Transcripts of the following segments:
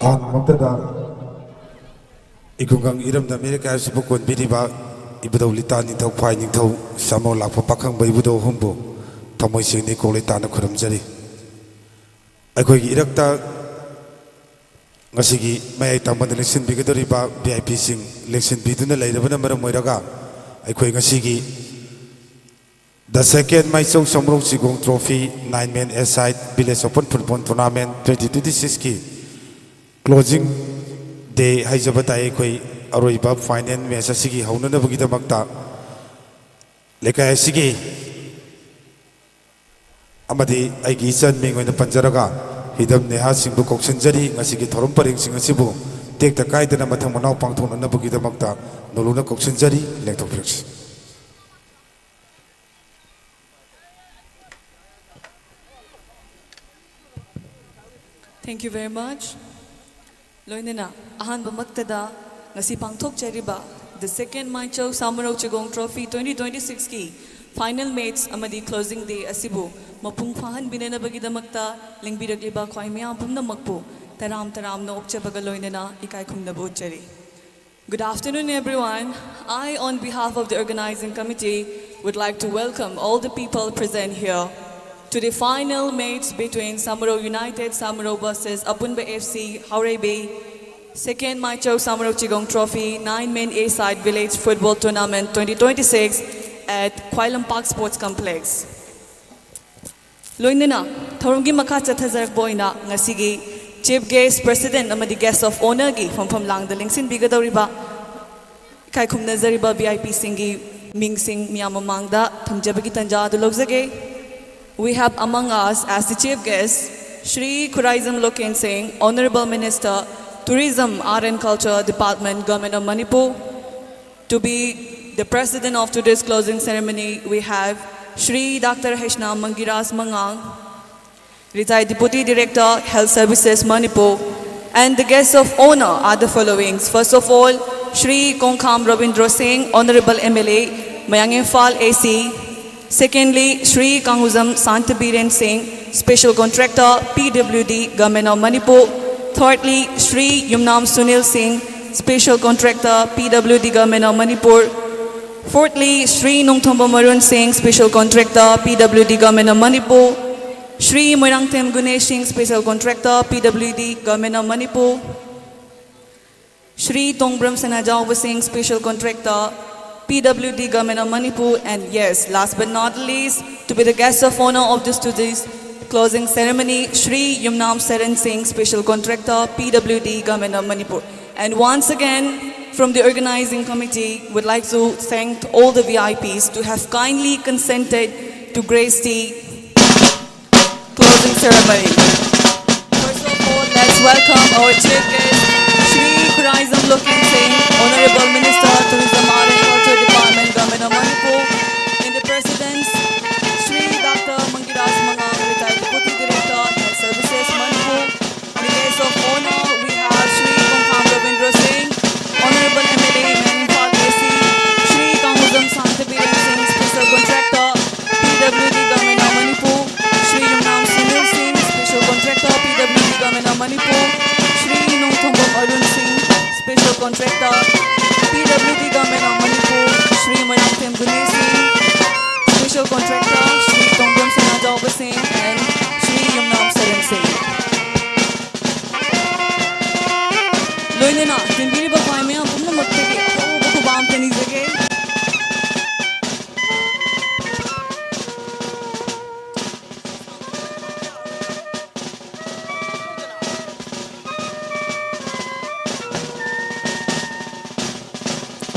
단 먹다가 이공강 이름다 메리카 수복권 비리바 이부도 리타 닌ꯊꯧ 파이 닌ꯊꯧ 사모 라포 파캉바 이부도 홈보 더모이싱니 콜리타나 크름자리 아이고기 이럭다 ngasi기 may tamban election bigadoriba VIP sing election biduna lairabana maram moiraga aikoi ngasigi the second Maichau Samrong Sigong Trophy 9-man aside Village Open Football Tournament 2026 ki closing day haijabata aikoi aroiba final match asigi haunana bagidamakta lekai asigi amadi aigi chan mingoina panjaraga hidam neha singbu koksanjari ngasigi thorom pareng sing asibu tekta kaidana mathang manau pangthona bagidamakta noluna koksanjari lengthokpiraks. Thank you very much. Loinena, ahan bamaktada ngasi pangthok cheriba the second Maichau Samrong Chigong Trophy 2026 ki final mates amadi closing day asibu mapung fahan binana bagidamakta lingbiragliba khwai miyam pumna makpu taram na opchabaga loinena ikai khumna bochari. Good afternoon everyone. I on behalf of the organizing committee would like to welcome all the people present here to the final mates between Samaro United Samaro versus Apunba FC Haurei Bay second Maichau Samaro Chigong Trophy 9-man A-side village football tournament 2026 at Kwailam Park Sports Complex. Loinena, Thorumgi Makha Chathajarak Boina ngasigi Chief Guest President amadi Guest of Honor gi from Lang the Lingsin Bigadoriba Kai Khumnazariba VIP singi Ming Sing Miyamamangda Thamjabagi Tanja Dulogzage. We have among us as the Chief Guest Shri Khuraizam Loken Singh, Honorable Minister, Tourism, Art and Culture Department, Government of Manipur. To be the President of today's closing ceremony, we have Shri Dr. Heshna Mangiras Mangang, Retired Deputy Director, Health Services, Manipur. And the guests of honor are the followings. First of all, Shri Kongkham Ravindra Singh, Honorable MLA, Mayang Imphal AC. Secondly, Shri Kanguzam Santabiren Singh, Special Contractor, PWD, Government of Manipur. Thirdly, Shri Yumnam Sunil Singh, Special Contractor, PWD, Government of Manipur. Fourthly, Shri Nongthomba Marun Singh, Special Contractor, PWD, Government of Manipur. Shri Moirangtem Gunesh Singh, Special Contractor, PWD, Government of Manipur. Shri Tongbram Sanajawba Singh, Special Contractor, PWD, Government of Manipur. And yes, last but not least, to be the guest of honor of this today's closing ceremony, Shri Yumnam Seren Singh, Special Contractor, PWD, Government of Manipur. And once again, from the organizing committee, would like to thank all the VIPs to have kindly consented to grace the closing ceremony. First of all, let's welcome our chief guest, Shri Khuraizam Loken Singh, Honorable Minister, Tourism, Art and Culture Department, Government of Manipur. In the President's, Shri Dr. Mangiras Mangang, Retired Deputy Director, Health Services, Manipur. In the case of honor, we have Shri Kongkham Ravindra Singh, Honorable MLA, Mayang Imphal AC, Shri Kanguzam Santabiren Singh, Special Contractor, PWD, Government of Manipur. Shri Yumnam Sunil Singh, Special Contractor, PWD, Government of Manipur. Shri Nongthomba Arun Singh, Special Contractor, PWD, Government of Manipur. Shri Moirangtem Gunesh Singh, Special Contractor, Shri Tongbram Sanajawba Singh, and Shri Yumnam Seren Singh. Loinena, tinbiri ba khwai meyam pumna maktege aho khubam tani jage.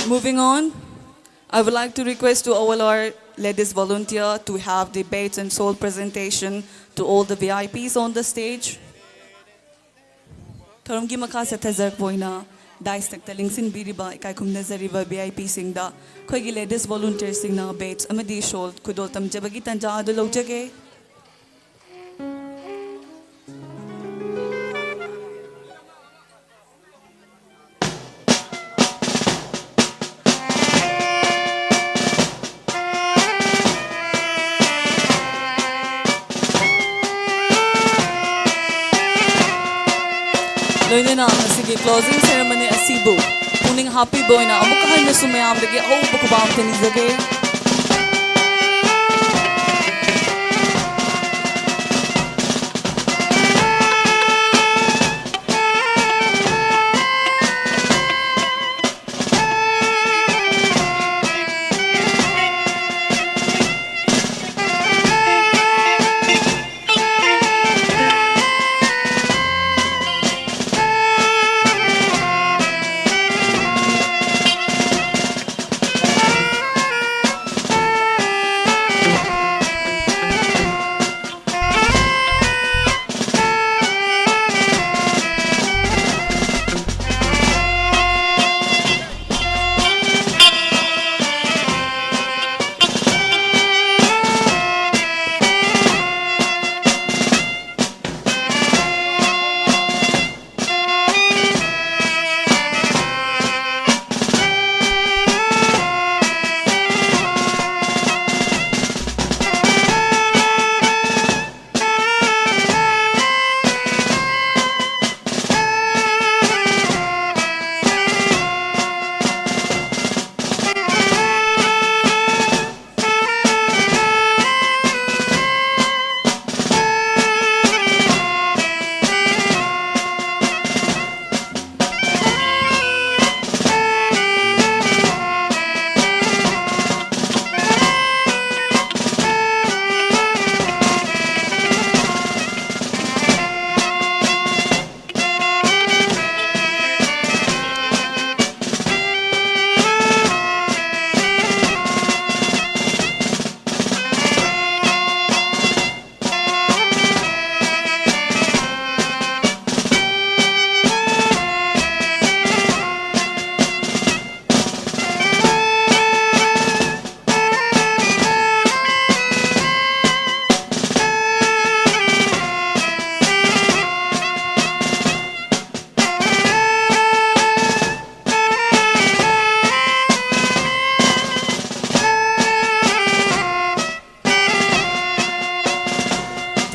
Moving on, I would like to request to all our ladies volunteer to have the Bates and Soul presentation to all the VIPs on the stage. Thorumgi Makha Chathajarak Boina, Dice Taktaling Sin Biriba, Ikai Khumnazariba VIP Singda, Koigi ladies volunteer Singna Bates, Amadi Soul, Kudoltam Jabagi Tanja Adulojage. loina na sige closing ceremony asibu puning happy boy na amuk hay na sumayam dagi oh bakubam tinizage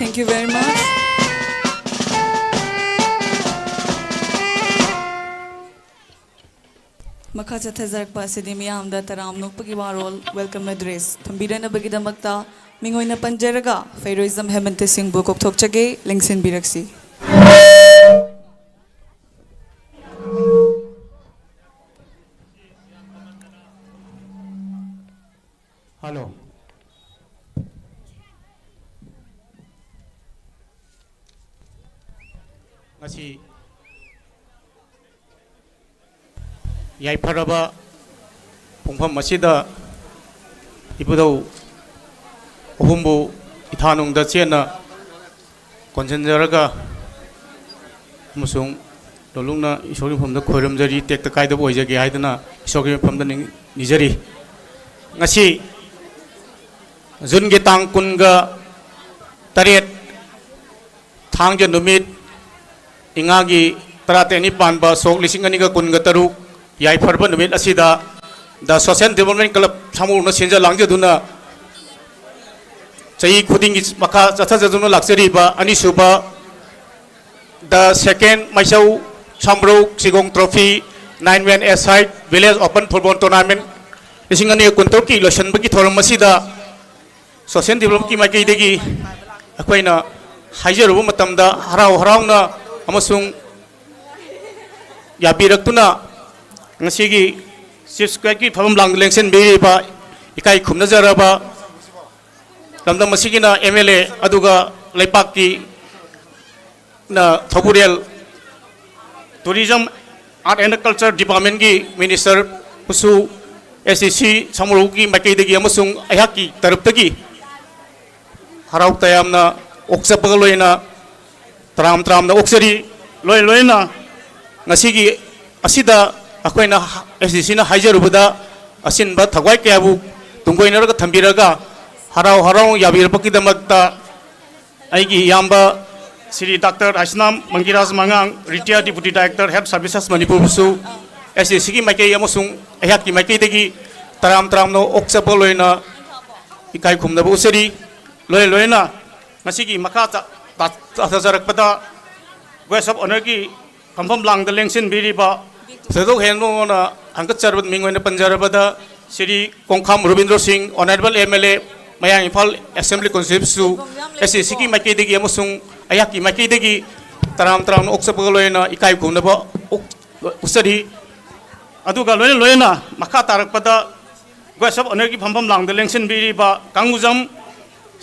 Thank you very much. Makha chathajarakpa asidi miyamda taram nokpagi warol welcome address thambirana bagidamakta mingoina panjaraga Fairoism Hemante Singh bu kokthokchage lengsin biraksi. Hello. Ngasi yaiparaba pungpham masida ibudau ohumbu ithanungda chena konsenjaraga musung lolungna isori phomda khoiramjari tekta kaida boijage haidana isori phomda nijari ngasi junge tang kunga taret thangja numit ingagi tarateni panba sok lisinganiga kunga taruk yai farba numit asida the social development club samurna sinja langja duna chai khuding makha chatha jaduna luxury ba ani suba the second maisau samro sigong trophy 9-man aside village open football tournament lisingani kuntoki lotion bagi thoram masida social development ki makai degi akoina haijarubu matamda harau harauna amasung yabirakuna ngasigi chief secretary phabam lang lengsen beriba ikai khumna jaraba lamdam masigina MLA aduga leipakki na thoburial tourism art and culture department gi minister pusu SCC samurugi makai degi amasung ayaki taruptagi harau tayamna oksapagaloina tram na oksari loina ngasigi asida akoina SDC na haijarubada asinba thagwai kyabu tungoinaraga thambiraga harau yabirapakidamagta aigi yamba Sri Dr. Asnam Mangiraj Mangang retired deputy director health services Manipur su SDC ki makai amasung ayat ki makai degi tram no oksapagaloina ikai khumna busari loina ngasigi makha tajarakpada guest of honor ki ꯐꯝꯐꯝ ꯂꯥꯡꯗ ꯂꯦꯡꯁꯤꯟꯕꯤꯔꯤꯕ ꯊꯣꯏꯗꯣꯛ ꯍꯦꯟꯗꯣꯛꯅ ꯍꯪꯒꯠꯆꯔꯕ ꯃꯤꯡ ꯑꯣꯏꯅ ꯄꯟꯖꯔꯕꯗ ꯁ꯭ꯔꯤ ꯀꯣꯡꯈꯥꯝ ꯔꯣꯕꯤꯟꯗ꯭ꯔ ꯁꯤꯡ honourable MLA ꯃꯌꯥꯡ Imphal assembly ꯀꯣꯟꯁꯇꯤꯇ꯭ꯌꯨꯟꯁꯤꯁꯨ SACꯒꯤ ꯃꯥꯏꯀꯩꯗꯒꯤ ꯑꯃꯁꯨꯡ ꯑꯩꯍꯥꯛꯀꯤ ꯃꯥꯏꯀꯩꯗꯒꯤ ꯇꯔꯥꯝꯅ ꯑꯣꯛꯆꯕꯒ ꯂꯣꯏꯅꯅ ꯏꯀꯥꯏ ꯈꯨꯝꯅꯕ ꯎꯠꯆꯔꯤ ꯑꯗꯨꯒ ꯂꯣꯏꯅ ꯃꯈꯥ ꯇꯥꯔꯛꯄꯗ ꯒꯦꯁ ꯑꯣꯐ ꯑꯣꯅꯔꯒꯤ ꯐꯝꯐꯝ ꯂꯥꯡꯗ ꯂꯦꯡꯁꯤꯟꯕꯤꯔꯤꯕ ꯀꯥꯡꯒꯨꯖꯝ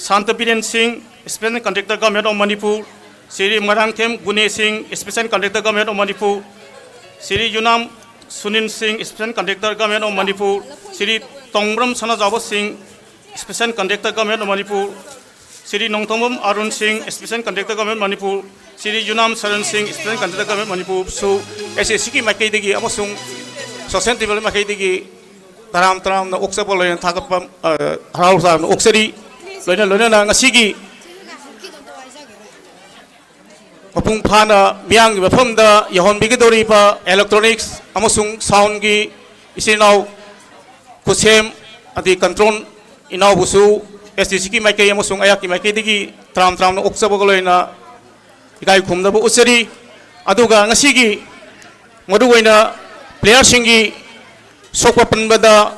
ꯁꯥꯟꯇꯕꯤꯔꯦꯟ ꯁꯤꯡ special conductor government of Manipur Sri Marangthem Gune Singh, Special Conductor Government of Manipur, Sri Yunam Sunin Singh, Special Conductor Government of Manipur, Sri Tongbram Sanajawa Singh, Special Conductor Government of Manipur, Sri Nongthombam Arun Singh, Special Conductor Government of Manipur, Sri Yunam Saran Singh, Special Conductor Government of Manipur, so SACꯒꯤ ꯃꯥꯏꯀꯩꯗꯒꯤ ꯑꯃꯁꯨꯡ social tribunal ꯃꯥꯏꯀꯩꯗꯒꯤ ꯇꯔꯥꯝꯅ ꯑꯣꯛꯆꯕ ꯂꯣꯏꯅ ꯊꯥꯒꯠꯄ ꯍꯔꯥꯎ ꯇꯥꯅ ꯑꯣꯛꯆꯔꯤ ꯂꯣꯏꯅꯅ ꯉꯁꯤꯒꯤ ꯃꯄꯨꯡ ꯐꯥꯅ ꯃꯤꯌꯥꯝꯒꯤ ꯃꯐꯝꯗ ꯌꯧꯍꯟꯕꯤꯒꯗꯧꯔꯤꯕ ꯏꯂꯦꯛꯇ꯭ꯔꯣꯅꯤꯛꯁ ꯑꯃꯁꯨꯡ ꯁꯥꯎꯟꯒꯤ ꯏꯆꯤꯜ ꯏꯅꯥꯎ ꯈꯨꯠꯁꯦꯝ ꯑꯗꯩ ꯀꯟꯇ꯭ꯔꯣꯜ ꯏꯅꯥꯎꯕꯨꯁꯨ SDCꯒꯤ ꯃꯥꯏꯀꯩ ꯑꯃꯁꯨꯡ ꯑꯩꯍꯥꯛꯀꯤ ꯃꯥꯏꯀꯩꯗꯒꯤ ꯇꯔꯥꯝꯅ ꯑꯣꯛꯆꯕꯒ ꯂꯣꯏꯅ ꯏꯀꯥꯏ ꯈꯨꯝꯅꯕ ꯎꯠꯆꯔꯤ ꯑꯗꯨꯒ ꯉꯁꯤꯒꯤ ꯃꯔꯨꯑꯣꯏꯅ ꯄ꯭ꯂꯦꯌꯔꯁꯤꯡꯒꯤ ꯁꯣꯛꯄ ꯄꯟꯕꯗ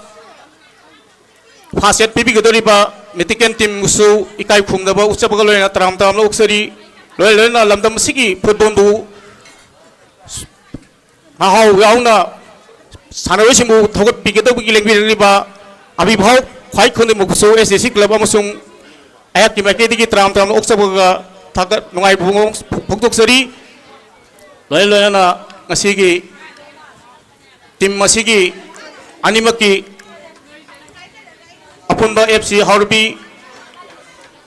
ꯐꯥꯔꯁ ꯑꯦꯗ ꯄꯤꯕꯤꯒꯗꯧꯔꯤꯕ ꯃꯦꯗꯤꯀꯦꯜ ꯇꯤꯝꯕꯨꯁꯨ ꯏꯀꯥꯏ ꯈꯨꯝꯅꯕ ꯎꯠꯆꯕꯒ ꯂꯣꯏꯅ ꯇꯔꯥꯝꯅ ꯑꯣꯛꯆꯔꯤ ꯂꯣꯏꯅ ꯂꯝꯗꯝ ꯑꯁꯤꯒꯤ ꯐꯨꯠꯕꯣꯜꯕꯨ ꯃꯍꯥꯎ ꯌꯥꯎꯅ ꯁꯥꯟꯅꯔꯣꯏꯁꯤꯡꯕꯨ ꯊꯧꯒꯠꯄꯤꯒꯗꯧꯕꯒꯤ ꯂꯦꯡꯕꯤꯔꯛꯂꯤꯕ ꯑꯕꯤꯚꯥꯎ ꯈ꯭ꯋꯥꯏ ꯈꯨꯗꯤꯡꯃꯛꯄꯨꯁꯨ SAC ꯀ꯭ꯂꯕ ꯑꯃꯁꯨꯡ ꯑꯩꯍꯥꯛꯀꯤ ꯃꯥꯏꯀꯩꯗꯒꯤ ꯇꯔꯥꯝꯅ ꯑꯣꯛꯆꯕꯒ ꯊꯥꯒꯠ ꯅꯨꯡꯉꯥꯏꯕ ꯐꯣꯡꯗꯣꯛꯆꯔꯤ ꯂꯣꯏꯅꯅ ꯉꯁꯤꯒꯤ ꯇꯤꯝ ꯑꯁꯤꯒꯤ ꯑꯅꯤꯃꯛꯀꯤ ꯑꯄꯨꯟꯕ FC ꯍꯥꯎꯔꯕꯤ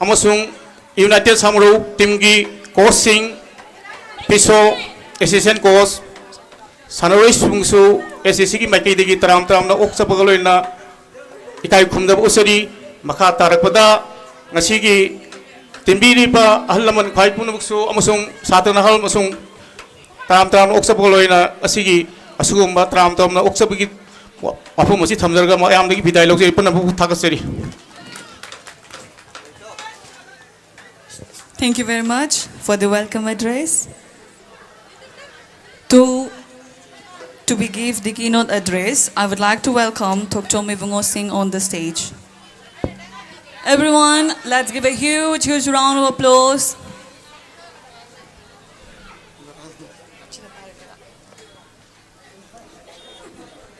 ꯑꯃꯁꯨꯡ ꯌꯨꯅꯥꯏꯇꯦꯠ ꯁꯥꯃꯔꯧ ꯇꯤꯝꯒꯤ ꯀꯣꯆꯁꯤꯡ ꯄꯤꯁꯣ ꯑꯦꯁꯤꯁꯇꯦꯟꯠ ꯀꯣꯆ ꯁꯥꯟꯅꯔꯣꯏꯁꯤꯡꯁꯨ SACꯒꯤ ꯃꯥꯏꯀꯩꯗꯒꯤ ꯇꯔꯥꯝꯅ ꯑꯣꯛꯆꯕꯒ ꯂꯣꯏꯅꯅ ꯏꯀꯥꯏ ꯈꯨꯝꯅꯕ ꯎꯠꯆꯔꯤ ꯃꯈꯥ ꯇꯥꯔꯛꯄꯗ ꯉꯁꯤꯒꯤ ꯇꯤꯟꯕꯤꯔꯤꯕ ꯑꯍꯜ ꯂꯃꯟ ꯈ꯭ꯋꯥꯏ ꯄꯨꯝꯅꯃꯛꯁꯨ ꯑꯃꯁꯨꯡ ꯁꯥꯇ꯭ꯔ ꯅꯍꯥ ꯑꯃꯁꯨꯡ ꯇꯔꯥꯝꯅ ꯑꯣꯛꯆꯕꯒ ꯂꯣꯏꯅꯅ ꯑꯁꯤꯒꯤ ꯑꯁꯤꯒꯨꯝꯕ ꯇꯔꯥꯝꯅ ꯑꯣꯛꯆꯕꯒꯤ ꯋꯥꯐꯝ ꯑꯁꯤ ꯊꯝꯖꯔꯒ ꯃꯌꯥꯝꯗꯒꯤ ꯕꯤꯗꯥꯏ ꯂꯧꯖꯔꯤ ꯄꯨꯝꯅꯃꯛꯄꯨ ꯊꯥꯒꯠꯆꯔꯤ. Thank you very much for the welcome address. To give the keynote address, I would like to welcome Tokchom Ivungo Singh on the stage. Everyone, let's give a huge round of applause.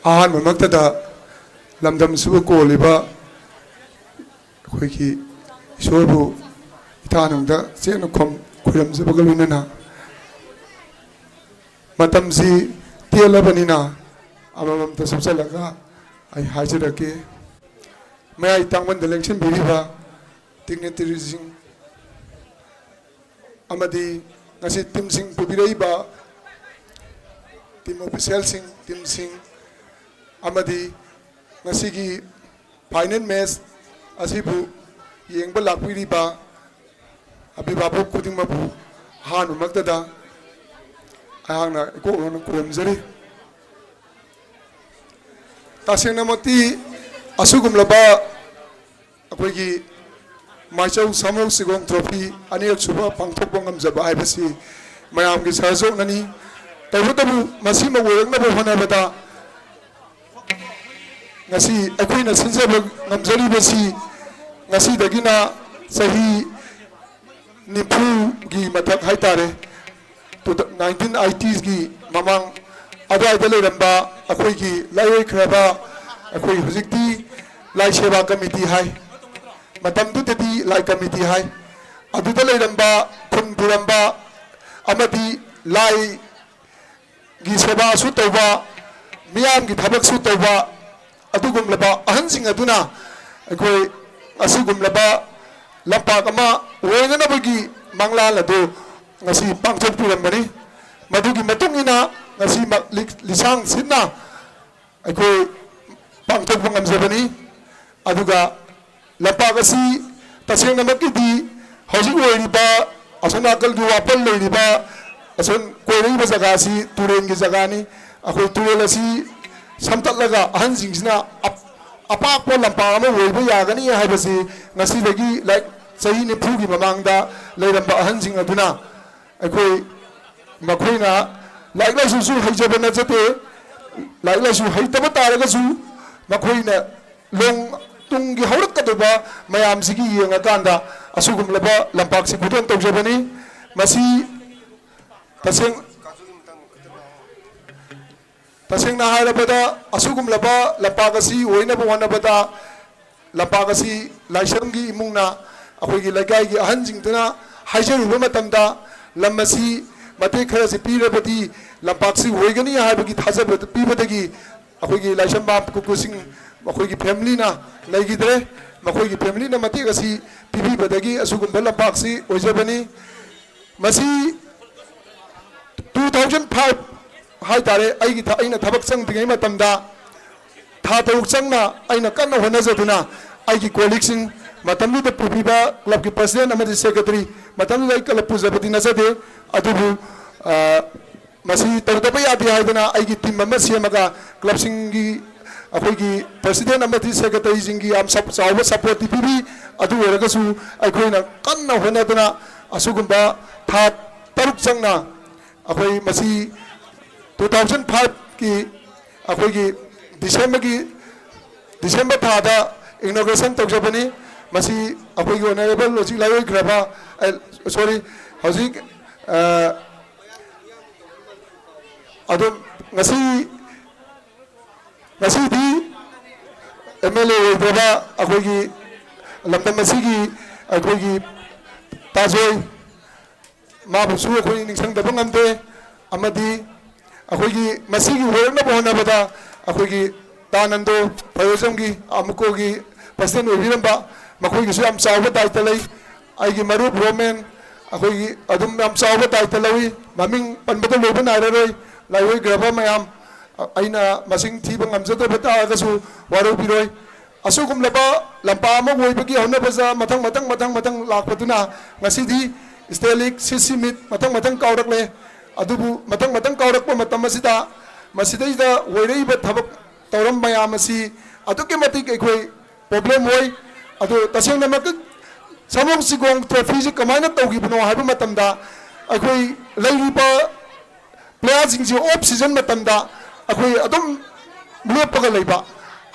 ꯑꯍꯥꯟꯕꯃꯛꯇꯗ ꯂꯝꯗꯝꯁꯤꯕꯨ ꯀꯣꯜꯂꯤꯕ ꯑꯩꯈꯣꯏꯒꯤ ꯏꯁꯣꯔꯕꯨ ꯏꯊꯥꯅꯨꯡꯗ ꯆꯦꯠꯅ ꯈꯨꯔꯨꯝꯖꯕꯒ ꯂꯣꯏꯅꯅ ꯃꯇꯝꯁꯤ ꯇꯦꯜꯂꯕꯅꯤꯅ ꯑꯃꯃꯝꯇ ꯁꯨꯞꯆꯜꯂꯒ ꯑꯩ ꯍꯥꯏꯖꯔꯛꯀꯦ. ꯃꯌꯥꯏ ꯇꯥꯡꯕꯟꯗ ꯂꯦꯡꯁꯤꯟꯕꯤꯔꯤꯕ ꯗꯤꯒꯅꯤꯇꯔꯤꯁꯤꯡ ꯑꯃꯗꯤ ꯉꯁꯤ ꯇꯤꯝꯁꯤꯡ ꯄꯨꯕꯤꯔꯛꯏꯕ team ꯑꯣꯐꯤꯁꯤꯌꯦꯜꯁꯤꯡ ꯇꯤꯝꯁꯤꯡ amadi ngasigi final match asibu yengba lakpiri ba abibabu kuding mabu hanu magdada ayangna ko on kurumjari tasengna mati asugum laba akoigi maichau samau sigong trophy anil suba pangthok bangam jaba haibasi mayam gi sarjok nani tabu masi ma werengna bo hanabada ngasi akoina sinjaba ngamjari basi ngasi dagina sahi nipu gi mathak haitare to 1980s gi mamang adai dale ramba akoi gi laiyoi khraba akoi hujikti lai seva committee hai matam tu tedi lai committee hai adu dale ramba khun buramba amadi lai gi seva su toba miyam gi thabak su toba adugumlaba ahansing aduna akoi asugumlaba lampak ama roinganabagi mangla ladu ngasi pangthok puramani madugi matungina ngasi lisang sinna akoi pangthok pangamjabani aduga lampak asi tasengna makidi hojik oiriba asonakal du wapal leiriba ason koiriba jaga si turen gi jaga ni akoi turel asi samtatlaga ahansingina apakpo lampa ama woiba yagani haibasi ngasi dagi like sahi ni phugi mamangda leiramba ahansing aduna akoi makhoina लाइक लाइसु हईजब नजते लाइक लाइसु हईतब तारगसु मखोइना लोंग तुंगी हौरकदबा मयामसिगी येंगाकांदा असुगुमलबा लंपाकसि खुदन तौजबनी मसी तसेंग तसेंगना हायरबदा असुगुमलबा लंपाकसि ओइनबा वनबदा लंपाकसि लाइसंगी इमुंगना अखोइगी लैकाइगी अहनजिंगदना हाइजरुबा मतमदा लमसी मते खरसि पीरबदी लंपाकसि होइगनी हायबगी थाजब पीबदगी अखोइगी लाइसंबा कुकुसिंग मखोइगी फैमिलीना लैगिद्रे मखोइगी फैमिलीना मतेगसि पीबीबदगी असुगुमबा लंपाकसि ओइजबनी मसी 2005 हाई तारे अइना थबक चंगदिङै मतमदा था तरुक चंगना अइना कन्ना होनजदुना अइगी कोलिगसिंग मतमदुदा पुबीबा क्लब की प्रेसिडेंट अमदि सेक्रेटरी मतमदुदा क्लब पुजबदी नजदे अदुबु मसी तौदबा यादे हाइदना अइगी टीम अमा सेमगा क्लब सिंगी अखोइगी प्रेसिडेंट अमदि सेक्रेटरी सिंगी आम सब चाव सपोर्ट पीबी अदु ओरगसु अखोइना कन्ना होनदना असुगुम्बा था तरुक चंगना अखोइ मसी 2005 की अखोइगी डिसेंबर थादा इनोग्रेशन तौजबनी मसी अखोइगी ऑनरेबल हजिक लाइग्रबा सॉरी हजिक अदो ngasi MLA ओइग्रबा अखोइगी लमदम मसीगी अखोइगी ताजोय माबुसु अखोइ निंगसंगदबा ngamde amadi अखोइगी मसीगी होरनबा होनबदा अखोइगी तानंदो प्रयोजमगी अमुकोगी प्रेसिडेंट ओइबिरंबा मखोइगिसु याम चावबा दायित्व लै आइगी मरुप रोमेन अखोइगी अदुम याम चावबा दायित्व लवी ममिंग पनबदा लोबा नायररोय लाइवै ग्रबा मयाम अइना मसिंग थीबा ngamjadaba तागसु वारोबिरोय असुगुमलबा लंपा अमा ओइबगी होनबजा मथंग लाखपदुना ngasiदी स्टेलिक सिसिमित मथंग कावरकले अदुबु मथंग कावरकपा मतमसिदा मसिदैदा ओइरैबा थबक तौरम मयाम असि अदुके मतिक एखोइ प्रॉब्लम होय अदु तसेंगनमक समोग सिगोंग ट्रॉफी से कमायना तौगिबनो हाइबा मतमदा अखोइ लैरिबा प्लेयर सिंगसे ऑफ सीजन मतमदा अखोइ अदुम लेपगा लैबा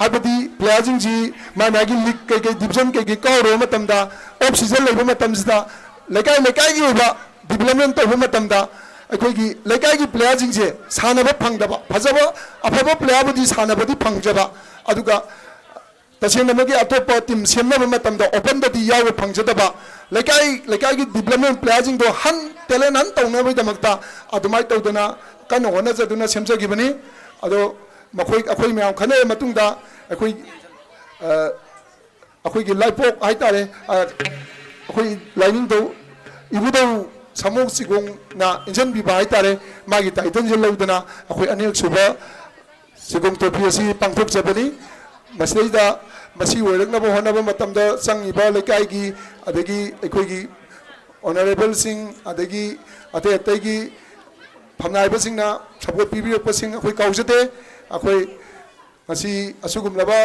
हाइबदी प्लेयर सिंगसी मानागी लीग कई डिवीजन कई कावरो मतमदा ऑफ सीजन लैबा मतमसिदा लेकाई होइबा डेवलपमेंट तौबा मतमदा अखोइगी लेकाई प्लेयर सिंगसे सानबा फंगदबा फजबा अफबा प्लेयर बुदी सानबदी फंगजबा अदुगा तसेंगनमगी अतोप टीम सेमनबा मतमदा ओपन ददी याव फंगजदबा लेकाई की डेवलपमेंट प्लेयर सिंग दो हन टैलेंट हन तौनबई दमकता अदुमाय तौदना कन होनजदुना सेमजगिबनी अदो मखोइ अखोइ मयाम खने मतुंगदा अखोइगी लाइफोक हाइतारे अखोइ लाइनिंग दो इबुदो समोग सिगोंग ना इंजन बिबा हाइतारे मागी टाइटन जे लौदना अखोइ अनेक सुबा सिगोंग ट्रॉफी असि पांगथोक जबनी मसिदा मसी ओइरकनबा होनबा मतमदा संगिबा लेकाइगी अदगी अखोइगी ऑनरेबल सिंग अदगी अते अतेगी फमनाइबा सिंगना सपोर्ट पीबीरकपा सिंग अखोइ काउजते अखोइ मसी असुगुमलबा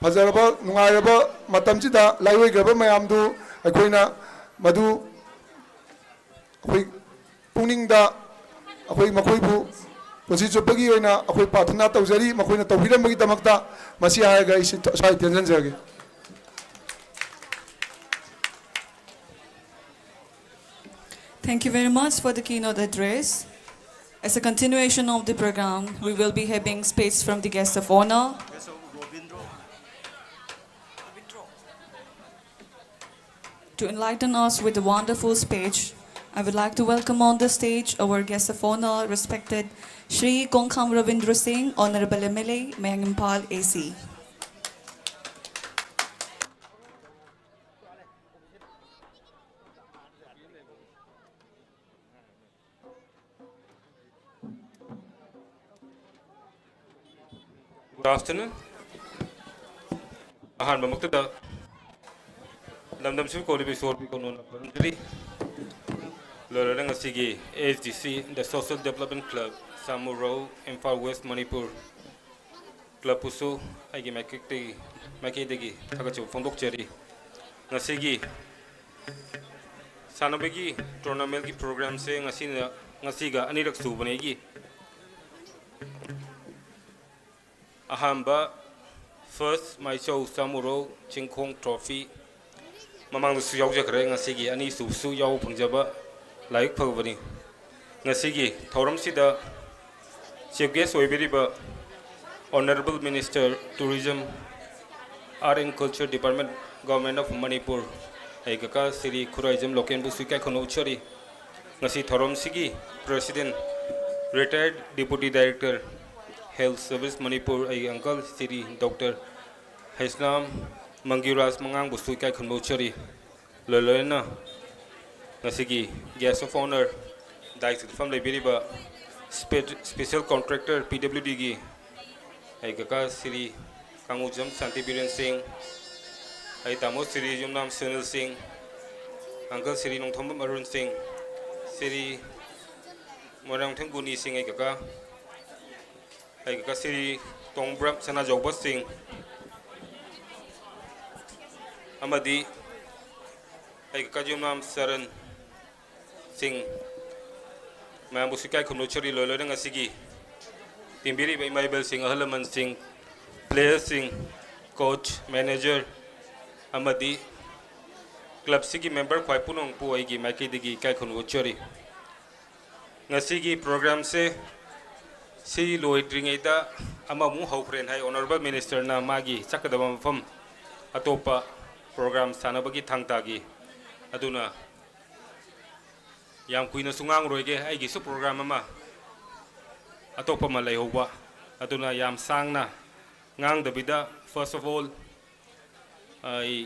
फजरबा नुंगाइरबा मतमसिदा लाइवैग्रबा मयामदु अखोइना मदु अखोइ पुनिंगदा अखोइ मखोइबु पुंसी चुप्पगी ओइना अखोइ प्रार्थना तौजरी मखोइना तौबिरमबगी दमकता मसी हायगा इसी साइ तेंजनजगे Thank you very much for the keynote address. As a continuation of the program, we will be having speech from the guest of honor. To enlighten us with a wonderful speech, I would like to welcome on the stage our guest of honor, respected Shri Kongkham Ravindra Singh, Honorable MLA, Mayang Impal AC. Good afternoon. Ahan Mamakta Lamdam Su Kori Bisor Bikonon Apparently Lorang Asigi ASDC, the Social Development Club, Samu Row, in Far West Manipur. Club Pusu, Agi Makidegi, Takachu, Fondok Cherry. Nasigi Sanabegi, Tournament program saying a senior ngasiga anirak subanegi ahamba first Maichou Samuro Chingkhong Trophy mamang su yaw jakre ngasigi ani su yaw phangjaba laik phagwani ngasigi thoram sida chief guest oibiriba Honorable Minister Tourism Art and Culture Department Government of Manipur Aikaka Siri Khuraijam Loken Busukai Khono Chari ngasi thorom sigi President Retired Deputy Director Health Service Manipur ai Uncle Siri Dr. Haisnam Mangiraj Mangang Busukai Khono Chari Loloena ngasigi Guest of Honor Daisik from Liberiba Special Contractor PWD gi Aikaka Siri Kangujam Santi Biren Singh ai tamo Siri Jumnam Sunil Singh Uncle Siri Nongthom Arun Singh Siri Morang Thanguni Singh ai kaka Siri Tongbram Sana Jawbat Singh amadi ai kaka Jumnam Saran Singh mayam busikai khumno chori lolo nga sigi timbiri bai Maibel Singh Ahalaman Singh player Singh coach manager amadi club sigi member khwai punong pu ai gi maiki digi kai khunu chori ngasigi program se si loi dringeida ama mu hofren hai honorable minister na magi chakadaba mafam atopa program sanabagi thangtagi aduna yam kuina sungang roige ai gi su program ama atopa ma leihoba aduna yam sangna ngang dabida first of all ai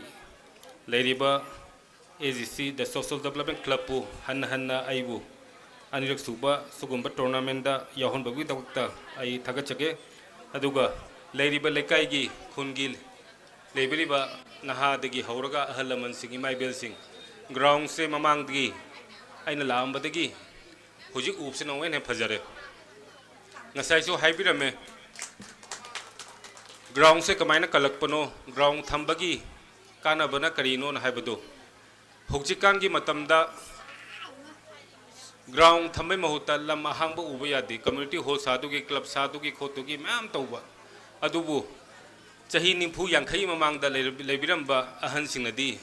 Leriba AGC the Social Development Club pu hanna aibu anirak suba sugumba tournament da yahon bagi dakta ai thagachake aduga Leriba lekai gi khungil leberiba naha dagi hauraga ahalaman singi Maibel Singh ground se mamang dagi aina lamba dagi hujik upsena wen he phajare ngasai so haibirame ground se kamaina kalakpano ground thambagi kana bana karino na haibado hokjikan gi matamda ground thambai mahuta lam ahangba uba yadi community hall sadu gi club sadu gi khotu gi mam tawba adubu chahi nimfu yankhai mamangda leibiramba ahan singnadi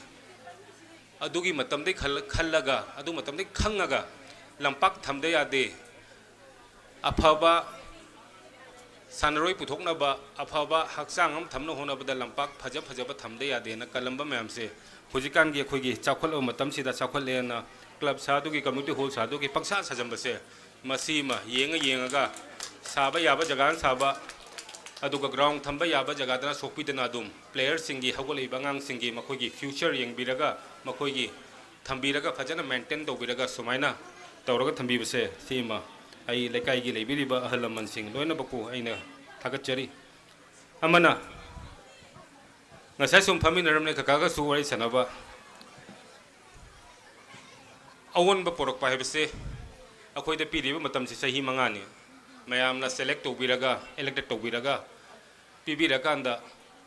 adugi matamdai khallaga adu matamdai khangaga lampak thamda yade afaba sanaroi puthoknaba afaba hakchang am thamna honabada lampak phajaba thamda yade na kalamba mayamse hujikan gi khoigi chakhol matam sida chakhol lena club sadu gi community hall sadu gi paksa sajambase masima yenga saba yaba jagan saba aduga ground thamba yaba jagadana sokpidana dum player singi hagolei bangang singi makhoigi future yengbiraga makhoigi thambiraga phajana maintain tobiraga sumaina tawraga thambibase sima ai lekai gi leibiriba ahalaman sing loina baku aina thagachari amana ngasai sum phaminaramne kakaga su wari sanaba awon ba porok pa hebse akhoi da piriba matam si sahi mangani mayamna select tobiraga elected tobiraga pibiraga anda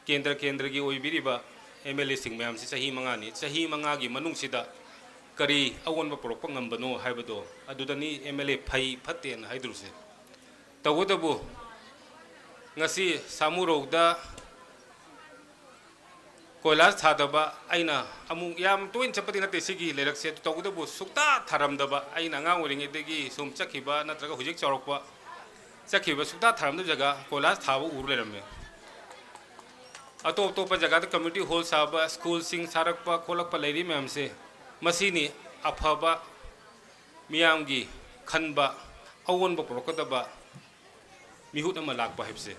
kendra gi oibiriba MLA sing mayam si sahi mangagi manung sida kari awon ba porok pangambano haibado adudani MLA phai phaten haidruse tawodabu ngasi samurogda koilas thadaba aina amung yam toin chapati nate sigi lerakse tawodabu sukta tharamdaba aina nga oringe degi sum chakhiba natraga hujik chorokwa chakhiba sukta tharamda jaga koilas thabu urlerame atop topa jaga community hall saba school sing sarakpa kolakpa leiri memse masini afaba miyamgi khanba awonba porokadaba mihut ama lakpa hebse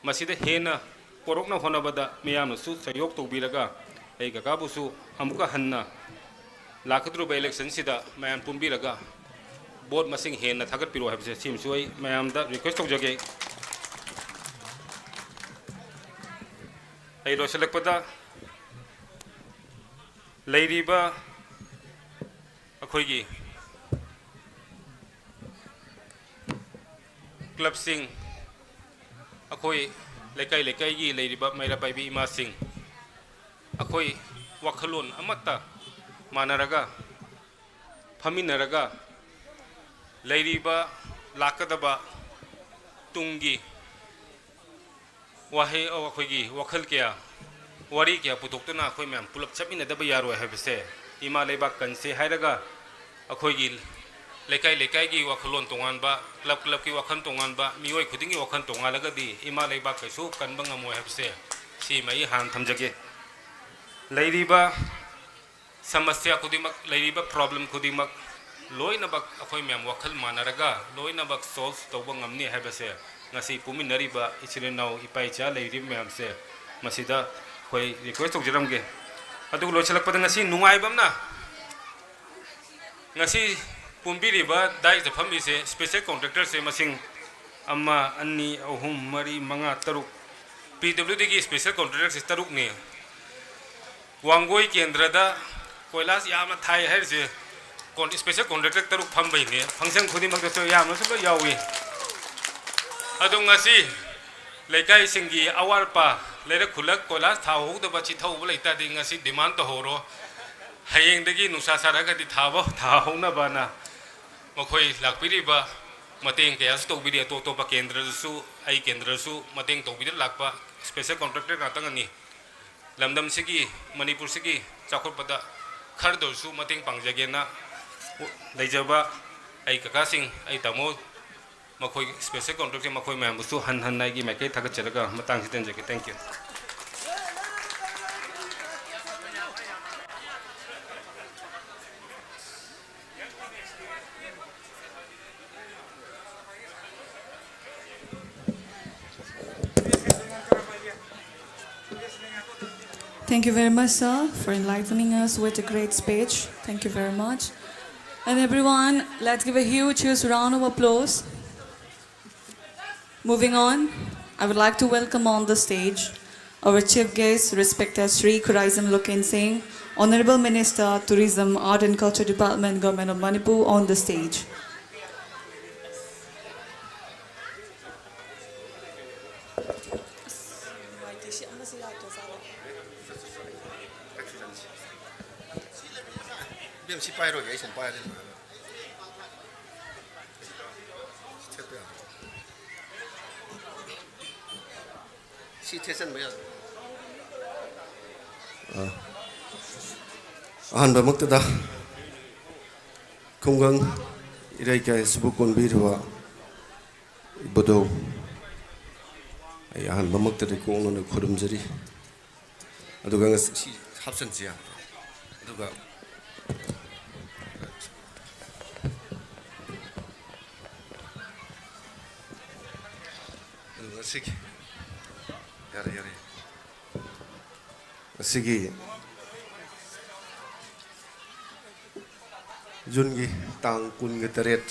masida hena porokna honabada miyamna su sayok tobiraga ei gagabusu amuka hanna lakadruba election sida mayam pumbiraga board masing hena thagat piro hebse simsoi mayamda request tawjage ei roselakpada leiriba akhoi club sing akhoi lekai gi leiriba maira paibi ima sing akhoi wakhalon amata manaraga phaminaraga Leiriba lakadaba tungi wahe akhoi wakhal kya wari kya putoktuna akhoi mem pulap chapina daba yaro habse ima leba kanse hairaga akhoi gi lekai lekai gi wakhalon tongan ba club ki wakhan tongan ba mioi khudingi wakhan tongalaga di ima leba kaisu kanbang amoy habse si mai han thamjage leiriba samasya khudimak leiriba problem khudimak loina bak akhoi mem wakhal manaraga loina bak solve tawba ngamni habse ngasi puminariba ichilenau ipaicha leiri mem se masida khoi request tawjiramge adu lo chalak padang ngasi nungai bamna ngasi pumbiriba dai the family se special contractor se masing amma anni ahum mari manga taruk PWD ki special contractor se taruk ne wangoi kendrada koilas yama thai hai se special contractor taruk phambai ne function khudi mak to yama su yawi adung ngasi lekai singi awar pa lere khulak koilas thau da bachi thau leita di ngasi demand to horo hayeng dagi nusa saraga di thabo thau na bana makhoi lakpiriba mateng kaya su tobiri to pa kendra su ai kendra su mateng tobiri lakpa special contractor na tangani lamdam sigi manipur sigi chakhor pada khardor su mateng pangjage na leijaba ai kaka sing ai tamo makhoi special contractor makhoi mem su han nai gi makai thaga chalaga matang siten jage thank you. Thank you very much, sir, for enlightening us with a great speech. Thank you very much. And everyone, let's give a huge round of applause. Moving on, I would like to welcome on the stage our chief guest, respected Sri Kurizam Loken Singh, Honorable Minister, Tourism, Art and Culture Department, Government of Manipur, on the stage. Ahanba maktada khunggang irai kai subu konbirwa ibodo ai ahanba maktada kongno na khurumjari aduga si hapsanjiya aduga sigi yare sigi Jungi tang kun getaret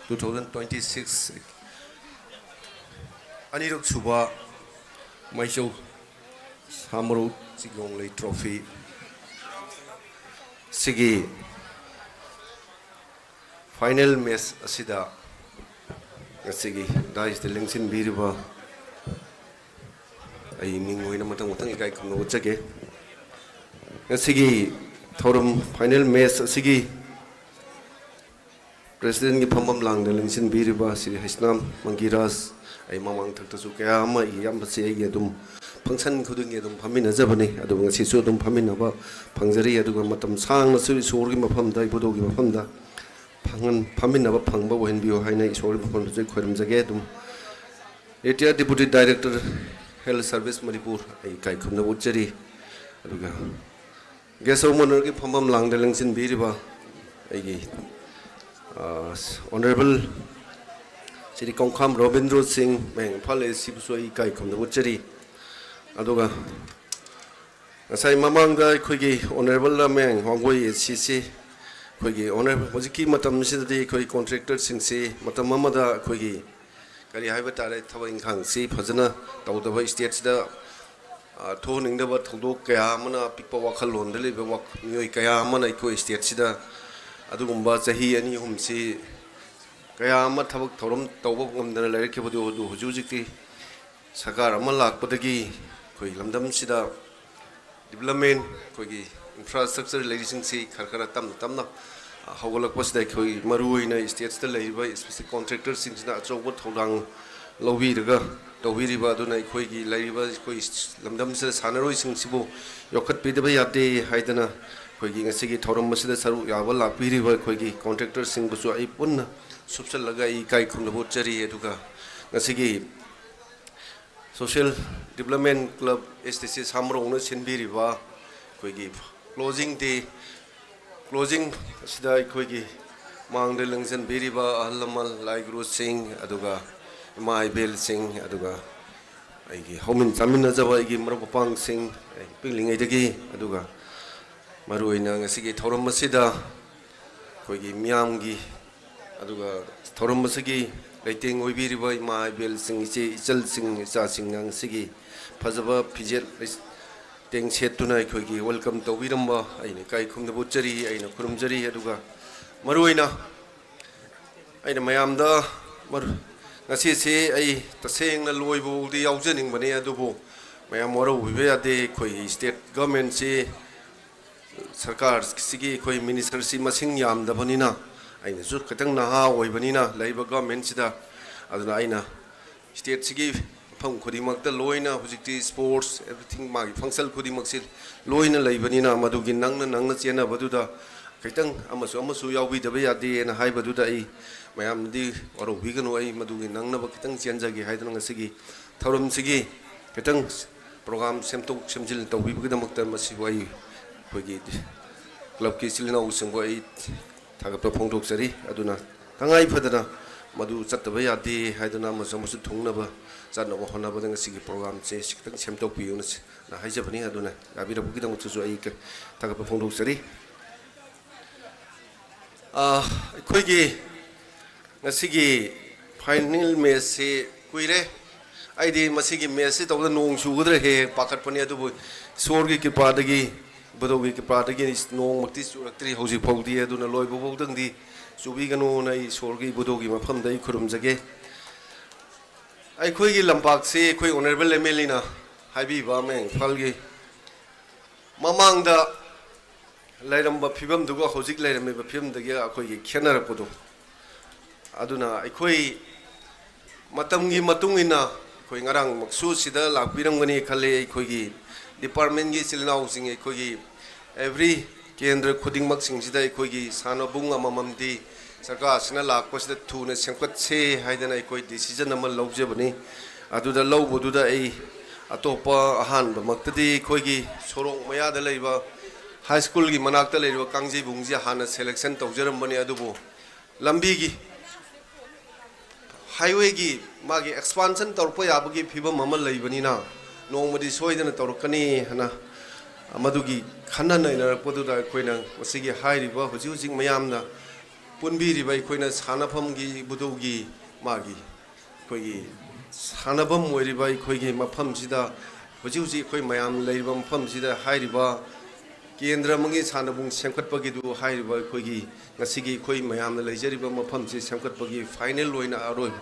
2026 anirok suba maisho samro sigong lei trophy sigi final match asida sigi dais the lengsin biriba ai mingoi na matang ikai kuno chage sigi Thorum final match sigi President ki phamam lang de lengsin biriba Sri Haisnam Mangiras ai mamang thakta su kaya ma yam se ai adum function khudung adum phamina jabani adum ngasi su adum phamina ba phangjari adum matam sang na su sor gi mafam da ibodo gi mafam da phangan phamina ba phangba bohen bio haina isor mafam da khorum jage adum Etia Deputy Director Health Service Manipur ai kai khumna uchari aduga Guest of Honor ki phamam lang de lengsin biriba ai Honorable Sri Kongkham Robindra Singh Meng Phale Sibsoi kai khumna uchari aduga asai mamang da khoigi Honorable Meng Hongoi CC khoigi Honorable hojiki matam sidadi khoi contractor sing se matam mamada khoigi kari haiba tare thaba inkhang si phajana tawdaba state da thoning da ba thodok kaya mana pikpa wakhal lon de lebe wak mioi kaya mana ko state sida adugumba chahi ani hum si kaya ma thabak thorom tawba ngomdana laire ke bodu du hujujiki sakar ama lakpadagi koi lamdam sida development koi infrastructure leading si kharkara tamna ꯍꯧꯒꯠꯂꯛꯄꯁꯤꯗ ꯑꯩꯈꯣꯏ ꯃꯔꯨꯑꯣꯏꯅ ꯁ꯭ꯇꯦꯠꯁꯇ ꯂꯩꯔꯤꯕ specific ꯀꯣꯟꯇ꯭ꯔꯦꯛꯇꯔꯁꯤꯡꯁꯤꯅ ꯑꯆꯧꯕ ꯊꯧꯗꯥꯡ ꯂꯧꯕꯤꯔꯒ ꯇꯧꯕꯤꯔꯤꯕ ꯑꯗꯨꯅ ꯑꯩꯈꯣꯏꯒꯤ ꯂꯩꯔꯤꯕ ꯑꯩꯈꯣꯏ ꯂꯝꯗꯝꯁꯤꯗ ꯁꯥꯟꯅꯔꯣꯏꯁꯤꯡꯁꯤꯕꯨ ꯌꯣꯛꯈꯠꯄꯤꯗꯕ ꯌꯥꯗꯦ ꯍꯥꯏꯗꯅ ꯑꯩꯈꯣꯏꯒꯤ ꯉꯁꯤꯒꯤ ꯊꯧꯔꯝ ꯑꯁꯤꯗ ꯁꯔꯨꯛ ꯌꯥꯕ ꯂꯥꯛꯄꯤꯔꯤꯕ ꯑꯩꯈꯣꯏꯒꯤ ꯀꯣꯟꯇ꯭ꯔꯦꯛꯇꯔꯁꯤꯡꯕꯨꯁꯨ ꯑꯩ ꯄꯨꯟꯅ ꯁꯨꯞꯆꯜꯂꯒ ꯑꯩ ꯏꯀꯥꯏ ꯈꯨꯝꯅꯕ ꯎꯠꯆꯔꯤ ꯑꯗꯨꯒ ꯉꯁꯤꯒꯤ ꯁꯣꯁꯤꯌꯦꯜ ꯗꯤꯕꯂꯞꯃꯦꯟ ꯀ꯭ꯂꯕ STC ꯁꯥꯃꯔꯣꯡꯅ ꯁꯤꯟꯕꯤꯔꯤꯕ ꯑꯩꯈꯣꯏꯒꯤ ꯀ꯭ꯂꯣꯖꯤꯡ ꯗꯦ ꯀ꯭ꯂꯣꯖꯤꯡ ꯑꯁꯤꯗ ꯑꯩꯈꯣꯏꯒꯤ ꯃꯥꯡꯗ ꯂꯪꯖꯟꯕꯤꯔꯤꯕ ꯑꯍꯜ ꯂꯃꯟ ꯂꯥꯏ ꯒꯨꯔꯨꯁꯤꯡ ꯑꯗꯨꯒ ꯏꯃꯥ ꯏꯕꯦꯜꯁꯤꯡ ꯑꯗꯨꯒ ꯑꯩꯒꯤ ꯍꯧꯃꯤꯟ ꯆꯥꯃꯤꯟꯅꯖꯕ ꯑꯩꯒꯤ ꯃꯔꯨꯞ ꯃꯄꯥꯡꯁꯤꯡ ꯄꯤꯛꯂꯤꯉꯩꯗꯒꯤ ꯑꯗꯨꯒ ꯃꯔꯨꯑꯣꯏꯅ ꯉꯁꯤꯒꯤ ꯊꯧꯔꯝ ꯑꯁꯤꯗ ꯑꯩꯈꯣꯏꯒꯤ ꯃꯤꯌꯥꯝꯒꯤ ꯑꯗꯨꯒ ꯊꯧꯔꯝ ꯑꯁꯤꯒꯤ ꯂꯩꯇꯦꯡ ꯑꯣꯏꯕꯤꯔꯤꯕ ꯏꯃꯥ ꯏꯕꯦꯜꯁꯤꯡ ꯏꯆꯦ ꯏꯆꯜꯁꯤꯡ ꯏꯆꯥꯁꯤꯡꯅ ꯉꯁꯤꯒꯤ ꯐꯖꯕ ꯐꯤꯖꯦꯠ ꯇꯦꯡ ꯁꯦꯠꯇꯨꯅ ꯑꯩꯈꯣꯏꯒꯤ ꯋꯦꯜꯀꯝ ꯇꯧꯕꯤꯔꯝꯕ ꯑꯩꯅ ꯏꯀꯥꯏ ꯈꯨꯝꯅꯕ ꯎꯠꯆꯔꯤ ꯑꯩꯅ ꯈꯨꯔꯨꯝꯖꯔꯤ ꯑꯗꯨꯒ ꯃꯔꯨꯑꯣꯏꯅ ꯑꯩꯅ ꯃꯌꯥꯝꯗ ꯉꯁꯤꯁꯤ ꯑꯩ ꯇꯁꯦꯡꯅ ꯂꯣꯏꯕꯐꯥꯎꯗꯤ ꯌꯥꯎꯖꯅꯤꯡꯕꯅꯤ ꯑꯗꯨꯕꯨ ꯃꯌꯥꯝ ꯋꯥꯔꯧꯕꯤꯕ ꯌꯥꯗꯦ ꯑꯩꯈꯣꯏꯒꯤ ꯁ꯭ꯇꯦꯠ ꯒꯚꯔꯟꯃꯦꯟꯠꯁꯤ ꯁꯔꯀꯥꯔꯁꯤꯒꯤ ꯑꯩꯈꯣꯏ ꯃꯤꯅꯤꯁꯇꯔꯁꯤ ꯃꯁꯤꯡ ꯌꯥꯝꯗꯕꯅꯤꯅ ꯑꯩꯅꯁꯨ ꯈꯤꯇꯪ ꯅꯍꯥ ꯑꯣꯏꯕꯅꯤꯅ ꯂꯩꯔꯤꯕ ꯒꯚꯔꯟꯃꯦꯟꯠꯁꯤꯗ ꯑꯗꯨꯅ ꯑꯩꯅ ꯁ꯭ꯇꯦꯠꯁꯤꯒꯤ ꯃꯐꯝ ꯈꯨꯗꯤꯡꯃꯛꯇ ꯂꯣꯏꯅ ꯍꯧꯖꯤꯛꯇꯤ ꯁ꯭ꯄꯣꯔꯠꯁ ꯑꯦꯚ꯭ꯔꯤꯊꯤꯡ ꯃꯥꯒꯤ ꯐꯪꯁꯟ ꯈꯨꯗꯤꯡꯃꯛꯁꯤ ꯂꯣꯏꯅ ꯂꯩꯕꯅꯤꯅ ꯃꯗꯨꯒꯤ ꯅꯪꯅ ꯆꯦꯟꯅꯕꯗꯨꯗ ꯈꯤꯇꯪ ꯑꯃꯁꯨ ꯌꯥꯎꯕꯤꯗꯕ ꯌꯥꯗꯦꯅ ꯍꯥꯏꯕꯗꯨꯗ ꯑꯩ ꯃꯌꯥꯝꯗꯤ ꯋꯥꯔꯧꯕꯤꯒꯅꯨ ꯑꯩ ꯃꯗꯨꯒꯤ ꯅꯪꯅꯕ ꯈꯤꯇꯪ ꯆꯦꯟꯖꯒꯦ ꯍꯥꯏꯗꯅ ꯉꯁꯤꯒꯤ ꯊꯧꯔꯝꯁꯤꯒꯤ ꯈꯤꯇꯪ ꯄ꯭ꯔꯣꯒ꯭ꯔꯥꯝ ꯁꯦꯝꯗꯣꯛ ꯁꯦꯝꯖꯤꯟ ꯇꯧꯕꯤꯕꯒꯤꯗꯃꯛꯇ ꯃꯁꯤꯕꯨ ꯑꯩ ꯑꯩꯈꯣꯏꯒꯤ ꯀ꯭ꯂꯕꯀꯤ ꯏꯆꯤꯜ ꯏꯅꯥꯎꯁꯤꯡꯕꯨ ꯑꯩ ꯊꯥꯒꯠꯄ ꯐꯣꯡꯗꯣꯛꯆꯔꯤ ꯑꯗꯨꯅ ꯇꯉꯥꯏ ꯐꯗꯅ ꯃꯗꯨ ꯆꯠꯇꯕ ꯌꯥꯗꯦ ꯍꯥꯏꯗꯅ ꯑꯃꯁꯨ ꯊꯨꯡꯅꯕ ꯆꯠꯅꯕ ꯍꯣꯠꯅꯕꯗ ꯉꯁꯤꯒꯤ ꯄ꯭ꯔꯣꯒ꯭ꯔꯥꯝꯁꯦ ꯈꯤꯇꯪ ꯁꯦꯝꯗꯣꯛꯄꯤꯌꯨꯅ ꯍꯥꯏꯖꯕꯅꯤ ꯑꯗꯨꯅ ꯌꯥꯕꯤꯔꯛꯄꯒꯤꯗꯃꯛꯇꯁꯨ ꯑꯩ ꯊꯥꯒꯠꯄ ꯐꯣꯡꯗꯣꯛꯆꯔꯤ ꯑꯩꯈꯣꯏꯒꯤ ꯉꯁꯤꯒꯤ ꯐꯥꯏꯅꯦꯜ ꯃꯦꯠꯆꯁꯤ ꯀꯨꯏꯔꯦ ꯑꯩꯗꯤ ꯃꯁꯤꯒꯤ ꯃꯦꯠꯆꯁꯤ ꯇꯧꯕꯗ ꯅꯣꯡ ꯆꯨꯒꯗ꯭ꯔꯥ ꯍꯦꯛ ꯄꯥꯈꯠꯄꯅꯤ ꯑꯗꯨꯕꯨ ꯏꯁꯣꯔꯒꯤ ꯀ꯭ꯔꯤꯄꯥꯗꯒꯤ ꯏꯕꯨꯙꯧꯒꯤ ꯀ꯭ꯔꯤꯄꯥꯗꯒꯤ ꯅꯣꯡꯃꯛꯇꯤ ꯆꯨꯔꯛꯇ꯭ꯔꯤ ꯍꯧꯖꯤꯛ ꯐꯥꯎꯗꯤ ꯑꯗꯨꯅ ꯂꯣꯏꯕ ꯐꯥꯎꯗꯪꯗꯤ ꯆꯨꯕꯤꯒꯅꯨꯅ ꯑꯩ ꯏꯁꯣꯔꯒꯤ ꯏꯕꯨꯙꯧꯒꯤ ꯃꯐꯝꯗ ꯑꯩ ꯈꯨꯔꯨꯝꯖꯒꯦ ꯑꯩꯈꯣꯏꯒꯤ ꯂꯝꯄꯥꯛꯁꯤ ꯑꯩꯈꯣꯏ ꯑꯣꯅꯔꯦꯕꯜ MLAꯅ ꯍꯥꯏꯕꯤꯕ ꯑꯃ ꯏꯝꯐꯥꯜꯒꯤ ꯃꯃꯥꯡꯗ ꯂꯩꯔꯝꯕ ꯐꯤꯕꯝꯗꯨꯒ ꯍꯧꯖꯤꯛ ꯂꯩꯔꯝꯃꯤꯕ ꯐꯤꯕꯝꯗꯒꯤ ꯑꯩꯈꯣꯏꯒꯤ ꯈꯦꯠꯅꯔꯛꯄꯗꯣ ꯑꯗꯨꯅ ꯑꯩꯈꯣꯏ ꯃꯇꯝꯒꯤ ꯃꯇꯨꯡ ꯏꯟꯅ ꯑꯩꯈꯣꯏ ꯉꯔꯥꯡꯃꯛꯁꯨ ꯁꯤꯗ ꯂꯥꯛꯄꯤꯔꯝꯒꯅꯤ ꯈꯜꯂꯤ ꯑꯩꯈꯣꯏꯒꯤ ꯗꯤꯄꯥꯔꯠꯃꯦꯟꯒꯤ ꯏꯆꯤꯜ ꯏꯅꯥꯎꯁꯤꯡ ꯑꯩꯈꯣꯏꯒꯤ ꯑꯦꯚ꯭ꯔꯤ ꯀꯦꯟꯗ꯭ꯔ ꯈꯨꯗꯤꯡꯃꯛꯁꯤꯡꯁꯤꯗ ꯑꯩꯈꯣꯏꯒꯤ ꯁꯥꯟꯅꯕꯨꯡ ꯑꯃꯃꯝꯗꯤ ꯁꯔꯀꯥꯔꯁꯤꯅ ꯂꯥꯛꯄꯁꯤꯗ ꯊꯨꯅ ꯁꯦꯝꯒꯠꯁꯦ ꯍꯥꯏꯗꯅ ꯑꯩꯈꯣই ꯗꯤꯁꯤꯖꯟ ꯑꯃ ꯂꯧꯖꯕꯅꯤ ꯑꯗꯨꯗ ꯂꯧꯕꯗꯨꯗ ꯑꯩ ꯑꯇꯣꯞꯄ ꯑꯍꯥꯟꯕꯃꯛꯇꯗꯤ ꯑꯩꯈꯣꯏꯒꯤ ꯁꯣꯔꯣꯛ ꯃꯌꯥꯗ ꯂꯩꯕ ꯍꯥꯏ ꯁ꯭ꯀꯨꯜꯒꯤ ꯃꯅꯥꯛꯇ ꯂꯩꯔꯤꯕ ꯀꯥꯡꯖꯩꯕꯨꯡꯁꯤ ꯍꯥꯟꯅ ꯁꯦꯂꯦꯛꯁꯟ ꯇꯧꯖꯔꯝꯕꯅꯤ ꯑꯗꯨꯕꯨ ꯂꯝꯕꯤꯒꯤ हाईवे मागी एक्सपांशन तौरप याबगी फिबम अमा लेबनिना नोंमदी सोयदना तौरकनी हना मदुगी खन्ना नैनरपदुदा अखोइना मसिगी हाइरिबा हुजि हुजि मयामना पुनबिरिबा अखोइना सानाफमगी बुदुगी मागी अखोइगी सानाफम ओइरिबा अखोइगी मफमसिदा हुजि हुजि अखोइ मयाम लेरिबा मफमसिदा हाइरिबा केंद्र मंगी सानबुंग सेमखटपगिदु हाइरिबा अखोइगी ngasiगी khoi mayam na leijariba mafam si semkatpagi final loina aroi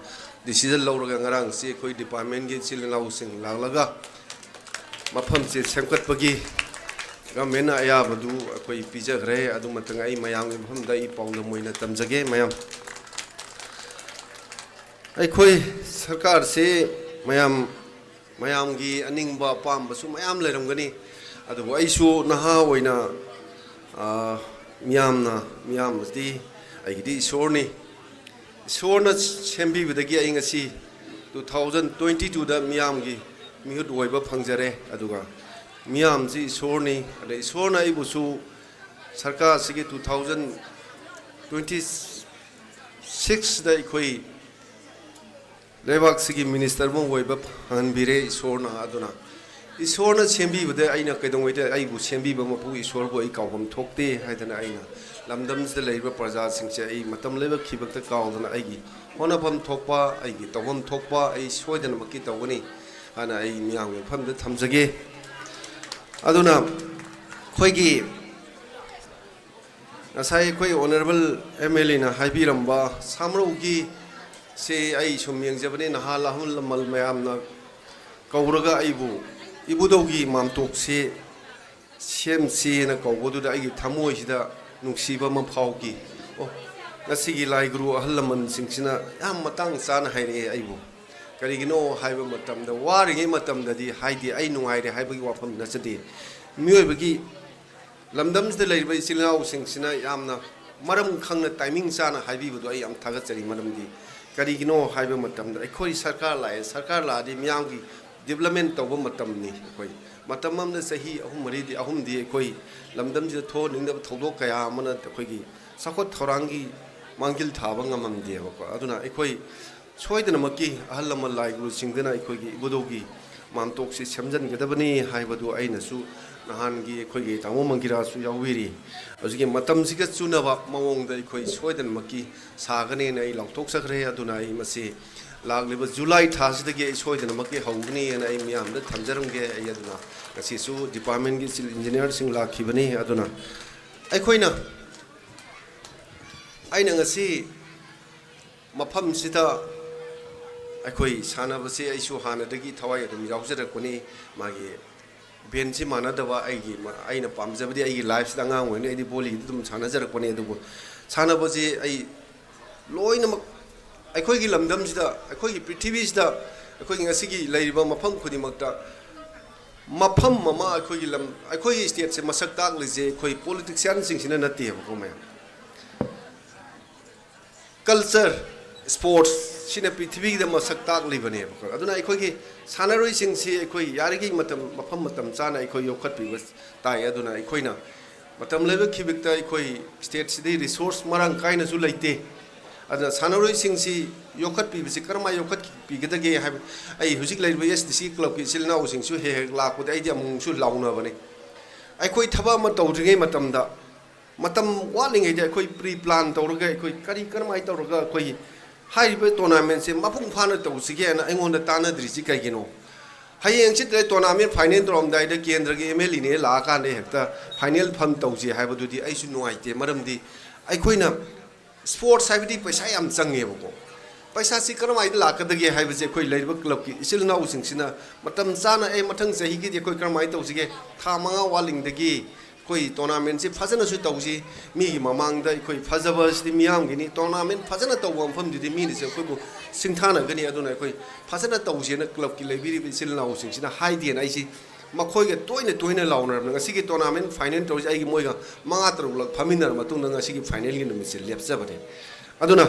decision lawraga ngarang si khoi department gi chilinau sing laglaga mafam si semkatpagi government aya badu khoi pijagre adu matang ai mayam gi mafam dai pauna moina tamjage mayam ai khoi sarkar se mayam gi aningba pamba su mayam leramgani adu ai su naha oina मियामदी ईश्वरनी ईश्वरना सेंबीबदगी आई ngasi 2022 दा मियामगी मिहुत ओइबा फंगजरे अदुगा मियाम जी ईश्वरनी अदे ईश्वरना आइबुसु सरकार सिगी 2026 दा इखोई लेबाक सिगी minister मो ओइबा फंगनबिरे ईश्वरना अदुना ईश्वरना सेंबीबदे आइना कैदोंगैदे आइबु सेंबीबा मपु ईश्वरबु आई कावम थोकते हाइदना आइना लमदमसदे लेबा प्रजा सिंगसे आई मतम लेबा खिबकते कावदना आइगी होनाफम थोकपा आइगी तवम थोकपा आई सोयदना मकी तवगनी हाना आई मियामगे फमदे थमजगे अदुना खोइगी नसाई खोइ ऑनरेबल MLA ना हाइबिरंबा सामरोगी से आई सुमियंगजबने नहा लाहम लमल मयामना कौरगा आइबु इबुदौगी मामतोक से सेम से न कौबदुदा आइगी थमोइसिदा नुक्सिबा म फाउगी ngasigi lai guru ahal laman singsina yam matang sana haire aibu karigino haiba matam da waringi matam da di haidi ai nungaire haibagi wafam nasadi mioi bagi lamdam sida leiba isilnau singsina yamna maram khangna timing sana haibi bu ai am thaga chari maram di karigino haiba matam da khoi sarkar la di miyam gi development tawba matam ni khoi matam amna sahi ahum mari di ahum di khoi lamdam sida tho ningda thodok kaya amana khoi gi sakot thorangi mangil thaba ngamam di ko aduna khoi soidana makki ahal lama lai guru singdana khoi gi ibudogi mamtok si semjan gadabani haibadu aina su nahan gi khoi gi tamo mangira su yawiri azigi matam siga chunaba mawong da khoi soidan makki sagane nei langtok sakre aduna ai masi lagliba july thas dagi soidan makki hawgni na ai miam da thamjaram ge ai aduna kasi su department gi civil engineer sing la khibani aduna ai khoina aina ngasi mafam sita ai sanabase ai su hana dagi thawai adum yawjarakuni magi bensi mana dawa aigi aina pamjabadi aigi life sida ngang wene ai boli dum sanajarakuni adubu sanabase ai loina ai gi lamdam sida ai gi prithvi sida ai ngasi gi laiba mafam khudi makta mafam mama ai gi lam ai gi state se masak tak lije politician sing sina nati ko me culture sports sina prithvi da masak tak libane ko aduna ai gi sanaroi sing si ai yarigi matam mafam matam chana ai yokhat pi bas tai aduna ai na matam lebe khibikta ai state sidi resource marang kaina su laite aduna sanaroi sing si yokhat pi bisi karma yokhat pi gida ge ha ai hujik laibe SDC club ki silna using su he la ko ai dia mung su launa bane ai thaba ma tawdringe matam da matam waling ai pre plan tawraga ai kari karma ai tawraga haiba tournament se mapung phana tawsige na aingonda tana drisi kaigino hayeng chit tournament final rom dai da kendra ge MLE ne la ka ne hekta final pham tawsi haiba du di ai su nuai te maram di ai khoina sports haibidi paisa yam change bako paisa si karamai la ka da ge haiba je leiba club ki isil na using sina matam chana ai mathang sahi gi karamai tawsige tha manga waling da gi tournament se phajana su tawsi mi mamang da phajaba si miyam gi ni tournament phajana tawam pham di mi ni se bu singthana gani aduna phajana tawsi na club ki leibiri bi sil na using sina hai di na isi makhoi ge toina launa na ngasi gi tournament final tawsi ai gi moi ga manga tru lak phaminar matung na ngasi gi final gi no mi sil lepsa bade aduna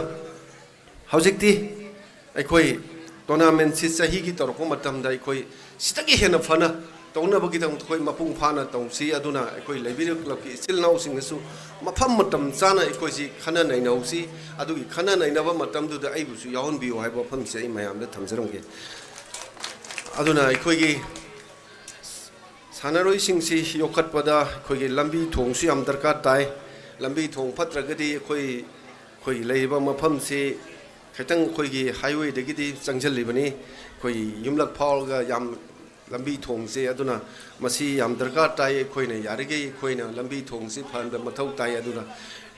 haujikti ai tournament si sahi gi tor ko matam da sitagi hena phana tawna bagi tang mapung phana tawsi aduna leibiri club ki sil na using su mafam matam chana si khana nai na usi adugi khana nai na ba matam du da ai bu su yawn bi hai ba pham se mayam da thamjarong ge aduna gi sanaroi sing si yokhat pada gi lambi thong su yam darkar tai lambi thong phatra gadi leiba mafam se khaitang gi highway de gi changjal libani yumlak phal ga yam lambi thong se aduna masi yam darkar tai khoina yarige khoina lambi thong se phan da mathau tai aduna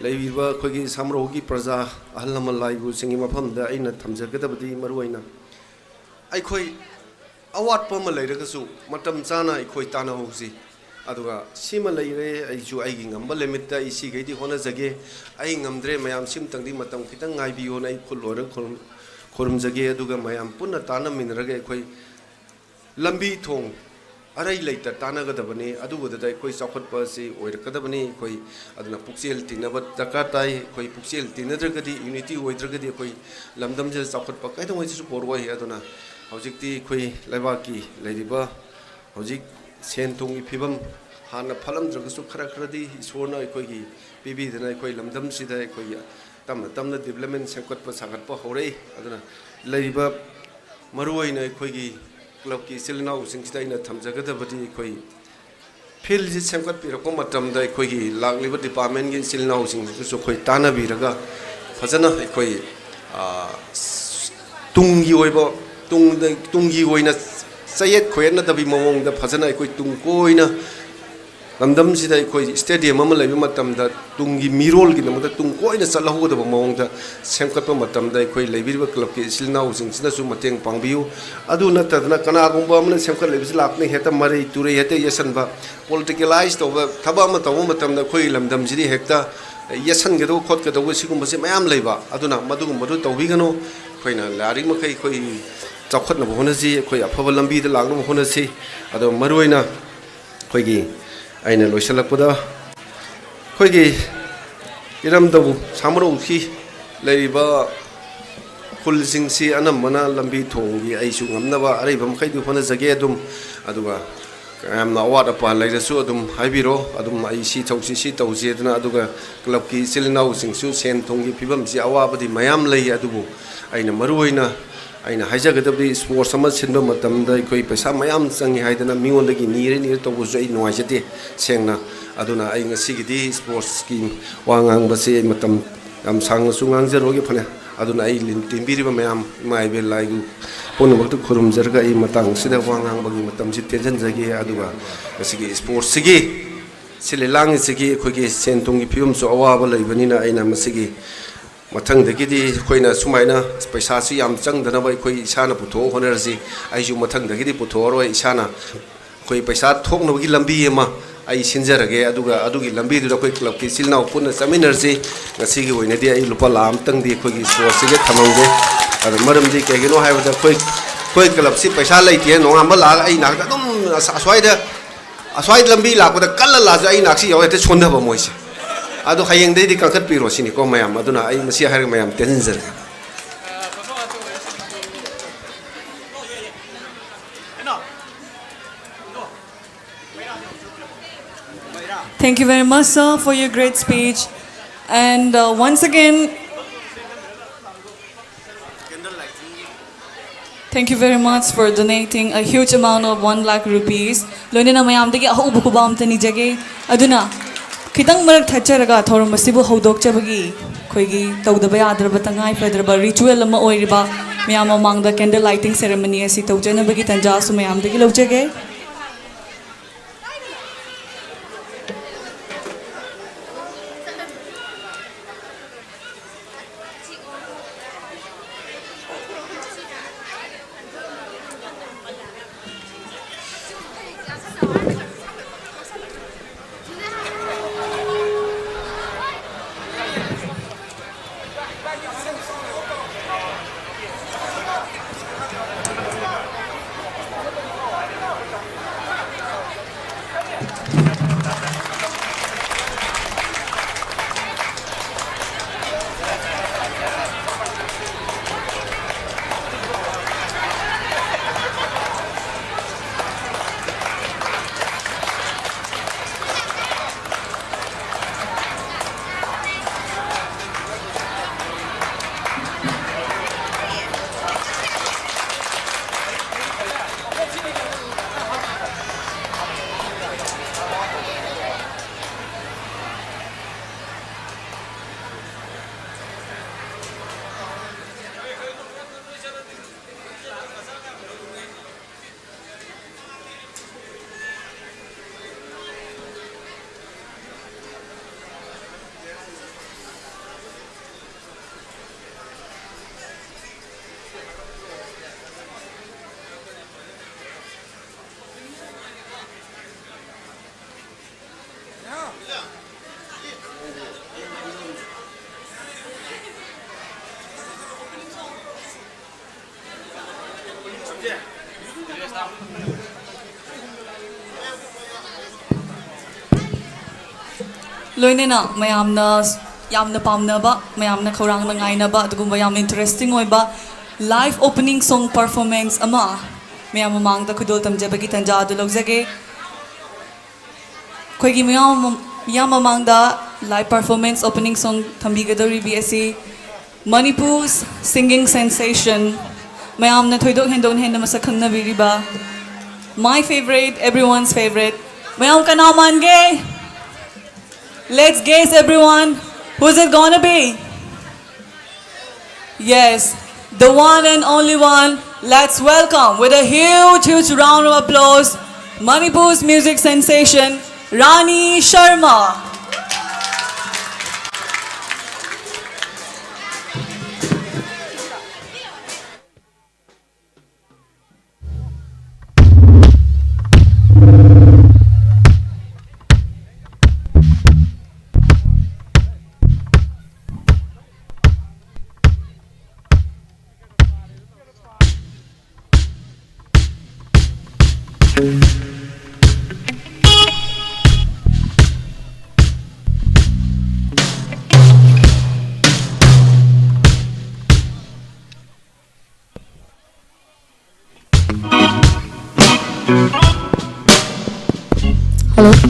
leiba gi samro gi praja ahlamal laibu singi mafam da aina thamjagadabadi maruaina ai awat pa ma leiraga su matam chana ai tana hosi aduga sima leire ai ju ai gi ngamba limit da isi gei di hona jage ai ngamdre mayam sim tangdi matam kitang ngai bi on ai khulora khorum jage aduga mayam punna tana minraga lambi thong arai leita tana ga dabani adugo da chakhat pa si oir kadabani aduna puksel tinaba takatai puksel tinadragadi unity oidragadi lamdam je chakhat pa kaidong ai su porwai aduna hojikti laibaki leiriba hojik sen thongi phibam hana phalam dragasu khara di isorna gi pibi dana lamdam sida tamna development sakhat pa sakhat pa hore aduna leiriba maruaina gi club ki silnau singsta ina thamjagadabadi field ji semkat pirako matam da gi lagliba department gi silnau sing su tana biraga fajana tungi oiba tungi oina sayet khoyna dabi momong da fajana tung koina lamdam sida stadium ama lebi matam da tungi mirol gi namda tung koina salahu da momong da semkat pa matam da lebi club ki silnau sing sida su mateng pangbiu adu na tadna kana gumba amna semkat lebi lakne heta mari ture heta yasan ba politicalize to ba thaba ma to matam da lamdam jidi hekta ꯌꯦꯠꯁꯟꯒꯗꯧꯕ ꯈꯣꯠꯀꯗꯧꯕ ꯁꯤꯒꯨꯝꯕꯁꯦ ꯃꯌꯥꯝ ꯂꯩꯕ ꯑꯗꯨꯅ ꯃꯗꯨꯒꯨꯝꯕꯗꯨ ꯇꯧꯕꯤꯒꯅꯨ ꯑꯩꯈꯣꯏꯅ ꯌꯥꯔꯤꯕ ꯃꯈꯩ ꯑꯩꯈꯣꯏ ꯆꯥꯎꯈꯠꯅꯕ ꯍꯣꯠꯅꯁꯤ ꯑꯩꯈꯣꯏ ꯑꯐꯕ ꯂꯝꯕꯤꯗ ꯂꯥꯛꯅꯕ ꯍꯣꯠꯅꯁꯤ ꯑꯗꯣ ꯃꯔꯨꯑꯣꯏꯅ ꯑꯩꯈꯣꯏꯒꯤ ꯑꯩꯅ ꯂꯣꯏꯁꯤꯜꯂꯛꯄꯗ ꯑꯩꯈꯣꯏꯒꯤ ꯏꯔꯝꯗꯝ ꯁꯥꯃꯔꯣꯛꯀꯤ ꯂꯩꯔꯤꯕ ꯈꯨꯜꯁꯤꯡꯁꯤ ꯑꯅꯝꯕꯅ ꯂꯝꯕꯤ ꯊꯣꯡꯒꯤ ꯑꯩꯁꯨ ꯉꯝꯅꯕ ꯑꯔꯩꯕ ꯃꯈꯩꯗꯤ ꯍꯣꯠꯅꯖꯒꯦ ꯑꯗꯨꯒ ꯌꯥꯝꯅ ꯑꯋꯥꯠ ꯑꯄꯥ ꯂꯩꯔꯁꯨ ꯑꯗꯨꯝ ꯍꯥꯏꯕꯤꯔꯣ ꯑꯗꯨꯝ ꯑꯩ ꯁꯤ ꯇꯧꯁꯤ ꯁꯤ ꯇꯧꯁꯤꯗꯅ ꯑꯗꯨꯒ ꯀ꯭ꯂꯕꯀꯤ ꯏꯆꯤꯜ ꯏꯅꯥꯎꯁꯤꯡꯁꯨ ꯁꯦꯟ ꯊꯨꯝꯒꯤ ꯐꯤꯕꯝꯁꯤ ꯑꯋꯥꯕꯗꯤ ꯃꯌꯥꯝ ꯂꯩ ꯑꯗꯨꯕꯨ ꯑꯩꯅ ꯃꯔꯨꯑꯣꯏꯅ ꯑꯩꯅ ꯍꯥꯏꯖꯒꯗꯕꯗꯤ ꯁ꯭ꯄꯣꯔꯠꯁ ꯑꯃ ꯁꯤꯟꯕ ꯃꯇꯝꯗ ꯑꯩꯈꯣꯏ ꯄꯩꯁా ꯃꯌꯥꯝ ꯆꯪꯉꯤ ꯍꯥꯏꯗꯅ ꯃꯤꯉꯣꯟꯗꯒꯤ ꯅꯤꯔ ꯇꯧꯕꯁꯨ ꯑꯩ ꯅꯨꯡꯉꯥꯏꯖꯗꯦ ꯁꯦꯡꯅ ꯑꯗꯨꯅ ꯑꯩ ꯉꯁꯤꯒꯤꯗꯤ ꯁ꯭ꯄꯣꯔꯠꯁꯀꯤ ꯋꯥ ꯉꯥꯡꯕꯁꯤ ꯑꯩ ꯃꯇꯝ ꯌꯥꯝ ꯁꯥꯡꯅꯁꯨ ꯉꯥꯡꯖꯔꯣꯏꯒꯦ ꯐꯅꯦ ꯑꯗꯨꯅ ꯑꯩ ꯇꯤꯟꯕꯤꯔꯤꯕ ꯃꯌꯥꯝ ꯏꯃꯥ ꯏꯕꯦꯜ ꯂꯥꯏꯕꯨ ꯄꯨꯝꯅꯃꯛꯇ ꯈꯨꯔꯨꯝꯖꯔꯒ ꯑꯩ ꯃꯇꯥꯡꯁꯤꯗ ꯋꯥ ꯉꯥꯡꯕꯒꯤ ꯃꯇꯝꯁꯤ ꯇꯦꯟꯖꯟꯖꯒꯦ ꯑꯗꯨꯒ ꯃꯁꯤꯒꯤ ꯁ꯭ꯄꯣꯔꯠꯁꯤꯒꯤ ꯁꯤꯜꯂꯤ ꯂꯥꯡꯉꯤꯁꯤꯒꯤ ꯑꯩꯈꯣꯏꯒꯤ ꯁꯦꯟ ꯊꯨꯝꯒꯤ ꯐꯤꯕꯝꯁꯨ ꯑꯋꯥꯕ ꯂꯩꯕꯅꯤ나 ꯑꯩꯅ ꯃꯁꯤꯒꯤ ꯃꯊꯪꯗꯒꯤꯗꯤ ꯑꯩꯈꯣꯏꯅ ꯁꯨꯃꯥꯏꯅ ꯄꯩꯁꯥꯁꯤ ꯌꯥꯝ ꯆꯪꯗꯅꯕ ꯑꯩꯈꯣꯏ ꯏꯁꯥꯅ ꯄꯨꯊꯣꯛꯑ ꯍꯣꯠꯅꯔꯁꯤ ꯑꯩꯁꯨ ꯃꯊꯪꯗꯒꯤꯗꯤ ꯄꯨꯊꯣꯛꯑꯔꯣꯏ ꯏꯁꯥꯅ ꯑꯩꯈꯣꯏ ꯄꯩꯁꯥ ꯊꯣꯛꯅꯕꯒꯤ ꯂꯝꯕꯤ ꯑꯃ ꯑꯩ ꯁꯤꯟꯖꯔꯒꯦ ꯑꯗꯨꯒ ꯑꯗꯨꯒꯤ ꯂꯝꯕꯤꯗꯨꯗ ꯑꯩꯈꯣꯏ ꯀ꯭ꯂꯕꯀꯤ ꯏꯆꯤꯜ ꯏꯅꯥꯎ ꯄꯨꯟꯅ ꯆꯠꯃꯤꯟꯅꯔꯁꯤ ꯉꯁꯤꯒꯤ ꯑꯣꯏꯅꯗꯤ ꯑꯩ ꯂꯨꯄꯥ ꯂꯥꯈ ꯑꯃꯇꯪꯗꯤ ꯑꯩꯈꯣꯏꯒꯤ ꯁ꯭ꯄꯣꯔꯠꯁꯤꯒ ꯊꯝꯃꯝꯒꯦ ꯑꯗꯣ ꯃꯔꯝꯗꯤ ꯀꯩꯒꯤꯅꯣ ꯍꯥꯏꯕꯗ ꯑꯩꯈꯣꯏ ꯀ꯭ꯂꯕꯁꯤ ꯄꯩꯁꯥ ꯂꯩꯇꯦ ꯅꯣꯡꯉꯥꯟꯕ ꯂꯥꯛꯑꯒ ꯑꯩ ꯅꯥꯛꯇ ꯑꯗꯨꯝ ꯑꯁ꯭ꯋꯥꯏꯗ ꯂꯝꯕꯤ ꯂꯥꯛꯄꯗ ꯀꯜꯂ ꯂꯥꯛꯑꯁꯨ ꯑꯩ ꯅꯥꯛꯁꯤ ꯌꯥꯎ ꯍꯦꯛꯇ ꯁꯣꯟꯊꯕ ꯃꯣꯏꯁꯦ ꯑꯗꯣ ꯍꯌꯦꯡꯗꯩꯗꯤ ꯀꯟꯈꯠꯄꯤꯔꯣ ꯁꯤꯅꯤꯀꯣ ꯃꯌꯥꯝ ꯑꯗꯨꯅ ꯑꯩ ꯃꯁꯤ ꯍꯥꯏꯔꯒ ꯃꯌꯥꯝ ꯇꯦꯟꯖꯟꯖꯔꯒꯦ Thank you very much, sir, for your great speech. And once again, thank you very much for donating a huge amount of 1 lakh rupees. Loina mayamdagi ahuba kuba amta nijage. Aduna khitang marak thacharaga thorum masibu hodok chabagi khoigi tawdaba yadraba tangai padraba ritual ama oiriba mayam amangda candle lighting ceremony asi tawjanabagi tanja su mayamdagi lojage. Loinena mayamna yamna pamnaba mayamna khorangna ngainaba adugumba yam interesting oiba live opening song performance ama mayam mamangda khudol tamjabagi tanja adu logjage khoigi mayam mamangda live performance opening song thambigadori bsi Manipur's singing sensation mayamna thoidok hendon henna masak khangna biriba my favorite everyone's favorite mayam ka naam ange. Let's guess everyone, who's it gonna be? Yes, the one and only one. Let's welcome with a huge round of applause, Manipur's music sensation, Rani Sharma.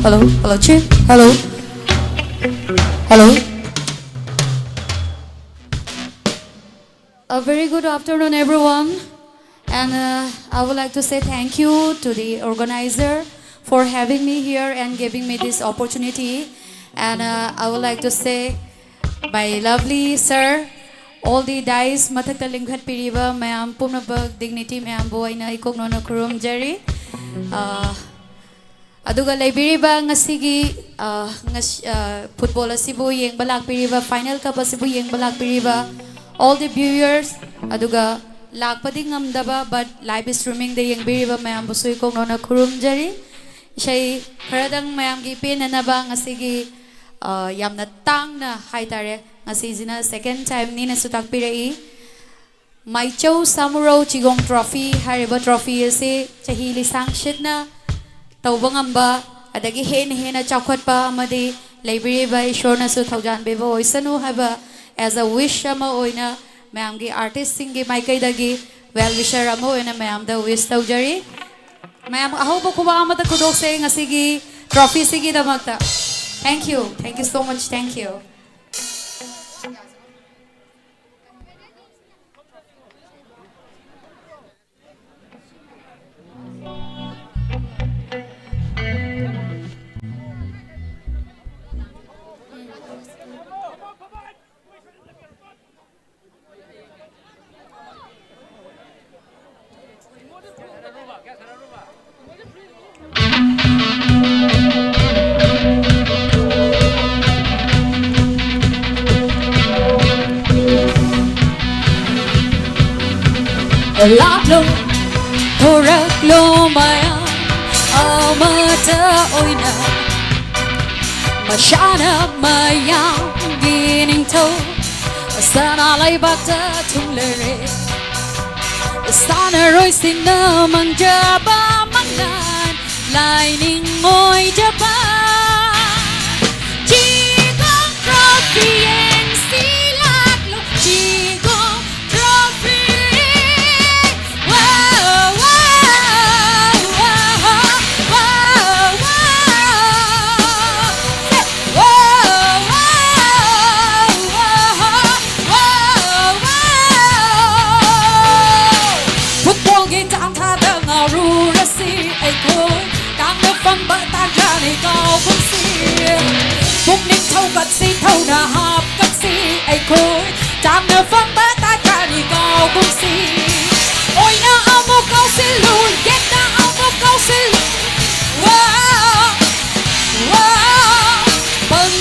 hello, hello, Chief, hello, hello. A very good afternoon, everyone. And I would like to say thank you to the organizer for having me here and giving me this opportunity. And I would like to say, my lovely sir, all the dice mathakta lingkhat piriba mayam pumnabag dignity mayam bo aina ikoknona kurum jari. Aduga laibiriba ngasigi football asibu yeng balak piriba final cup asibu yeng balak piriba all the viewers aduga lakpadi ngamdaba but live streaming de yeng biriba mayam bo sui koknona kurum jari isai kharadang mayam gi penanaba ngasigi yamna tangna haitare ngasijina second time ni na sutak pirai Maichou Samuro Chigong Trophy hariba trophy ase chahi lisang shitna tawbangamba adagi hena chawkhatpa amadi laibiriba ishorna su thaujan beba oisanu haba as a wish ama oina mayam gi artist singi maikai dagi well wisher ama oina mayam da wish taujari mayam ahoba kuba amata kudok se ngasigi trophy sigi damakta. Thank you so much, thank you. Laklo, koraklo maya, amata oina, mashana maya, gining to, sana lay bata tumlere, sana roy sinna mangjaba manglan, lining moy jaba, chigong trophy and silaklo, chigong trophy. Bụng ninh thâu vật si thâu nà họp cất si ai khôi Chạm nà phân bá ta trả đi cao bụng si Ôi nà ao một câu si lùi Ghét nà ao một câu si lùi Wow, wow Bằng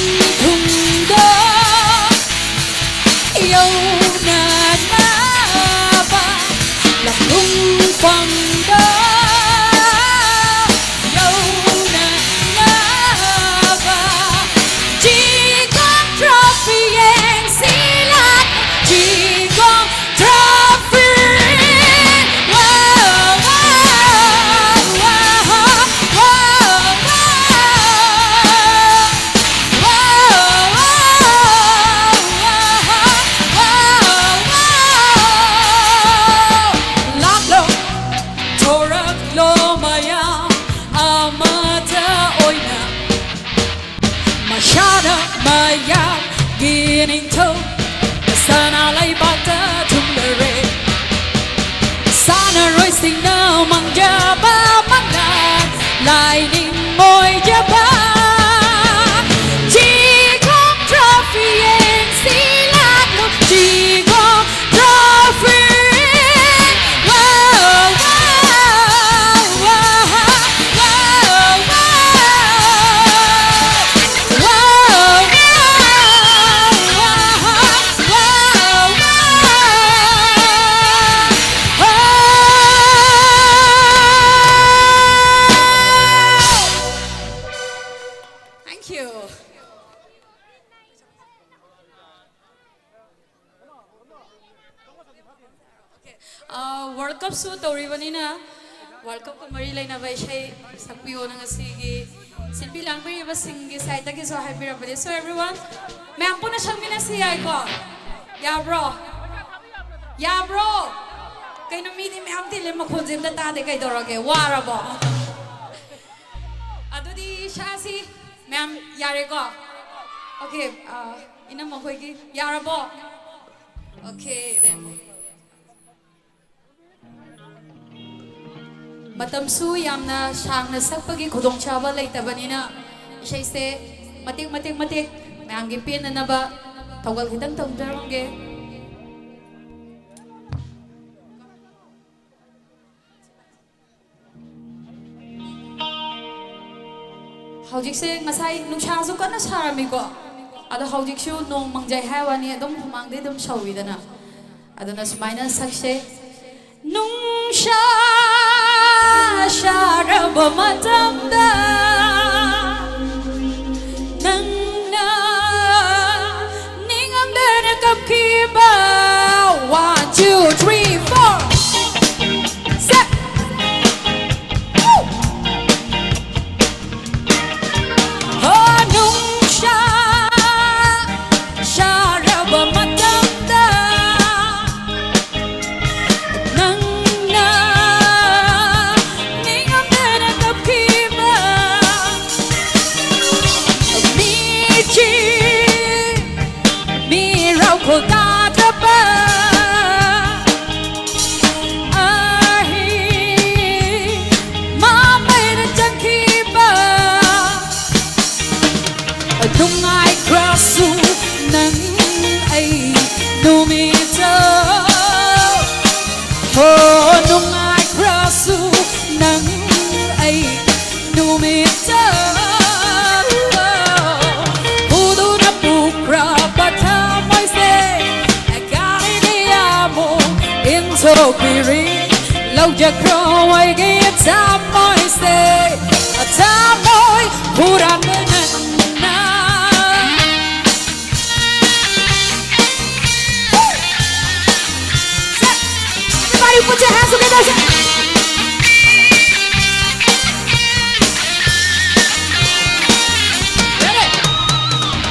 thùng đó Yêu nà nà ba Làm lung bằng đó Lining môi jaba Chigong trophy and silaklo Chigong trophy Wow, wow, wow, wow, wow Wow, wow, wow, Thank you. World Cup su tauribanina World Cup ko mari laina ba siya sakpiyo ng asigi sinbilang biri ba singi sa itagi so happy rabali so everyone may ampo na siyang minasiyay ko yeah bro kay numiti may amti lima kunzim na tate kay dorage wara ba ado Adudi Shasi, ma'am, yareko. Okay, ina mo koigi yarabo. Okay, then. Matamsu yamna shangna sakpagi khudongchaba leitabanina isai se matik mayam gi pin na ba tawgal kitang tawdarongge. Haujikse ngasai nungsasu kana saramiko ada haujiksu nong mangjai hawani adom humangde dum shawidana adana sumaina sakse nungsha sharaba matamda nangna ningamdana kapkiba 1 2 3 4 set oh nungsha sharaba matamda nangna ningamdana kapkiba michi mirau kodadaba ahi mamaina jankiba nungai krasu nang ai numita oh nungai krasu nang ai numita pudu na pukra bata moi se agari ni amo into piri lau ja kro ai ge ta moi se ta moi pura na Everybody put your hands together.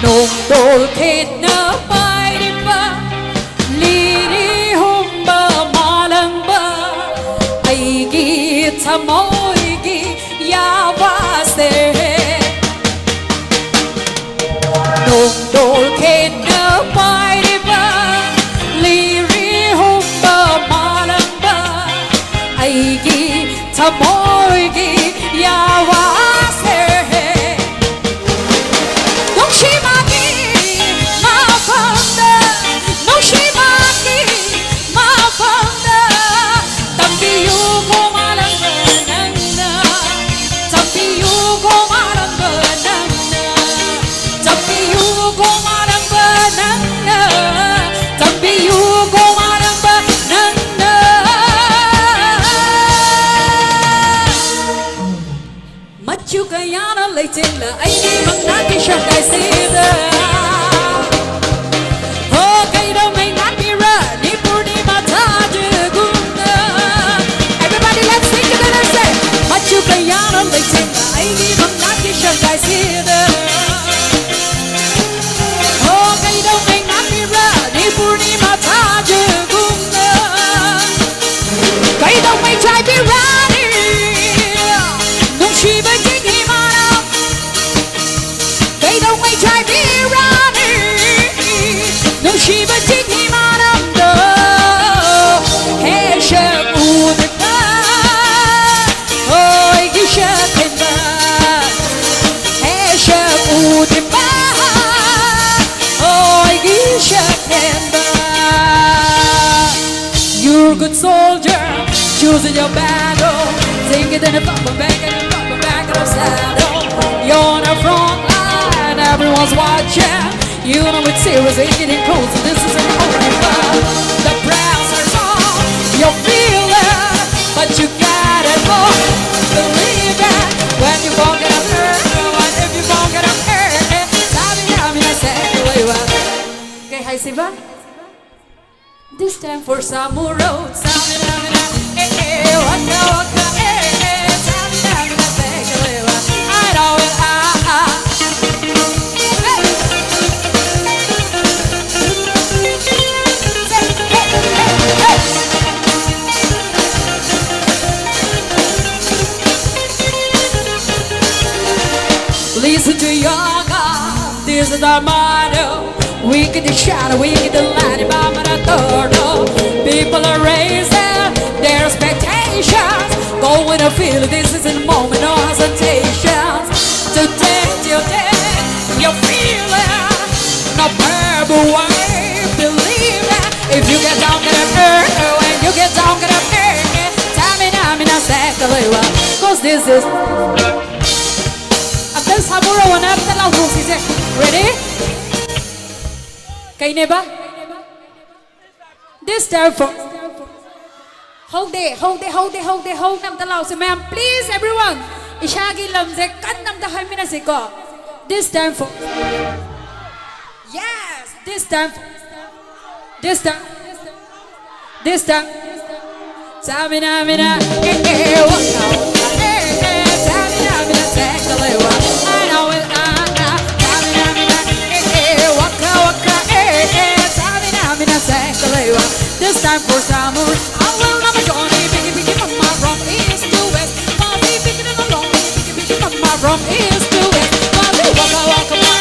Nung đôi thịt nở bay đi ba Ly đi hôm bờ mà lần bờ Ai ghi thầm môi ghi ya va se Nung đôi thịt nở bay đi ba Ly đi hôm bờ mà lần bờ Ai ghi thầm môi ghi ya va se Nung shimaki ma fanda Nung shimaki ma fanda Tambi yu ko malang banana Tambi yu ko malang banana Tambi yu ko malang banana Tambi yu ko malang banana Machu kayana lấy tên là anh đi bằng nát đi trong đại sĩ da oh cây đâu mày nát đi ra đi pur đi mà tha de guna everybody let's sing together say Machu kayana lấy tên là anh đi bằng nát đi trong đại sĩ da oh cây đâu mày nát đi ra đi pur đi mà tha de guna cây đâu mày trai đi ra đi nung chi bên chính hi mà They don't wait try be running No she but take him out of the Hey shep the Oh you shep in the Hey shep the Oh you shep in the You're a good soldier Choosing your battle Take it in the front and back of saddle You're on the front line Everyone's watching You know it's serious Ain't getting closer This isn't over The browser's on You're feeling But you gotta go Believe that When you won't get up hurt What if you won't get up hurt Sabi na say Okay, hi Siva This time for Samu Road Sabi na waka waka Sabi na say I know it our motto. We get the shadow, we get the light, people are raising their expectations. Go with a feel, this is a moment, no hesitations. Today, you feel it, no verbal way, believe it. If you get down, get up, when you get down, get up, Tamina, Sekalewa. Cause this is Abdel Sabura, one up the loud ready? Kay neba? This time for hold nam the loud. Ma'am, please everyone. Ishagi lamze kan nam the high minasiko. This time for yes, this time. Tamina, mina, waka, Tamina, mina, Sekalewa. I know it, Tamina, mina, waka, Tamina, Sekalewa. This time for summer, I will never join me. Biggie, mama, from east to west. Mommy, biggie, along, biggie, mama, from east to west. Mommy, waka, my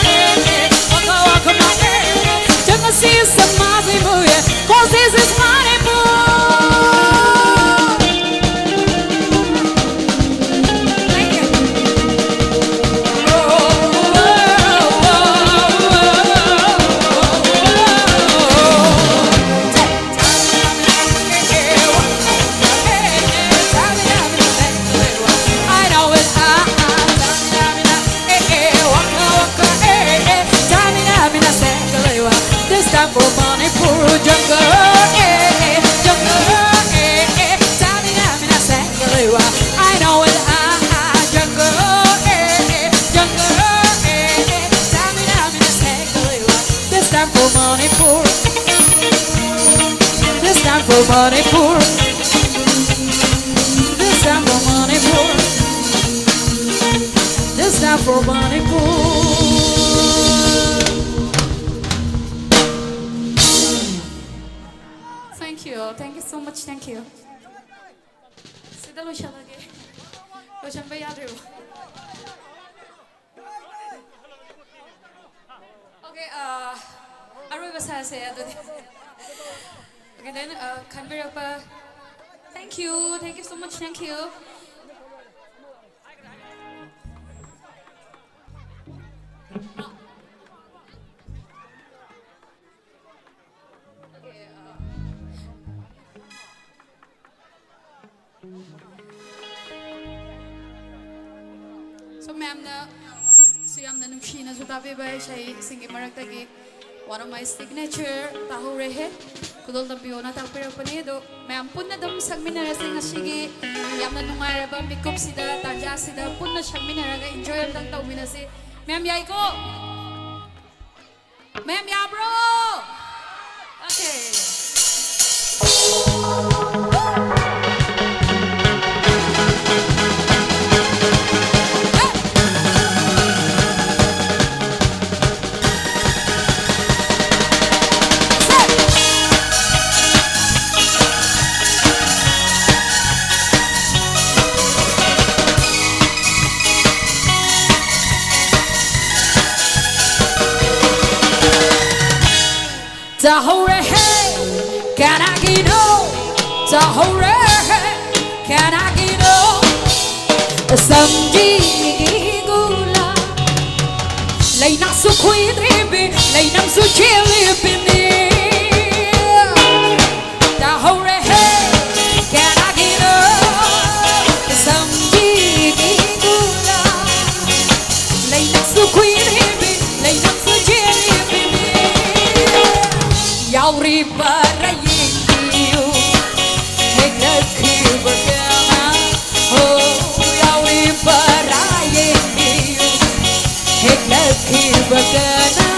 just to see some Mazi movie, cause this is my moon. For money, poor jungle, Tamina, mina, Sekalewa. I know it, jungle, Tamina, mina, Sekalewa. This time for money, poor. This time for money, poor. This time for money, poor. This time for money, poor. Thank you so much. Thank you. Sida lotion lagi. Lotion ba yaad ho? Okay. Aroy basa se ado. Okay then. Canberra pa. Thank you. Thank you so much. Thank you. So ma'am na siyam na nungshi na sutabi ba siya singi maragtagi one of my signature tahu rehe kudol na piyo na tagpira pa nido ma'am pun na dam sagminara singa sige yam na nungara ba mikop sida tanja sida pun na sagminara ga enjoy ang tang tawin na si ma'am yai ko ma'am ya bro okay. Tahore hey, can I get no? Tahore hey, can I get no? Samji gula, lay na su kuidribi, lay nam su chilipini. Tahore hey, can I get no? Samji gula, lay na su kuidribi, lay nam su chilipini. Yauri para yengiu, hegaki bagana. Oh, yauri para yengiu, hegaki bagana.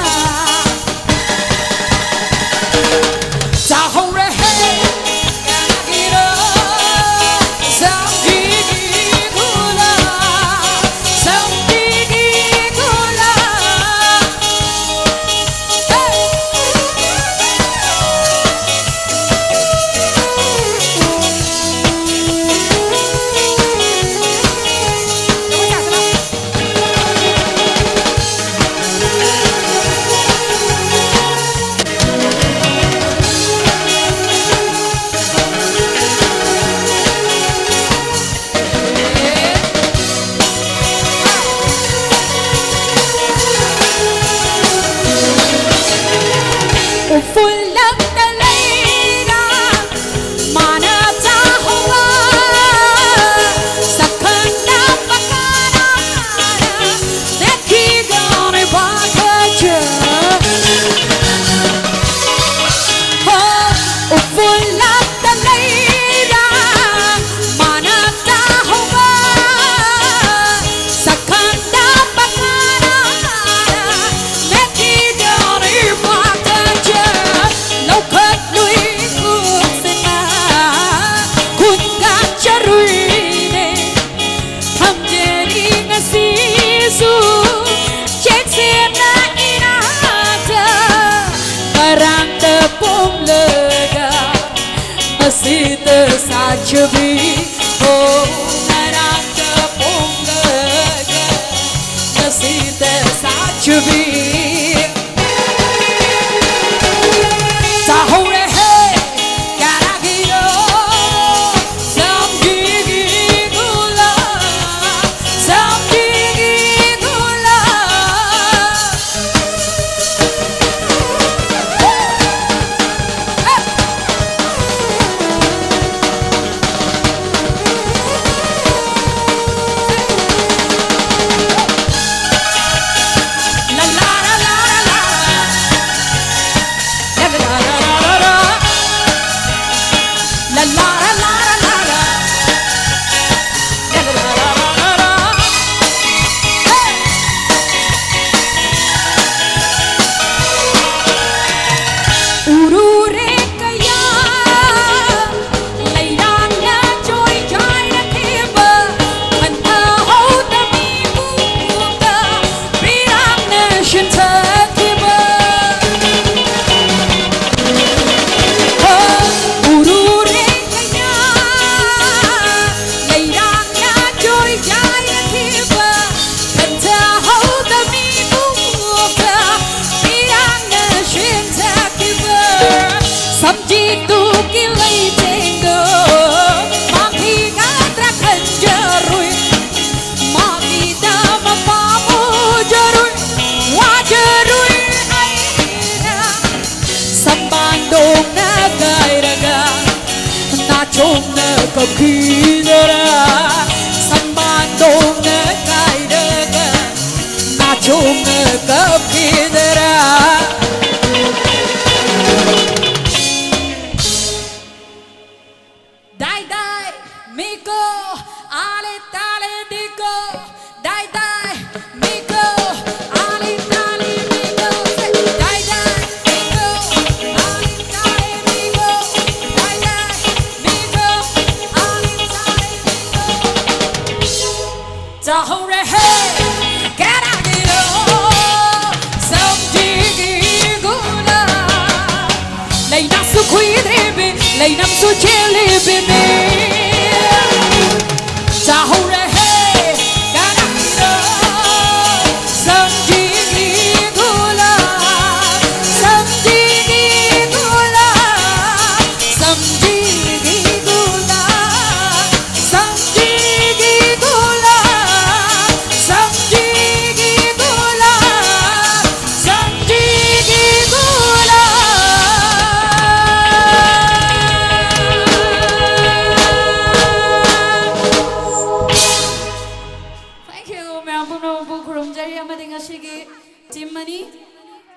masita sachabi oh naraka pongaga masita sachabi tahore hey karagiro samjigi gula Kidara sambando na kaidega nachong na kidara dai dai miko ale tale diko dai dai miko ale tale miko dai dai miko ale tale miko dai dai miko Tahore hey, karagiro, samjigi gula, leina su kuidribi, leinam su chelibi me. Tahore hey, karagiro, samjigi gula, samjigi gula, samjigi gula, samjigi gula. Team Money,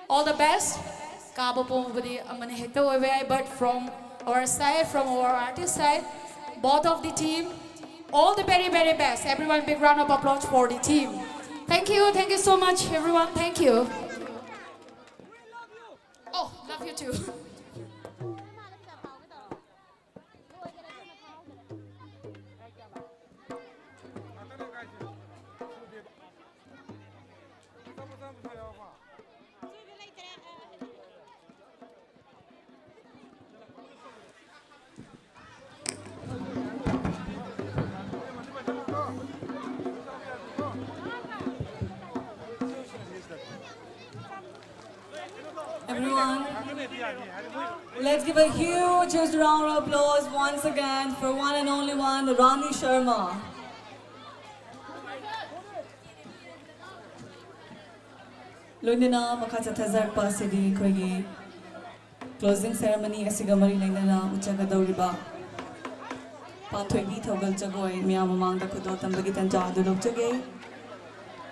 all the best. Kabo po budi amane hekta oibe, but from our side, from our artist side, both of the team, all the very best. Everyone, big round of applause for the team. Thank you so much, everyone. Thank you. Oh, love you too. Everyone, let's give a huge round of applause once again for one and only one, Rani Sharma. Loinana makha chathazarpa sidi khoigi closing ceremony asiga mari lengana uchaga dauriba Panthoibi thogal jagoi miyam mamangda khudo tambagi tanja adu lokchage.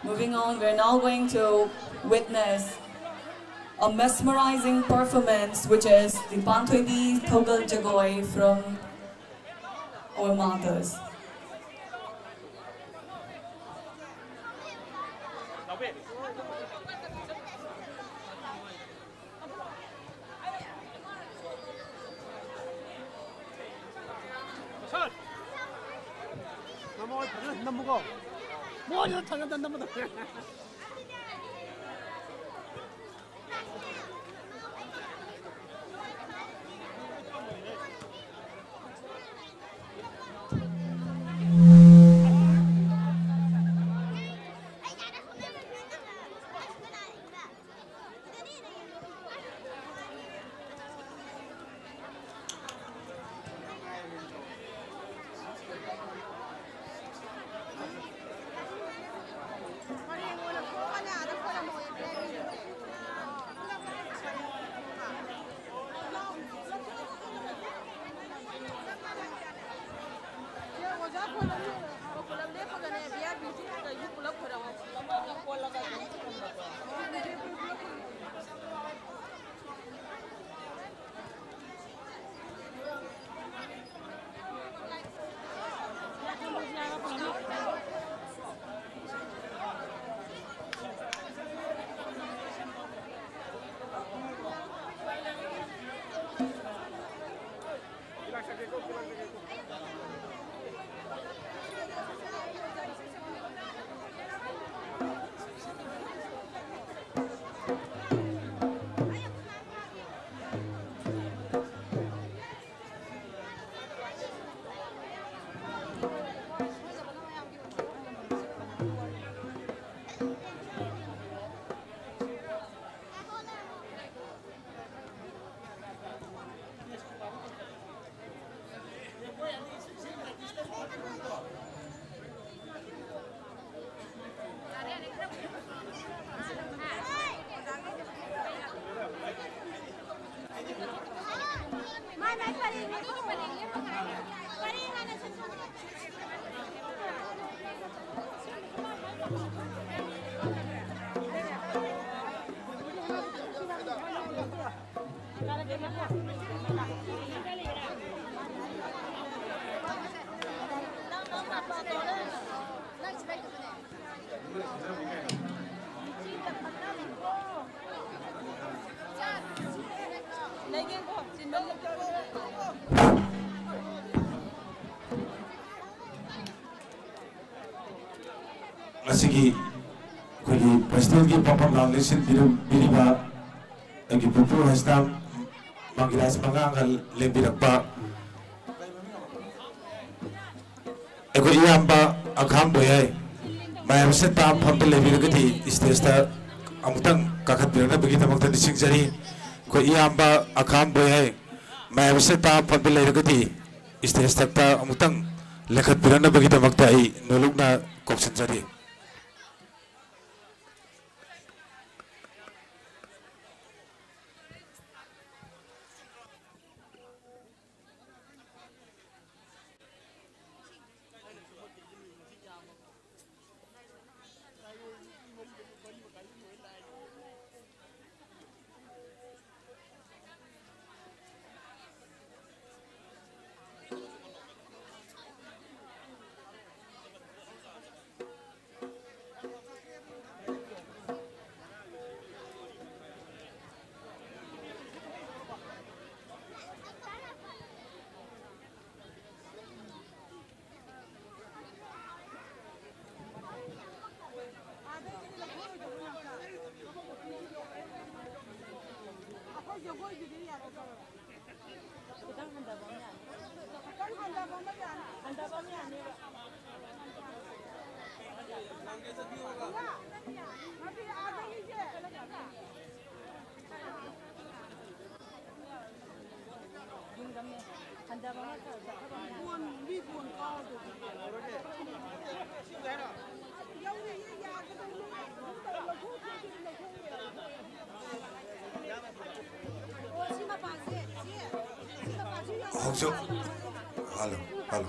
Moving on, we're now going to witness a mesmerizing performance, which is the Panthoibi Thogal Jagoi from our mothers. Masigi kogi president ki papa lang lesin biriba agi pupu hastam manggilas mangangal lembirakpa ego iyamba akham boyai mayam seta phampe lebiragati stage ta amutang kakhat birana bagi tamakta disingjari ko iyamba akham boyai mayam seta phampe lebiragati stage ta amutang lekhat birana bagi tamakta ai nolokna koksanjari Hongsu, halo, halo.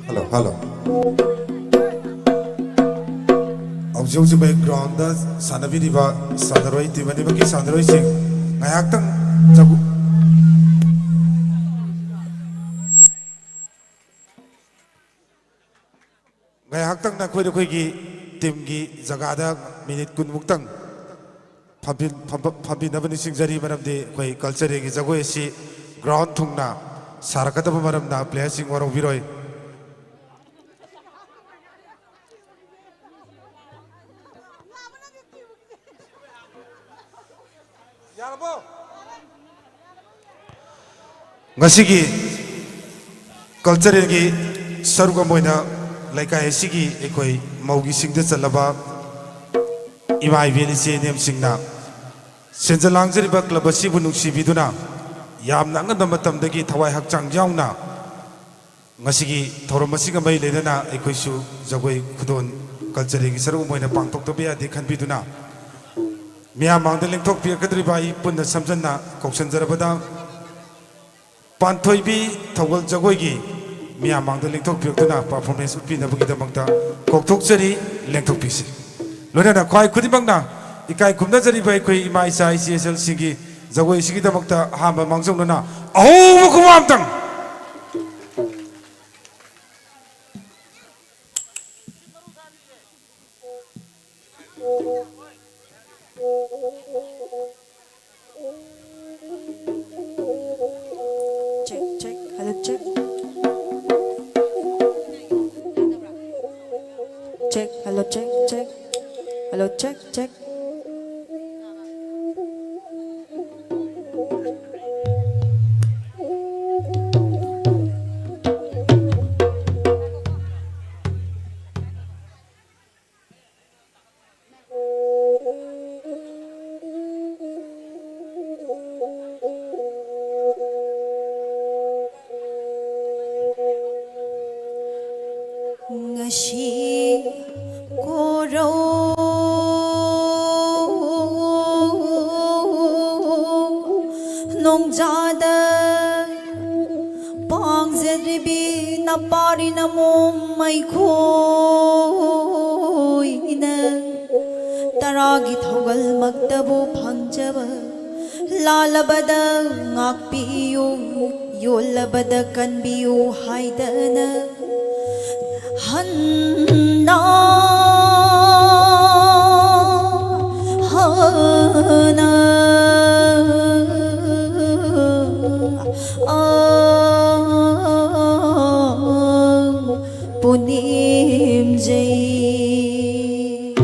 Halo, halo. Hongsu background da sanabiriba sanaroi timani bagi sanaroi sing ngayak tang jago. Ngayak tang na koi gi tim gi jagada minute kun muktang phampi nabani sing jari maram de koi culture gi jago esi ground thungna sarakata maram na player sing waro biroi. Ngasigi culture gi saruga moina laikai sigi ekoi maugi singda chalaba imai veli se nem singna senjalang jeriba club asibu nungsi biduna yamna ngada matam dagi thawai hakchang jauna ngasigi thorom asiga mai ledana ekoi su jagoi khudon culture gi saruga moina pangtok to bia dekhan biduna mia mangda lengthok pia kadri bai punna samjanna koksan jarabada ꯄꯥꯟꯊꯣꯏꯕꯤ ꯊꯧꯒꯜ ꯖꯒꯣꯏꯒꯤ ꯃꯤꯌꯥꯝꯃꯥꯡꯗ ꯂꯦꯡꯊꯣꯛꯄꯤꯔꯛꯇꯨꯅ performance ꯎꯠꯄꯤꯅꯕꯒꯤꯗꯃꯛꯇ ꯀꯧꯊꯣꯛꯆꯔꯤ ꯂꯦꯡꯊꯣꯛꯄꯤꯁꯤ ꯂꯣꯏꯅꯅ ꯈ꯭ꯋꯥꯏ ꯈꯨꯗꯤꯡꯃꯛꯅ ꯏꯀꯥꯏ ꯈꯨꯝꯅꯖꯔꯤꯕ ꯑꯩꯈꯣꯏ ꯏꯃꯥ ꯏꯆꯥ ꯏꯆꯦꯁꯤꯡꯒꯤ ꯖꯒꯣꯏꯁꯤꯒꯤꯗꯃꯛꯇ ꯑꯍꯥꯟꯕ ꯃꯥꯡꯖꯧꯅꯅ ꯑꯍꯧꯕ ꯈꯨꯕꯥꯛ ꯑꯝꯇꯪ Check, check, hello, check. Check, hello, check, check. Hello, check, check. Ngashi koro nongjada pangzeribi na pari na mo may khoi na taragi thogal magtabu phangjaba lalabada ngakpiyu yolabada kanbiyu haidana Hanna Hana Punim Jai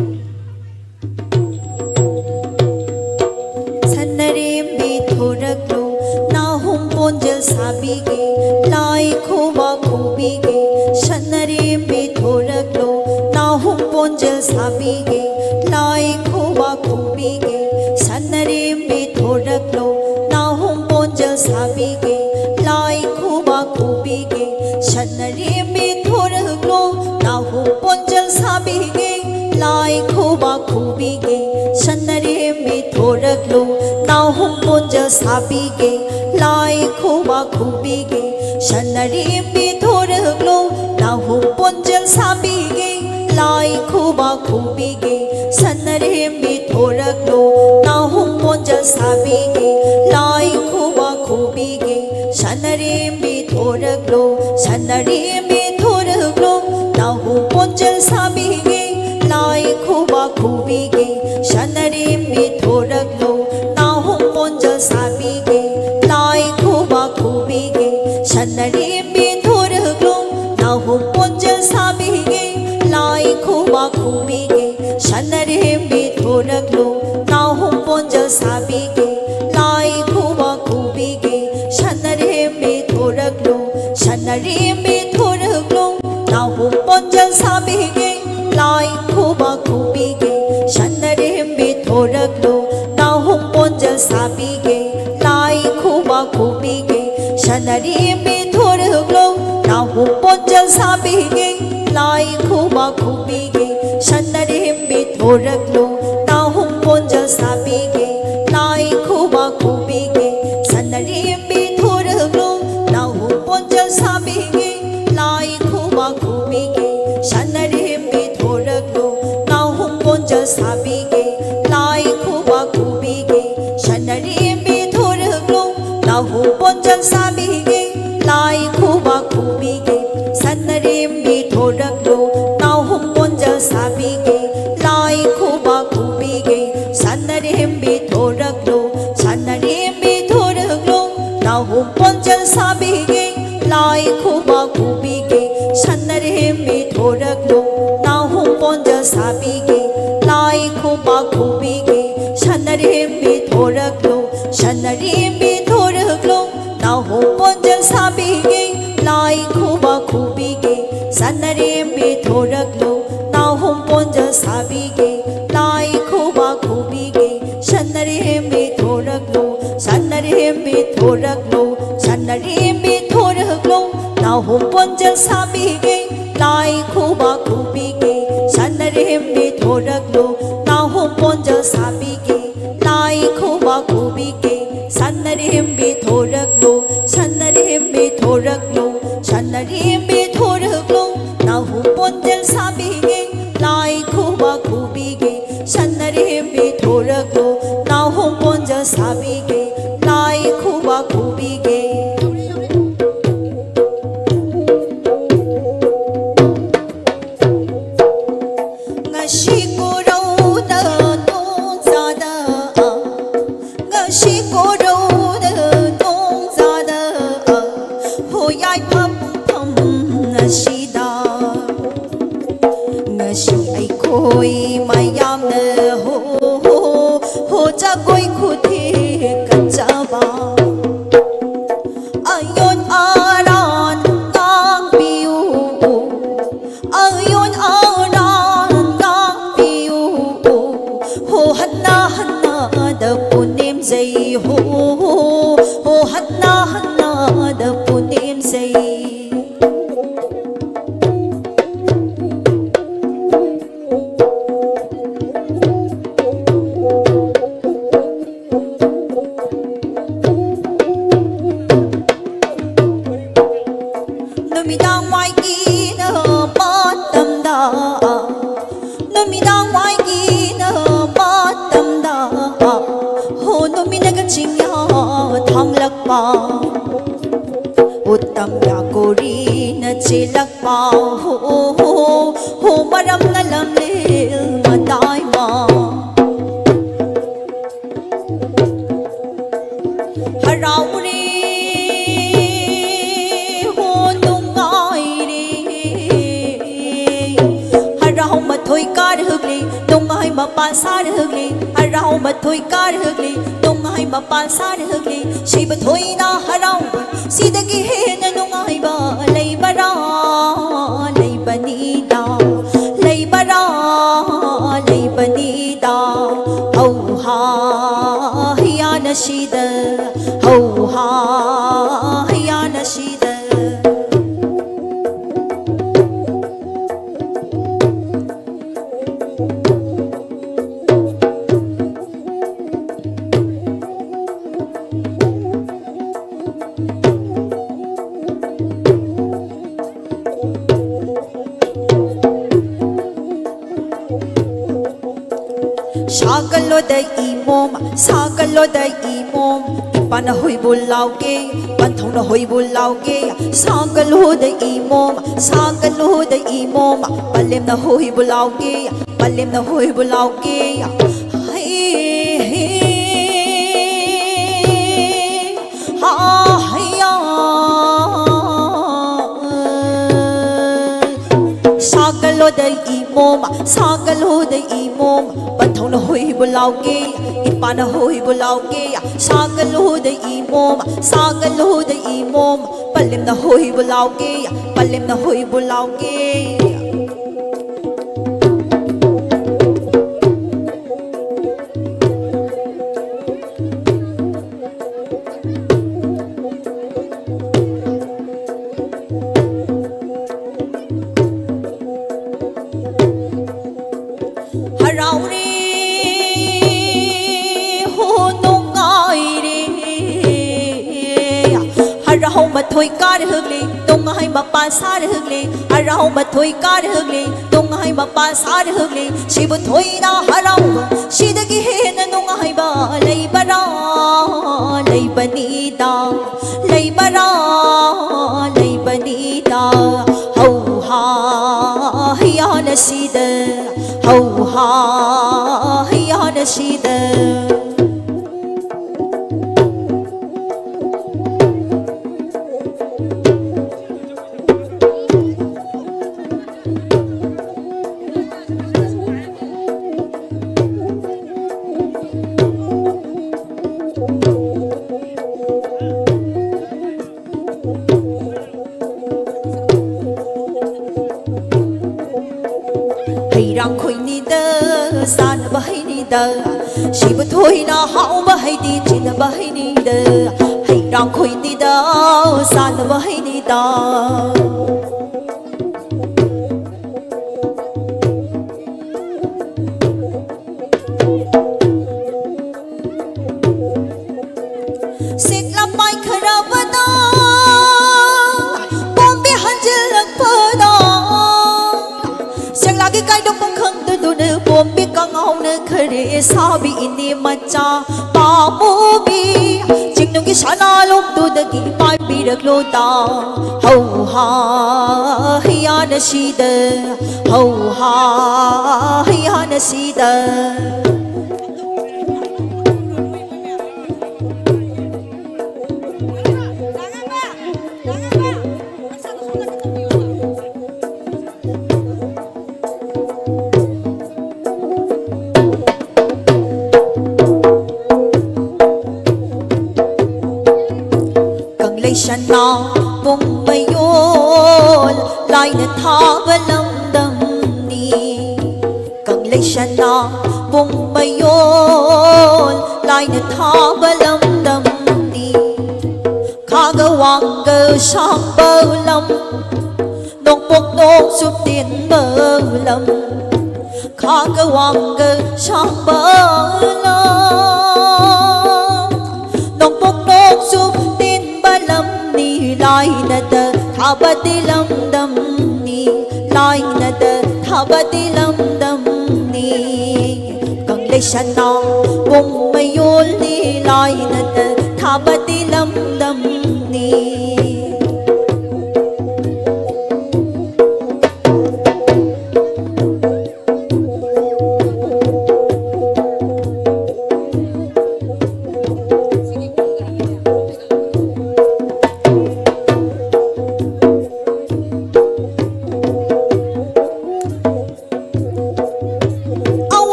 Sanarim bithoraklo Nahum ponjal sabige Lai khoba khubige Sanarim bithoraklo Nahum ponjal sabige Lai khoba khubige Sanarim bithoraklo Nahum ponjal sabige Lai khoba khubige Sanarim bithoraklo Nahum ponjal sabige Lai khoba khubige Sanarim bithoraklo Nahum ponjal sabige Lai khoba khubige Sanarim bithoraklo Nahum ponjal sabige Lai khoba khubige Sanarim bithoraklo Nahum ponjal sabige Lai khoba khubige Sanarim bithoraklo Sanarim bithoraklo Nahum ponjal sabige Lai khoba khubige Sanarim bithoraklo Nahum ponjal sabige Lai khoba khubige Sanarim bithoraklo Nahum ponjal sabige Lai khoba khubige Sanarim bithoraklo Nahum ponjal sabige Lai khoba khubige Sanarim bithoraklo Sanarim bithoraklo Nahum ponjal sabige Lai khoba khubige Sanarim bithoraklo Nahum ponjal sabige Lai khoba khubige Sanarim bithoraklo Nahum ponjal sabige Lai khoba khubige Sanarim bithoraklo Nahum ponjal sabige Lai khoba khubige Sanarim bithoraklo Nahum ponjal sabige Lai khoba khubige Sanarim bithoraklo Nahum ponjal sabige Lai khoba khubige Sanarim bithoraklo Nahum ponjal sabige Lai khoba khubige Sanarim bithoraklo Nahum ponjal sabige Lai khoba khubige Sanarim bithoraklo Sanarim bithoraklo Nahum ponjal sabige Lai khoba khubige Sanarim bithoraklo Nahum ponjal sabige Lai khoba khubige Sanarim bithoraklo Sanarim bithoraklo Nahum ponjal sabige Lai khoba khubige Sanarim bithoraklo Nahum ponjal sabige Lai khoba khubige Sanarim bithoraklo Sanarim bithoraklo Sanarim bithoraklo Nahum ponjal sabige Lai khoba khubige Sanarim bithoraklo Nahum ponjal sabige Lai khoba khubige Sanarim bithoraklo Sanarim thoraklo chanarimbi thoraklo nahu pondel sabige lai khuba khubige chanarimbi thoraklo nahu pondel sabige lai khuba khubige ngashi ko rauda nong zada ngashi ko rauda nong zada ho yai pham pham ngashida ngashi ai khoi mayam na ho cha koi khuthi kachaba ayon aran gang piu ayon aran gang piu ho hanna hanna da punim zai ho hanna hanna da punim zai Numidang mai ki na patam da Numidang mai ki na patam da Ho numinaga chingya thang lakpa Uttam ya kori na chilakpa Ho maram na lamlil maday ma Harauri thôi car hugli dong ai ma pa sa hugli harau ma thôi car hugli dong ai ma pa sa hugli si ba thôi na harau si da gi he na dong ai ba lei bara lei bani da lei bara lei bani da au ha hiya nashida au ha hiya nashida Sagalo da imom, sagalo da imom, ipana hoy bulauke, panthong na hoy bulauke, sagalo da imom, sagalo da imom, palim na hoy bulauke, palim na hoy bulauke, ha hiya, sagalo da imom, sagalo da imom. Panthong na hoy bulauke, ipa na hoy bulauke, sagalo da imom, sagalo da imom, palim na hoy bulauke, palim na hoy bulauke. Harauri harau ma thôi car hugli dong ai ma pa sa hugli harau ma thôi car hugli dong ai ma pa sa hugli si bu thôi na harau si da gi he na dong ai ba lei bara lei bani da lei bara lei bani da hau ha hiya nasida hau ha hiya nasida rang khoi ni da san ba hai ni da shi ba thoi na hao ba hai di chin ba hai ni da hai rang khoi ni da san ba hai ni da Sik la mai khara ba da sabi ini macha pamubi jingnung ki shala lok tu dagi pai pirak lo ta hau ha hiya nasida hau ha hiya nasida Shana bung mayol lai na thavalam dam ni kang lai shana bung mayol lai na thavalam dam ni khagawang ga sang balam nong pok nong sup tin balam khagawang ga sang balam nong pok nong sup lai na da thabati lam dam ni lai na da thabati lam dam ni kang le shana bung mayol ni lai na da thabati lam dam ni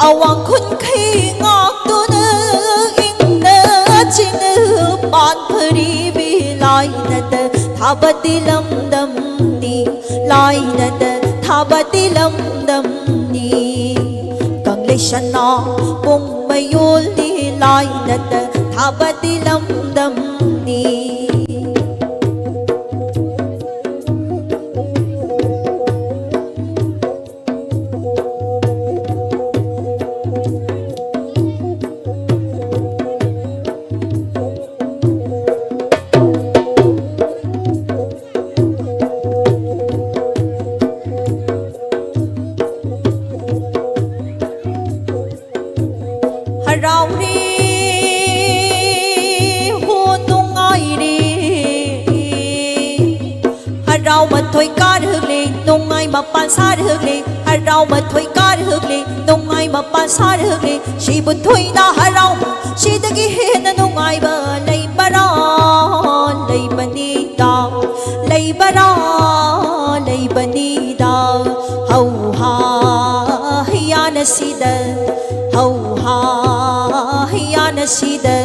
awang khun khi ngọc tu nữ in nữ chi nữ ban phri bi lai na da thabati lam dam ni lai na da thabati lam dam ni kang le shana bung mayul ni lai na da thabati lam dam ni rau đi hôn tung ai đi rau mà thôi cá được đi tung ai mà pan xa được đi rau mà thôi cá được đi tung ai mà pan xa được đi chỉ buồn thôi na rau chỉ ta cái hết na tung ai bờ lấy ba ra lấy ba đi đào lấy ba ra lấy ba đi đào hầu ha hiya nasida hầu ha hiya nasida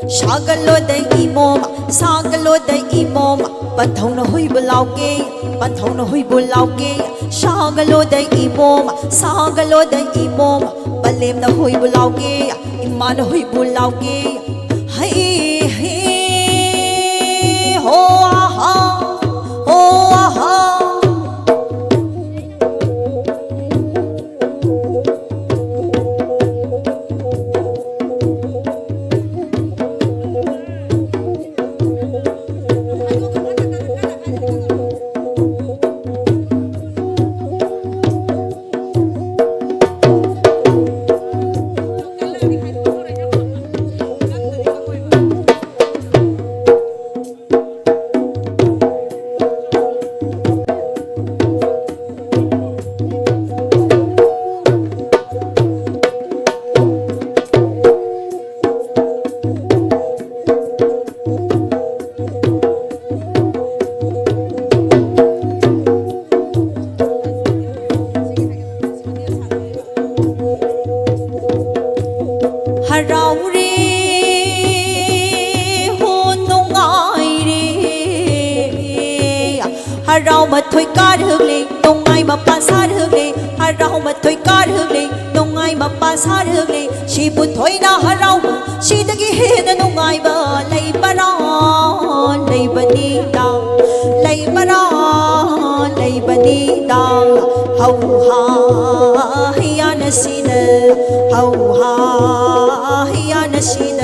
sagalo da imom sagalo da imom ban thong na hui bulau ke ban thong na hui bulau ke sagalo da imom balem na hui bulau ke iman hui bulau ke hai ho ha ho ha เรามาถอยการเฮกเลยตรงไงมาปาซาเฮกเลยเรามาถอยการเฮกเลยตรงไงมาปาซาเฮกเลยชีบุถอยนะเราชีตะกี้เฮนตรงไงบ้าเลยบ้ารอนเลยบันดีดาเลยบ้ารอนเลยบันดีดาเฮาฮาเฮียนสีเนเฮาฮาเฮียนสีเน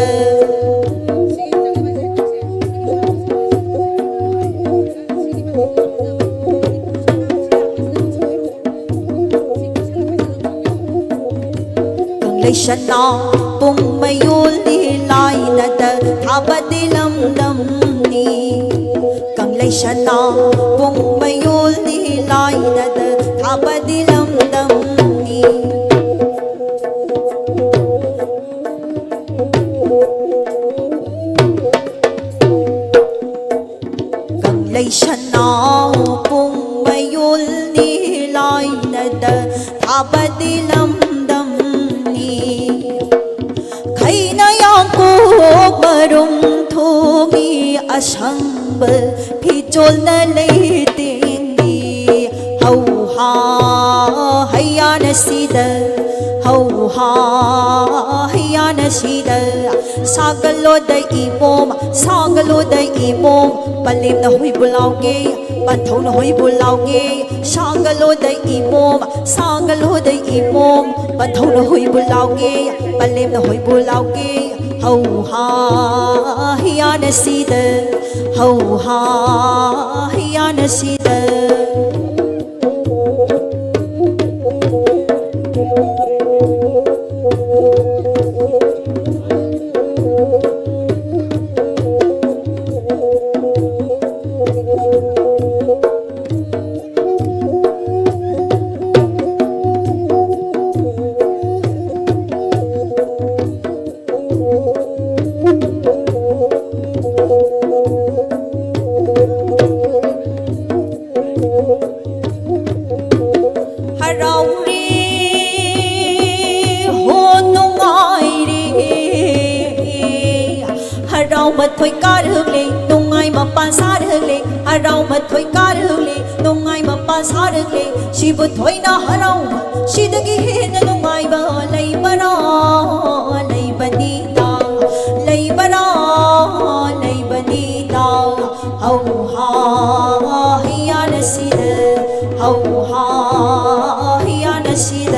เลยชนะปุ่งไม่ยุลีลายนัดทับดิลำดำนี้กังเลยชนะปุ่งไม่ยุลีลายนัดทับดิลำดำนี้กังเลยชนะปุ่งไม่ยุลีลายนัดทับดิลำกูบรุมทูมีอาชังเบพี่โจลนเลยติงดีเฮาฮาให้ยานสีเดเฮาฮาให้ยานสีเดสากโลได้อีโมมสากโลได้อีโมมปลิมนะหุยบุลาวเกปันทงนะหุยบุลาวเกสากโลได้อีโมมสากโลได้อีโมมปันทงนะหุยบุลาวเกปลิมนะหุยบุลาวเกเฮาฮาฮิยานสีเดเฮาฮาฮิยานสีเดเรามาถอยการเฮกเลยตรงไงมาปาซาเฮกเลยเรามาถอยการเฮกเลยตรงไงมาปาซาเฮกเลยชีบุถอยนะเราชีตะกี้เห็นตรงไงบ้าเลยบ้ารอเลยบันดีตาเลยบ้ารอเลยบันดีตาเฮาฮาฮิยานสีเดเฮาฮาฮิยานสีเด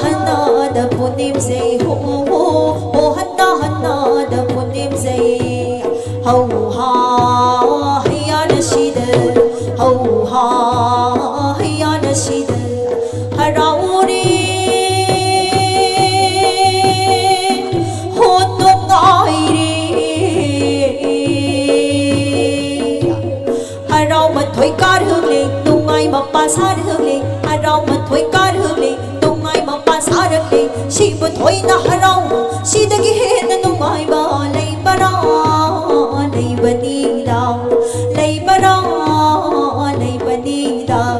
Hana 시대 허우하 희야나 시대 하라오리 혼동아이리 하라오 마토이 까르흑리 농아이 마빠 사르흑리 하라오 마토이 까르흑리 농아이 마빠 사르흑리 시부 토이나 하라오 시대기 해는 농아이 마 레이바라 레이바니다 레이바라 레이바니다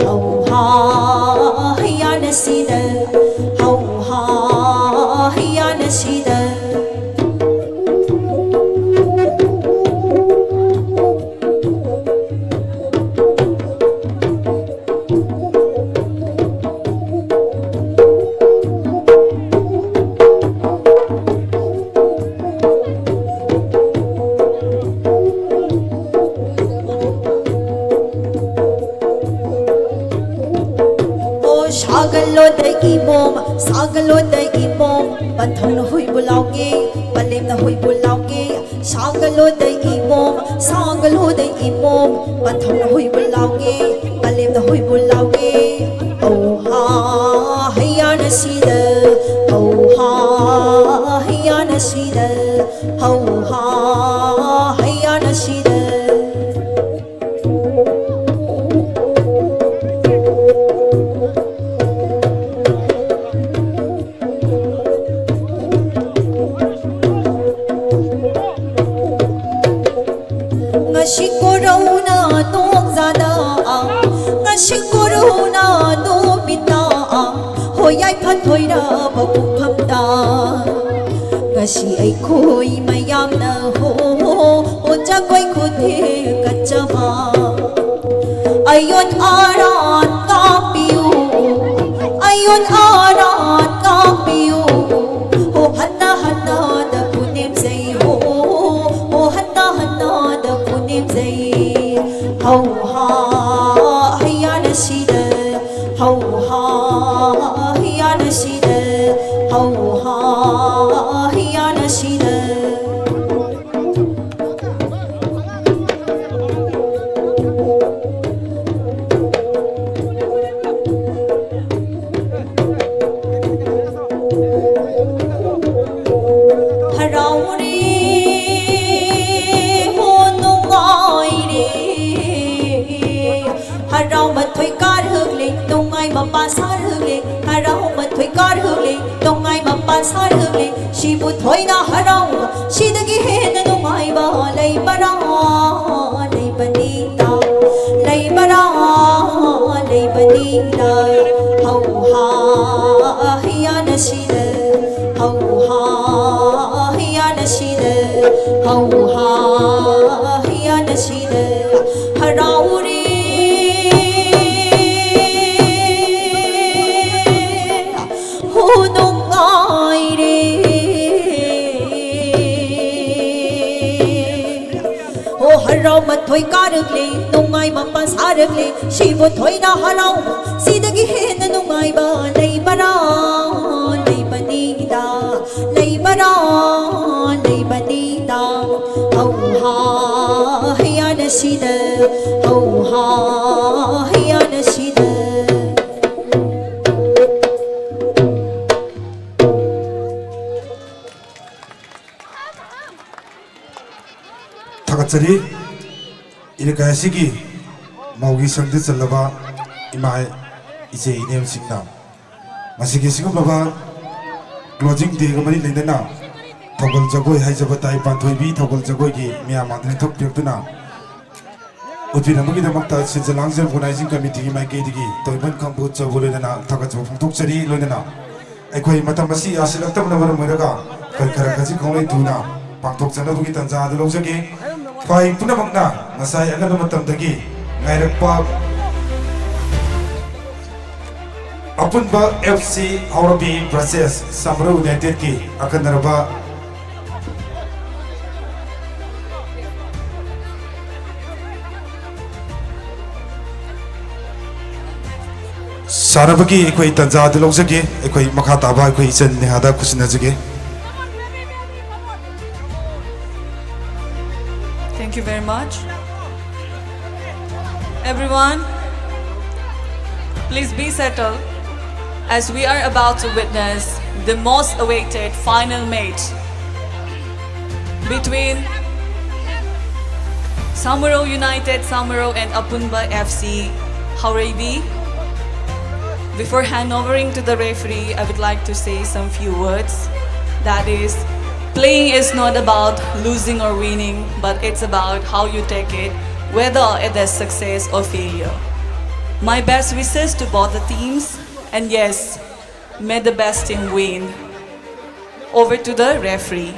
허우하 희야나 시대 허우하 희야나 시대 Sagalo da imom Banthong na hui bulauge Balim na hui bulauge Sagalo da imom Sagalo da imom Banthong na hui bulauge Balim na hui bulauge Oh ha hiya na sida Oh ha hiya na sida Oh ha hiya na sida Ngasi corona tok zada ngasi corona no bita hoyai phan thoi ra ba pu pham ta ngasi ai khoi mayam na ho cha koi khu the ka cha ma ayon arat ka piu ayon arat ka piu ho hanna hanna da punem sei ho hanna hanna da punem sei ho ha hiya na sida ho ha hiya na sida ho ha hiya na sida Mapa sarhule harau mathoi karhule tongai mapa sarhule shibu thoina harau shidagi hen nungai ba lei bara lei banita lei bara lei banita hau ha hiya na shida hau ha hiya na shida hau ha hiya na shida harau ri harau mathoi karukle nungai mapa sarukle shibu thoina harau sidagi hen nungai ba lei bara lei banida lei bara lei banida hau ha hiya na sida hau ha hiya na sida Tagatsari Ilkaya Sigi Maugi Sangdi Chalaba Imai Ije Inem Singna Masigi Singam Baba Closing Day Gamari Lindana Togol Jagoi Haijabatai Pantoibi Togol Jagoi Gi Mia Madri Tok Pyakuna Upi Namagi Damakta Sinjalangzer Organizing Committee Mai Kedigi Toiban Kambu Chabolena Tagacho Tok Chari Lonena Ekoi Matamasi Asilaktam Navar Muraga Karkarakaji Kongai Tuna Pangtok Chana Bugi Tanza Adolojagi Pai Punamakna Nasai Agana Matamdagi Ngairakpa Apunba FC Aurabi Process Samra United Ki Akandaraba Sarabagi Ekoi Tanza Adolojagi Ekoi Makataba Ekoi Chen Nihada Kusinajagi. Thank you very much. Everyone, please be settled as we are about to witness the most awaited final match between Samuro United, Samuro and Apunba FC, Hauraibi. Before handovering to the referee, I would like to say some few words. That is, playing is not about losing or winning, but it's about how you take it, whether it is success or failure. My best wishes to both the teams, and yes, may the best team win. Over to the referee.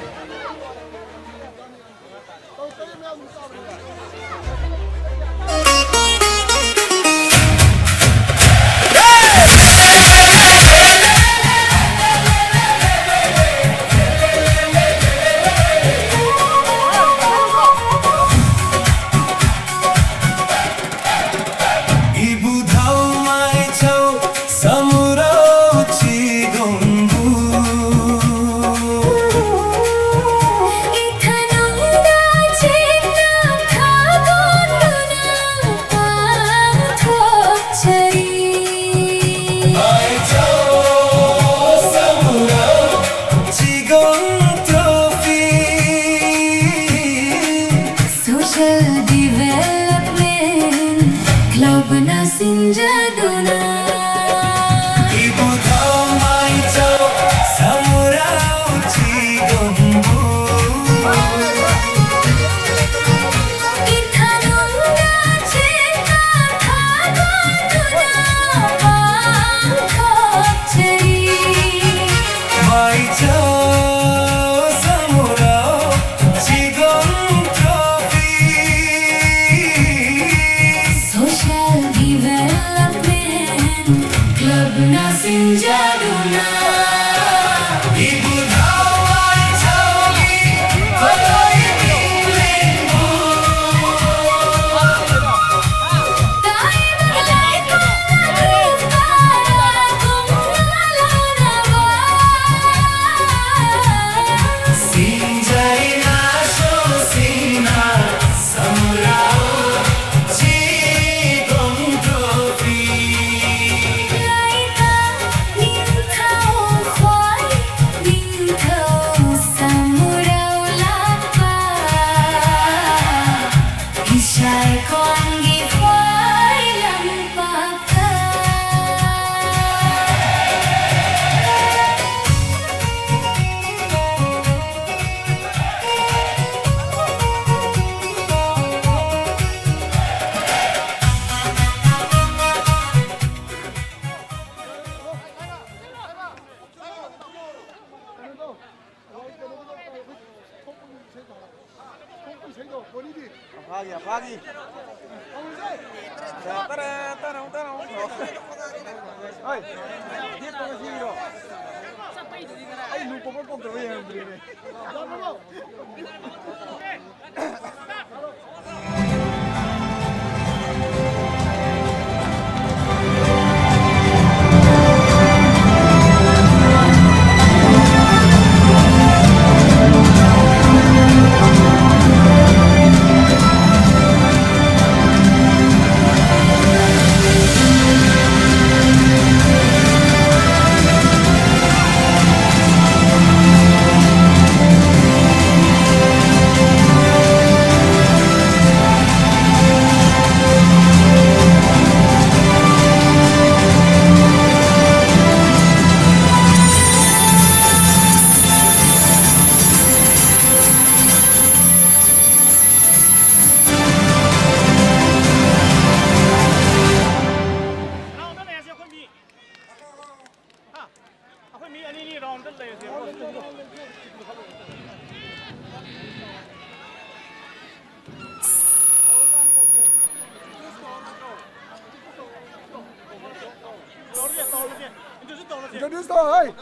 Introduce to, hey.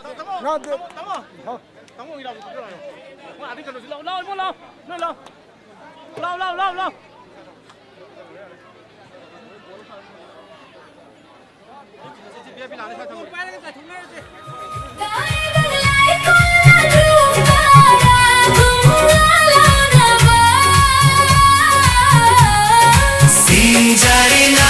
Not the. Sinjarina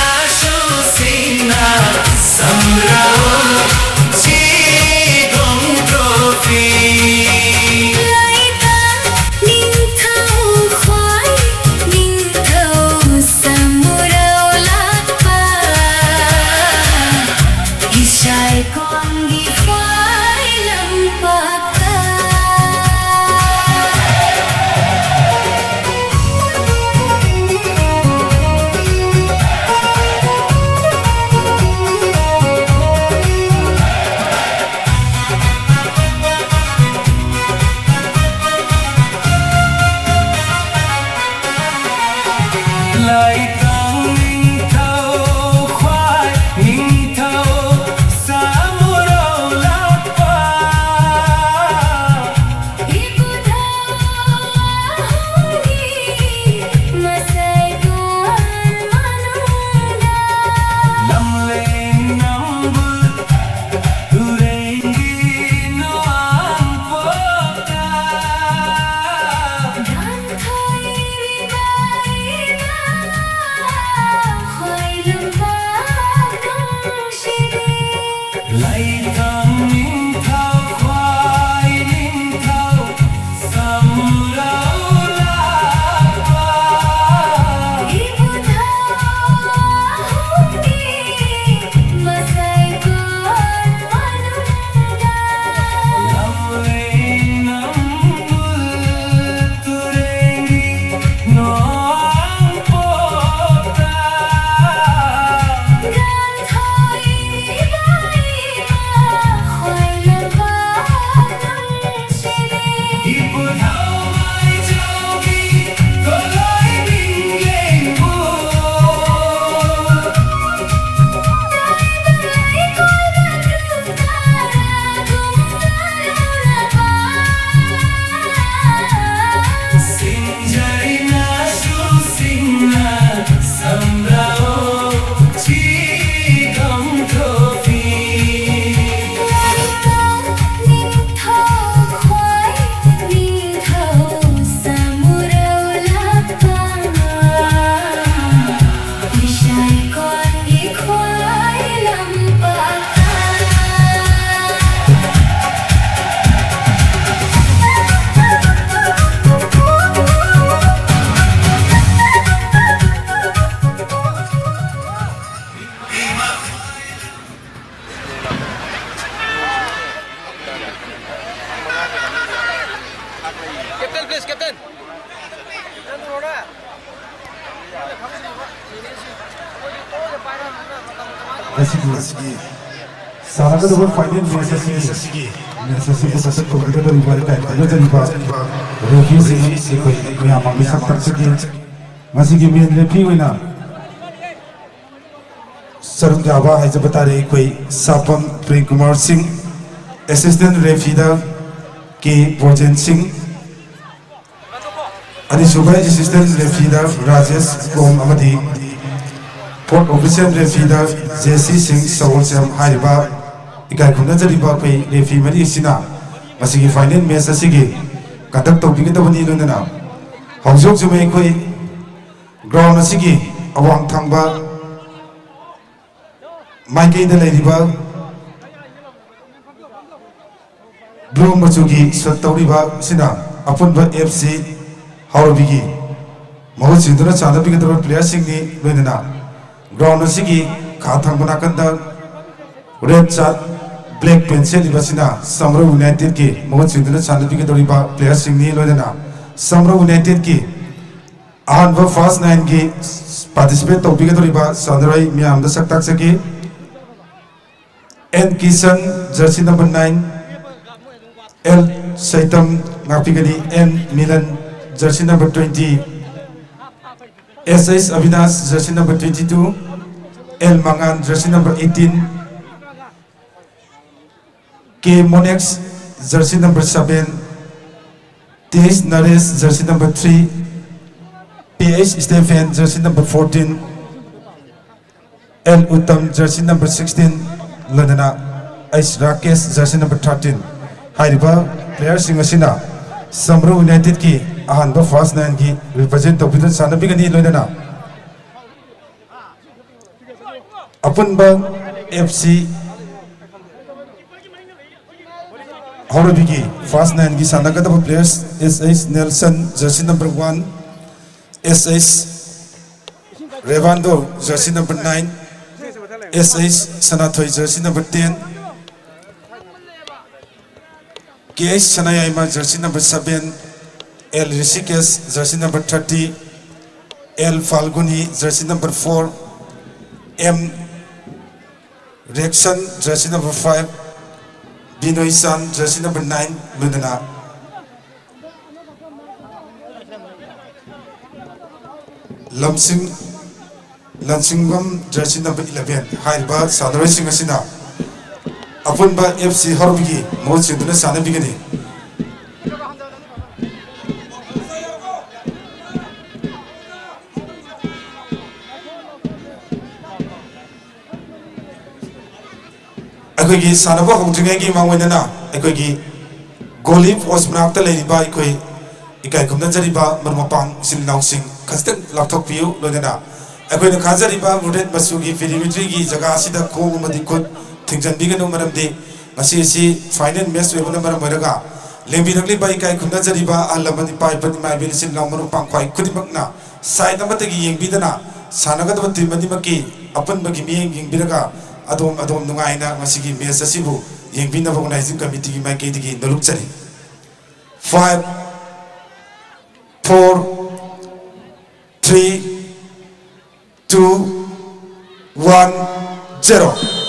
ꯑꯁꯤꯒꯤ ꯁꯥꯟꯅꯒꯗꯕ final match ꯑꯁꯤꯒꯤ ꯃꯁꯛ ꯇꯧꯒꯗꯧꯔꯤꯕ ꯏꯀꯥꯏ ꯈꯨꯝꯅꯖꯔꯤꯕ ꯔꯦꯐ꯭ꯔꯤꯁꯤꯡ ꯑꯩꯈꯣꯏ ꯃꯌꯥꯝ ꯑꯃ ꯁꯛ ꯇꯥꯛꯆꯒꯦ ꯉꯁꯤꯒꯤ ꯃꯦꯟ referee ꯑꯣꯏꯅ ꯁꯔꯨꯛ ꯌꯥꯕ ꯍꯥꯏꯖꯕ ꯇꯥꯔꯦ ꯑꯩꯈꯣꯏ ꯁꯥꯄꯝ ꯄ꯭ꯔꯦꯝ ꯀꯨꯃꯥꯔ ꯁꯤꯡ ꯑꯦꯁꯤꯁꯇꯦꯟ ꯔꯦꯐ꯭ꯔꯤꯗ ꯀꯦ ꯕꯣꯖꯦꯟ ꯁꯤꯡ ꯑꯅꯤꯁꯨꯕ ꯑꯦꯁꯤꯁꯇꯦꯟ ꯔꯦꯐ꯭ꯔꯤꯗ ꯔꯥꯖꯦꯁ ꯀꯣꯝ ꯑꯃꯗꯤ ꯐꯣꯔꯠ ꯑꯣꯐꯤꯁꯤꯌꯦꯜ ꯔꯦꯐ꯭ꯔꯤꯗ ꯖꯦꯁꯤ ꯁꯤꯡ ꯁꯒꯣꯜꯁꯦꯝ ꯍꯥꯏꯔꯤꯕ ꯏꯀꯥꯏ ꯈꯨꯝꯅꯖꯔꯤꯕ ꯑꯩꯈꯣꯏ ꯔꯦꯐ꯭ꯔꯤ ꯃꯔꯤ ꯑꯁꯤꯅ ꯃꯁꯤꯒꯤ ꯐꯥꯏꯅꯦꯜ ꯃꯦꯆ ꯑꯁꯤꯒꯤ ꯀꯟꯗꯛ ꯇꯧꯕꯤꯒꯗꯕꯅꯤ ꯂꯣꯏꯅꯅ ꯍꯧꯖꯤꯛ ꯍꯧꯖꯤꯛ ꯑꯩꯈꯣꯏ ꯒ꯭ꯔꯥꯎꯟ ꯑꯁꯤꯒꯤ ꯑꯋꯥꯡ ꯊꯪꯕ माइकई लेरिबा ब्लू मचुगी सत्तौरिबा सिना अपुनबा एफसी हाउरबिगी महु सिंदुना चांदबिगदर प्लेयर सिंगनी लोइनना ग्राउंड असिगी खा थांबना कंदा रेड चार्ट ब्लैक पेंसिल लिबसिना समरो यूनाइटेड की महु सिंदुना चांदबिगदरिबा प्लेयर सिंगनी लोइनना समरो यूनाइटेड की अहानबा फर्स्ट 9 की पार्टिसिपेट तौबिगदरिबा सनराई मियाम द सक्ताक सकी N Kisan jersey number 9, L Saitam Napigadi N Milan jersey number 20, SS Avinas jersey number 22, L Mangan jersey number 18, K Monex jersey number 7, TH Nares jersey number 3, PH Stephen jersey number 14, L Uttam jersey number 16, Londona Ice Rakesh jersey number 13 Hariba player singasina Samro United ki ahanba first 9 ki represent tawbidan sanabigani loinana Apunba FC Horobigi first 9 ki sanagadaba players SS Nelson jersey number 1 SS Revando jersey number 9 SS Sanatoy jersey number 10, KH Sanayama jersey number 7, L Rishikesh jersey number 30, L Falguni jersey number 4, M Rexon jersey number 5, Binoy San jersey number 9, Ludana. Lamsing Lansingam jersey number 11 Haiba Sadrai Singasina Apunba FC Horobigi Most Children Sanabigani Akogi Sanaba Hutringi Mawinana Akogi Golif was Mrakta Ladiba Ikoi Ikai Kumnajariba Marmapang Sin Nausing Kastan Laptop View Lodena अखोई खाजरीबा रुडेट मसुगी पेरीमीट्री की जगह असिदा खोंग मदि खुद थिंगजनबिगनो मरमदि मसी final match वेबना मरम मरगा लेबिरगली by काय खुनजरीबा अल्लमदि पाइपदि माइबिलिसिन लामरो पांख्वाई खुदिमकना side अमतगी येंबिदना सानगदब टीमदि मकी अपनबगी मियेंग येंबिरगा अदोम नुगाइना मसीगी match असिबु येंबिनबो organising committee की माइकेदिगी नलुकचरी 5 4 3 2, 1, 0.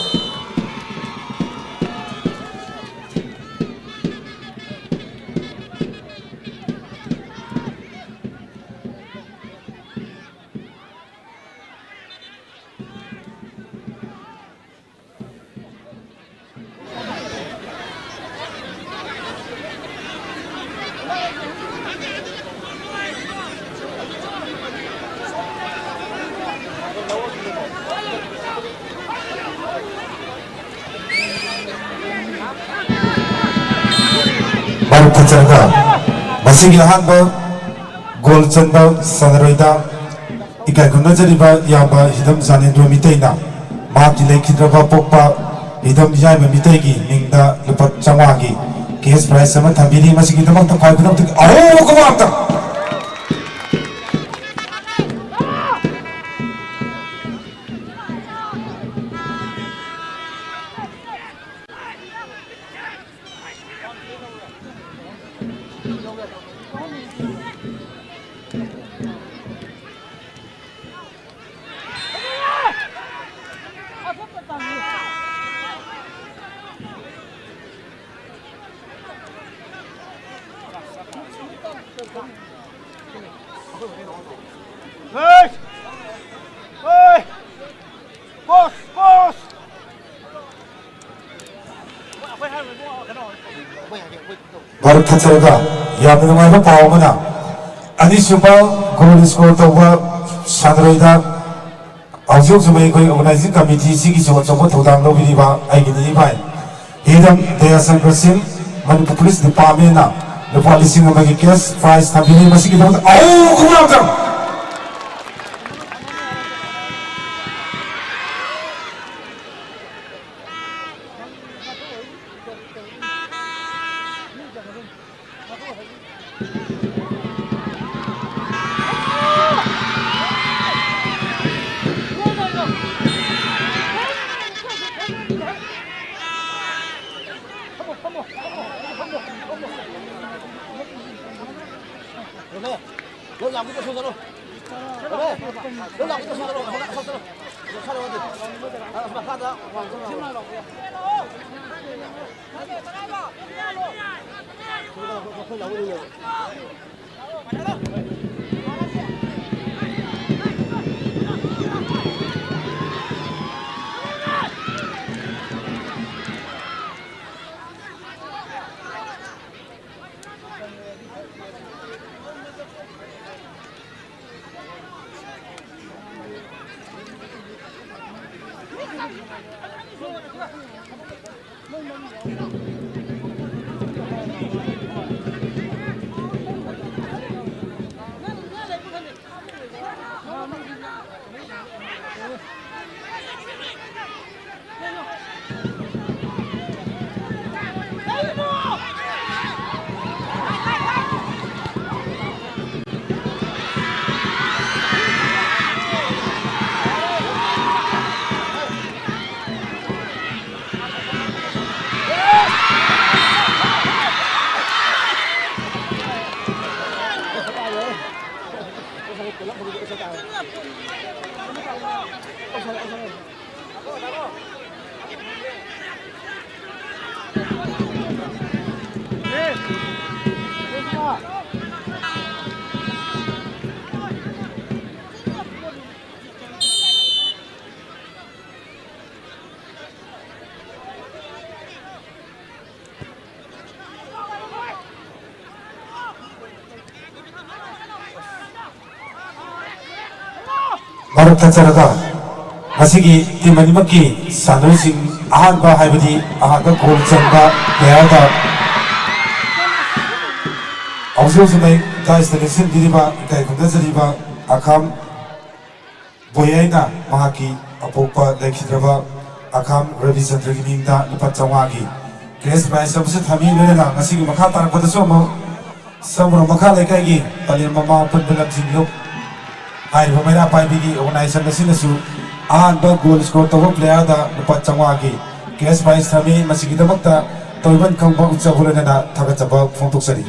Tachanga Masigi Hanba Gold Chandba Sanaroida Ikai Kunajariba Yaba Hidam Zanendro Mitaina Maki Lekidraba Popa Hidam Yama Mitegi Ningda Lupat Chamagi Case Price Sama Tabini Masigi the Mount of Pagunam Oh, come on! ꯊꯠꯆꯔꯒ ꯌꯥꯝꯅ ꯅꯨꯡꯉꯥꯏꯕ ꯄꯥꯎ ꯑꯃꯅ ꯑꯅꯤꯁꯨꯕ goal score ꯇꯧꯕ ꯁꯥꯟꯅꯔꯣꯏꯗ ꯍꯧꯖꯤꯛ ꯍꯧꯖꯤꯛ ꯑꯩꯈꯣꯏ organising ꯀꯃꯤꯇꯤꯁꯤꯒꯤꯁꯨ ꯑꯆꯧꯕ ꯊꯧꯗꯥꯡ ꯂꯧꯕꯤꯔꯤꯕ ꯑꯩꯒꯤ ꯏꯚꯥꯏ ꯍꯤꯔꯝ ꯗꯌꯥꯁꯪꯀꯔ ꯁꯤꯡ ꯃꯅꯤꯄꯨꯔ ꯄꯨꯂꯤꯁ ꯗꯤꯄꯥꯔꯠꯃꯦꯟꯅ ꯂꯨꯄꯥ 1,000ꯒꯤ ꯀꯦꯁ ꯄ꯭ꯔꯥꯏꯖ ꯊꯝꯕꯤꯔꯤ ꯃꯁꯤꯒꯤꯗꯃꯛꯇ ꯈꯨꯃꯥꯡꯖꯝ ꯃꯔꯨꯞ ꯊꯠꯆꯔꯒ ꯉꯁꯤꯒꯤ ꯇꯤꯝ ꯑꯅꯤꯃꯛꯀꯤ ꯁꯥꯟꯅꯔꯣꯏꯁꯤꯡ ꯑꯍꯥꯟꯕ ꯍꯥꯏꯕꯗꯤ ꯑꯍꯥꯟꯕ ꯒꯣꯜ ꯆꯟꯕ ꯄ꯭ꯂꯦꯌꯔꯗ ꯍꯧꯖꯤꯛ ꯍꯧꯖꯤꯛ ꯗꯥꯏꯁꯇ ꯂꯦꯡꯁꯤꯟꯕꯤꯔꯤꯕ ꯏꯀꯥꯏ ꯈꯨꯝꯅꯖꯔꯤꯕ ꯑꯈꯥꯝ ꯕꯣꯌꯥꯏꯅ ꯃꯍꯥꯛꯀꯤ ꯑꯄꯣꯛꯄ ꯂꯩꯈꯤꯗ꯭ꯔꯕ ꯑꯈꯥꯝ ꯔꯕꯤꯆꯟꯗ꯭ꯔꯒꯤ ꯃꯤꯡꯗ ꯂꯨꯄꯥ 500ꯒꯤ ꯀꯦꯁ ꯄ꯭ꯔꯥꯏꯖ ꯑꯃꯁꯨ ꯊꯝꯃꯤ ꯂꯣꯏꯅꯅ ꯉꯁꯤꯒꯤ ꯃꯈꯥ ꯇꯥꯔꯛꯄꯗꯁꯨ ꯑꯃꯨꯛ ꯁꯃꯨꯔ ꯃꯈꯥ ꯂꯩꯀꯥꯏꯒꯤ ꯄꯂꯦꯝ ꯃꯃꯥ ꯑꯄꯨꯟꯕ ꯂꯝꯖꯤꯡꯂꯨꯞ ꯍꯥꯏꯔꯤꯕ ꯃꯩꯔꯥ ꯄꯥꯏꯕꯤꯒꯤ ꯑꯣꯔꯒꯅꯥꯏꯖꯦꯁꯟ ꯑꯁꯤꯅꯁꯨ ꯑꯍꯥꯟꯕ ꯒꯣꯜ ꯁ꯭ꯀꯣꯔ ꯇꯧꯕ ꯄ꯭ꯂꯦꯌꯔꯗ ꯂꯨꯄꯥ 500ꯒꯤ ꯀꯦꯁ ꯄ꯭ꯔꯥꯏꯖ ꯊꯝꯃꯤ ꯃꯁꯤꯒꯤꯗꯃꯛꯇ ꯇꯣꯏꯕꯟ ꯈꯪꯕ ꯎꯠꯆꯕ ꯂꯣꯏꯅꯅ ꯊꯥꯒꯠꯆꯕ ꯐꯣꯡꯗꯣꯛꯆꯔꯤ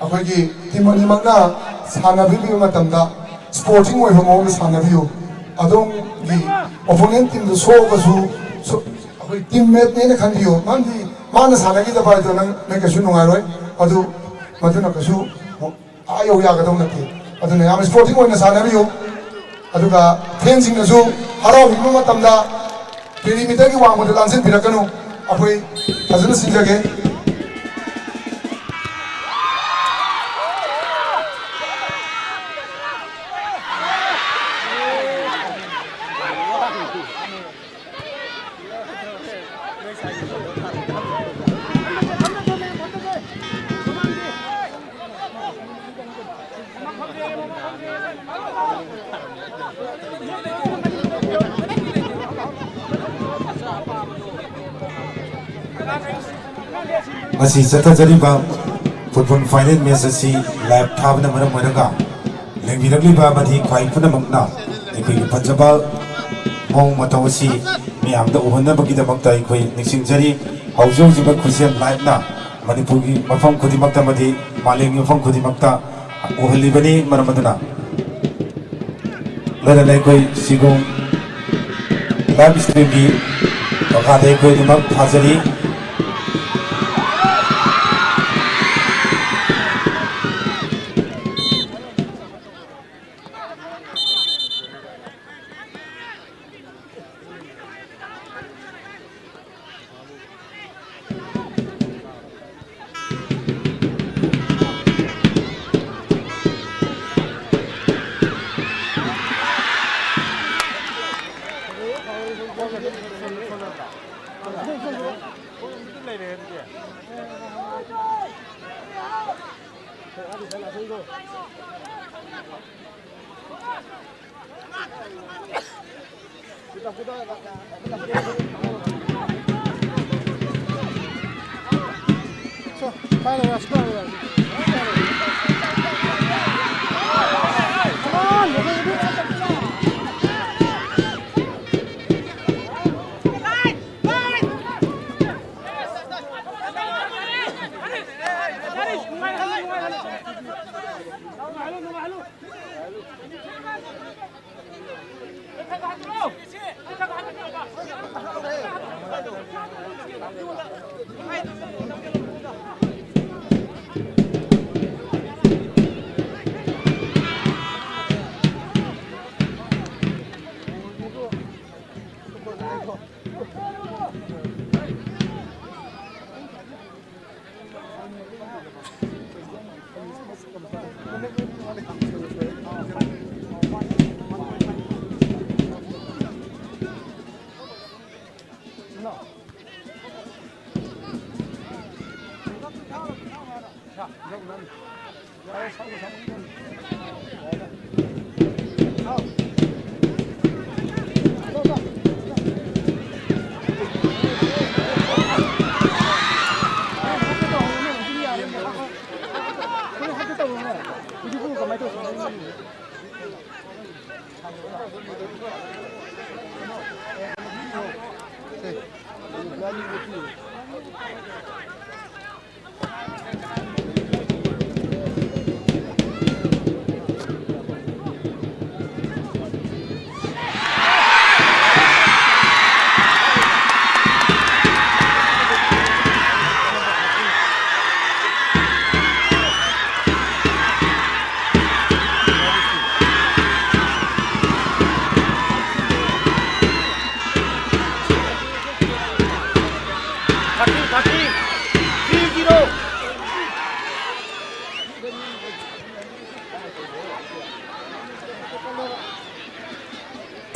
ꯑꯩꯈꯣꯏꯒꯤ ꯇꯤꯝ ꯑꯅꯤꯃꯛꯅ ꯁꯥꯟꯅꯕꯤꯕ ꯃꯇꯝꯗ ꯁ꯭ꯄꯣꯔꯇꯤꯡ ꯑꯣꯏꯕ ꯃꯑꯣꯡꯗ ꯁꯥꯟꯅꯕꯤꯌꯨ ꯑꯗꯣꯝꯒꯤ ꯑꯣꯄꯣꯅꯦꯟ ꯇꯤꯝꯗ ꯁꯣꯛꯑꯒꯁꯨ ꯑꯩꯈꯣꯏ ꯇꯤꯝꯃꯦꯠꯅꯦꯅ ꯈꯟꯕꯤꯌꯨ ꯃꯔꯝꯗꯤ ꯃꯥꯅ ꯁꯥꯟꯅꯈꯤꯗꯕ ꯍꯥꯏꯗꯣ ꯅꯪ ꯀꯩꯁꯨ ꯅꯨꯡꯉꯥꯏꯔꯣꯏ ꯑꯗꯨ ꯃꯗꯨꯅ ꯀꯩꯁꯨ ꯑꯥ ꯌꯧ ꯌꯥꯒꯗꯧ ꯅꯠꯇꯦ ꯑꯗꯨꯅ ꯌꯥꯝ ꯁ꯭ꯄꯣꯔꯇꯤꯡ ꯑꯣꯏꯅ ꯁꯥꯟꯅꯕꯤꯌꯨ ꯑꯗꯨꯒ ꯐꯦꯟꯁꯤꯡꯅꯁꯨ ꯍꯔꯥꯎꯕꯤꯕ ꯃꯇꯝꯗ ꯄꯦꯔꯤꯃꯤꯇꯔꯒꯤ ꯋꯥꯡꯃꯗ ꯂꯥꯟꯁꯤꯟꯕꯤꯔꯛꯀꯅꯨ ꯑꯩꯈꯣꯏ ꯐꯖꯅ ꯁꯤꯟꯖꯒꯦ ꯉꯁꯤ ꯆꯠꯊꯖꯔꯤꯕ ꯐꯨꯠꯕꯣꯜ ꯐꯥꯏꯅꯦꯜ ꯃꯦꯆ ꯑꯁꯤ ꯂꯥꯏꯚ ꯊꯥꯕꯅ ꯃꯔꯝ ꯑꯣꯏꯔꯒ ꯌꯦꯡꯕꯤꯔꯛꯂꯤꯕ ꯑꯃꯗꯤ ꯈ꯭ꯋꯥꯏ ꯄꯨꯝꯅꯃꯛꯅ ꯑꯩꯈꯣꯏꯒꯤ ꯐꯖꯕ ꯃꯑꯣꯡ ꯃꯇꯧ ꯑꯁꯤ ꯃꯤꯌꯥꯝꯗ ꯎꯍꯟꯅꯕꯒꯤꯗꯃꯛꯇ ꯑꯩꯈꯣꯏ ꯅꯤꯡꯁꯤꯡꯖꯔꯤ ꯍꯧꯖꯤꯛ ꯍꯧꯖꯤꯛ ꯈꯨꯠꯁꯦꯝ ꯂꯥꯏꯚꯅ ꯃꯅꯤꯄꯨꯔꯒꯤ ꯃꯐꯝ ꯈꯨꯗꯤꯡꯃꯛꯇ ꯑꯃꯗꯤ ꯃꯥꯂꯦꯝꯒꯤ ꯃꯐꯝ ꯈꯨꯗꯤꯡꯃꯛꯇ ꯎꯍꯜꯂꯤꯕꯅꯤ ꯃꯔꯝ ꯑꯗꯨꯅ ꯂꯣꯏꯅꯅ ꯑꯩꯈꯣꯏ ꯁꯤꯒꯨꯝ ꯂꯥꯏꯚ ꯁ꯭ꯇ꯭ꯔꯤꯝꯒꯤ ꯃꯈꯥꯗ ꯑꯩꯈꯣꯏ ꯑꯗꯨꯃꯛ ꯊꯥꯖꯔꯤ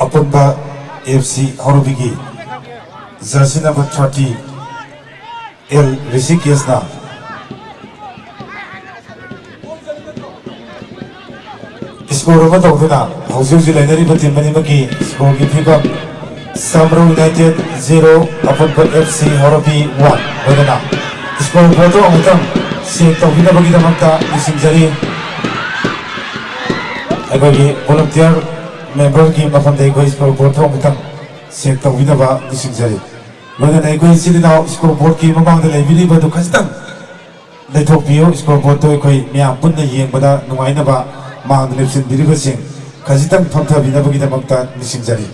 Apunba FC Horobigi jersey number 30 L Rishikesna score ma tawduna hausi lainari batin mani maki score gi pickup Samro United 0 Apunba FC Horobi 1 wadana score photo amutang si tawhina bagi damakta isingjari agagi volunteer member की मफम दे कोई score board तो मुतंग set तो विना बा दिसिंग जरी लोगों ने कोई city now score board की ममांग दे लेविली बदु खस्तंग दे तो पियो स्कोर बोर्ड तो कोई मियां पुन ने येंग बदा नुमाई ना बा मांग दे लेप्सिन बिरी बसिंग खजितंग फंथा बिना बगी दमकता दिसिंग जरी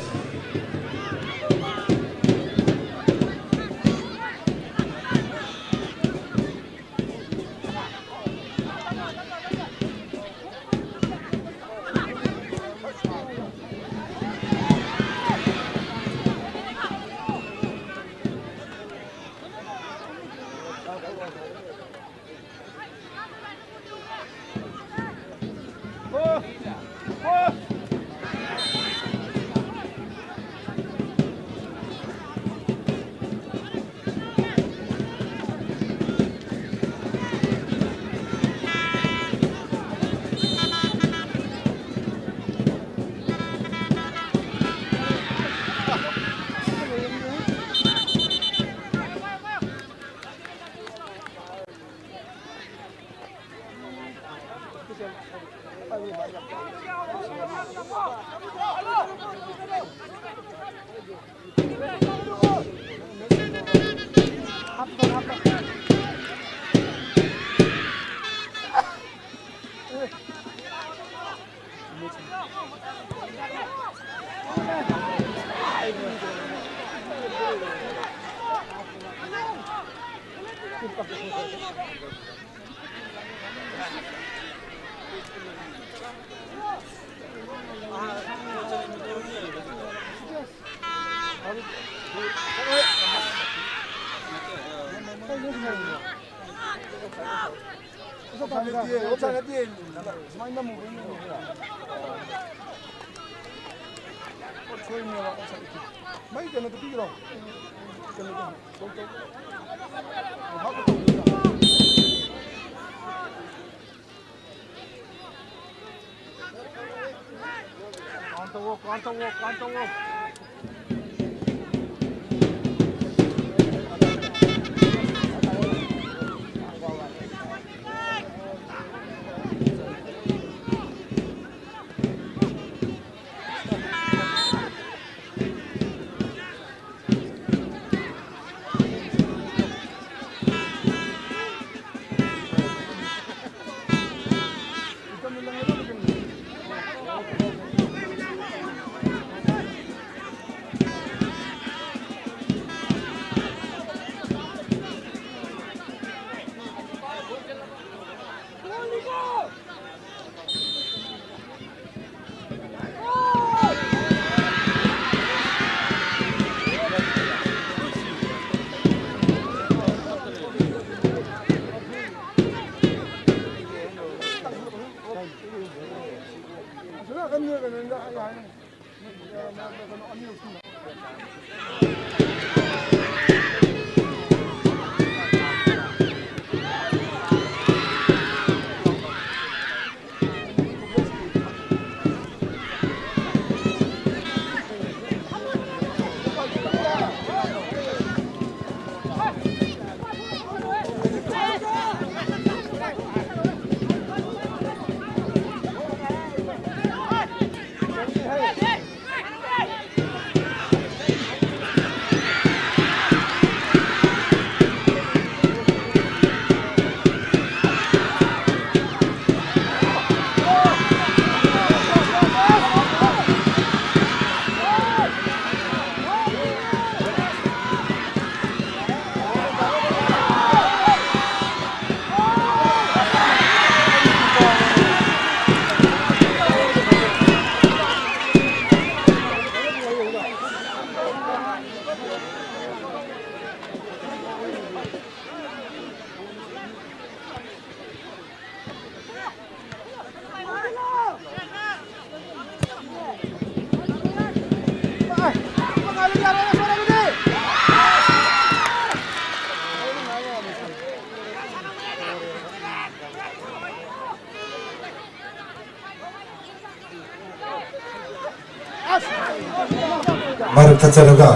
ꯃꯔꯛ ꯊꯠꯆꯔꯒ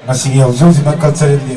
ꯉꯁꯤꯒꯤ ꯍꯧꯖꯤꯛ ꯍꯧꯖꯤꯛꯃꯛ ꯀꯜꯆꯔꯦꯜꯒꯤ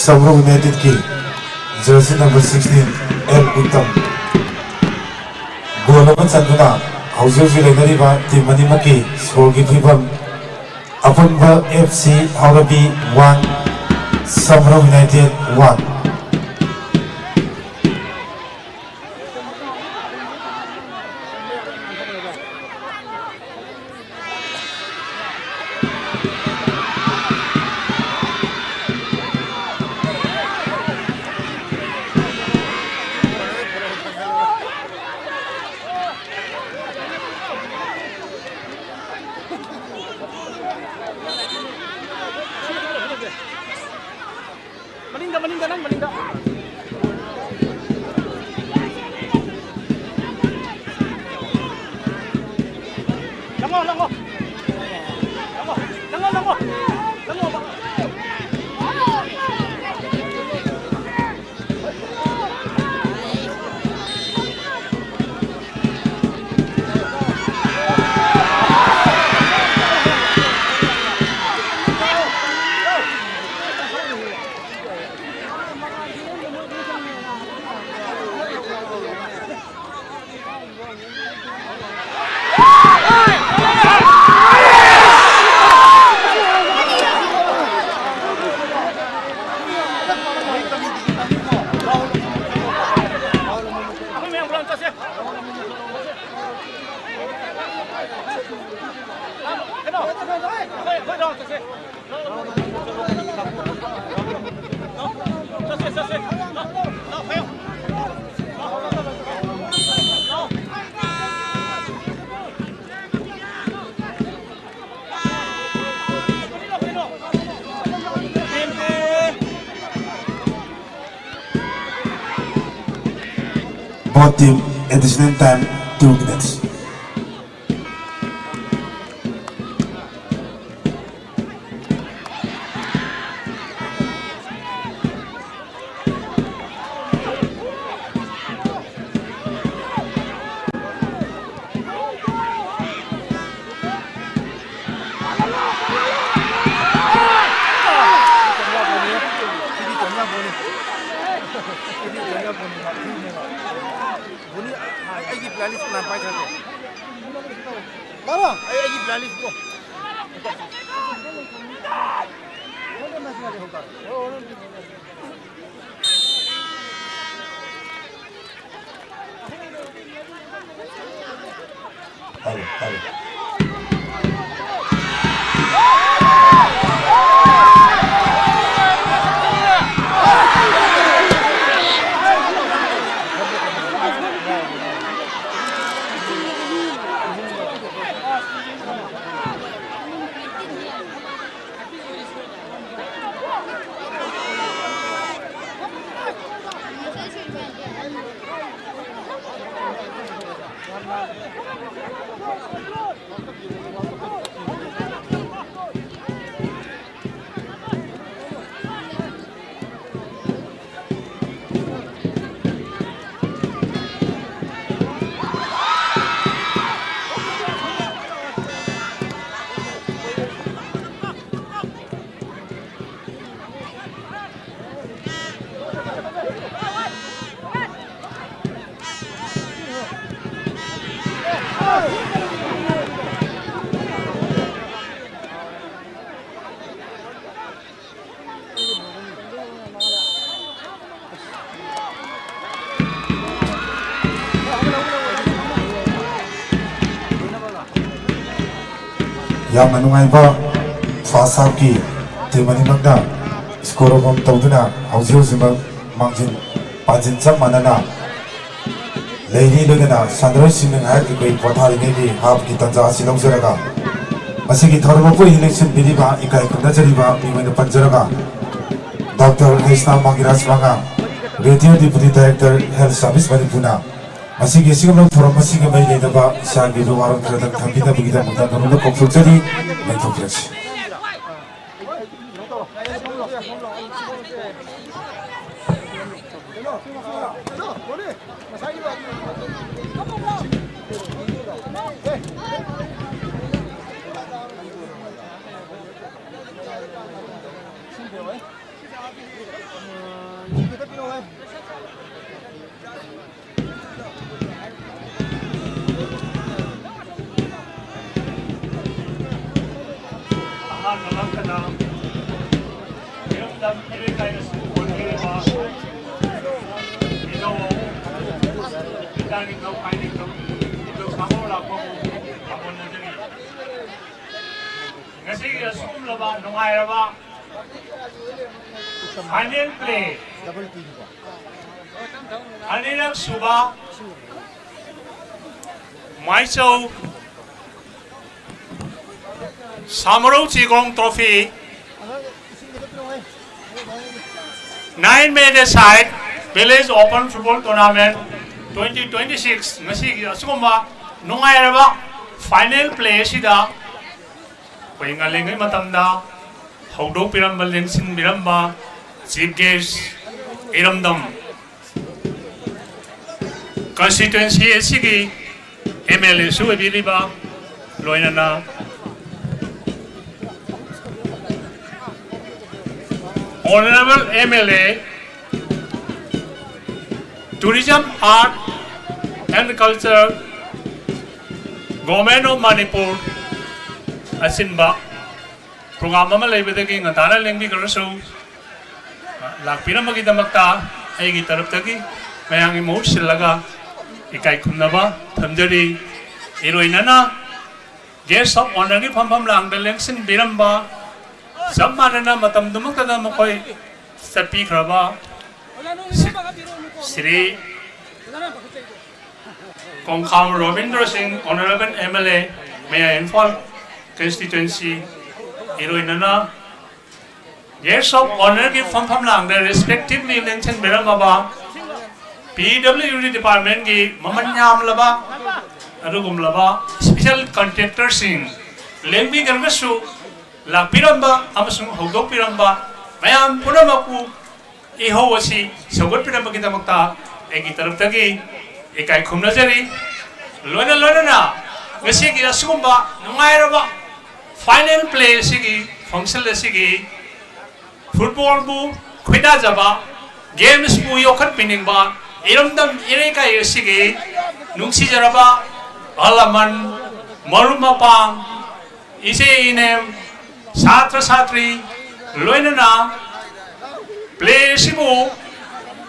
Samro United की जर्सी नंबर 16 एल उत्तम गोल अमन चंदुना हाउस लेनरीबा टीम अनिमकी स्कोर की film अपुनबा FC हाउरबी 1 Samro United 1 Both team additional time 2 minutes. Yang menungaiba fasa ki temani magna skoro kom tauduna hausi sima mangjin pajin cham manana leini lodena sandro sineng hai ki koi pothari negi hap ki tanja silong seraga masigi thormo po election biriba ikai khunda chariba bimena panjaraga Dr. Hesna Mangiraj Manga Radio Deputy Director Health Service Manipuna masigi sigam forum masigi mai leidaba sagi ruwaron kradam thambida bigida muda nono kopfujari mentopres Final play. Anirak Suba, Maiso, Samaro Chigong Trophy, 9-man side Village Open Football Tournament 2026. Nasi Suma Nungairaba final play sida poinga lengai matamda haudo piramba lengsin biramba chief guest iramdam constituency sigi MLA su ebiriba loinana Honorable MLA Tourism, Art and Culture Government of Manipur asinba program ama leibadagi ngatana lengbi karasu lakpiramagi damakta aigi taraptagi mayangi mo silaga ikai khumnaba thamjari iroinana guest of honor gi pham lang lengsin biramba sammanana matam dumakta makoi sapi khraba Sri Kongkham Robindra Singh, Honorable MLA, Mayor Imphal Constituency, Iroinana, guests of honor give from Lang, the respectively Lengthen Beramaba, PWD Department gi Mamanyam Laba, Arugum Laba, Special Contractor Singh, Lembi Gargasu, La Piramba, Amasung Hogo Piramba, Mayam Puramaku, Ihowasi, Sogot Piramakitamata, Egitarutagi, Ekai Kumnazari, Lona Lona, Vesigi Asumba, Nairaba, final play Sigi, Functional Sigi, football bu, Quidazaba, games bu Yokat Piningba, Iramdam Ireka Sigi, Nungsi Jaraba, Alaman, Marumapang, Ise Inem, Satra Satri, Loinana, Play Sibu,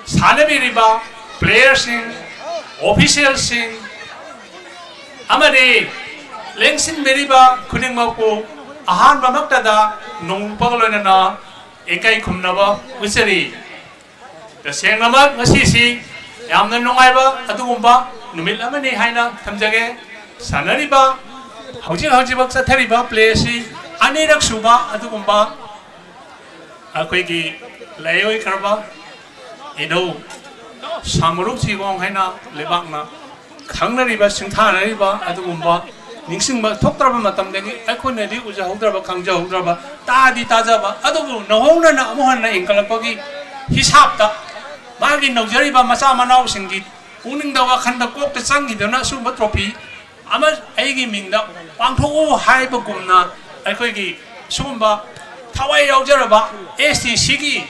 Sanabiriba, players sing, officials sing, Amade, Lengsin Beriba, Kuning Maku, Ahan Bamaktada, Nung Pagalana, Ekai Kumnava, Usari. The same number, Masisi, Yamna Nungaiba, Adumba, Numilamani Haina, Tamjage, Sanariba, Haujibak Satariba, Placi, Anirak Suba, Adumba, Akwegi, Layoi Karba, Edo. Samarup Sigong Haina, Lebakna, Kangnariba, Sinthanariba, Adumba, Nixingba, Tokraba Matamdegi, Equinedi, Uza Hudraba, Kangja Hudraba, Tadi Tazaba, Adubu, Nohona, Mohana in Kalapagi, his hapta, Magi no Jeriba Masama now singit, Uning the Wakanda Kok the Sangi, the Nasuma Tropi, Amas Agi Minda, Panto Haibagumna, Equigi, Sumba, Tawai Ojaraba, ST Sigi.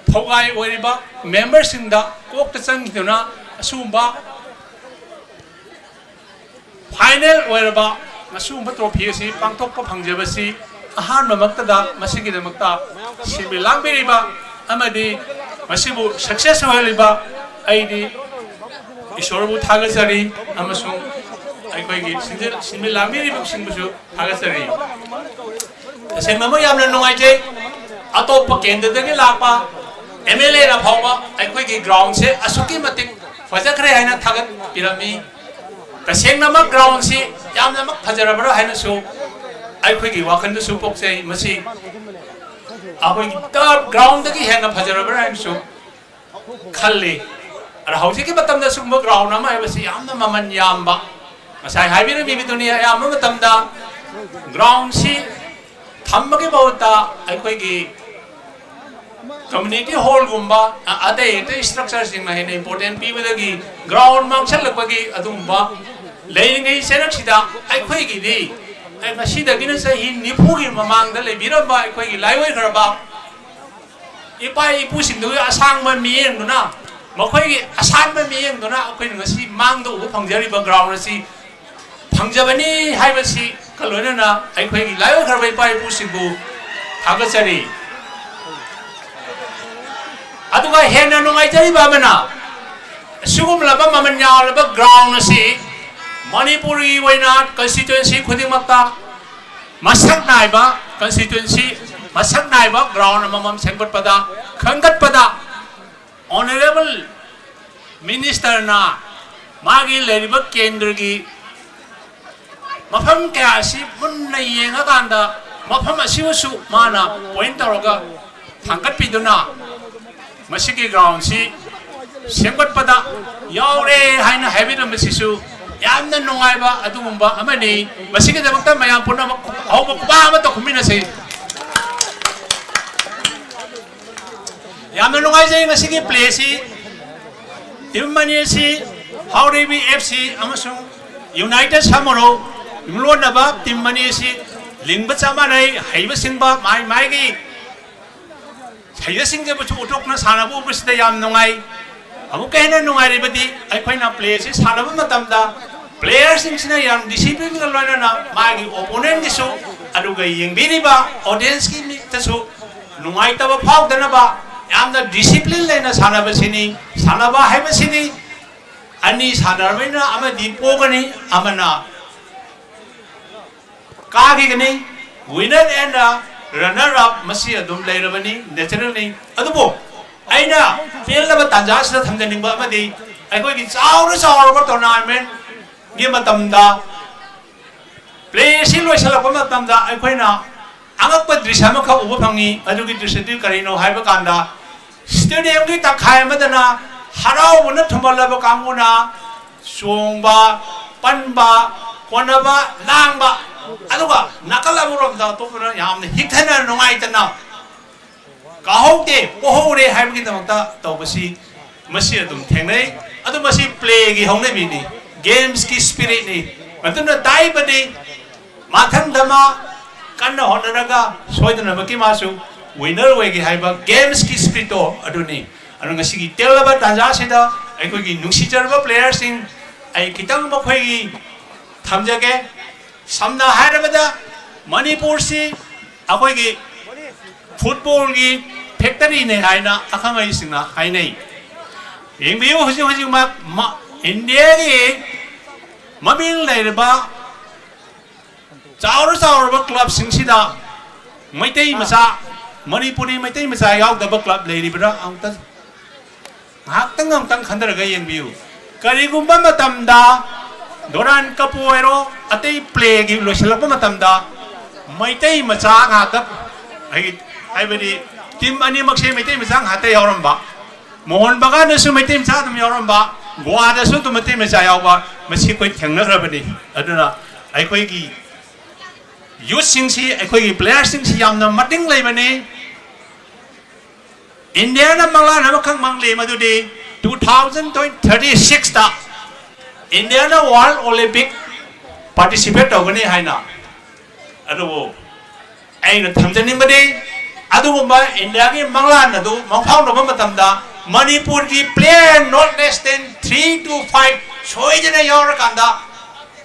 Togai Weriba, members in the Kok the Sangiduna, Sumba Final Wereba, Masumba Tropiasi, Pangtopa Pangjabasi, Ahan Mamaktada, Masigi the Makta, Sibi Langberiba, Amadi, Masibu, Success Weliba, ID, Ishoru Tagasari, Amasung, Akwagi, Sibi Lambiri, Simbusu, Tagasari. The same Mamayam no Ije, Atopa Kenda the Lapa. MLA na phawba akhoi ground se asuki matik fajakre haina thagat pirami tasengna ma ground si yamna ma phajarabara haina su akhoi gi wakan du supok se masi akhoi gi tar ground gi hena phajarabara haina su khalli ara hauji ki matam da sumba ground ma ai basi yamna maman yamba asai haibira mi dunia yamna matam da ground si thammagi bauta akhoi gi community hall gumba other structures in my important people the ground mountain lagagi adumba laying a senachida I quagi di I mashida guinness he nipugi mamang the lebiraba I quagi live herba if I push into a sangman me and dona Makwagi asanman me and dona queen see mangdo pangjari background see Pangjabani Hibasi Kalonana I quagi live herba by pushing go Hagasari Aduga hena nungai jari bamana sugum laba mamanya laba ground si Manipuri wainat constituency khudimakta masak naiba constituency masak naiba ground mamam sengbat pada khangat pada honorable minister na magi leriba kendra gi mafam kaya si munna yenga kanda mafam asiwasu mana point taraga thangat piduna Masiki ground si Sengbat pada yaure haina habit masisu ꯌꯥꯝꯅ ꯅꯨꯡꯉꯥꯏꯕ ꯑꯗꯨꯒꯨꯝꯕ ꯑꯃꯅꯤ ꯃꯁꯤꯒꯤꯗꯃꯛꯇ ꯃꯌꯥꯝ ꯄꯨꯝꯅꯃꯛ ꯑꯍꯧꯕ ꯈꯨꯕꯥꯛ ꯑꯃ ꯇꯧꯈꯨꯝꯃꯤꯟꯅꯁꯤ ꯌꯥꯝꯅ ꯅꯨꯡꯉꯥꯏꯖꯩ ꯉꯁꯤꯒꯤ ꯄ꯭ꯂꯦꯁꯤ ꯇꯤꯝ ꯑꯅꯤ ꯑꯁꯤ ꯍꯥꯎꯔꯩꯕꯤ FC ꯑꯃꯁꯨꯡ ꯌꯨꯅꯥꯏꯇꯦꯠ ꯁꯃꯨꯔꯧ ꯌꯨꯝꯂꯣꯟꯅꯕ ꯇꯤꯝ ꯑꯅꯤ ꯑꯁꯤ ꯂꯤꯡꯕ ꯆꯞ ꯃꯥꯟꯅꯩ ꯍꯩꯕ ꯁꯤꯡꯕ ꯃꯥꯒꯤ ꯍꯩꯕꯁꯤꯡꯖꯕꯁꯨ ꯎꯠꯊꯣꯛꯅ ꯁꯥꯟꯅꯕ ꯎꯕꯁꯤꯗ ꯌꯥꯝ ꯅꯨꯡꯉꯥꯏ ꯑꯃꯨꯛꯀ ꯍꯦꯟꯅ ꯅꯨꯡꯉꯥꯏꯔꯤꯕꯗꯤ ꯑꯩꯈꯣꯏꯅ ꯄ꯭ꯂꯦ ꯑꯁꯤ ꯁꯥꯟꯅꯕ ꯃꯇꯝꯗ ꯄ꯭ꯂꯦꯌꯔꯁꯤꯡꯁꯤꯅ ꯌꯥꯝ ꯗꯤꯁꯤꯄ꯭ꯂꯤꯟꯒ ꯂꯣꯏꯅꯅ ꯃꯥꯒꯤ ꯑꯣꯄꯣꯅꯦꯟꯒꯤꯁꯨ ꯑꯗꯨꯒ ꯌꯦꯡꯕꯤꯔꯤꯕ ꯑꯣꯗꯤꯌꯟꯁꯀꯤ ꯃꯤꯠꯇꯁꯨ ꯅꯨꯡꯉꯥꯏꯇꯕ ꯐꯥꯎꯗꯅꯕ ꯌꯥꯝꯅ ꯗꯤꯁꯤꯄ꯭ꯂꯤꯟ ꯂꯩꯅ ꯁꯥꯟꯅꯕꯁꯤꯅꯤ ꯁꯥꯟꯅꯕ ꯍꯥꯏꯕꯁꯤꯗꯤ ꯑꯅꯤ ꯁꯥꯟꯅꯔꯕꯅꯤꯅ ꯑꯃꯗꯤ ꯄꯣꯒꯅꯤ ꯑꯃꯅ ꯀꯥꯈꯤꯒꯅꯤ ꯋꯤꯅꯔ ꯑꯦꯟ ꯔꯟꯅꯔ ꯑꯞ ꯃꯁꯤ ꯑꯗꯨꯝ ꯂꯩꯔꯕꯅꯤ ꯅꯦꯆꯔꯦꯜꯅꯤ ꯑꯗꯨꯕꯨ ꯑꯩꯅ ꯄꯦꯜꯂꯕ ꯇꯥꯟꯖꯥꯁꯤꯗ ꯊꯝꯖꯅꯤꯡꯕ ꯑꯃꯗꯤ ꯑꯩꯈꯣꯏꯒꯤ ꯆꯥꯎꯔꯕ ꯇꯣꯔꯅꯥꯃꯦꯟꯒꯤ ꯃꯇꯝꯗ ꯄ꯭ꯂꯦ ꯑꯁꯤ ꯂꯣꯏꯁꯤꯜꯂꯛꯄ ꯃꯇꯝꯗ ꯑꯩꯈꯣꯏꯅ ꯑꯉꯛꯄ ꯗ꯭ꯔꯤꯁ ꯑꯃꯈꯛ ꯎꯕ ꯐꯪꯉꯤ ꯑꯗꯨꯒꯤ ꯗ꯭ꯔꯤꯁꯗꯨ ꯀꯔꯤꯅꯣ ꯍꯥꯏꯕ ꯀꯥꯟꯗ ꯁ꯭ꯇꯦꯗꯤꯌꯝꯒꯤ ꯇꯪꯈꯥꯏ ꯑꯃꯗꯅ ꯍꯔꯥꯎꯕꯅ ꯊꯨꯝꯍꯜꯂꯕ ꯀꯥꯡꯕꯨꯅ ꯆꯣꯡꯕ ꯄꯟꯕ ꯀꯣꯟꯅꯕ ꯂꯥꯡꯕ ꯑꯗꯨꯒ ꯅꯥꯀꯜ ꯑꯃꯔꯣꯝꯗ ꯑꯇꯣꯞꯄꯅ ꯌꯥꯝꯅ ꯍꯤꯛꯊꯅ ꯅꯨꯡꯉꯥꯏꯇꯅ ꯀꯥꯍꯧꯗꯦ ꯄꯣꯍꯧꯔꯦ ꯍꯥꯏꯕꯒꯤꯗꯃꯛꯇ ꯇꯧꯕꯁꯤ ꯃꯁꯤ ꯑꯗꯨꯝ ꯊꯦꯡꯅꯩ ꯑꯗꯨ ꯃꯁꯤ ꯄ꯭ꯂꯦꯒꯤ ꯍꯧꯅꯕꯤꯅꯤ ꯒꯦꯝꯁꯀꯤ ꯁ꯭ꯄꯤꯔꯤꯠꯅꯤ ꯃꯗꯨꯅ ꯇꯥꯛꯏꯕꯗꯤ ꯃꯊꯪꯗ ꯃꯥ ꯀꯟꯅ ꯍꯣꯠꯅꯔꯒ ꯁꯣꯏꯗꯅꯃꯛꯀꯤ ꯃꯥꯁꯨ ꯋꯤꯅꯔ ꯑꯣꯏꯒꯦ ꯍꯥꯏꯕ ꯒꯦꯝꯁꯀꯤ ꯁ꯭ꯄꯤꯔꯤꯠꯇꯣ ꯑꯗꯨꯅꯤ ꯑꯗꯨ ꯉꯁꯤꯒꯤ ꯇꯦꯜꯂꯕ ꯇꯥꯟꯖꯥꯁꯤꯗ ꯑꯩꯈꯣꯏꯒꯤ ꯅꯨꯡꯁꯤꯖꯔꯕ ꯄ꯭ꯂꯦꯌꯔꯁꯤꯡ ꯑꯩ ꯈꯤꯇꯪ ꯃꯈꯣꯏꯒꯤ ꯊꯝꯖꯒꯦ ꯁꯝꯅ ꯍꯥꯏꯔꯕꯗ ꯃꯅꯤꯄꯨꯔꯁꯤ ꯑꯩꯈꯣꯏꯒꯤ ꯐꯨꯠꯕꯣꯜꯒꯤ ꯐꯦꯛꯇꯔꯤꯅꯦ ꯍꯥꯏꯅ ꯑꯈꯪ ꯑꯍꯩꯁꯤꯡꯅ ꯍꯥꯏꯅꯩ ꯌꯦꯡꯕꯤꯌꯨ ꯍꯧꯖꯤꯛꯃꯛ ꯏꯟꯗꯤꯌꯥꯒꯤ ꯃꯃꯤꯡ ꯂꯩꯔꯕ ꯆꯥꯎꯔꯕ ꯀ꯭ꯂꯕꯁꯤꯡꯁꯤꯗ ꯃꯩꯇꯩ ꯃꯆꯥ ꯃꯅꯤꯄꯨꯔꯤ ꯃꯩꯇꯩ ꯃꯆꯥ ꯌꯥꯎꯗꯕ ꯀ꯭ꯂꯕ ꯂꯩꯔꯤꯕ꯭ꯔꯥꯉꯥꯏꯍꯥꯛꯇꯪ ꯈꯟꯊꯔꯒ ꯌꯦꯡꯕꯤꯌꯨ ꯀꯔꯤꯒꯨꯝꯕ ꯃꯇꯝꯗ ꯗꯣꯔꯥꯟ ꯀꯞꯄꯨ ꯑꯣꯏꯔꯣ ꯑꯇꯩ ꯄ꯭ꯂꯦꯒꯤ ꯂꯣꯏꯁꯤꯜꯂꯛꯄ ꯃꯇꯝꯗ ꯃꯩꯇꯩ ꯃꯆꯥ ꯉꯥꯛꯇ ꯍꯥꯏꯕꯗꯤ ꯇꯤꯝ ꯑꯅꯤꯃꯛꯁꯦ ꯃꯩꯇꯩ ꯃꯆꯥ ꯉꯥꯛꯇ ꯌꯥꯎꯔꯝꯕ ꯃꯣꯍꯟ ꯕꯒꯥꯟꯗꯁꯨ ꯃꯩꯇꯩ ꯃꯆꯥ ꯑꯗꯨꯝ ꯌꯥꯎꯔꯝꯕ ꯒꯣꯋꯥꯗꯁꯨ ꯑꯗꯨꯝ ꯃꯩꯇꯩ ꯃꯆꯥ ꯌꯥꯎꯕ ꯃꯁꯤ ꯑꯩꯈꯣꯏ ꯊꯦꯡꯅꯈ꯭ꯔꯕꯅꯤ ꯑꯗꯨꯅ ꯑꯩꯈꯣꯏꯒꯤ ꯌꯨꯠꯁꯤꯡꯁꯤ ꯑꯩꯈꯣꯏꯒꯤ ꯄ꯭ꯂꯦꯌꯔꯁꯤꯡꯁꯤ ꯌꯥꯝꯅ ꯃꯇꯤꯡ ꯂꯩꯕꯅꯤ ꯏꯟꯗꯤꯌꯥꯅ ꯃꯪꯂꯥꯟ ꯑꯃꯈꯛ ꯃꯪꯂꯤ ꯃꯗꯨꯗꯤ 2036ꯗ ꯏꯟꯗꯤꯌꯥꯅ ꯋꯥꯔꯜड ꯑꯣꯂꯤꯝꯄꯤꯛ ꯄꯥꯔꯇꯤꯁꯤꯄꯦꯠ ꯇꯧꯒꯅꯤ ꯍꯥꯏꯅ ꯑꯗꯨꯕꯨ ꯑꯩꯅ ꯊꯝꯖꯅꯤꯡꯕꯗꯤ ꯑꯗꯨꯒꯨꯝꯕ ꯏꯟꯗꯤꯌꯥꯒꯤ ꯃꯪꯂꯥꯟ ꯑꯗꯨ ꯃꯪꯐꯥꯎꯅꯕ ꯃꯇꯝꯗ ꯃꯅꯤꯄꯨꯔꯒꯤ player not less than 3 to 5 ꯁꯣꯏꯗꯅ ꯌꯥꯎꯔꯀꯥꯟꯗ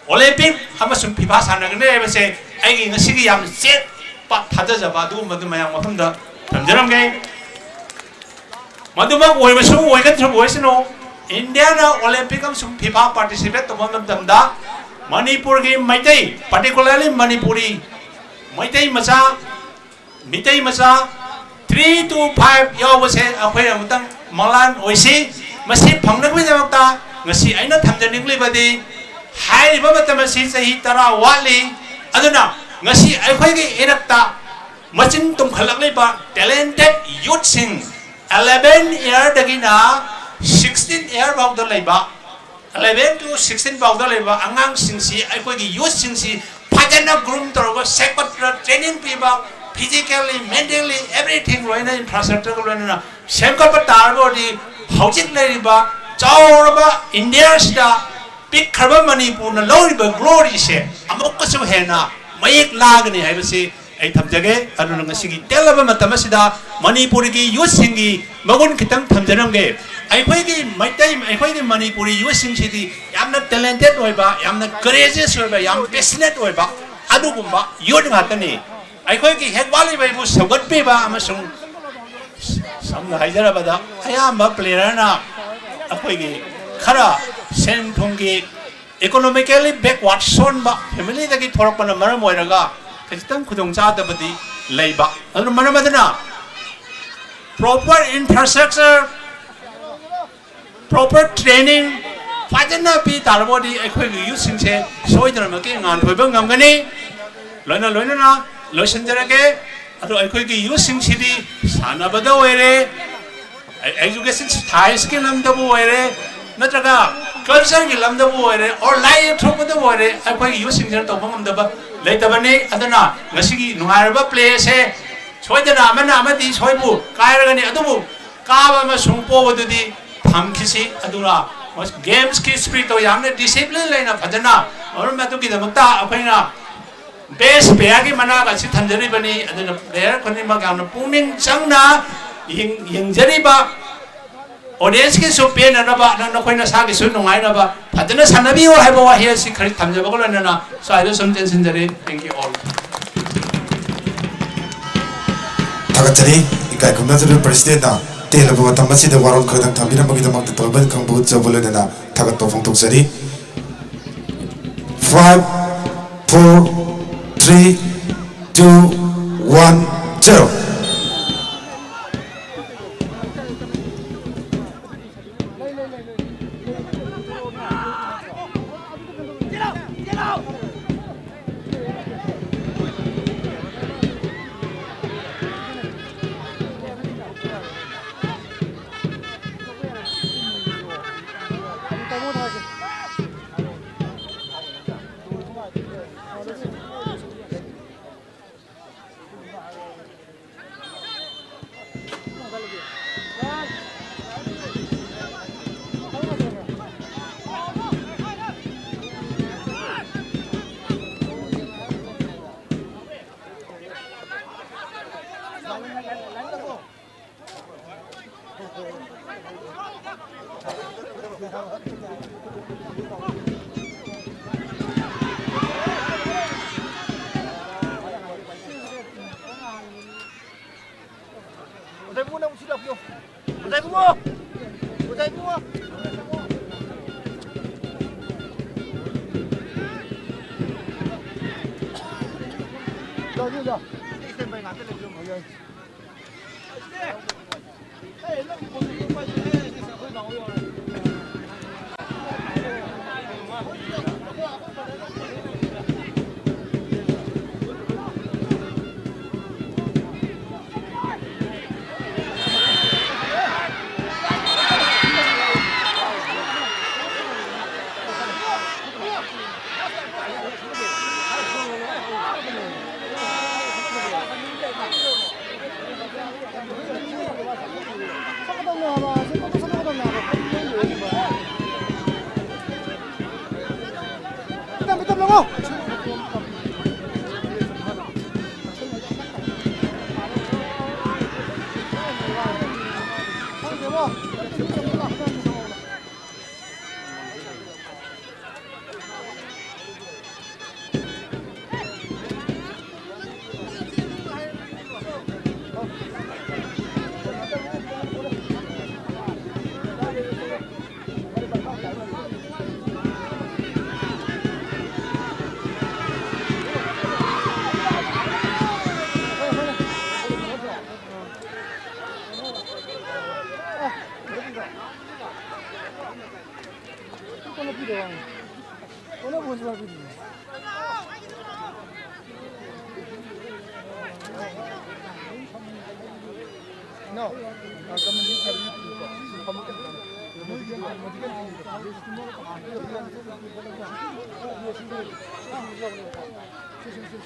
ꯑꯣꯂꯤꯝꯄꯤꯛ ꯑꯃꯁꯨꯡ ꯐꯤꯐꯥ ꯁꯥꯟꯅꯒꯅꯤ ꯍꯥꯏꯕꯁꯦ ꯑꯩꯒꯤ ꯉꯁꯤꯒꯤ ꯌꯥꯝ ꯆꯦꯠꯄ ꯊꯥꯖꯖꯕ ꯑꯗꯨꯒꯨꯝꯕꯗꯨ ꯃꯌꯥꯝ ꯃꯐꯝꯗ ꯊꯝꯖꯔꯝꯒꯦ ꯃꯗꯨꯃꯛ ꯑꯣꯏꯕꯁꯨ ꯑꯣꯏꯒꯗ꯭ꯔꯕ ꯑꯣꯏꯁꯅꯨ ꯏꯟꯗꯤꯌꯥꯅ ꯑꯣꯂꯤꯝꯄꯤꯛ ꯑꯃꯁꯨꯡ ꯐꯤꯐꯥ ꯄꯥꯔꯇꯤꯁꯤꯄꯦꯠ ꯇꯧꯕ ꯃꯇꯝꯗ ꯃꯅꯤꯄꯨꯔꯒꯤ ꯃꯩꯇꯩ ꯄꯥꯔꯇꯤꯀꯨꯂꯔꯂꯤ ꯃꯅꯤꯄꯨꯔꯤ ꯃꯩꯇꯩ ꯃꯆꯥ ꯃꯤꯇꯩ ꯃꯆꯥ 3 to 5 ꯌꯥꯎꯕꯁꯦ ꯑꯩꯈꯣꯏ ꯑꯃꯨꯛꯇꯪ ꯃꯪꯂꯥꯟ ꯑꯣꯏꯁꯤ ꯃꯁꯤ ꯐꯪꯅꯕꯒꯤꯗꯃꯛꯇ ꯉꯁꯤ ꯑꯩꯅ ꯊꯝꯖꯅꯤꯡꯂꯤꯕꯗꯤ ꯍꯥꯏꯔꯤꯕ ꯃꯇꯝ ꯑꯁꯤ ꯆꯍꯤ 10 ꯋꯥꯠꯂꯤ ꯑꯗꯨꯅ ꯉꯁꯤ ꯑꯩꯈꯣꯏꯒꯤ ꯏꯔꯛꯇ ꯃꯆꯤꯟ ꯇꯨꯝꯈꯠꯂꯛꯂꯤꯕ ꯇꯦꯂꯦꯟꯇꯦꯠ ꯌꯨꯠꯁꯤꯡ 11 ꯏꯌꯔꯗꯒꯤꯅ 16 ꯏꯌꯔ ꯐꯥꯎꯗ ꯂꯩꯕ 11 to 16 ꯐꯥꯎꯗ ꯂꯩꯕ ꯑꯉꯥꯡꯁꯤꯡꯁꯤ ꯑꯩꯈꯣꯏꯒꯤ ꯌꯨꯠꯁꯤꯡꯁꯤ ꯐꯖꯅ ꯒ꯭ꯔꯨꯝ ꯇꯧꯔꯒ ꯁꯦꯛꯄꯠꯇ ꯇ꯭ꯔꯦꯅꯤꯡ ꯄꯤꯕ physically, mentally, everything loina infrastructure loina semkapa tarbodi hojik leriba chauraba India sida big kharba Manipur na loriba glory se amokka su hena mayek lagni haibasi ai thamjage aduna ngasigi telaba matama sida Manipur gi youth singi magun kitang thamjanamge aikhoi gi maitai aikhoi gi Manipuri youth sing sidi yamna talented oiba yamna courageous oiba yam passionate oiba adugumba youth ngatani ꯑꯩꯈꯣꯏꯒꯤ ꯍꯦꯛ ꯋꯥꯠꯂꯤꯕ ꯁꯧꯒꯠꯄꯤꯕ ꯑꯃꯁꯨꯡ ꯁꯝꯅ ꯍꯥꯏꯖꯔꯕꯗ ꯑꯌꯥꯝꯕ ꯄ꯭ꯂꯦꯌꯔꯅ ꯑꯩꯈꯣꯏꯒꯤ ꯈꯔ ꯁꯦꯟ ꯊꯨꯝꯒꯤ ꯏꯀꯣꯅꯣꯃꯤꯀꯦꯜꯂꯤ ꯕꯦꯛꯋꯥꯔꯗ ꯁꯣꯟꯕ ꯐꯦꯃꯤꯂꯤꯗꯒꯤ ꯊꯣꯔꯛꯄꯅ ꯃꯔꯝ ꯑꯣꯏꯔꯒ ꯈꯤꯇꯪ ꯈꯨꯗꯣꯡꯆꯥꯗꯕꯗꯤ ꯂꯩꯕ ꯑꯗꯨꯅ ꯃꯔꯝ ꯑꯗꯨꯅ ꯄ꯭ꯔꯣꯄꯔ ꯏꯟꯐ꯭ꯔꯥꯁꯇ꯭ꯔꯛꯆꯔ ꯄ꯭ꯔꯣꯄꯔ ꯇ꯭ꯔꯦꯅꯤꯡ ꯐꯖꯅ ꯄꯤ ꯇꯥꯔꯕꯗꯤ ꯑꯩꯈꯣꯏꯒꯤ ꯌꯨꯠꯁꯤꯡꯁꯦ ꯁꯣꯏꯗꯅꯃꯛꯀꯤ ꯉꯥꯟꯊꯣꯏꯕ ꯉꯝꯒꯅꯤ ꯂꯣꯏꯅꯅ ꯂꯣꯏꯁꯤꯟꯖꯔꯒꯦ ꯑꯗꯣ ꯑꯩꯈꯣꯏꯒꯤ ꯌꯨꯠꯁꯤꯡꯁꯤꯗꯤ ꯁꯥꯟꯅꯕꯗ ꯑꯣꯏꯔꯦ एजुकेशन हाई स्किल हम तब वो है रे न जगह culture gi lam da bo re or lai thok da bo re ai khoi yu sing jar to bang da ba le da ba ni adana ngasi gi nungai ba play se choi da na ma di choi bu kai ra ni adu bu ka ba ma sung po bu di tham ki si aduna games ki spirit to yang ne discipline lai na phadana or ma tu gi da ma ta aphai na best player ki mana ga si thanjari bani adana player khoni ma ga na pungning changna ying jari ba audience ki su pe na ba na khoi na sa ki su nungai na ba phadana sanabi wa hai ba wa here si khari thamja ba ko na na so I do some tension jari thank you all 타가짜리 이까 금나들을 프레시덴다 텔레보 담마시데 와론 거당 담비나 먹이다 막도 돌반 강부 저벌레나 타가 또 봉통짜리 5 4 3 2 1 0 Hãy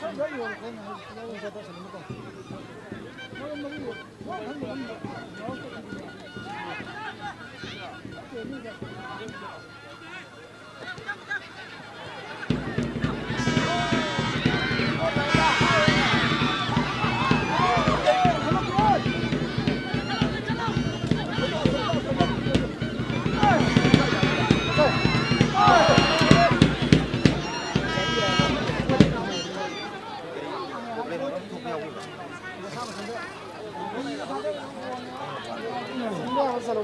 subscribe cho kênh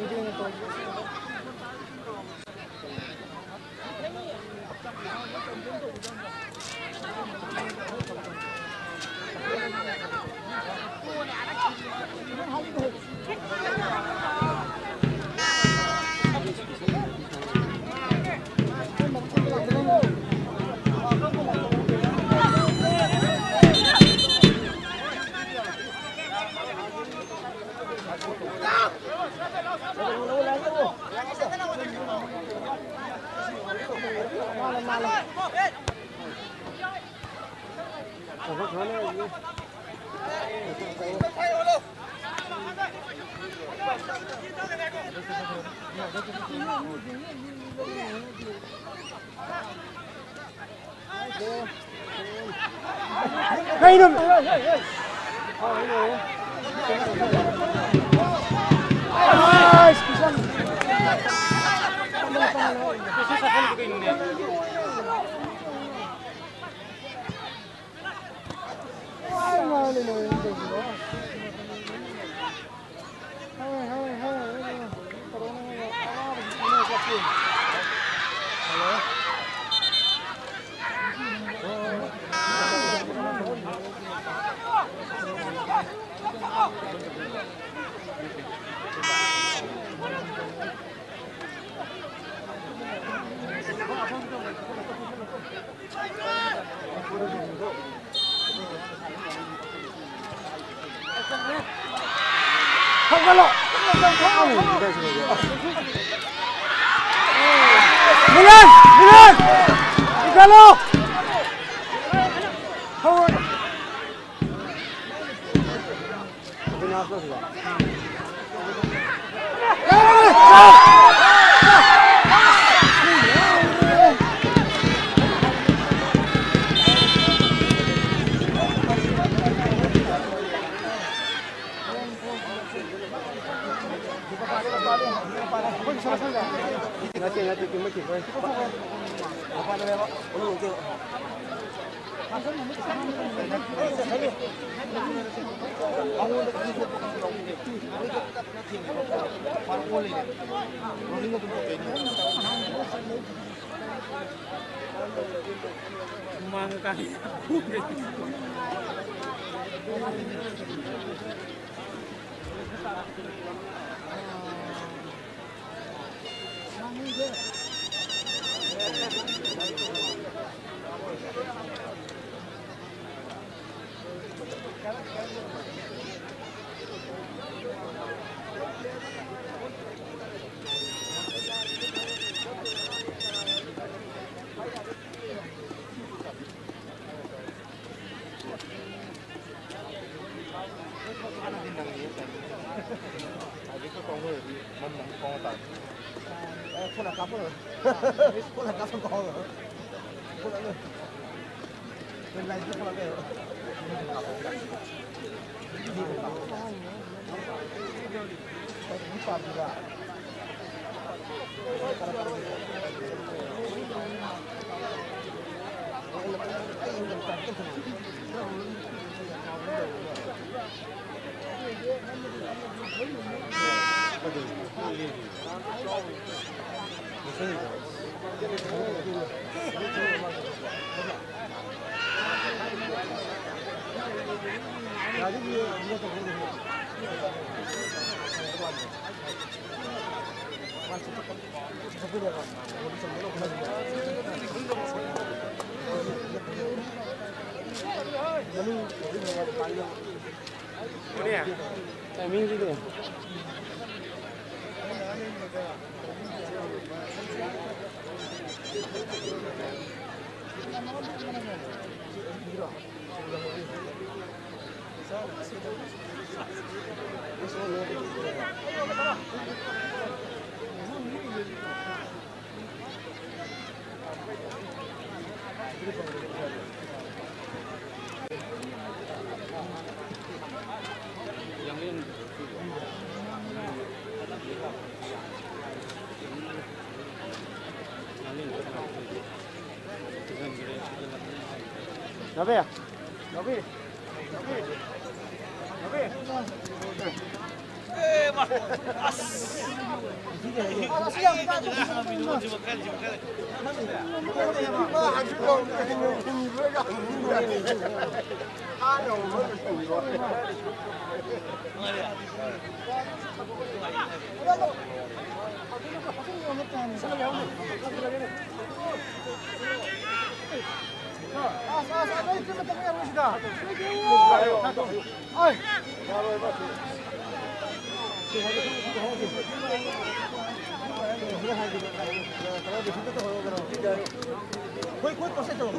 Ghiền Mì Gõ để không bỏ lỡ 거의 또 세죠.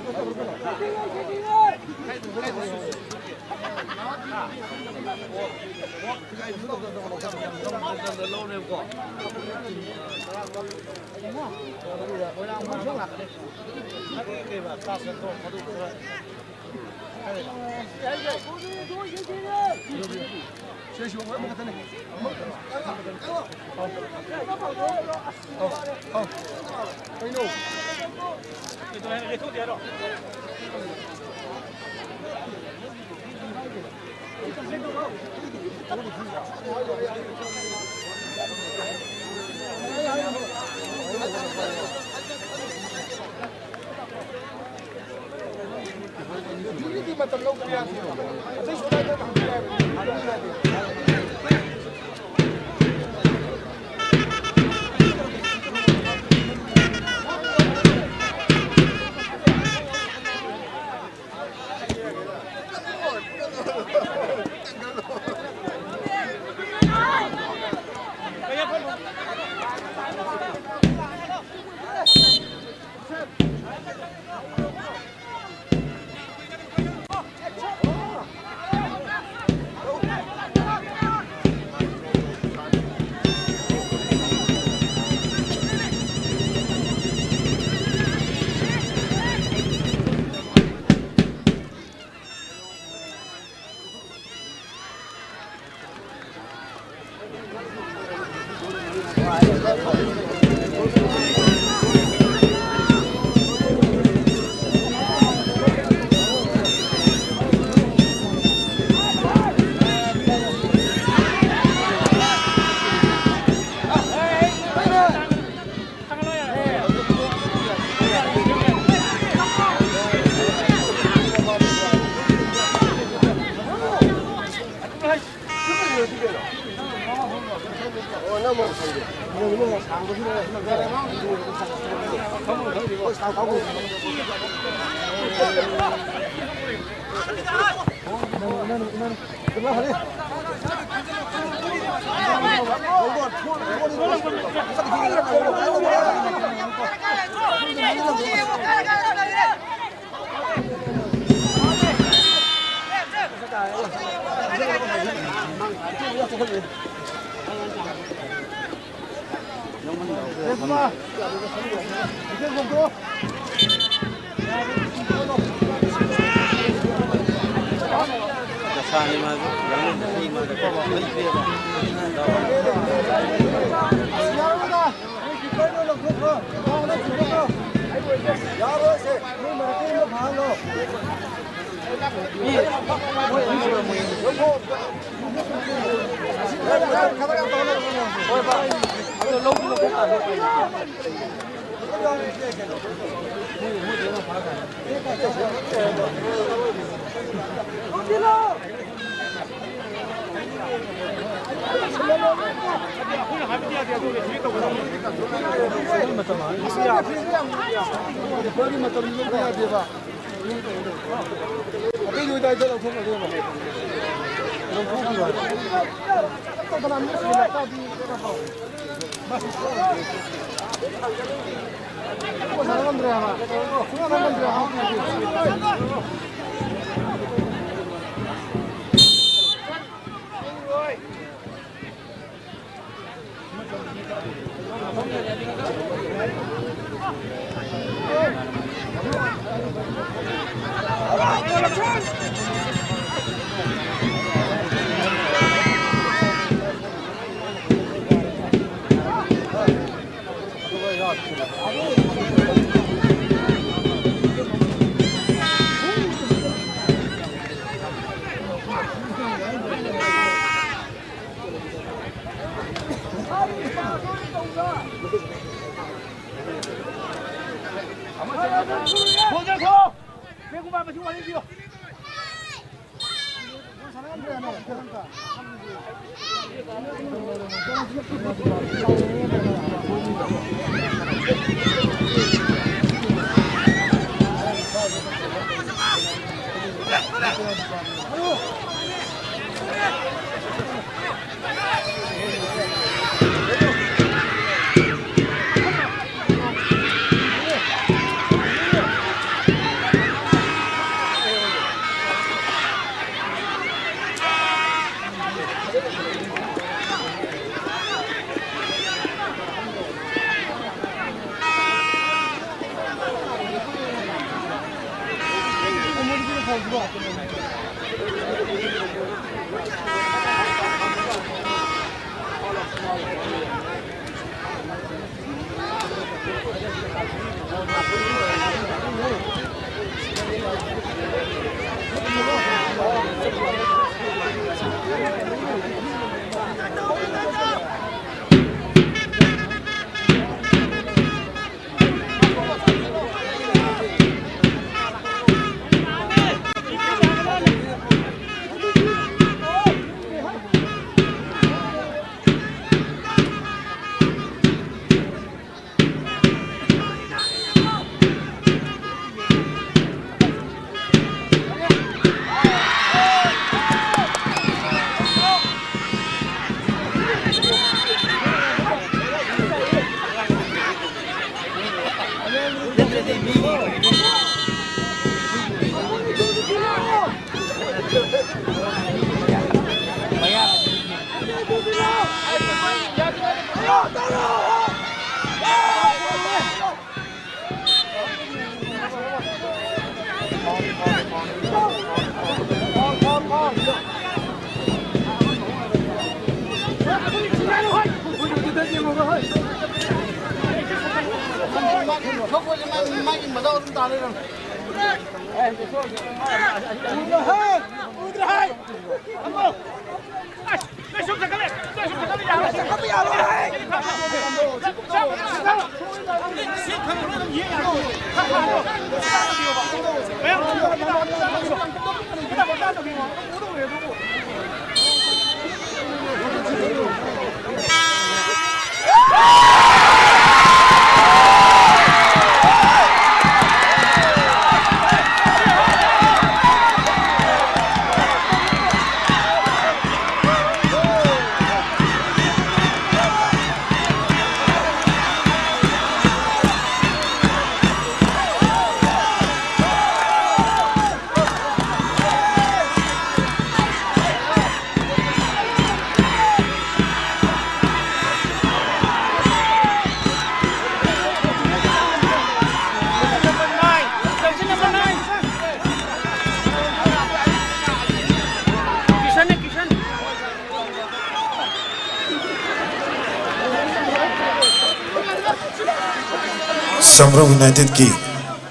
Samro United ki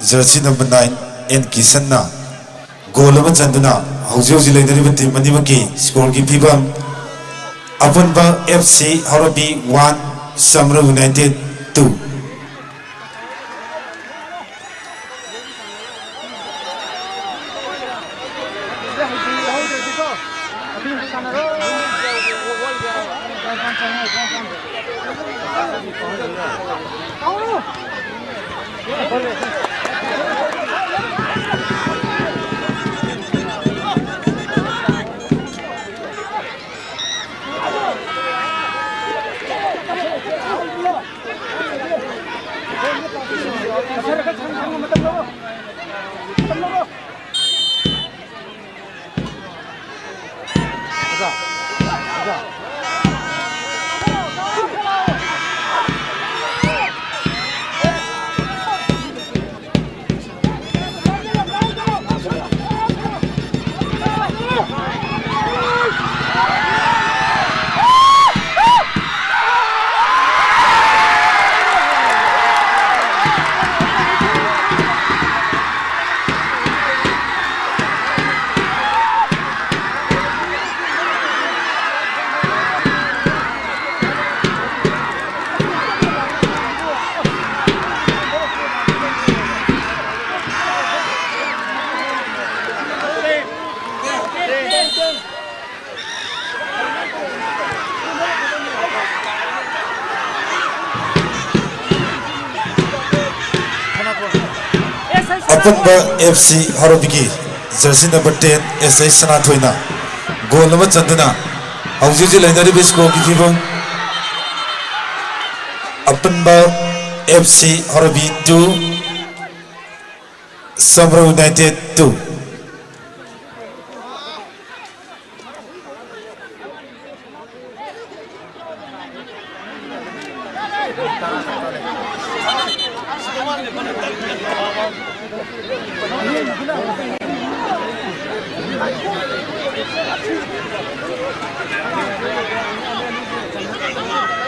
jersey number 9 N Kisanna goal ama chanduna hauji hauji leidari ba team mani ki score ki pibam Apanba FC Harabi 1 Samro United 2 Apanba FC Harobigi jersey number 10 SI Sanathoina goal number chanduna hauji hauji leidari ba score ki pibam Apanba FC Harabi 2 Samro United 2 Come on.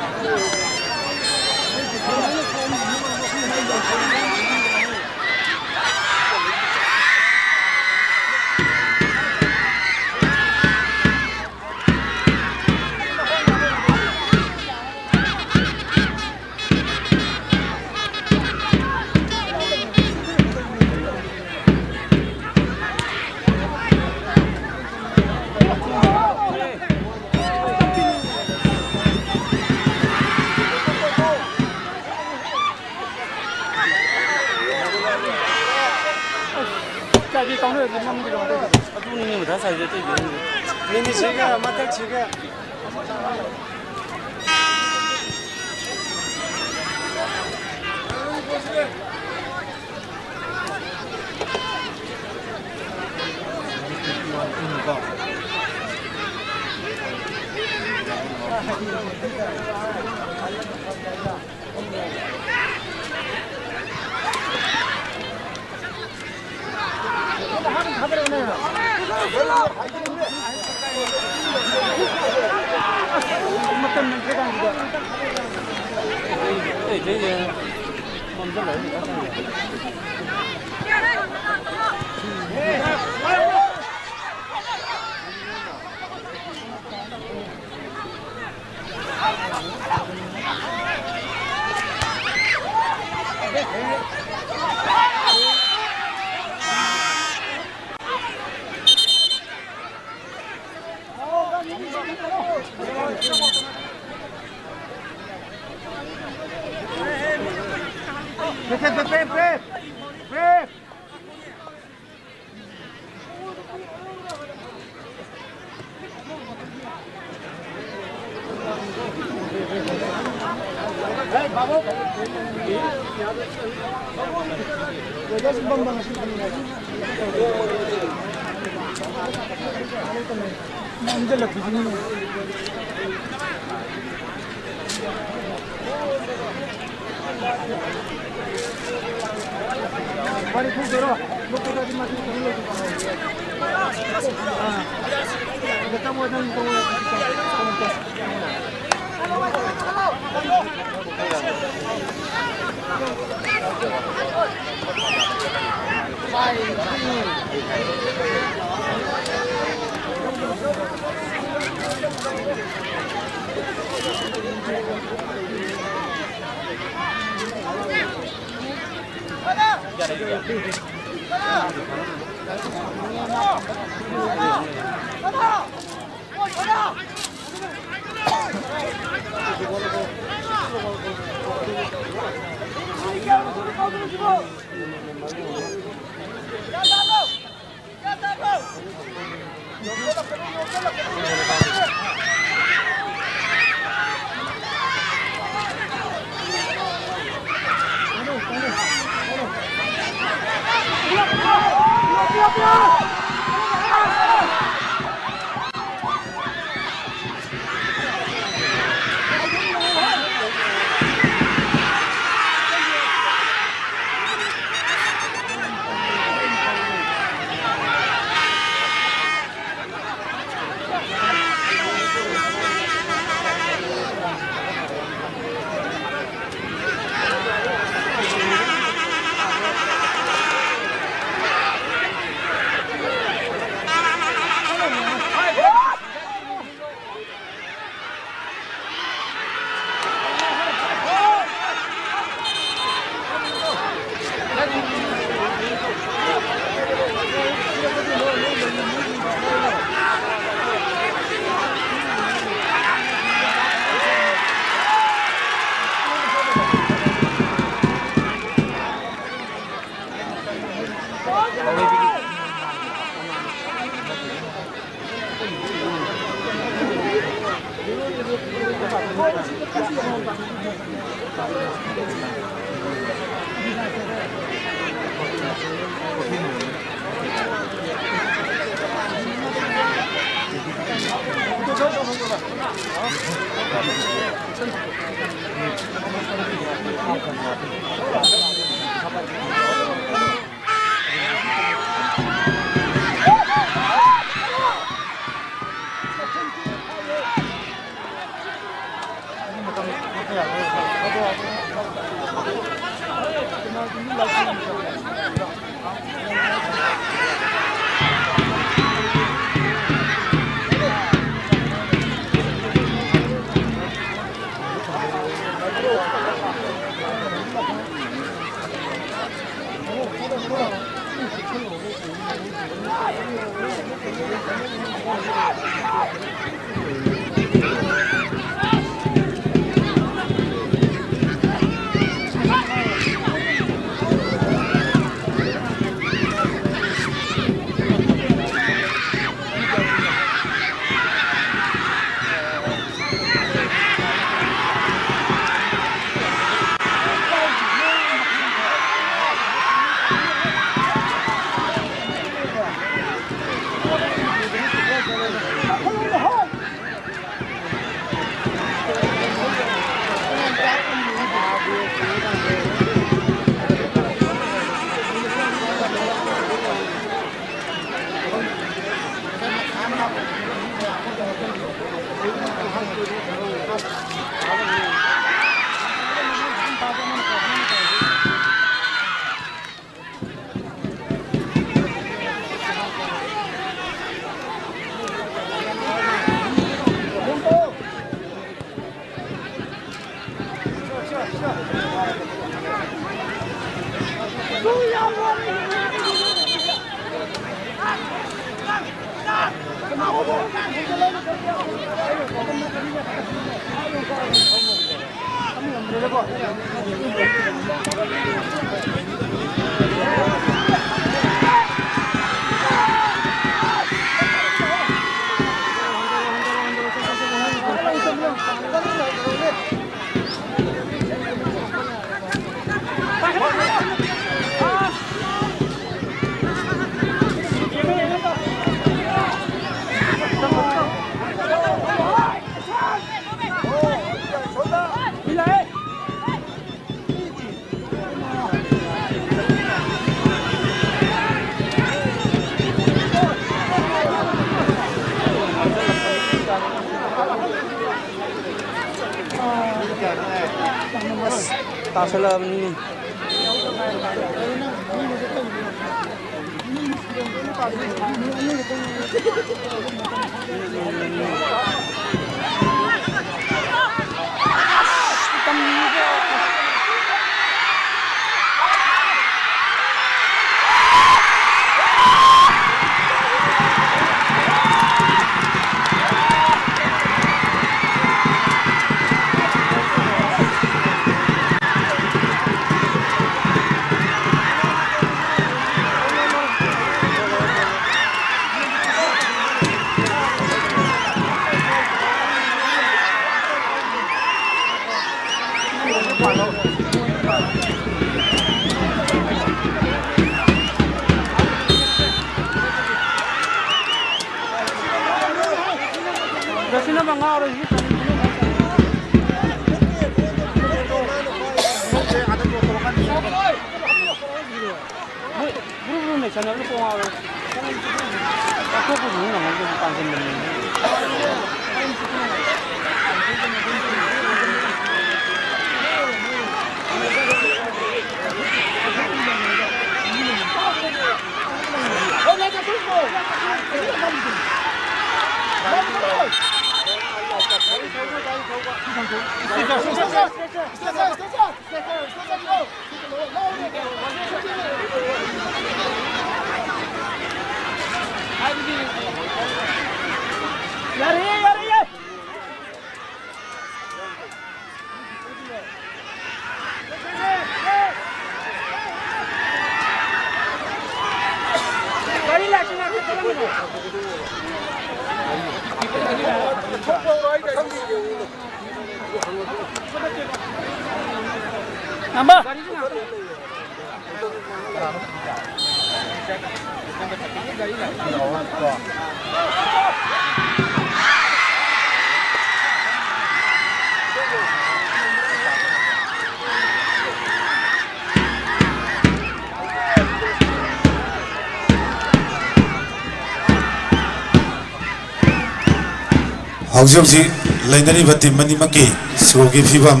ꯍꯧꯖꯤꯛ ꯂꯩꯅꯔꯤꯕ team ꯑꯅꯤꯃꯛꯀꯤ ꯁ꯭ꯀꯣꯔꯒꯤ ꯐꯤꯕꯝ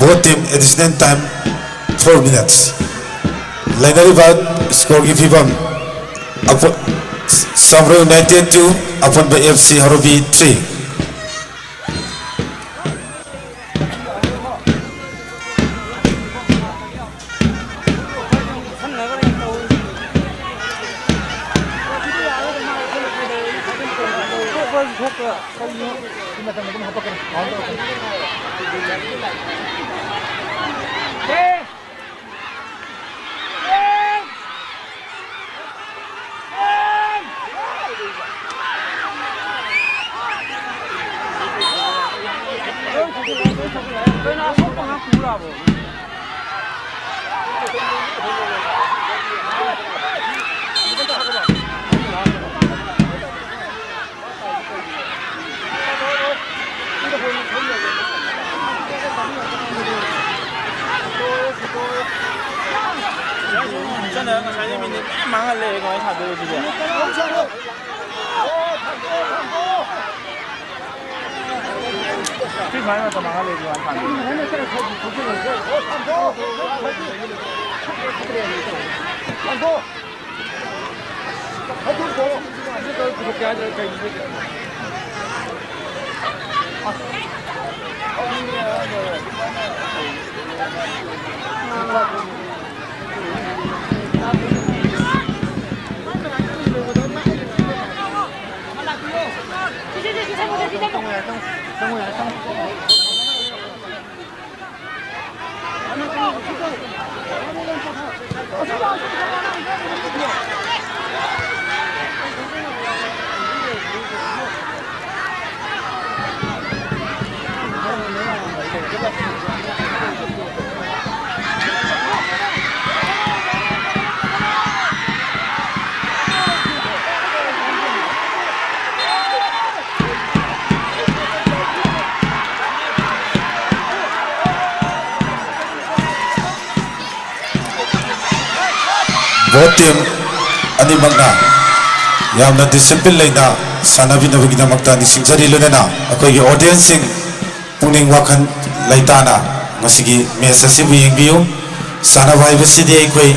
both team additional time 4 minutes ꯂꯩꯅꯔꯤꯕ ꯁ꯭ꯀꯣꯔꯒꯤ ꯐꯤꯕꯝ Samro United 2 Apunba FC Horobi 3 both team animakna yamna discipline leina sanabinabagidamata nisingjari lunena akoigi audience sing puning wakhan leitana ngasigi match asibu yengbiu sanaba haibasidi aikoi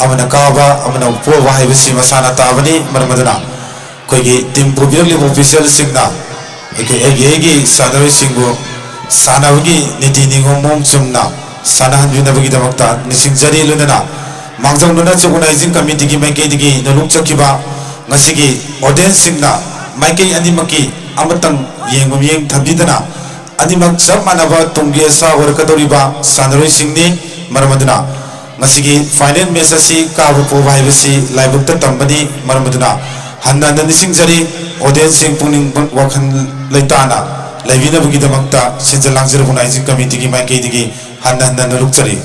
amana kaba amana upoba haibasi masana tabani marmadana koigi team pubirakli official singna egi sanawai singbu sanabagi niti ningom mong chumna sanahanbinabagidamata nisingjari lunena Mangjang Nuna Organizing Committee ki Maikei digi naluk chakiba ngasigi audience singna Maikei animaki amatang yengum yeng thabidana animak chap manaba tungge sa warkadoriba sanaroi singni maramaduna ngasigi final match asi kabu po vaibasi laibukta tambani maramaduna hanna nanising jari audience sing puning wakhan leitana laibina bugidamakta sinjalangzir Organizing Committee ki Maikei digi hanna naluk chari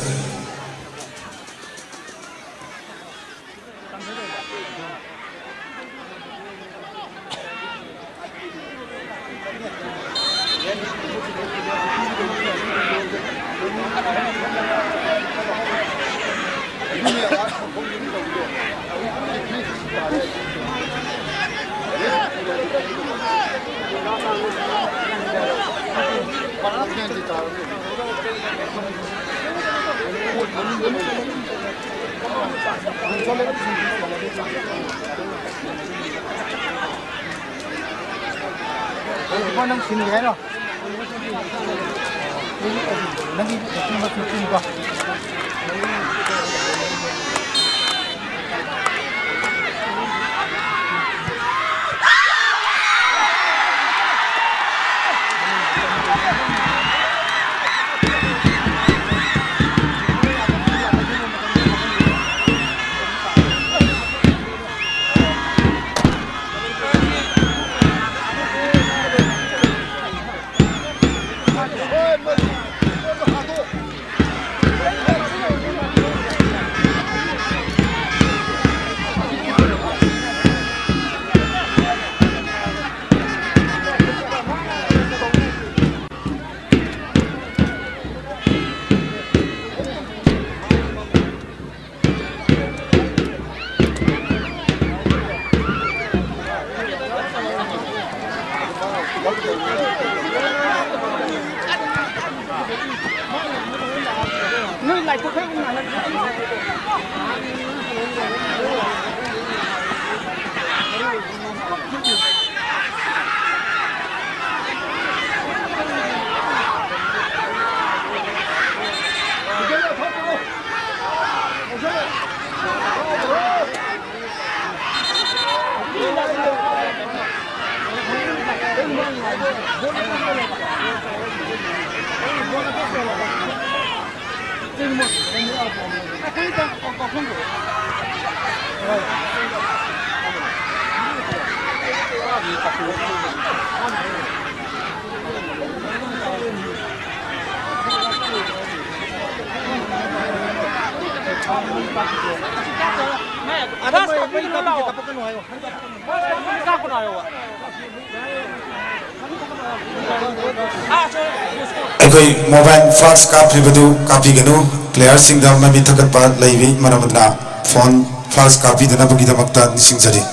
ꯑꯩꯈꯣꯏ mobile flax ꯀꯥꯞꯂꯤꯕꯗꯨ ꯀꯥꯞꯄꯤꯒꯅꯨ ꯄ꯭ꯂꯦꯌꯔꯁꯤꯡꯗ ꯃꯃꯤꯠ ꯊꯛꯀꯠꯄ ꯂꯩꯕꯤ ꯃꯔꯝ ꯑꯗꯨꯅ phone flax ꯀꯥꯞꯄꯤꯗꯅꯕꯒꯤꯗꯃꯛꯇ ꯅꯤꯡꯁꯤꯡꯖꯔꯤ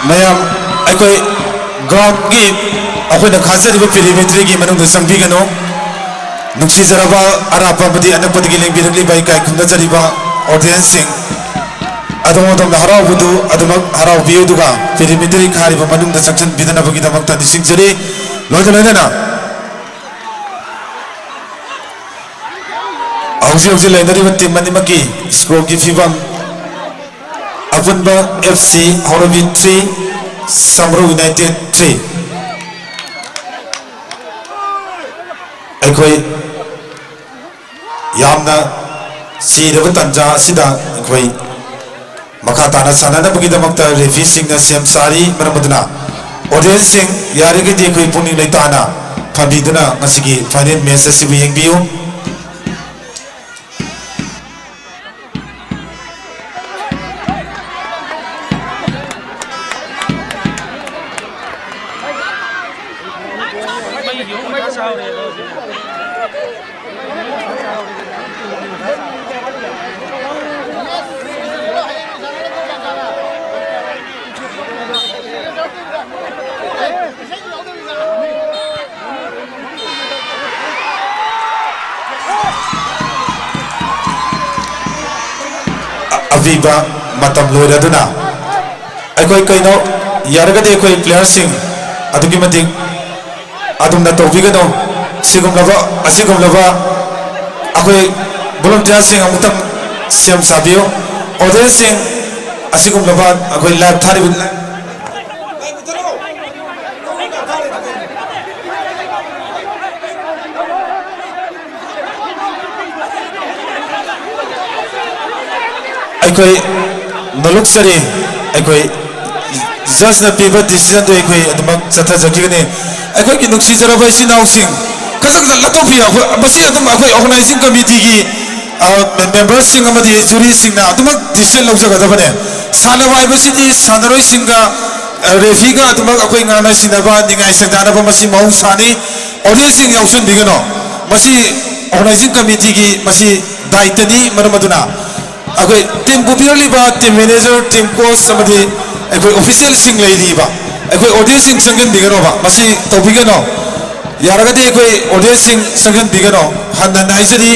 ꯃꯌꯥꯝ ꯑꯩꯈꯣꯏ ꯒ꯭ꯔꯥꯎꯟꯒꯤ ꯑꯩꯈꯣꯏꯅ ꯈꯥꯖꯔꯤꯕ ꯄꯦꯔꯤꯃꯦꯇ꯭ꯔꯤꯒꯤ ꯃꯅꯨꯡꯗ ꯆꯪꯕꯤꯒꯅꯨ ꯅꯨꯡꯁꯤꯖꯔꯕ ꯑꯔꯥꯞꯄ ꯑꯃꯗꯤ ꯑꯅꯛꯄꯗꯒꯤ ꯂꯦꯡꯕꯤꯔꯛꯂꯤꯕ ꯏꯀꯥꯏ ꯈꯨꯝꯅꯖꯔꯤꯕ ꯑꯣꯗꯤꯌꯦꯟꯁꯁꯤꯡ ꯑꯗꯣꯝ ꯑꯗꯣꯝꯅ ꯍꯔꯥꯎꯕꯗꯨ ꯑꯗꯨꯃꯛ ꯍꯔꯥꯎꯕꯤꯌꯨ ꯑꯗꯨꯒ ꯄꯦꯔꯤꯃꯦꯇ꯭ꯔꯤ ꯈꯥꯔꯤꯕ ꯃꯅꯨꯡꯗ ꯆꯪꯁꯤꯟꯕꯤꯗꯅꯕꯒꯤꯗꯃꯛꯇ ꯅꯤꯡꯁꯤꯡꯖꯔꯤ ꯂꯣꯏꯅꯅ ꯍꯧꯖꯤꯛ ꯂꯩꯅꯔꯤꯕ ꯇꯤꯝ ꯑꯅꯤꯃꯛꯀꯤ ꯁ꯭ꯀꯣꯔꯒꯤ ꯐꯤꯕꯝ ꯑꯄꯨꯟꯕ FC ꯍꯧꯔꯕꯤ 3 ꯁꯝꯔꯧ ꯌꯨꯅꯥꯏꯇꯦꯗ 3 ꯑꯩꯈꯣꯏ ꯌꯥꯝꯅ ꯁꯤꯔꯕ ꯇꯟꯖꯥ ꯑꯁꯤꯗ ꯑꯩꯈꯣꯏ ꯃꯈꯥ ꯇꯥꯅ ꯁꯥꯟꯅꯅꯕꯒꯤꯗꯃꯛꯇ ꯔꯦꯐꯤꯁꯤꯡꯅ ꯁꯦꯝ ꯁꯥꯔꯤ ꯃꯔꯝ ꯑꯗꯨꯅ ꯑꯣꯗꯤꯌꯦꯟꯁꯁꯤꯡ ꯌꯥꯔꯒꯗꯤ ꯑꯩꯈꯣꯏ ꯄꯨꯛꯅꯤꯡ ꯂꯩꯇꯥꯅ ꯐꯝꯕꯤꯗꯨꯅ ꯉꯁꯤꯒꯤ ꯐꯥꯏꯅꯦꯜ ꯃꯦꯠꯆ ꯑꯁꯤꯕꯨ ꯌꯦꯡꯕꯤꯌꯨ ꯑꯕꯤꯕ ꯃꯇꯝ ꯂꯣꯏꯔꯗꯨꯅ ꯑꯩꯈꯣꯏ ꯀꯩꯅꯣ ꯌꯥꯔꯒꯗꯤ ꯑꯩꯈꯣꯏ ꯄ꯭ꯂꯦꯌꯔꯁꯤꯡ ꯑꯗꯨꯛꯀꯤ ꯃꯇꯤꯛ ꯑꯗꯨꯝꯅ ꯇꯧꯕꯤꯒꯅꯨ ꯑꯁꯤꯒꯨꯝꯂꯕ ꯑꯩꯈꯣꯏ ꯚꯣꯂꯨꯟꯇꯤꯌꯔꯁꯤꯡ ꯑꯃꯨꯛꯇꯪ ꯁꯦꯝ ꯁꯥꯕꯤꯌꯨ ꯑꯣꯗꯤꯌꯦꯟꯁꯁꯤꯡ ꯑꯁꯤꯒꯨꯝꯂꯕ ꯑꯩꯈꯣꯏ ꯂꯥꯏꯚ ꯊꯥꯔꯤꯕ ꯑꯩꯈꯣꯏ ꯅꯣꯂꯨꯛꯆꯔꯤ ꯑꯩꯈꯣꯏ ꯖꯁꯅ ꯄꯤꯕ ꯗꯤꯁꯤꯖꯟꯗꯨ ꯑꯩꯈꯣꯏ ꯑꯗꯨꯃꯛ ꯆꯠꯊꯖꯈꯤꯒꯅꯤ ꯑꯩꯈꯣꯏꯒꯤ ꯅꯨꯡꯁꯤꯖꯔꯕ ꯏꯆꯤꯟ ꯏꯅꯥꯎꯁꯤꯡ ꯈꯖꯤꯛꯇ ꯂꯥꯞꯊꯣꯛꯄꯤꯌꯨ ꯃꯁꯤ ꯑꯗꯨꯝ ꯑꯩꯈꯣꯏ ꯑꯣꯔꯒꯅꯥꯏꯖꯤꯡ ꯀꯃꯤꯇꯤꯒꯤ ꯃꯦꯝꯕꯔꯁꯤꯡ ꯑꯃꯗꯤ ꯖꯨꯔꯤꯁꯤꯡꯅ ꯑꯗꯨꯃꯛ ꯗꯤꯁꯤꯖꯟ ꯂꯧꯖꯒꯗꯕꯅꯦ ꯁꯥꯟꯅꯕ ꯍꯥꯏꯕꯁꯤꯗꯤ ꯁꯥꯟꯅꯔꯣꯏꯁꯤꯡꯒ ꯔꯦꯐꯤꯒ ꯑꯗꯨꯃꯛ ꯑꯩꯈꯣꯏ ꯉꯥꯡꯅ ꯁꯤꯟꯅꯕ ꯅꯤꯡꯉꯥꯏ ꯁꯪꯗꯥꯅꯕ ꯃꯁꯤ ꯃꯍꯧꯁꯥꯅꯤ ꯑꯣꯗꯤꯌꯦꯟꯁꯁꯤꯡ ꯌꯥꯎꯁꯟꯕꯤꯒꯅꯨ ꯃꯁꯤ ꯑꯣꯔꯒꯅꯥꯏꯖꯤꯡ ꯀꯃꯤꯇꯤꯒꯤ ꯃꯁꯤ ꯗꯥꯏꯇꯅꯤ ꯃꯔꯝ ꯑꯗꯨꯅ ꯑꯩꯈꯣꯏ ꯇꯤꯝ ꯄꯨꯕꯤꯔꯛꯂꯤꯕ ꯇꯤꯝ ꯃꯦꯅꯦꯖꯔ ꯇꯤꯝ ꯀꯣꯆ ꯑꯃꯗꯤ ꯑꯩꯈꯣꯏ ꯑꯣꯐꯤꯁꯤꯌꯦꯜꯁꯤꯡ ꯂꯩꯔꯤꯕ ꯑꯩꯈꯣꯏ ꯑꯣꯗꯤꯌꯦꯟꯁꯁꯤꯡ ꯆꯪꯍꯟꯕꯤꯒꯅꯣꯕ ꯃꯁꯤ ꯇꯧꯕꯤꯒꯅꯣ ꯌꯥꯔꯒꯗꯤ ꯑꯩꯈꯣꯏ ꯑꯣꯗꯤꯌꯦꯟꯁꯁꯤꯡ ꯆꯪꯍꯟꯕꯤꯒꯅꯣ ꯍꯟꯅ ꯍꯥꯏꯖꯔꯤ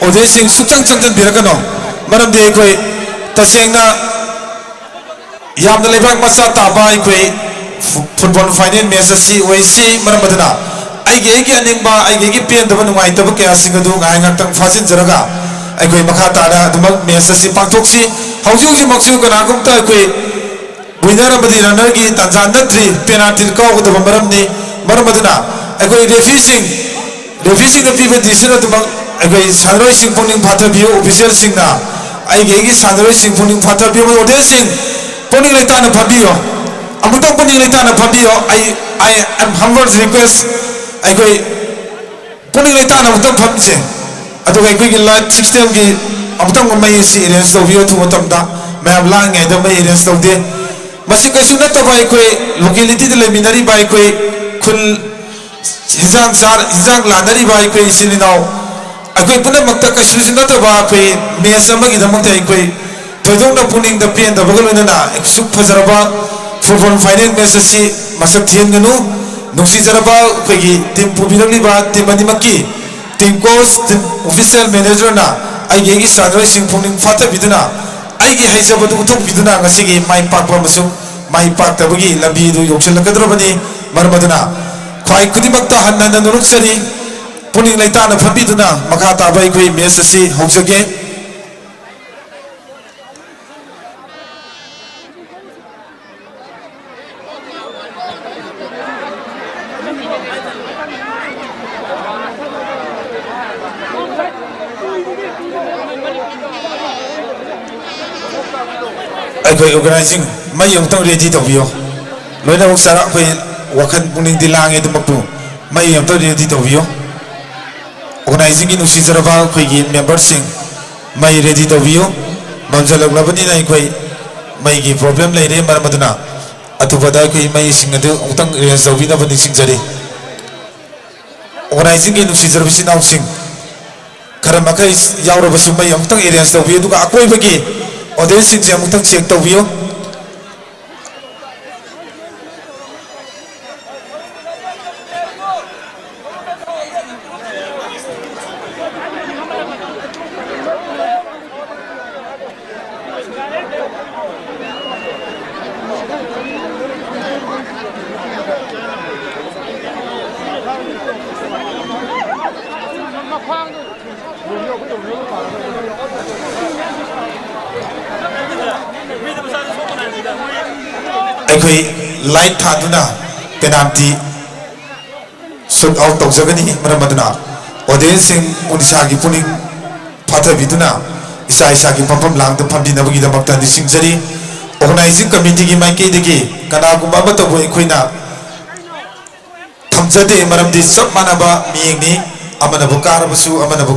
ꯑꯣꯗꯤꯌꯦꯟꯁꯁꯤꯡ ꯁꯨꯛꯆꯪ ꯆꯪꯍꯟꯕꯤꯔꯛꯀꯅꯣ ꯃꯔꯝꯗꯤ ꯑꯩꯈꯣই तसेंना यामना लेबाक मचा ताबा अखोई फुटबॉल फाइनल मैच असि ओइसि मरम बदना आइगे अनिंगबा आइगे पेंदब नुंगाइतब कया सिंगदु गाय गाक्तंग फाजिन जरगा अखोई मखा ताना दुमक मैच असि पांथोक्सि हौजि हौजि मक्सु कनागुमता अखोई विनर अमदि रनर की तंजा नत्रि पेनाल्टी काउगदब मरमनि मरम बदना अखोई रेफरी सिंग पीबे डिसिजन दुमक अखोई सानरोइ सिंग पुनिंग फाथबियो ऑफिशियल सिंगना आइगे सानरोइ सिंग पुनिंग फाथबियो ऑडियंस सिंग पुनिंग लेताना फबियो अमुतंग पुनिंग लेताना फबियो आई एम हम्बल रिक्वेस्ट अखोई पुनिंग लेताना अमुतंग फबजे अदुगा अखोई लाइट सिस्टम की अमुतंग मई सि अरेंज तौबियो थु मतमदा मैम लांगे दम एरेंज तौदे मसी कैसु नतबा अखोई लोकेलिटी दे लेमिनरी बा अखोई खुल हिजांग लानरी बा अखोई सिनिनाव अखोई पुनः मक्ता कैसु नतबा अखोई मेस अमगी दमते अखोई थोइदोंना पुनिंग द पेन द बगलुनना सुख फजरबा फुटबॉल फाइनल मैच असि मसक थियनगनु नुसी जरबा अखोई टीम पुबिरलिबा टीम अनिमकी team coach team official manager ना आइगे सादर सिंह पुनिंग फातबिदना आइगे हाइजबदु उथोकबिदना ngasi mai pakpa masung mai paktabagi lambi du yokselakadrobani marmaduna khwai kudimakta hanna nuruksari puning laitana phambiduna makha tabai khoi mes asi hoksage अखोई ऑर्गेनाइजिंग मई अमतंग रेडी तौबियो लोइना सारा अखोई वखन पुनिंग दिलांगे दमकु मई अमतंग रेडी तौबियो ऑर्गेनाइजिंग की नुसी जरबा अखोई की मेंबर सिंह मई रेडी तौबियो बमजलगलबनी ना अखोई मई की प्रॉब्लम लेरे मरमदना अतुबदा अखोई मई सिंह अदु अमतंग रेंज तौबिना बनि सिंजरे ऑर्गेनाइजिंग की नुसी जरबसी नाउ सिंह खरमखै यावरबसु मई अमतंग रेंज तौबियो दुगा अकोइबगी ऑडियंस से अमुतंग चेक तौबियो अखोई लाइट थादुना पेनाल्टी शूट आउट तौजगनी मरमदना ऑडियंस सिंह उनिसा की पुनिंग फाथबिदुना इसा इसा की पंपम लांग फंबिनबगी दमक्ता निसिंजरी ऑर्गेनाइजिंग कमिटी की माइकेदगी कनागुमा मतबो अखोइना थमजदे मरमदि सब मानबा मियेंगनी अमनबु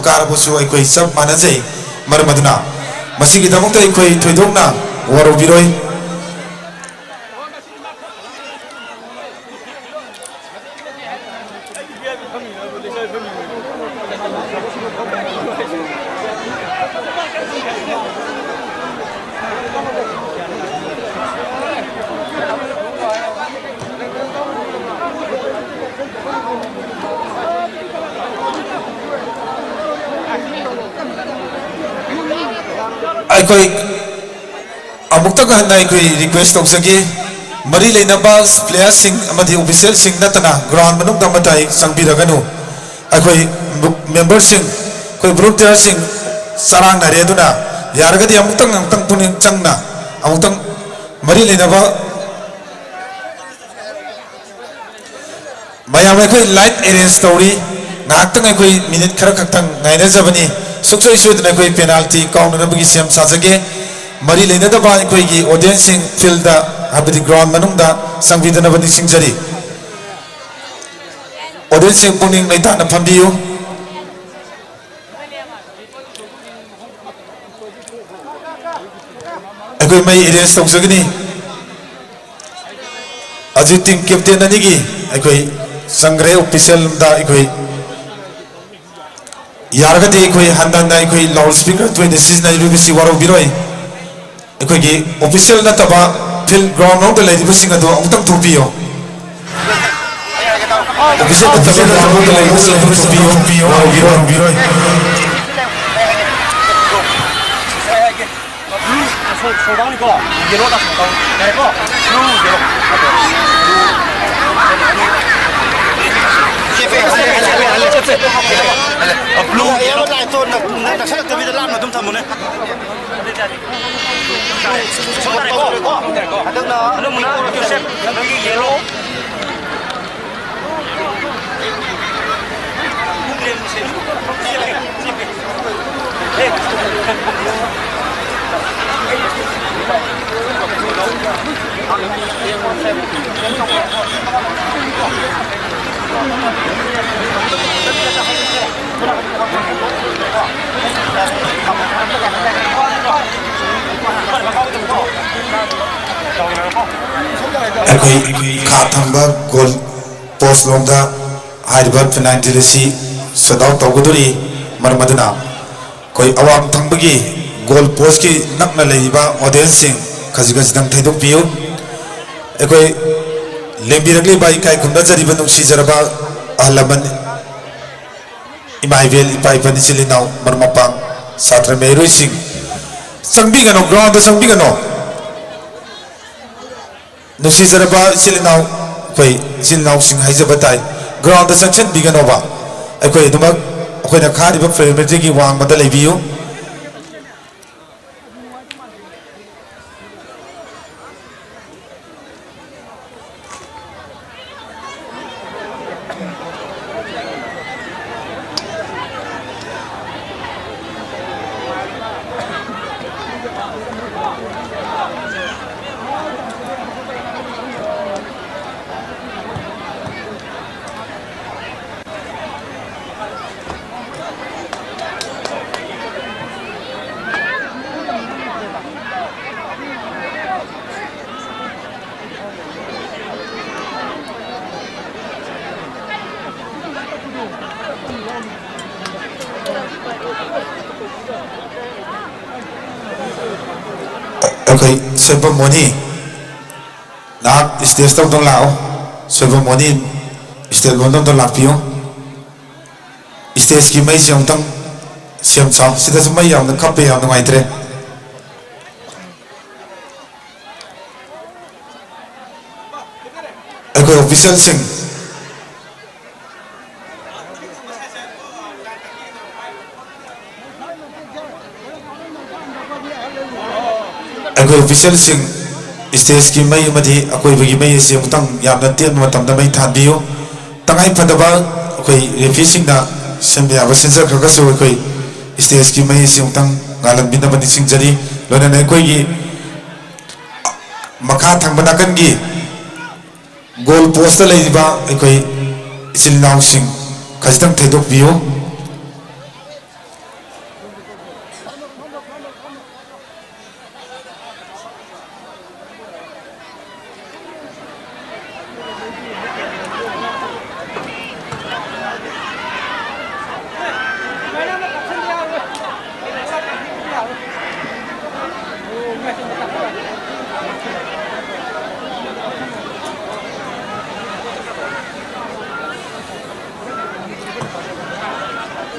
कारबसु अखोई सब मानजै मरमदना मसिगी दमक्ता अखोई थोइदोंना वरोबिरोय अखोई अमुक्तक हन्ना अखोई रिक्वेस्ट तौजगे मरी लेनबा प्लेयर सिंह अमदी ऑफिशियल सिंह नतना ग्राउंड मनुंग दमताई संबिरगनु अखोई मेंबर सिंह कोई वॉलंटियर सिंह सरंग नरेदुना यारगदी अमुक्तंग पुनिंग चंगना अमुक्तंग मरी लेनबा मयाम अखोई लाइट अरेंज तौरी नाक्तंग अखोई मिनिट खरा खक्तंग नाइनजबनी सुखसोई सुदना अखोई पेनाल्टी काउंटनबगी सेम साजगे मरी लेनदबा अखोई की ऑडियंस सिंह फील्ड हाबदी ग्राउंड मनुंगदा संबिदनबनी सिंजरी ऑडियंस सिंह पुनिंग लेताना फंबियो अखोई मई अरेंज तौजगनी अजी टीम कैप्टन अनिगी अखोई संग्रह ऑफिशियल दा अखोई यारगदी अखोई हंदना अखोई लाउड स्पीकर ट्वेंटी सिजनाइरुबसी वारो बिरोय अखोई की ऑफिशियल नतबा फील्ड ग्राउंड नोट लेदिबसिंग अदो अमुतंग थोपियो ऑफिशियल नतबा ग्राउंड नोट लेदिबसिंग अदो थोपियो वारो बिरोय 소방이고 예로다 소방 그리고 예로 블루 예로 라이트 나 살짝 더 밑에 라면 좀 담으네 소방이고 하든나 하는구나 요셉 여기 예로 ꯑꯩꯈꯣꯏ ꯈꯥ ꯊꯪꯕ ꯒꯣꯜ ꯄꯣꯁ ꯂꯣꯝꯗ ꯍꯥꯏꯔꯤꯕ ꯄꯦꯅꯥꯜꯇꯤ ꯑꯁꯤ ꯁꯠ ꯑꯥꯎꯠ ꯇꯧꯒꯗꯣꯔꯤ ꯃꯔꯝ ꯑꯗꯨꯅ ꯑꯩꯈꯣꯏ ꯑꯋꯥꯡ ꯊꯪꯕꯒꯤ ꯒꯣꯜ ꯄꯣꯁꯀꯤ ꯅꯛꯅ ꯂꯩꯔꯤꯕ ꯑꯣꯗꯤꯌꯟꯁꯁꯤꯡ ꯈꯖꯤꯛ ꯊꯩꯗꯣꯛꯄꯤꯌꯨ ꯑꯩꯈꯣꯏ ꯂꯦꯡꯕꯤꯔꯛꯂꯤꯕ ꯏꯀꯥꯏ ꯈꯨꯝꯅꯖꯔꯤꯕ ꯅꯨꯡꯁꯤꯖꯔꯕ ꯑꯍꯜ ꯂꯃꯟ ꯏꯃꯥ ꯏꯕꯦꯜ ꯏꯄꯥ ꯏꯄꯟ ꯏꯆꯤꯜ ꯏꯅꯥꯎ ꯃꯔꯨꯞ ꯃꯄꯥꯡ ꯁꯥꯇ꯭ꯔ ꯃꯍꯩꯔꯣꯏꯁꯤꯡ ꯆꯪꯕꯤꯒꯅꯣ ꯒ꯭ꯔꯥꯎꯟꯗ ꯆꯪꯕꯤꯒꯅꯣ ꯅꯨꯡꯁꯤꯖꯔꯕ इचिल इनाउ अखोई इचिल इनाउसिंग हाइजबा ताई ग्राउंड दा चंचनबिगनोबा अखोई दुमक अखोइना खारिबा फेमिलिटी वांगबदा लेबियु अखोई सेरेमोनी ना स्टेज तक दं लाओ सेरेमोनी स्टेज लोन दं लापियो स्टेज की मई से उतंग सेम चाव सिदा से मई याव न कपे याव न माइत्रे अखोई ऑफिशियल सिंह ऑफिशियल सिंह स्टेज की मई मधी अकोइबगी मई से उतंग यामना तेन मतमदा मई थाबियो तंगाई फदबा अखोई रेफी सिंहना सेमयाबा सेंसर खगसो अखोई स्टेज की मई से उतंग गालन बिनबनी सिंगजरी लोनन अखोइगी मखा थंगबना कनगी गोल पोस्ट लेदिबा अखोई इचिल नाउ सिंह खजतंग थेदोक बियो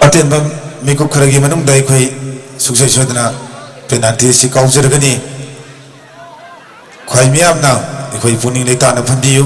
अतेंबम मिकुप खरगी मनुंग दाई खोई सुखसै सोदना पेनाल्टी सि काउजरगनी खोई मियामना खोई पुनिंग लेताना फंदियु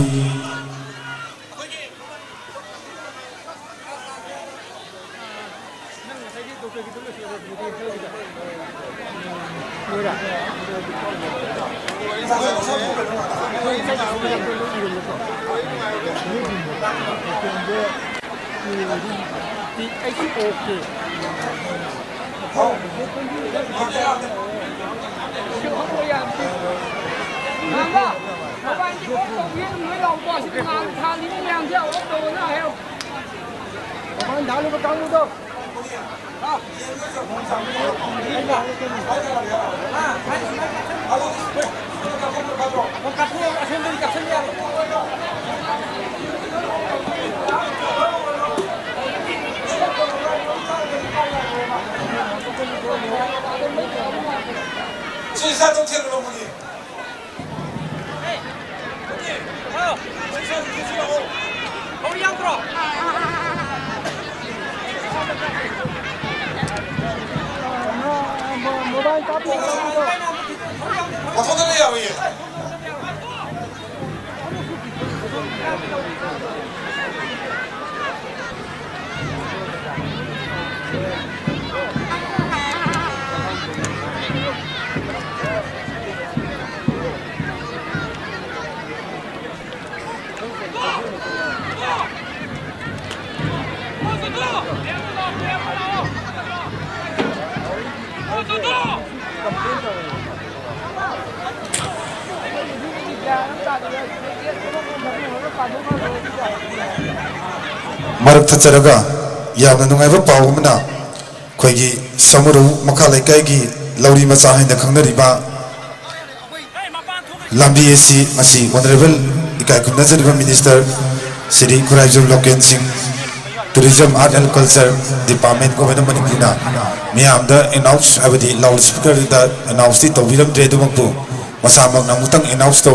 मरक थचरगा यामना नुंगाइबा पावमना खोइगी समुरु मखा लेकाइगी लौरी मचा हाइना खंगनरिबा lambi asi masi honorable ikai kumna jariba minister Sri Khuraijul Loken Singh tourism art and culture department government manipina miyam da announce abadi loudspeaker da announce ti tobiram tre du makbu masamak namutang announce to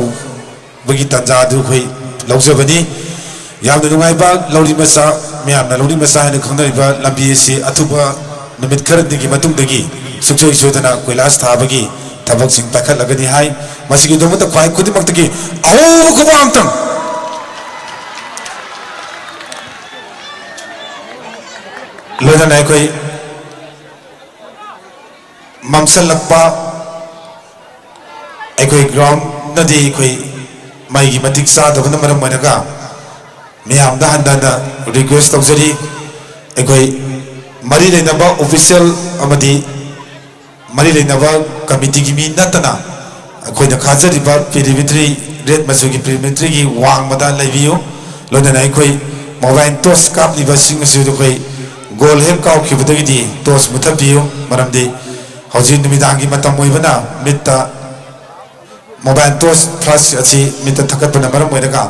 bagi tanja du khoi laujabani yamna nungai ba lauri masa miyam na lauri masa ne khonari ba lambi asi atuba numit kharat digi matung dagi suksoi sodana koilas thabagi tabak sing pakhat lagani hai masigi do mata khwai khudi maktaki au ko amtang loda nai koi mamsal lakpa ekoi ground nadi koi mai gi matik sa da bana maram managa miyam da handa da request tawjari ekoi mari leinaba official amadi mari leinaba committee gi mi natana akoi da khajari ba perimetry red masu gi perimetry gi wang mada laibiyo loda nai koi mobile tos kap ni ba sing asu do koi goal hem kau khibadagi di tos muthapiyo maramdi hauji numidangi matam oibana mitta mobile tos flash achi mitta thakat bana maram oinaga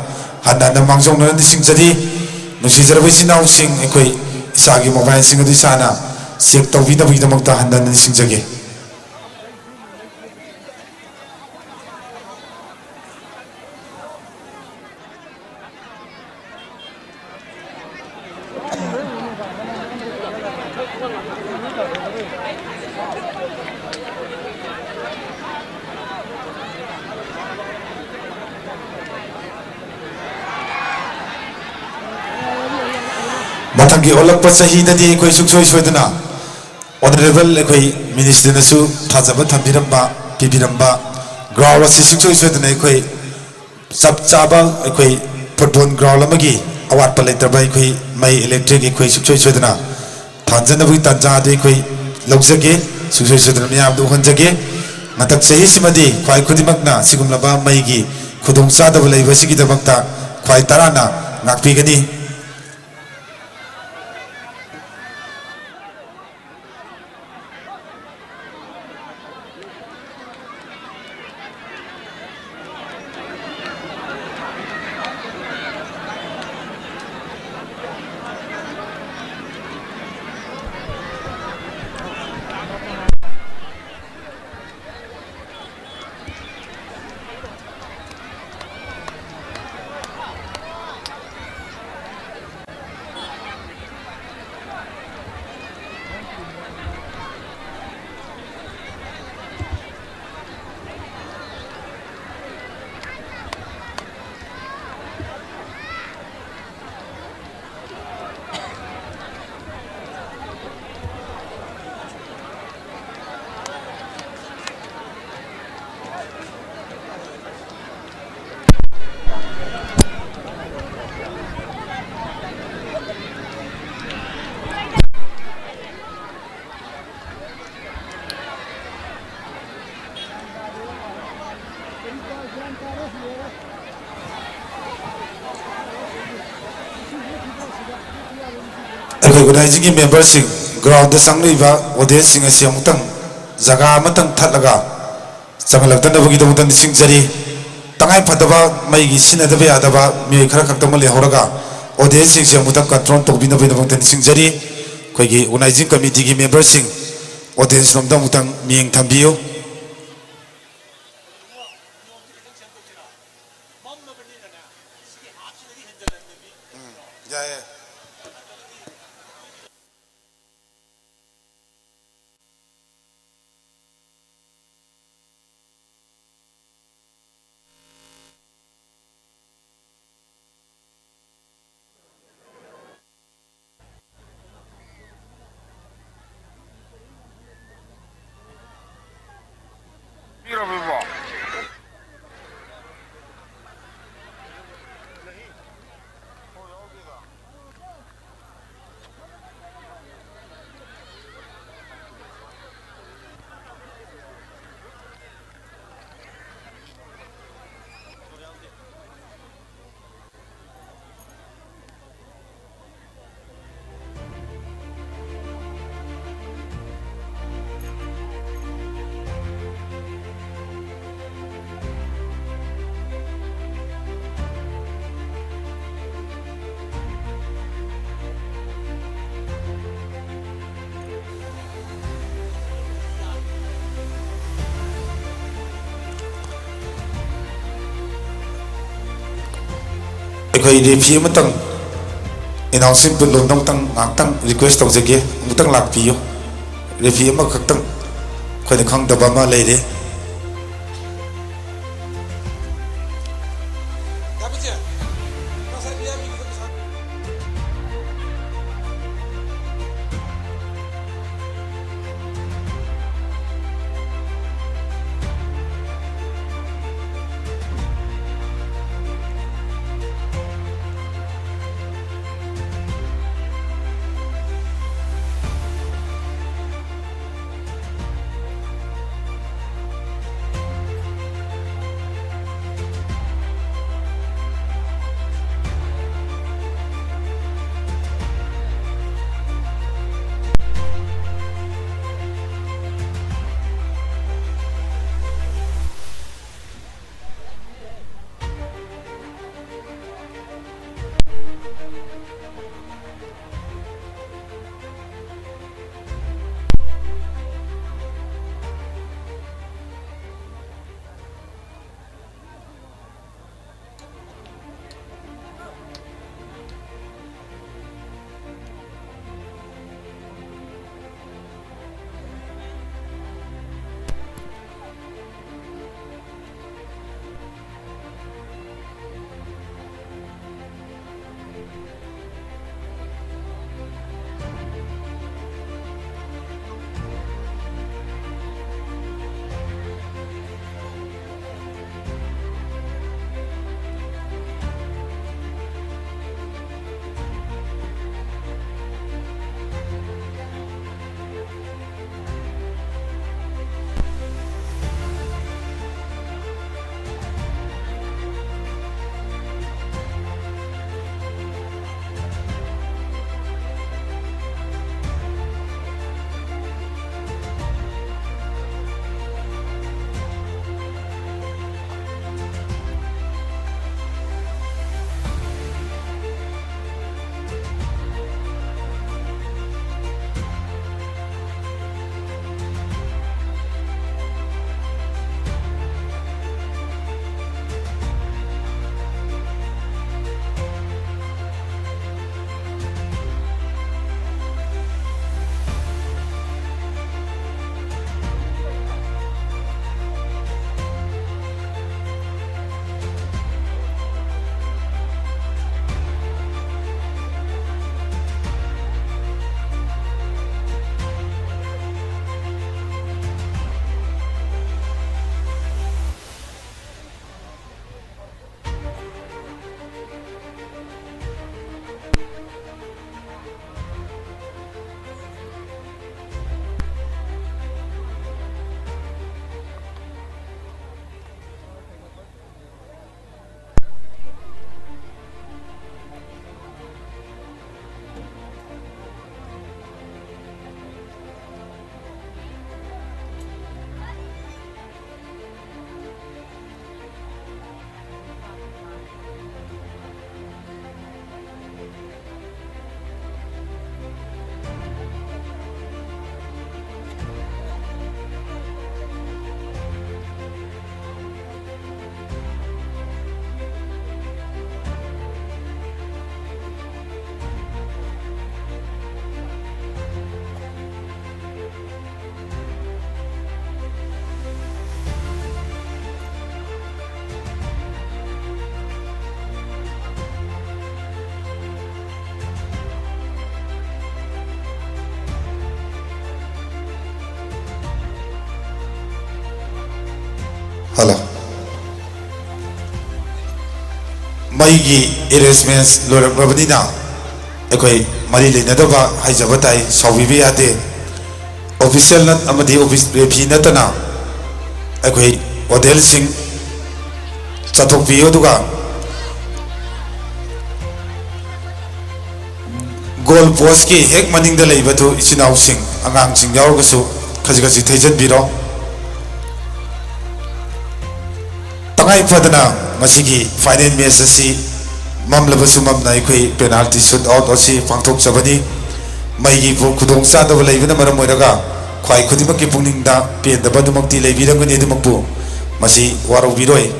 handa na mangjong na di singjari nusi jarbai sinau sing ekoi isagi mobile sing adi sana sek tawbi da bigda makta handa na singjage mathangi olak pa sahi da di koi suksoi soidana honorable koi minister nasu thajaba thambiramba pibiramba ground asi suksoi soidana koi sab chaba koi football ground amagi awat pa letraba koi mai electric koi suksoi soidana thanjana bu tanja de koi logjage suksoi soidana miyam du honjage matak sahi simadi khwai khudimakna sigumlaba mai gi khudung sa da bulai basigi da bakta khwai tarana ngakpi gani organizing members sing ground da sangliba audience sing asi amutang jaga amatang thatlaga changalakdana bugi da mutan sing jari tangai phadaba mai gi sinadaba yadaba mi khara khaktam le horaga audience sing amutang control tobina bina mutan sing jari koi gi organizing committee gi members sing audience nomda mutang mieng thambiyo ꯑꯩꯈꯣꯏ referee ꯑꯃꯇꯪ ꯑꯦꯅꯥꯎꯟꯁꯤꯡ ꯄꯨꯟꯂꯣꯝꯗꯪ ꯉꯥꯛꯇꯪ request ꯇꯧꯖꯒꯦ ꯑꯃꯨꯛꯇꯪ ꯂꯥꯛꯄꯤꯌꯨ referee ꯑꯃꯈꯛꯇꯪ ꯑꯩꯈꯣꯏꯅ ꯈꯪꯗꯕ ꯑꯃ ꯂꯩꯔꯦ Hello. Maigi arrangements lorakrabadina ekoi mari leinadaba haijaba tai sawibi ade official nat amadi office refi natana ekoi hotel sing chathok biyo duga goal post ki hek maning da leibatu ichinau sing angang sing yawgasu khaji khaji thaijan biro tangai padana masigi final match asi mamlabasu mamna ikoi penalty shoot out asi pangthok chabani maigi bu khudong sa da leibana maram moiraga khwai khudima ki pungning da pen da badumakti leibirangani dumakbu masi waro biroi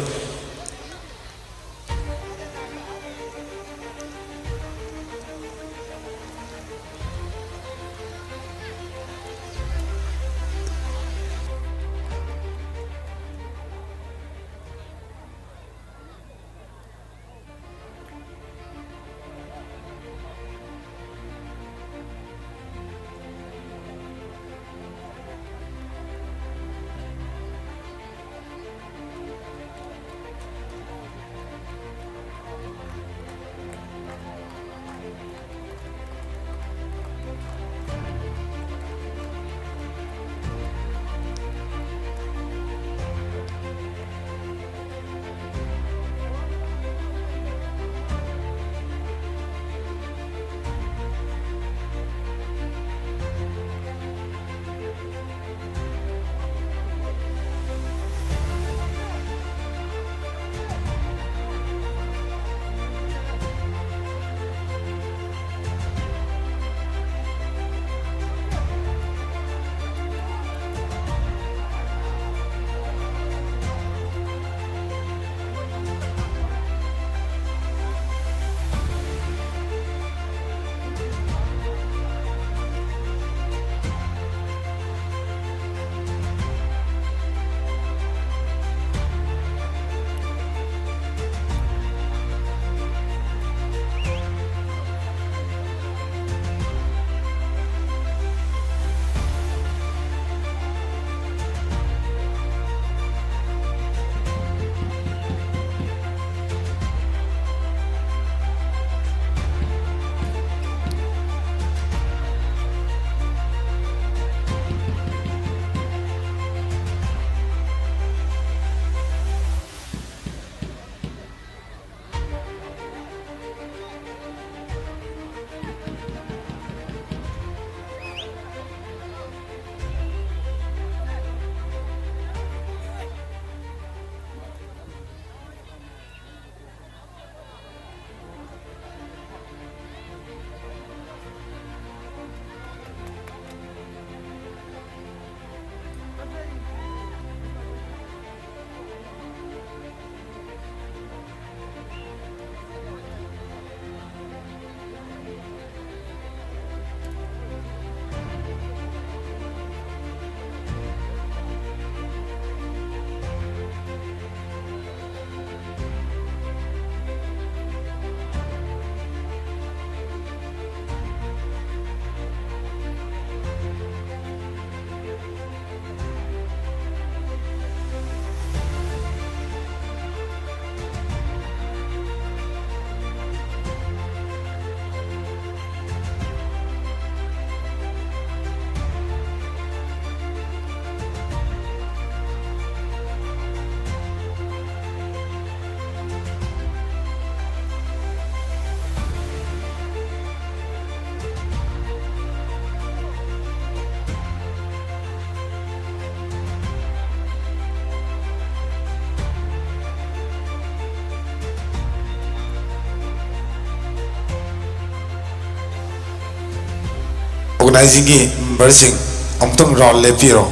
organizing membersing amtang roll lepiro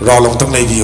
roll amtang lebiyo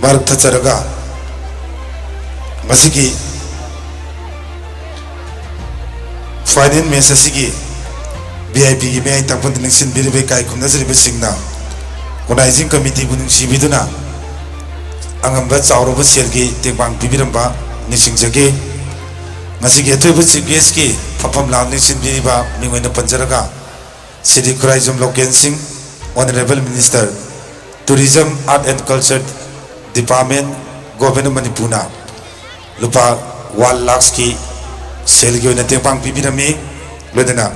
Mark Tacharaga Masiki Finance Messasiki VIP may tapon ng sinbiribe kay kung nasiribe singna organizing committee bunung sibiduna ang amba sauro ba sergi tebang bibiramba ni singjage masiki atoy ba sigyeski papam lang ni sinbiriba mingwen na panjaraga City Tourism Lokensing Honorable Minister Tourism Art and Culture Department Government Manipuna lupa 1 lakhs ki selgyo na tepang pipinami ledena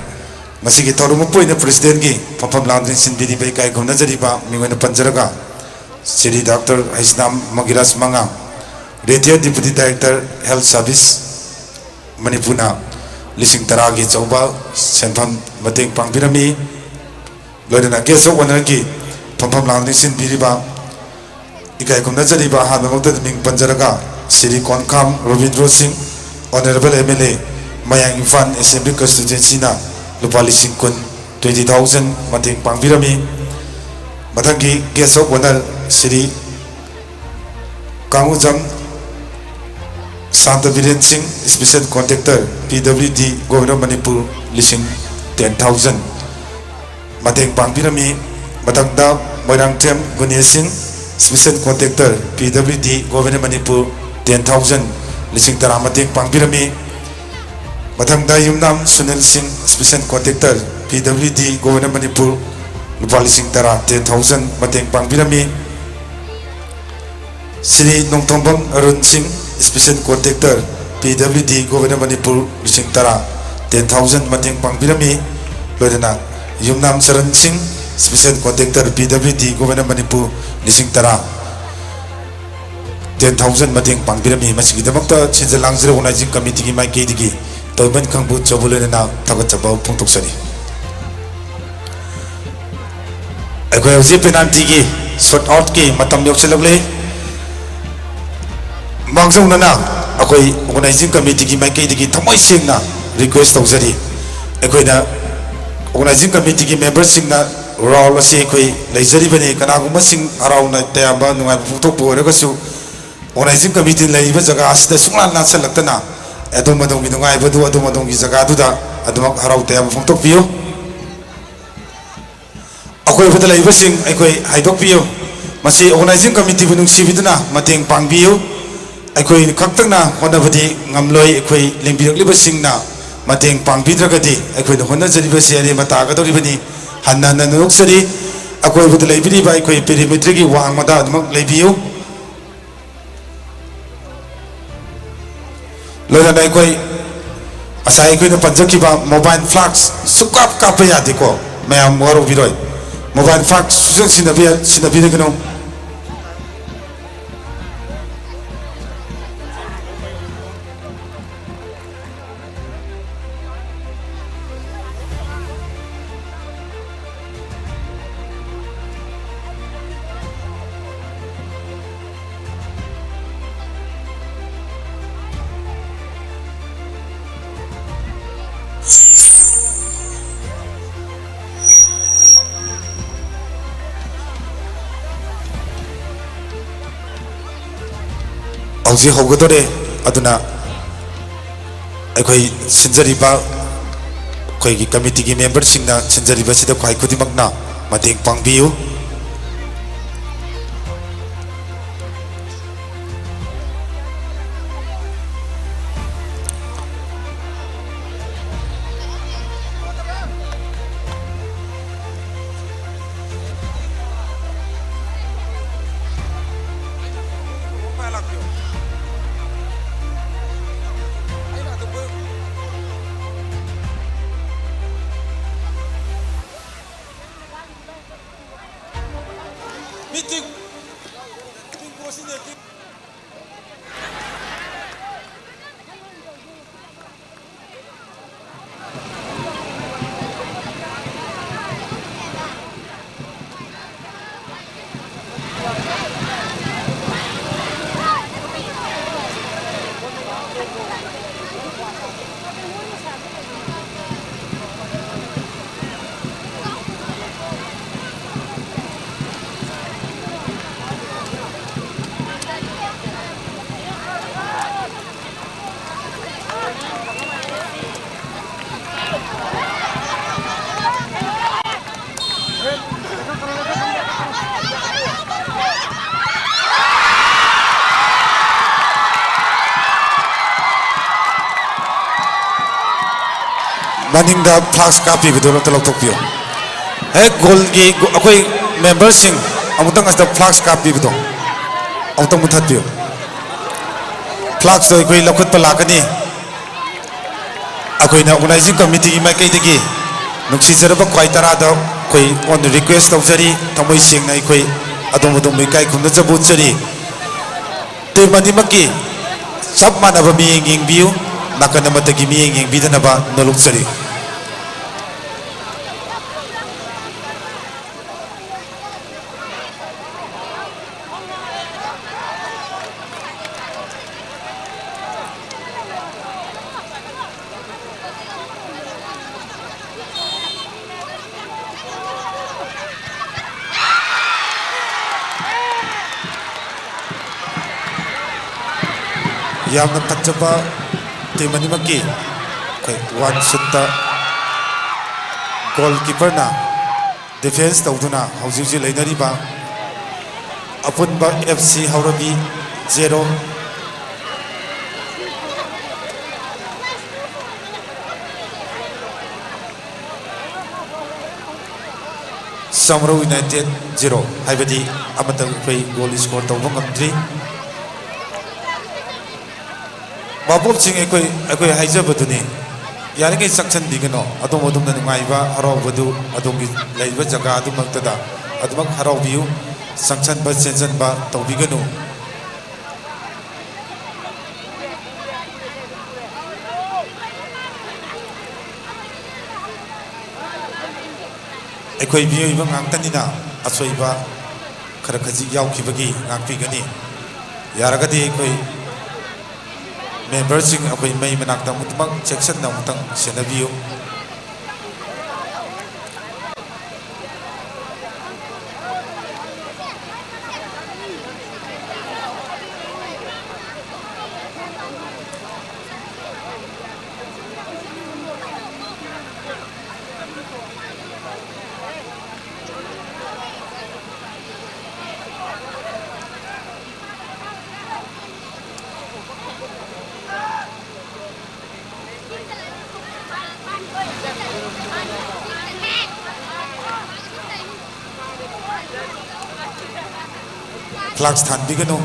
masigi torumo po ina president gi papam landin sinbidi bay kai gomna jariba mingwen panjaraga Siri Dr. Haisnam Magiras Manga Retired Deputy Director Health Service Manipuna lising taragi chauba sentham mateng pangpirami ledena geso wanagi papam landin sinbidi ba ikai kumna jariba ha memokta ming panjaraga Siri Konkam Robindro Singh Honorable MLA Mayang Infan Assembly Constituency na lupa lising kun 20,000 mating pangvirami matangi guest of honor Siri Kangujam Santa Viren Singh Special Contractor PWD Governor Manipur lising 10,000 mating pangvirami matangda Moirang Tem Gunia Singh Special Contractor PWD Governor Manipur 10,000 lising taramating pangpirami matangda Yumnam Sunil Singh Special Contractor PWD Governor Manipur lupa lising tara 10,000 mating pangpirami Sri Nongthombam Arun Singh Special Contractor PWD Governor Manipur lising tara 10,000 mating pangpirami lodena Yumnam Saran Singh Special Contractor PWD Governor Manipur lising tara 10,000 mating pangpirami masigidamakta sinjalangjira organizing committee ki mai kedigi toiban khangbu chobulena na thagachabaw pungtoksari akoi hoji penalty ki shot out ki matam yokselagle mangjong na akoi organizing committee ki mai kedigi thamoi singna request tawjari akoi na organizing committee ki members singna role ase akoi leijari bani kanaguma sing arauna tayamba nungai pungtok poragasu organizing committee leiba jaga asida sunglan na selakna adum adum gi nungai badu adum adum gi jaga duda adumak harau te am phongtok piyo akoi bada leiba sing akoi haidok piyo masi organizing committee bunung sibiduna mateng pangbiyo akoi khaktangna honabadi ngamloi akoi lengbirak liba singna mateng pangbidragadi akoi honna jariba seri mata ga doribani hanna na nuksari akoi bada leibiri ba akoi perimeter gi wang mada adumak leibiyo loina koi asai koi na panjaki ba mobile flax sukap kap ya diko mayam waro biroi mobile flax sinabi de kano Auzi hogadore aduna akhoi sinjariba khoi gi committee gi member singna sinjariba sida khoi kudimakna mateng pangbiu maninda flax kapi bidoro talok tokpio he gol gi akoi member sing amutang as the flax kapi bido amutang muthatpio flax doi koi lakhut pa lakani akoi na organizing committee gi mai kai degi nuksi jaraba kwai tara da koi on request of jari thamoi sing nai koi adom adom mai kai khumna jabu chari te mani makki sab manaba mi yeng biu nakana matagi mi yeng bidana ba nolok chari yamna pachaba timani maki kai one shutta goalkeeper na defense tawduna hauji leinari ba apunba FC haurabi 0 Samro United 0 haibadi amatang kai goal score tawba ngamdri Babop sing ekoi haijabaduni yaringai sakchan digano adom adom na ngaiba harobadu adomgi leiba jaga adumaktada adumak harobiu sakchan ba senjan ba tawbiganu ekoi biyo iba ngangtanina asoiba khara khaji yaukibagi ngakpigani yaragadi ekoi member sing akoi mai manakta mutmak section na mutang senabiyo Flags than bigano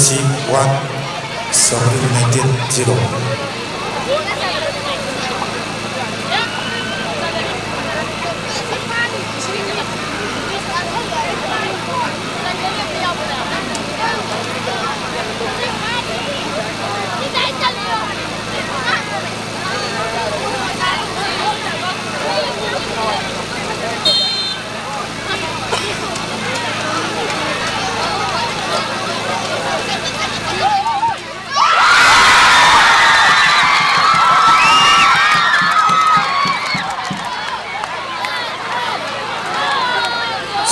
FC 1 Samru United 0.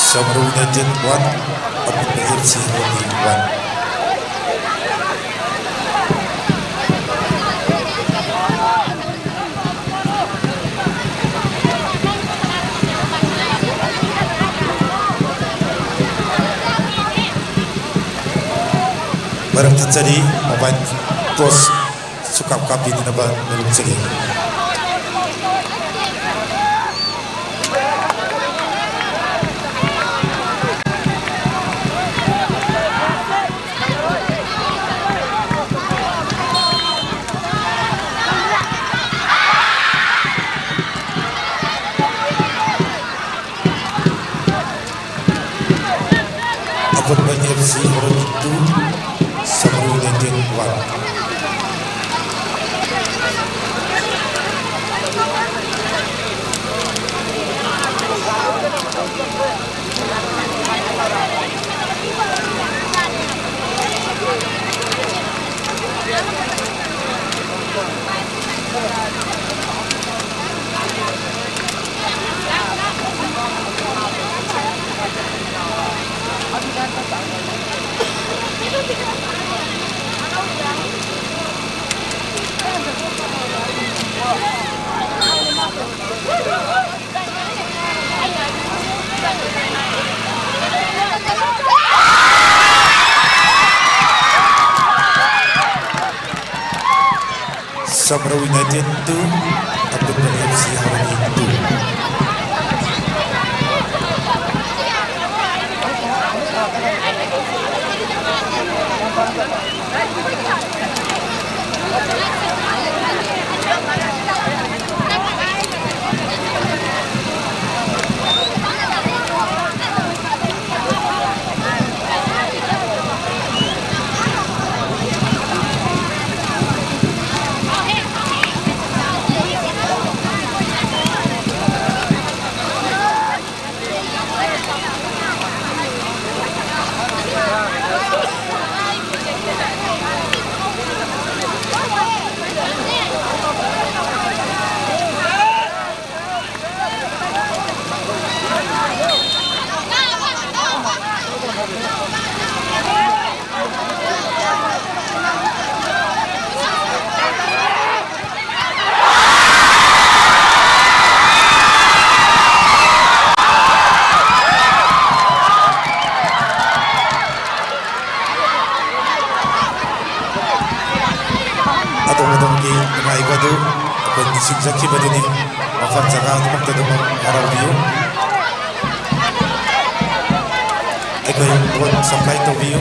Samru United 1 Apitna FC Rodi 1. Barang terjadi mobile tos sukap kapi di naba meluk segi. Apitna FC Rodi 2 Samru United 1. Samru United 2 Apitna FC Rodi 2. Adong-adonggi nangaiwadu akan disingjaki badini mafam jaga tumak tadumang araw biyo. Ako'y buwan supply to biyo.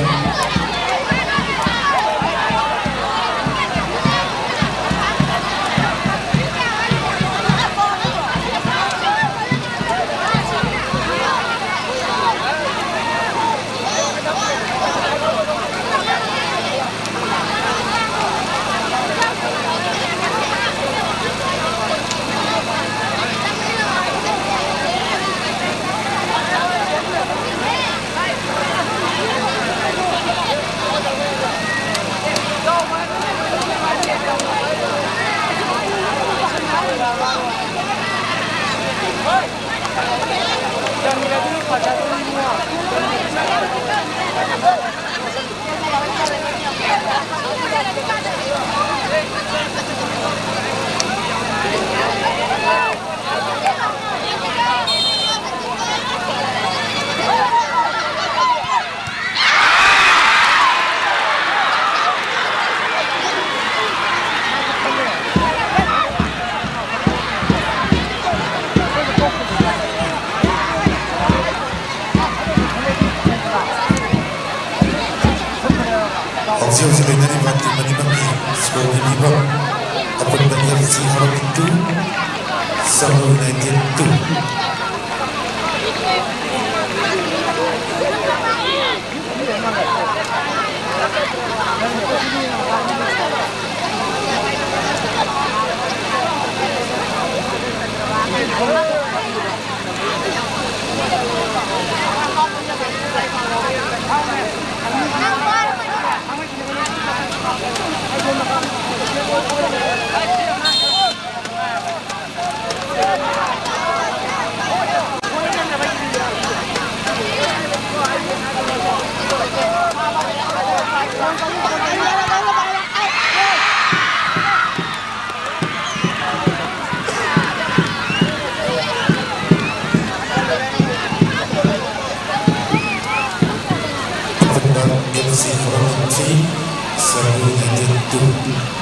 Pemilihan Apabila FC Horror itu Sabro United 2. FC Horror 3 Sabro United 2.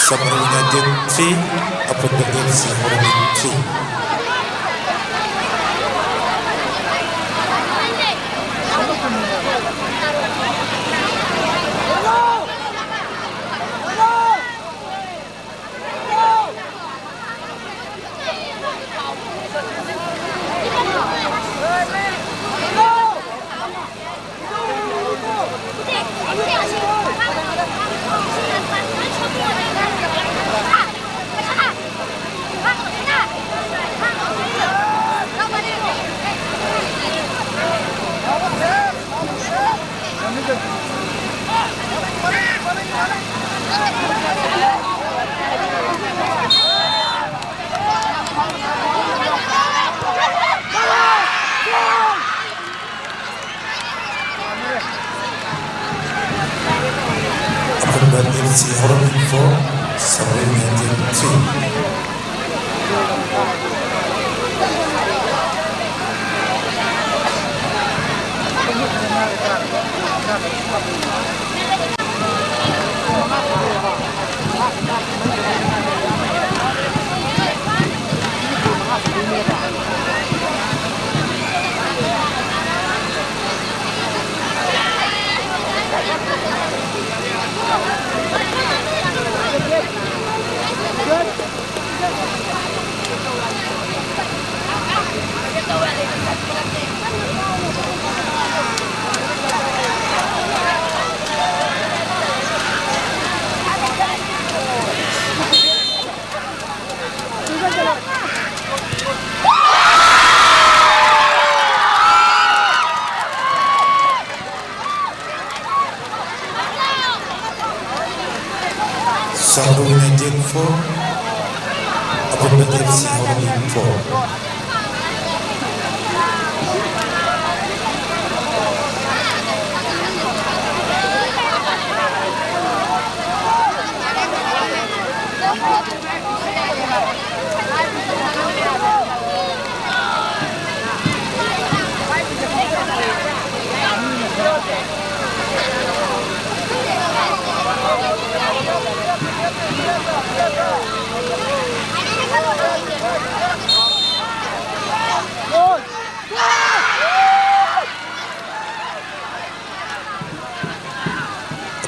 Sabro United 3 Apabila FC Horror 3. Apabila FC Horror 4 Sabro United 3. Sabro United 4 Apabila FC Horror 4.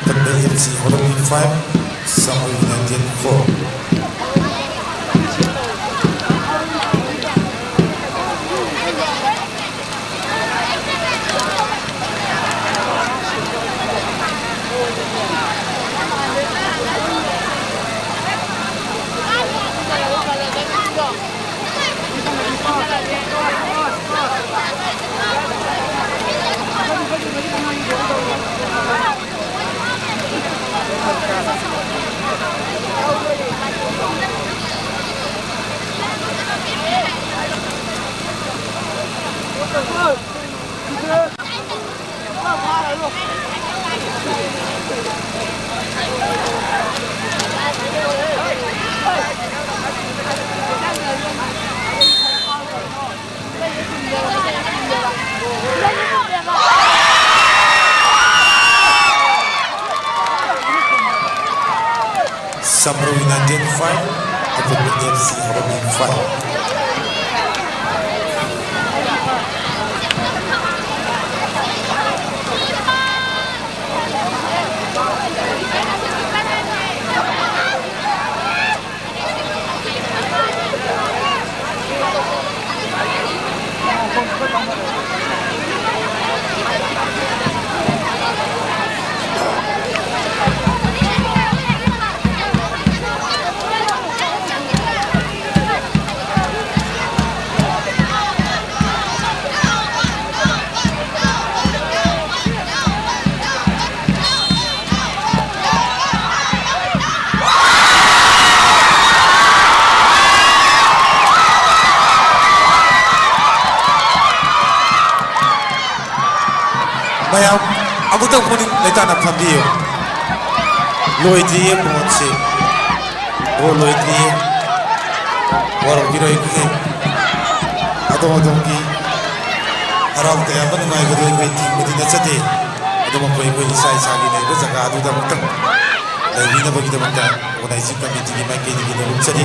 Apabila FC Horror 5 Sabro United 4. Thank you. Samro United 5, Apple FC Harbin 5. Mayam, aku tak pun letak nak pambil. Loi dia pengoci, loi dia, warung biro ini, atau dongki, harap dia apa nama itu dia itu medina cete, atau mampu itu isai sagi ni, itu jaga adu dah muntah. Lagi ni bagi dah muntah, orang isi kami tinggi mai kini kita cete.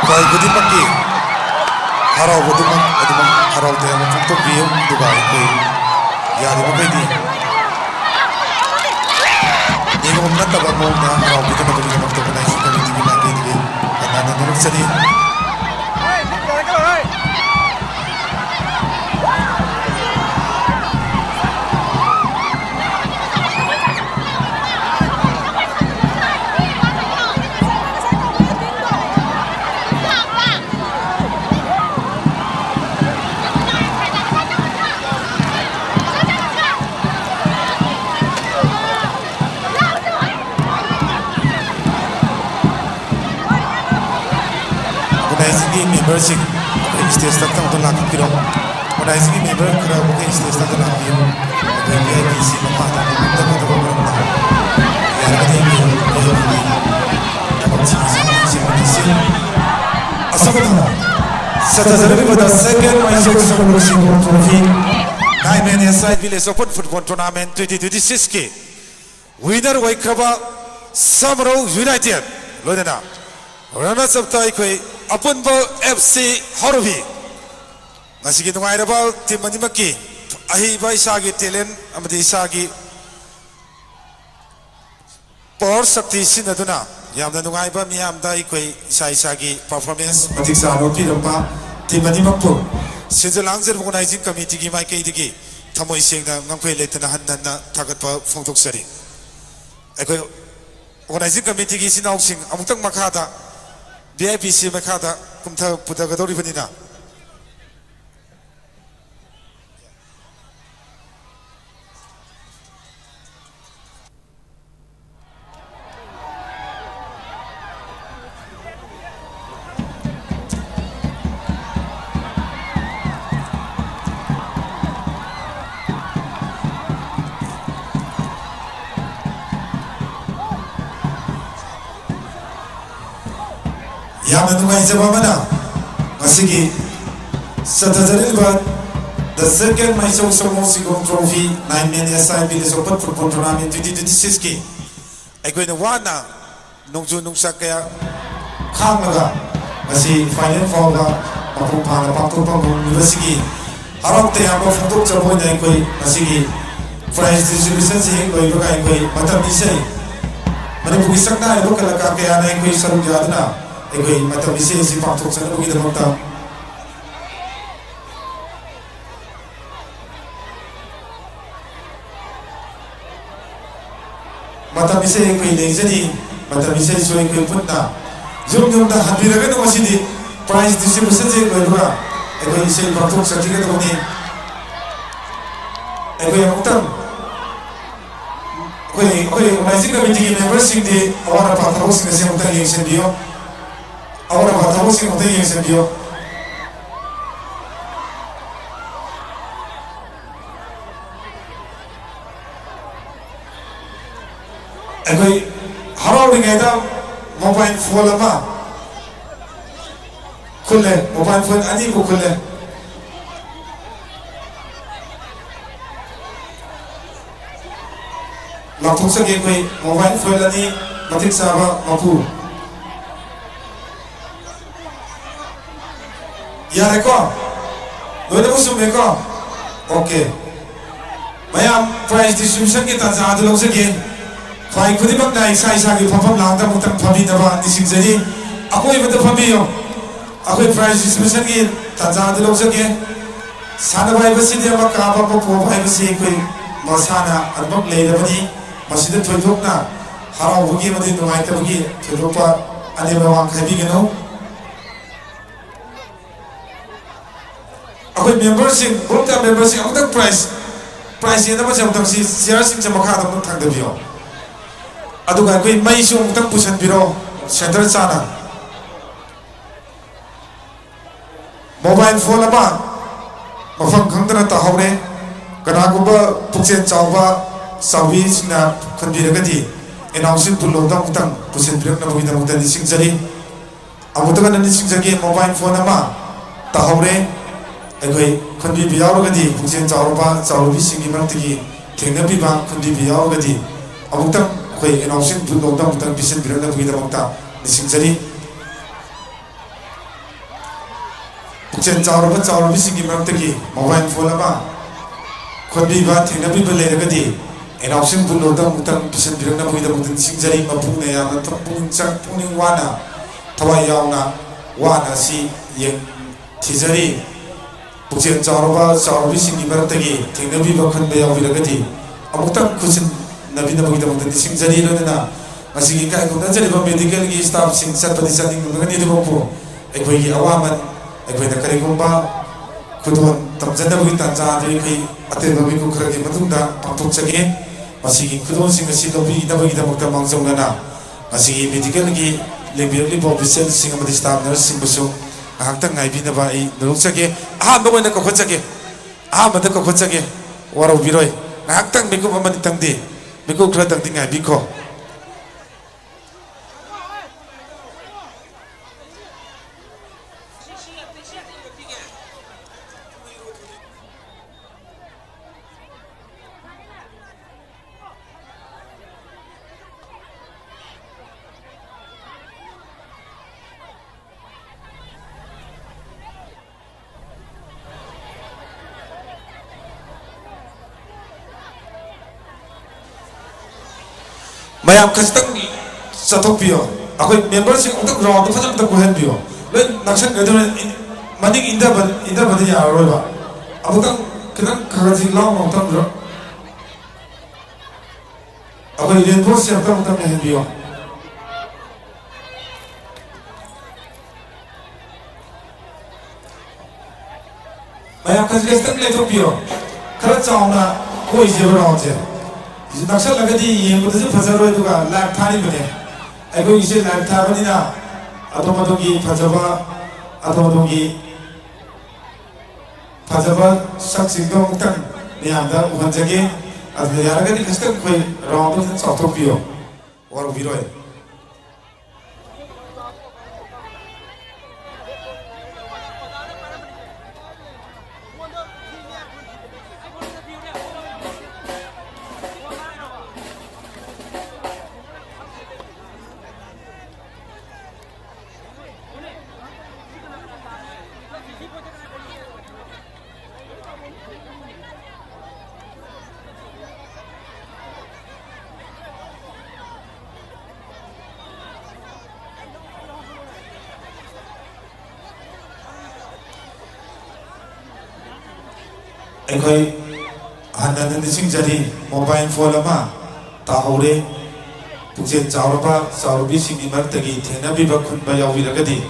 Kau ikuti pagi, harau betul harau dia untuk biom juga ikut, ya dia pakai di. Ini orang nak tak mau dah harau kita nak beli waktu kena isi kami tinggi lagi di, karena nak duduk sedih. Organizing member sing stage tak tahu nak kira. Organizing member kira bukan stage tak nak kira. Dia isi apa tak tak tak berapa. Yang ini Asal Saturday pada second Mysore Singapore Trophy 9-man SI Village Open Football Tournament 2026 ke winner Waikaba Samro United. Lodena. Runners up tayo kay Apunbo FC Horobi. Masih kita mengajar bal tim mandi maki. Ahi bay sagi talent amati sagi power sakti sinaduna. Yam na nungai ba miyam dai kay sagi performance matik sa roki rampa tim mandi makpo. Sinjalang zer mo na izin kami tigi mai kay tigi. Tamoy siyang na ngangkoy leto na handan na tagat pa fungtok sari. Ako organizing kami tigi sinawag sing amutang makada. BIPC makada kumta pudagadori banina. Yang menunggu siapa mana? Masih Saturday lebat the second Mysore Singapore Trophy 9-man SI Village Open Football Tournament 2026 ke. Aku ini wana nungju nungsak kaya kang laga masih final four ga papung pang papung masih harap tiang apa untuk terbuat dari kau masih prize distribution sih kau itu kan kau macam bisa mana bukti sakna itu kalau kaya anak kau seru jadi na. Ekoi macam bisa si paktok sana begitu macam ꯃꯇꯝꯁꯦ ꯑꯩꯈꯣꯏ ꯂꯩꯖꯔꯤ ꯃꯇꯝꯁꯤꯁꯨ ꯑꯩꯈꯣꯏ ꯄꯨꯟꯅ ꯌꯨꯝ ꯌꯨꯝꯗ ꯍꯟꯕꯤꯔꯒꯅ ꯃꯁꯤꯗꯤ prize ꯗꯤꯁꯇ꯭ꯔꯤꯕ꯭ꯌꯨꯁꯟꯁꯦ ꯂꯣꯏꯕꯒ ꯑꯩꯈꯣꯏ ꯏꯁꯩ ꯄꯥꯡꯊꯣꯛꯆꯈꯤꯒꯗꯕꯅꯤ ꯑꯩꯈꯣꯏ ꯑꯃꯨꯛꯇꯪ ꯑꯩꯈꯣꯏ ꯑꯣꯔꯒꯅꯥꯏꯖꯤꯡ ꯀꯃꯤꯇꯤꯒꯤ ꯃꯦꯝꯕꯔꯁꯤꯡꯗꯤ ꯑꯋꯥꯠ ꯑꯄꯥ ꯊꯕꯛꯁꯤꯡ ꯑꯁꯤ ꯑꯃꯨꯛꯇꯪ ꯌꯦꯡꯁꯤꯟꯕꯤꯌꯨ ꯑꯋꯥꯠ ꯑꯄꯥ ꯊꯕꯛꯁꯤꯡ ꯑꯃꯨꯛꯇꯪ ꯌꯦꯡꯁꯤꯟꯕꯤꯌꯨ ꯑꯩꯈꯣꯏ ꯍꯔꯥꯎꯔꯤꯉꯩꯗ ꯃꯣꯕꯥꯏꯜ ꯐꯣꯟ ꯑꯃ खुले मोबाइल फोन अनी को खुले लाथों से कोई मोबाइल फोन अनी मतिक साबा मपू यार को दोनों को सुने को ओके मैं आप प्राइस डिस्ट्रीब्यूशन के ताज़ा लोग से के फाइल खुद ही बंदा ऐसा की फफम लांटा मुतक फबी दबा निशिक जरी अकोई बंदा फबी हो अखोई प्राइज डिस्ट्रीब्यूशन की ताजा लोग सके साना भाई बसी दे अमा काबा पो भाई बसी कोई मसाना अनुभव ले रबनी मसीद थोइथोकना हराव बुगी मदि नुमाइते बुगी थोइथोपा अने मवांग खबी गनो अखोई मेंबरसिंग ग्रुपता मेंबरसिंग अमतक प्राइज ये नमसे अमतक सी शेयरसिंग से मखा दम थांगदबियो अदुगा कोई मईसु अमतक पुशन बिरो सेंटर चाना मोबाइल फोन अमा मफम खंगदना ताहौरे कनागुबा पुक्सेन चावबा सावीसना खनबिरगदि एनाउंसिंग पुलोदा मुतंग पुसेन बिरगना बुगिदा मुतंग निसिंग जरी अमुतगना निसिंग जगे मोबाइल फोन अमा ताहौरे अखोई खनबि बियावरगदि पुक्सेन चावबा चावबि सिंगि मरतगी थेंगनबिबा खनबि बियावरगदि अमुतंग अखोई एनाउंसिंग पुलोदा मुतंग बिसेन बिरगना बुगिदा मुता निसिंग जरी पुक्सेन चावबि सिंगि मरतगी मोबाइल फोन अमा खनबिबा थेंगनबिबा लेरगदि एनाउंसिंग पुलोदा मुतंग बिसेन बिरगना बुगिदा मुता निसिंग जरी मपुने यामना पुनिंग वाना थवाई यावना वाना सी यें थिजरी पुक्सेन चावबि सिंगि मरतगी थेंगनबिबा खनबा यावबिरगदि अमुतंग खुसिन नबिना बुगिदा मुता निसिंग जरी लोना मसिगी काय कुना जरिबा मेडिकल की स्टाफ सिंग सतपदि सनिंग गनि दिबो अखोई अवामन अखोई करीगुम्बा खुदोन तमजनबगी तंजादि खै अतेबबी को खरगे मतुंदा पांथोकचगे मसिगी खुदोन सिंग असि लबी दबगी दमकता मांगजोंगना मसिगी मेडिकल की लेबिरली ऑफिशियल सिंग अमदि स्टाफ नर्स सिंग Basu ahakta ngaibinaba ai nurungsage ahamba oina kokhotjage ahamba da kokhotjage waro biroi ngaktang beku amani tangdi beku khra tangdi ngaibikho ma'am खस्तंग चथोपियो अखोई मेंबर सिंग उतक राउंड फजन तक कोहन बियो ले नक्शन गदन मनिंग इंदा बदि यारोबा अबतंग किदन खगजि लाव उतम रो अखोई रेनबो से उतम हेन बियो मैम खस्तंग ले थोपियो खरा चावना कोई जेबरा होजे नक्सल लगती ये मुझे फजर हुए तो का लाइव था नहीं बने ऐको इसे लाइव था बनी ना अतोमतों की फजरवा अतोमतों की फजरवा शख्स इंदो मुक्तन नियामदा उन जगह अब यार अगर किसका कोई राउंड में चौथो पियो और विरोय अखोई हनन निसिंग जरी मोबाइल फोन अमा ताहौरे ꯄꯨꯛꯆꯦꯜ ꯆꯥꯎꯔꯕ ꯆꯥꯎꯔꯕꯤꯁꯤꯡꯒꯤ ꯃꯔꯛꯇꯒꯤ ꯊꯦꯡꯅꯕꯤꯕ ꯈꯨꯟꯕ ꯌꯥꯎꯕꯤꯔꯒꯗꯤ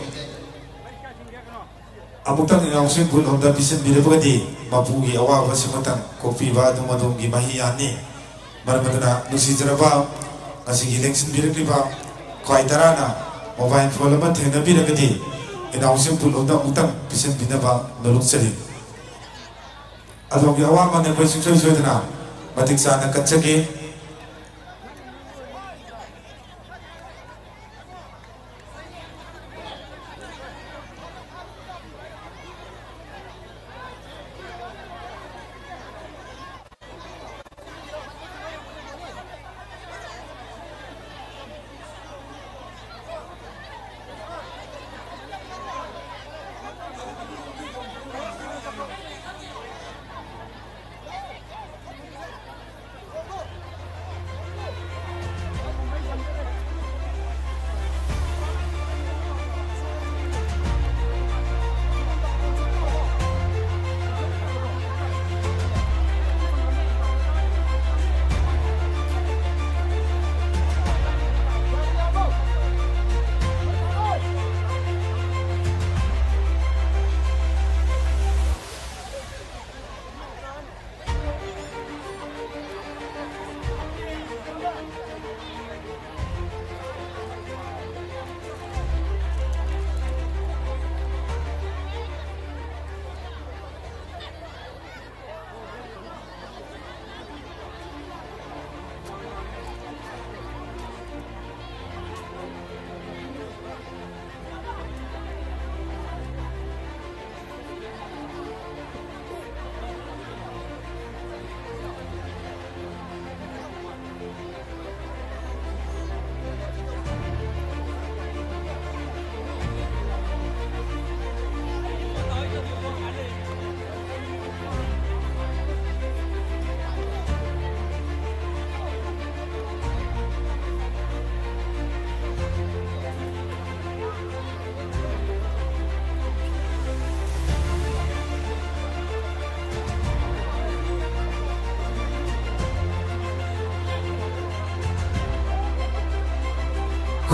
ꯑꯃꯨꯛꯇꯪ ꯏꯅꯥꯎꯁꯤꯡ ꯈꯨꯜꯂꯣꯝꯗ ꯄꯤꯁꯤꯟꯕꯤꯔꯕꯒꯗꯤ ꯃꯄꯨꯒꯤ ꯑꯋꯥꯕꯁꯤꯃꯇꯪ ꯀꯣꯛꯄꯤꯕ ꯑꯗꯨꯝ ꯑꯗꯣꯝꯒꯤ ꯃꯍꯤ ꯌꯥꯅꯤ ꯃꯔꯝ ꯑꯗꯨꯅ ꯅꯨꯡꯁꯤꯖꯔꯕ ꯉꯁꯤꯒꯤ ꯂꯦꯡꯁꯤꯟꯕꯤꯔꯛꯂꯤꯕ ꯈ꯭ꯋꯥꯏ ꯇꯔꯥꯅ ꯃꯣꯕꯥꯏꯜ ꯐꯣꯟ ꯑꯃ ꯊꯦꯡꯅꯕꯤꯔꯒꯗꯤ 이나오신 불로다 우땅 비신 비나바 노룩서리 아동기 아와만에 벌써 저희들아 마틱사나 까짝이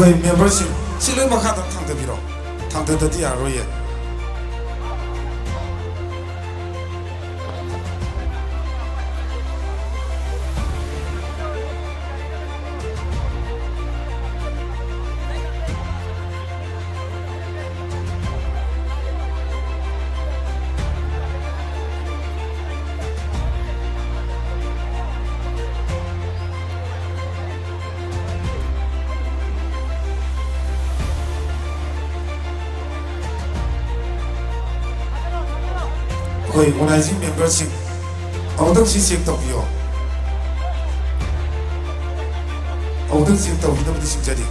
거의 멤버십 찔러막 하던 탕더비로 탕더더디 아로예 거의 오나이징 멤버십 어등시 시행덕비요 어등시 시행덕비 너무 심자리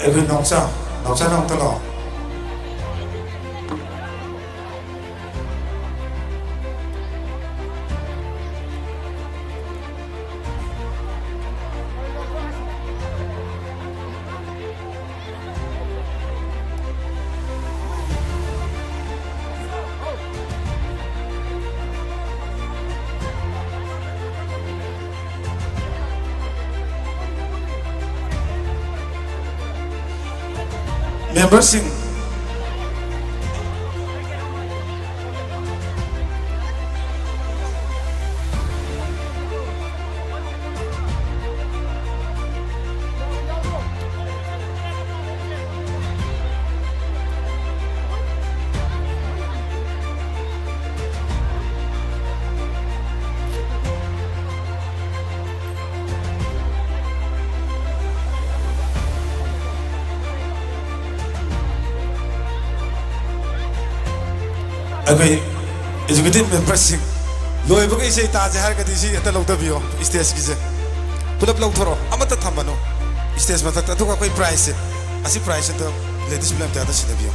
에그 녹차 녹tal어 멤버십 ꯑꯩꯈꯣꯏ ꯑꯦꯖꯨꯀꯦꯇꯤꯚ ꯃꯦꯝꯕꯔꯁꯤꯡ ꯂꯣꯏꯕꯒ ꯏꯁꯩ ꯇꯥꯖꯦ ꯍꯥꯏꯔꯒꯗꯤ ꯁꯤ ꯍꯦꯛꯇ ꯂꯧꯊꯕꯤꯌꯣ ꯁ꯭ꯇꯦꯖꯀꯤꯁꯦ ꯄꯨꯂꯞ ꯂꯧꯊꯣꯔꯛꯑꯣ ꯑꯃꯠꯇ ꯊꯝꯕꯅꯨ ꯁ꯭ꯇꯦꯖ ꯃꯊꯛꯇ ꯑꯗꯨꯒ ꯑꯩꯈꯣꯏ ꯄ꯭ꯔꯥꯏꯖꯁꯦ ꯑꯁꯤ ꯄ꯭ꯔꯥꯏꯖꯁꯤꯗ ꯂꯦꯗꯤꯁ ꯐꯤꯂꯝ ꯇꯤꯌꯥꯇꯔ ꯁꯤꯟꯅꯕꯤꯌꯣ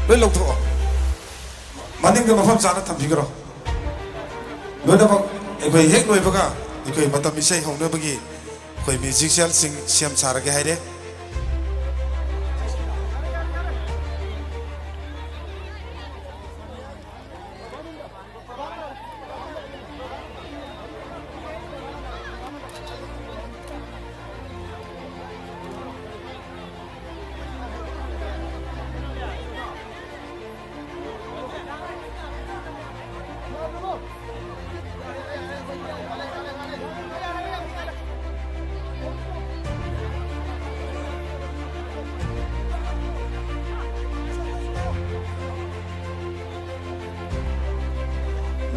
ꯂꯣꯏ ꯂꯧꯊꯣꯛꯑꯣ ꯃꯅꯤꯡꯗ ꯃꯐꯝ ꯆꯥꯅ ꯊꯝꯕꯤꯈ꯭ꯔꯣ ꯂꯣꯏꯅꯃꯛ ꯑꯩꯈꯣꯏ ꯍꯦꯛ ꯂꯣꯏꯕꯒ ꯑꯩꯈꯣꯏ ꯃꯇꯝ ꯏꯁꯩ ꯍꯧꯅꯕꯒꯤ ꯑꯩꯈꯣꯏ ꯃ꯭ꯌꯨꯖꯤꯛꯁꯤꯌꯦꯜꯁꯤꯡ ꯁꯦꯝ ꯁꯥꯔꯒꯦ ꯍꯥꯏꯔꯦ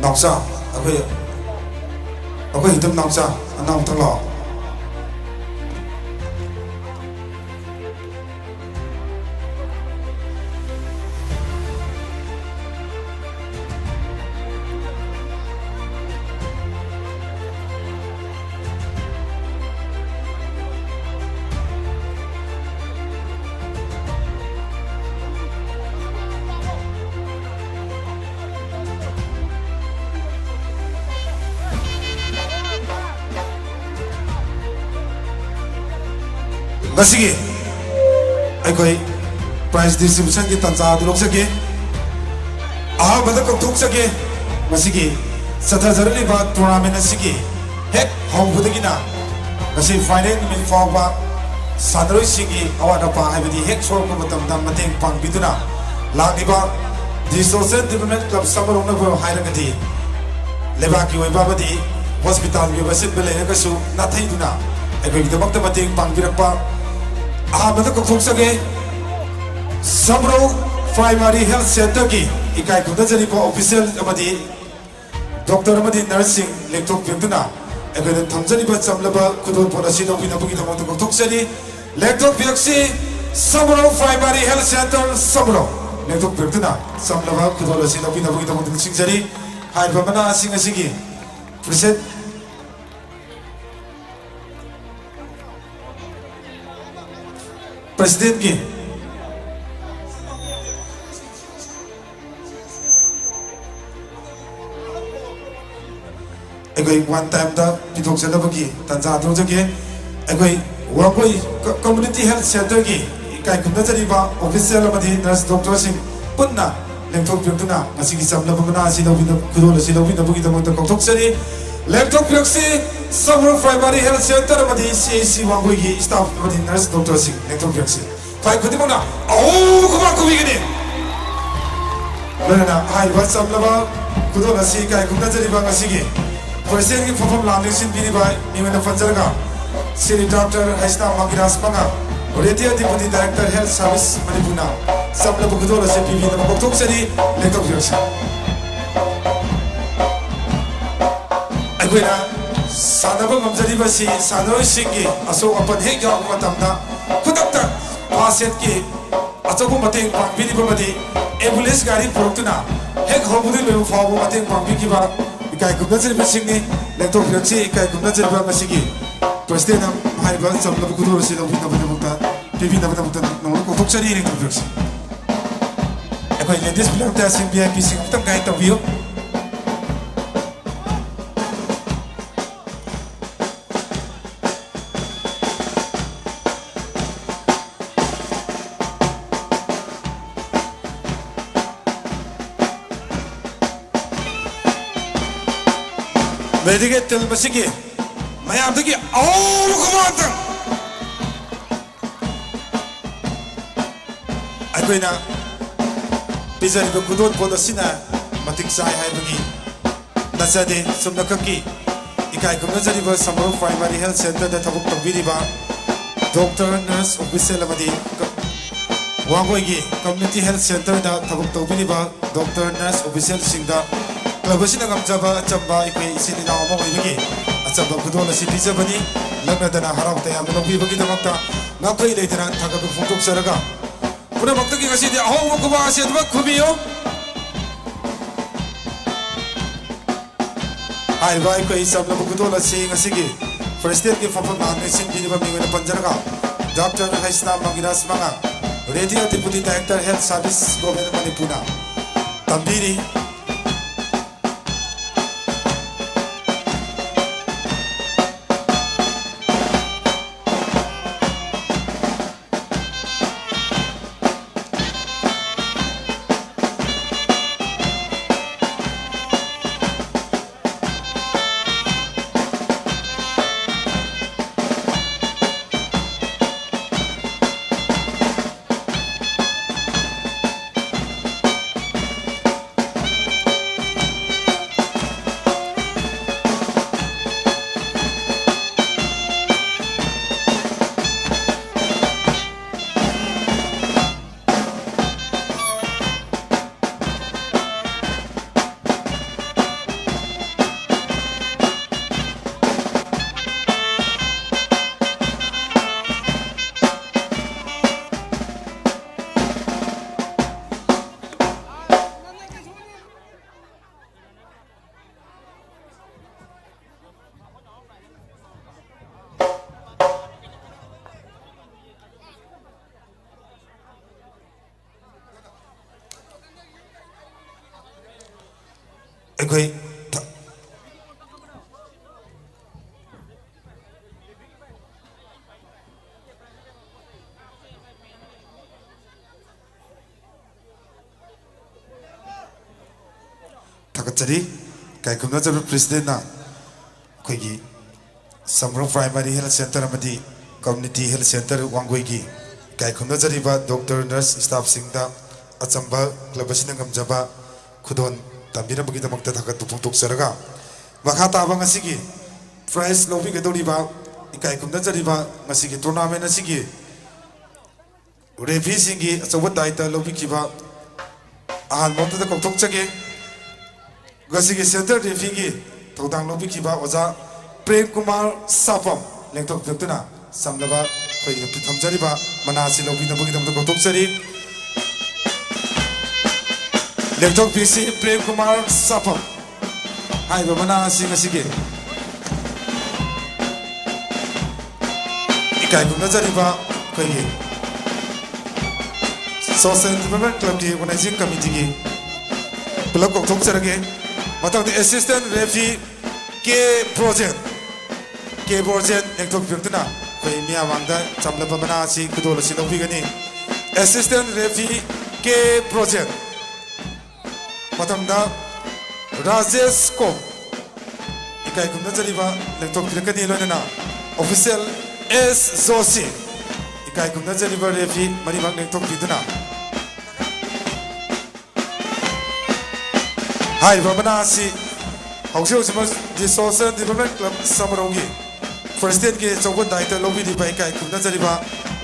ꯅꯥꯎꯆꯥ ꯑꯩꯈꯣꯏ ꯍꯤꯇꯝ ꯅꯥꯎꯆꯥ ꯑꯅꯥꯎ ꯃꯊꯛ ꯂꯥꯛꯑꯣ ngasi ꯑꯩꯈꯣꯏ ꯄ꯭ꯔꯥꯏꯖ ꯗꯤꯁꯇ꯭ꯔꯤꯕ꯭ꯌꯨꯁꯟꯒꯤ ꯇꯥꯟꯖꯥ ꯑꯗꯨ ꯂꯧꯖꯒꯦ ꯑꯍꯥꯟꯕꯗ ꯀꯧꯊꯣꯛꯆꯒꯦ ꯃꯁꯤꯒꯤ ꯆꯠꯊꯖꯔꯛꯂꯤꯕ ꯇꯣꯔꯅꯥꯃꯦꯟ ꯑꯁꯤꯒꯤ ꯍꯦꯛ ꯍꯧꯕꯗꯒꯤꯅ ꯉꯁꯤ ꯐꯥꯏꯅꯦꯜ ꯅꯨꯃꯤꯠ ꯐꯥꯎꯕ ꯁꯥꯟꯅꯔꯣꯏꯁꯤꯡꯒꯤ ꯑꯋꯥꯠ ꯑꯄꯥ ꯍꯥꯏꯕꯗꯤ ꯍꯦꯛ ꯁꯣꯛꯂꯛꯄ ꯃꯇꯝꯗ ꯃꯇꯦꯡ ꯄꯥꯡꯕꯤꯗꯨꯅ ꯂꯥꯛꯂꯤꯕ ꯗꯤ ꯁꯣꯁꯤꯌꯦꯜ ꯗꯤꯕꯦꯂꯞꯃꯦꯟꯠ ꯀ꯭ꯂꯕ ꯁꯃꯔꯣꯡꯅꯕꯨ ꯍꯥꯏꯔꯒꯗꯤ ꯂꯩꯕꯥꯛꯀꯤ ꯑꯣꯏꯕ ꯑꯃꯗꯤ ꯍꯣꯁꯄꯤꯇꯥꯜꯒꯤ ꯑꯣꯏꯕ ꯁꯤꯟꯕ ꯂꯩꯔꯒꯁꯨ ꯅꯥꯊꯩꯗꯨꯅ ꯑꯩꯈꯣꯏꯒꯤꯗꯃꯛꯇ ꯃꯇꯦꯡ ꯄꯥꯡꯕꯤꯔꯛꯄ ꯑꯍꯥꯟꯕꯗ ꯀꯧꯊꯣꯛꯆꯒꯦ ꯁꯃꯔꯣꯡ ꯄ꯭ꯔꯥꯏꯃꯥꯔꯤ ꯍꯦꯜꯊ ꯁꯦꯟꯇꯔꯒꯤ इकाई खुदजरीबा ऑफिशियल अमदी डॉक्टर अमदी नर्सिंग लेक्टोक बिंदुना एगोन थमजरीबा चमलबा खुदोन पोलासी दबिनबुगी दमत गथोकसरी लेक्टोक बिक्सी समरो प्राइमरी हेल्थ सेंटर समरो लेक्टोक बिंदुना चमलबा खुदोलासी दबिनबुगी दमत सिंगजरी हाइबा मना सिंग असिगी प्रेसिडेंट प्रेसिडेंट की एगोई वन टाइम दा पिथोक चलबगी तंजा दोजगे एगोई वागोई कम्युनिटी हेल्थ सेंटर की इकाई खुदजरीबा ऑफिशियल अमदी नर्स डॉक्टर सिंह पुन्ना लेंथोक बिंदुना ngasi chamlabana asi lobina khudol asi lobina bugi damota kokthok sari laptop pyoksi samro primary health center amadi CAC wangoi gi staff amadi nurse doctor sing laptop pyoksi fai khudimona au kuma kubigini lana hai wa chamlaba khudol asi kai khudjariba ngasi gi president ki perform landing bini bai nimena fanjarga sri dr haisna magiras panga Retia Deputy Director Health Service Manipuna Sabla Bukudola CPV na Boktok Sari Lekok Yoshi Aguina Sanaba Mamjariba si Sanoi Singi Aso Apan Hega Matamna Kudakta Paset ki Asobu Mateng Pambini Bamadi Ambulance Gari Proktuna Hek Homudu Levu Fabu Mateng Pambiki Ba Ikai Gumnazari Singi Lekok Yoshi Ikai Gumnazari Masigi President Haiba Sabla Bukudola si Lovina Banamuta Pipi na Banamuta no Kokok Sari Lekok Yoshi Akoy ladies bilang tayo sing VIP sing utang kahit tawiyo Mediket tel basiki mayam dagi aw kumanta Akoy na Pizari ko kudon po na sina matiksay hay bagi nasade sumnakaki ikai ko nazari ba Samaro Primary Health Center da tabuk tagbili ba Doctor Nurse Official amadi Wangoy Community Health Center da tabuk tagbili ba Doctor Nurse Official singda Klabasi na gamjaba chamba ikai isinina mo koy bagi achamba kudon na si pizza bani lagna da na harap tayo mo bi bagi damakta ngakoy leitana tagap fungtok saraga Puna magtagi kasi di ako mo kumasi at magkumiyo ꯍꯥꯏꯔꯤꯕ ꯑꯩꯈꯣꯏ ꯆꯝꯂꯕ ꯈꯨꯗꯣꯜ ꯑꯁꯤ ꯉꯁꯤꯒꯤ ꯄ꯭ꯔꯁꯤꯗꯦꯟꯠꯀꯤ ꯐꯝꯐꯝ ꯂꯥꯡꯗ ꯁꯤꯟꯕꯤꯔꯤꯕ ꯃꯤꯡ ꯑꯣꯏꯅ ꯄꯟꯖꯔꯒ doctor ꯍꯩꯁꯅꯥ ꯃꯪꯒꯤꯔꯥꯖ ꯃꯉꯥ radio deputy director health service government ꯃꯅꯤꯄꯨꯔꯅ ꯇꯝꯕꯤꯔꯤ ꯑꯩꯈꯣꯏ ꯊꯥꯒꯠꯆꯔꯤ ꯀꯥꯏꯀꯨꯝꯅꯖꯔꯕ ꯄ꯭ꯔꯦꯁꯤꯗꯦꯟꯠꯅ ꯑꯩꯈꯣꯏꯒꯤ ꯁꯝꯔꯣ ꯄ꯭ꯔꯥꯏꯃꯥꯔꯤ ꯍꯦꯜꯊ ꯁꯦꯟꯇꯔ ꯑꯃꯗꯤ ꯀꯝꯃ꯭ꯌꯨꯅꯤꯇꯤ ꯍꯦꯜꯊ ꯁꯦꯟꯇꯔ ꯋꯥꯡꯒꯣꯏꯒꯤ ꯀꯥꯏꯀꯨꯝꯅꯖꯔꯤꯕ ꯗꯣꯛꯇꯔ ꯅꯔꯁ ꯁ꯭ꯇꯥꯐꯁꯤꯡꯗ ꯑꯆꯝꯕ ꯀ꯭ꯂꯕ ꯑꯁꯤꯅ ꯉꯝꯖꯕ ꯈꯨꯗꯣꯜ ꯇꯝꯕꯤꯅꯕꯒꯤꯗꯃꯛꯇ ꯊꯥꯒꯠꯄ ꯐꯣꯡꯗꯣꯛꯆꯔꯒ ꯃꯈꯥ ꯇꯥꯕ ꯉꯁꯤꯒꯤ ꯄ꯭ꯔꯥꯏꯖ ꯂꯧꯕꯤꯒꯗꯧꯔꯤꯕ ꯏꯀꯥꯏ ꯈꯨꯝꯅꯖꯔꯤꯕ ꯉꯁꯤꯒꯤ ꯇꯣꯔꯅꯥꯃꯦꯟꯠ ꯑꯁꯤꯒꯤ ꯔꯦꯐꯤꯁꯤꯡꯒꯤ ꯑꯆꯧꯕ ꯗꯥꯏꯇ ꯂꯧꯕꯤꯈꯤꯕ ꯑꯍꯥꯟꯕ ꯑꯃꯗ ꯀꯧꯊꯣꯛꯆꯒꯦ ꯉꯁꯤꯒꯤ ꯁꯦꯟꯇꯔ ꯔꯦꯐꯤꯒꯤ ꯊꯧꯗꯥꯡ ꯂꯧꯕꯤꯈꯤꯕ ꯑꯣꯖꯥ ꯄ꯭ꯔꯦꯝ ꯀꯨꯃꯥꯔ ꯁꯥꯄꯝ ꯂꯦꯡꯊꯣꯛꯄꯤꯔꯛꯇꯨꯅ ꯁꯝꯂꯕ ꯑꯩꯈꯣꯏꯒꯤ ꯊꯝꯖꯔꯤꯕ ꯃꯅꯥ ꯑꯁꯤ ꯂꯧꯕꯤꯅꯕꯒꯤꯗꯃꯛꯇ ꯀꯧꯊꯣꯛꯆꯔꯤ ꯂꯦꯡꯊꯣꯛꯄꯤꯁꯤ ꯄ꯭ꯔꯦꯝ ꯀꯨꯃꯥꯔ ꯁꯥꯄꯝ ꯍꯥꯏꯕ ꯃꯅꯥ ꯑꯁꯤ ꯉꯁꯤꯒꯤ ꯏꯀꯥꯏ ꯈꯨꯝꯅꯖꯔꯤꯕ ꯑꯩꯈꯣꯏꯒꯤ ꯁꯣꯁꯤꯌꯦꯜ ꯗꯤꯕꯂꯞꯃꯦꯟꯠ ꯀ꯭ꯂꯕꯀꯤ ꯑꯣꯔꯒꯅꯥꯏꯖꯤꯡ ꯀꯃꯤꯇꯤꯒꯤ ꯄꯨꯂꯞ ꯀꯧꯊꯣꯛꯆꯔꯒꯦ ꯃꯊꯪꯗ ꯑꯦꯁꯤꯁꯇꯦꯟꯠ ꯔꯦꯐꯤ ꯀꯦ ꯕ꯭ꯔꯣꯖꯦꯟ ꯂꯦꯡꯊꯣꯛꯄꯤꯔꯛꯇꯨꯅ ꯑꯩꯈꯣꯏ ꯃꯤꯌꯥꯝꯃꯥꯡꯗ ꯆꯝꯂꯕ ꯃꯅꯥ ꯑꯁꯤ ꯈꯨꯗꯣꯜ ꯑꯁꯤ ꯂꯧꯕꯤꯒꯅꯤ ꯑꯦꯁꯤꯁꯇꯦꯟꯠ ꯔꯦꯐꯤ ꯀꯦ ꯕ꯭ꯔꯣꯖꯦꯟ ꯃꯊꯪꯗ ꯔꯥꯖꯦꯁ ꯀꯣ ꯏꯀꯥꯏ ꯈꯨꯝꯅꯖꯔꯤꯕ ꯂꯦꯡꯊꯣꯛꯄꯤꯔꯛꯀꯅꯤ ꯂꯣꯏꯅꯅ ꯑꯣꯐꯤꯁꯤꯌꯦꯜ ꯑꯦꯁ ꯖꯣꯁꯤ ꯏꯀꯥꯏ ꯈꯨꯝꯅꯖꯔꯤꯕ ꯔꯦꯐꯤ ꯃꯔꯤꯃꯛ ꯂꯦꯡꯊꯣꯛꯄꯤꯗꯨꯅ ꯍꯥꯏꯔꯤꯕ ꯃꯅꯥ ꯑꯁꯤ ꯍꯧꯖꯤꯛ ꯍꯧꯖꯤꯛ ꯁꯣꯁꯤꯌꯦꯜ ꯗꯤꯕꯂꯞꯃꯦꯟꯠ ꯀ꯭ꯂꯕ ꯁꯃꯔꯧꯒꯤ ꯄ꯭ꯔꯁꯤꯗꯦꯟꯠꯀꯤ ꯑꯆꯧꯕ ꯗꯥꯏꯇ ꯂꯧꯕꯤꯔꯤꯕ ꯏꯀꯥꯏ ꯈꯨꯝꯅꯖꯔꯤꯕ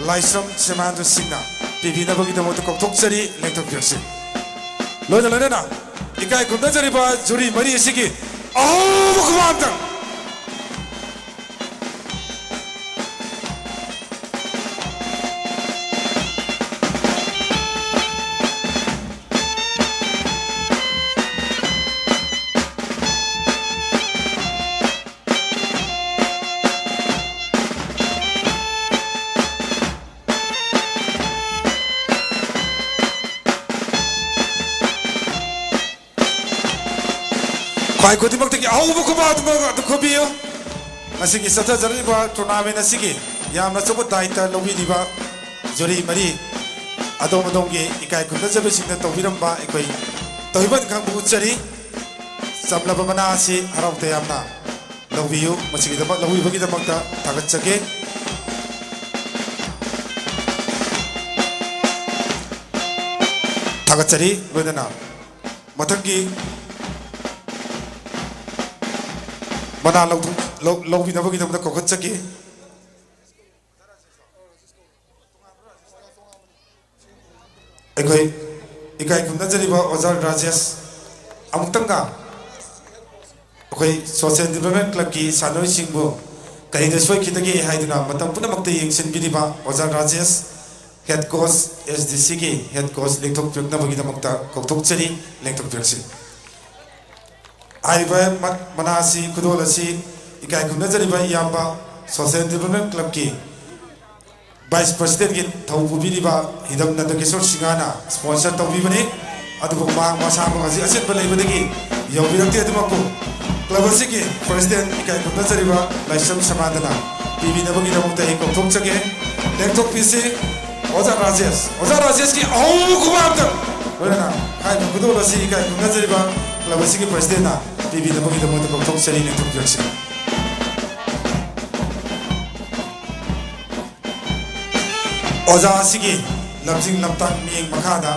ꯂꯥꯏꯁ꯭ꯔꯝ ꯁꯤꯃꯥꯟꯗ꯭ꯔ ꯁꯤꯡꯅ ꯄꯤꯕꯤꯅꯕꯒꯤꯗꯃꯛꯇ ꯀꯧꯊꯣꯛꯆꯔꯤ ꯂꯦꯡꯊꯣꯛꯄꯤꯔꯛꯁꯤ ꯂꯣꯏꯅꯅ ꯏꯀꯥꯏ ꯈꯨꯝꯅꯖꯔꯤꯕ ꯖꯨꯔꯤ ꯃꯔꯤ ꯑꯁꯤꯒꯤ ꯑꯍꯧꯕ ꯈꯨꯃꯥꯡꯇꯪ ꯈ꯭ꯋꯥꯏ ꯈꯨꯗꯤꯡꯃꯛꯇꯒꯤ ꯑꯍꯧꯕ ꯈꯨꯃꯥꯡꯇꯪ ꯑꯗꯨ ꯈꯨꯕꯤꯌꯨ ꯉꯁꯤꯒꯤ ꯆꯠꯊꯖꯔꯤꯕ ꯇꯣꯔꯅꯥꯃꯦꯟꯠ ꯑꯁꯤꯒꯤ ꯌꯥꯝꯅ ꯑꯆꯧꯕ ꯗꯥꯏꯇ ꯂꯧꯕꯤꯔꯤꯕ ꯖꯨꯔꯤ ꯃꯔꯤ ꯑꯗꯣꯝ ꯑꯗꯣꯝꯒꯤ ꯏꯀꯥꯏ ꯈꯨꯝꯅꯖꯕꯁꯤꯡꯅ ꯇꯧꯕꯤꯔꯝꯕ ꯑꯩꯈꯣꯏ ꯇꯧꯕꯤꯃꯟ ꯈꯪꯕ ꯎꯠꯆꯔꯤ ꯆꯝꯂꯕ ꯃꯅꯥ ꯑꯁꯤ ꯍꯔꯥꯎ ꯇꯌꯥꯝꯅ ꯂꯧꯕꯤꯌꯨ ꯃꯁꯤꯒꯤꯗꯃꯛ ꯂꯧꯕꯤꯕꯒꯤꯗꯃꯛꯇ ꯊꯥꯒꯠꯆꯒꯦ ꯊꯥꯒꯠꯆꯔꯤ ꯂꯣꯏꯅꯅ ꯃꯊꯪꯒꯤ ꯃꯅꯥ ꯂꯧꯕꯤꯅꯕꯒꯤꯗꯃꯛꯇ ꯀꯧꯈꯠꯆꯒꯦ ꯑꯩꯈꯣꯏ ꯏꯀꯥꯏ ꯈꯨꯝꯅꯖꯔꯤꯕ ꯑꯣꯖꯥ ꯔꯥꯖꯦꯁ ꯑꯃꯨꯛꯇꯪꯒ ꯑꯩꯈꯣꯏ ꯁꯣꯁꯤꯌꯦꯜ ꯗꯤꯕꯂꯞꯃꯦꯟꯠ ꯀ꯭ꯂꯕꯀꯤ ꯁꯥꯟꯅꯔꯣꯏꯁꯤꯡꯕꯨ ꯀꯔꯤꯗ ꯁꯣꯏꯈꯤꯗꯒꯦ ꯍꯥꯏꯗꯨꯅ ꯃꯇꯝ ꯄꯨꯝꯅꯃꯛꯇ ꯌꯦꯡꯁꯤꯟꯕꯤꯔꯤꯕ ꯑꯣꯖꯥ ꯔꯥꯖꯦꯁ ꯍꯦꯗ ꯀꯣꯆ SDCꯒꯤ ꯍꯦꯗ ꯀꯣꯆ ꯂꯦꯡꯊꯣꯛꯄꯤꯔꯛꯅꯕꯒꯤꯗꯃꯛꯇ ꯀꯧꯊꯣꯛꯆꯔꯤ ꯂꯦꯡꯊꯣꯛꯄꯤꯔꯛꯁꯤ आइब मनासी खुदोलसी इकाई खुनजरिबा याम्बा सोशल डेवलपमेंट क्लब की वाइस प्रेसिडेंट की थौबुबीरिबा हिदम नंदकिशोर सिंगाना स्पॉन्सर तौबीबने अदुगो मांग मसाम गजि असित बलेबदगी यौबिरक्ति अदुमको क्लब की प्रेसिडेंट इकाई खुनजरिबा लाइसम समादना पीबी नबगी नमुते ही कोथोंचगे लेक्टोक पीसी ओजा राजेश की औ कुमार लोना हाय खुदोलसी इकाई खुनजरिबा क्लब की प्रेसिडेंट ना पीबी नबगी नमुते कोथोंचरी लेक्टोक पीसी ओजा सिगी लमजिंग लमतांग मियंग मखादा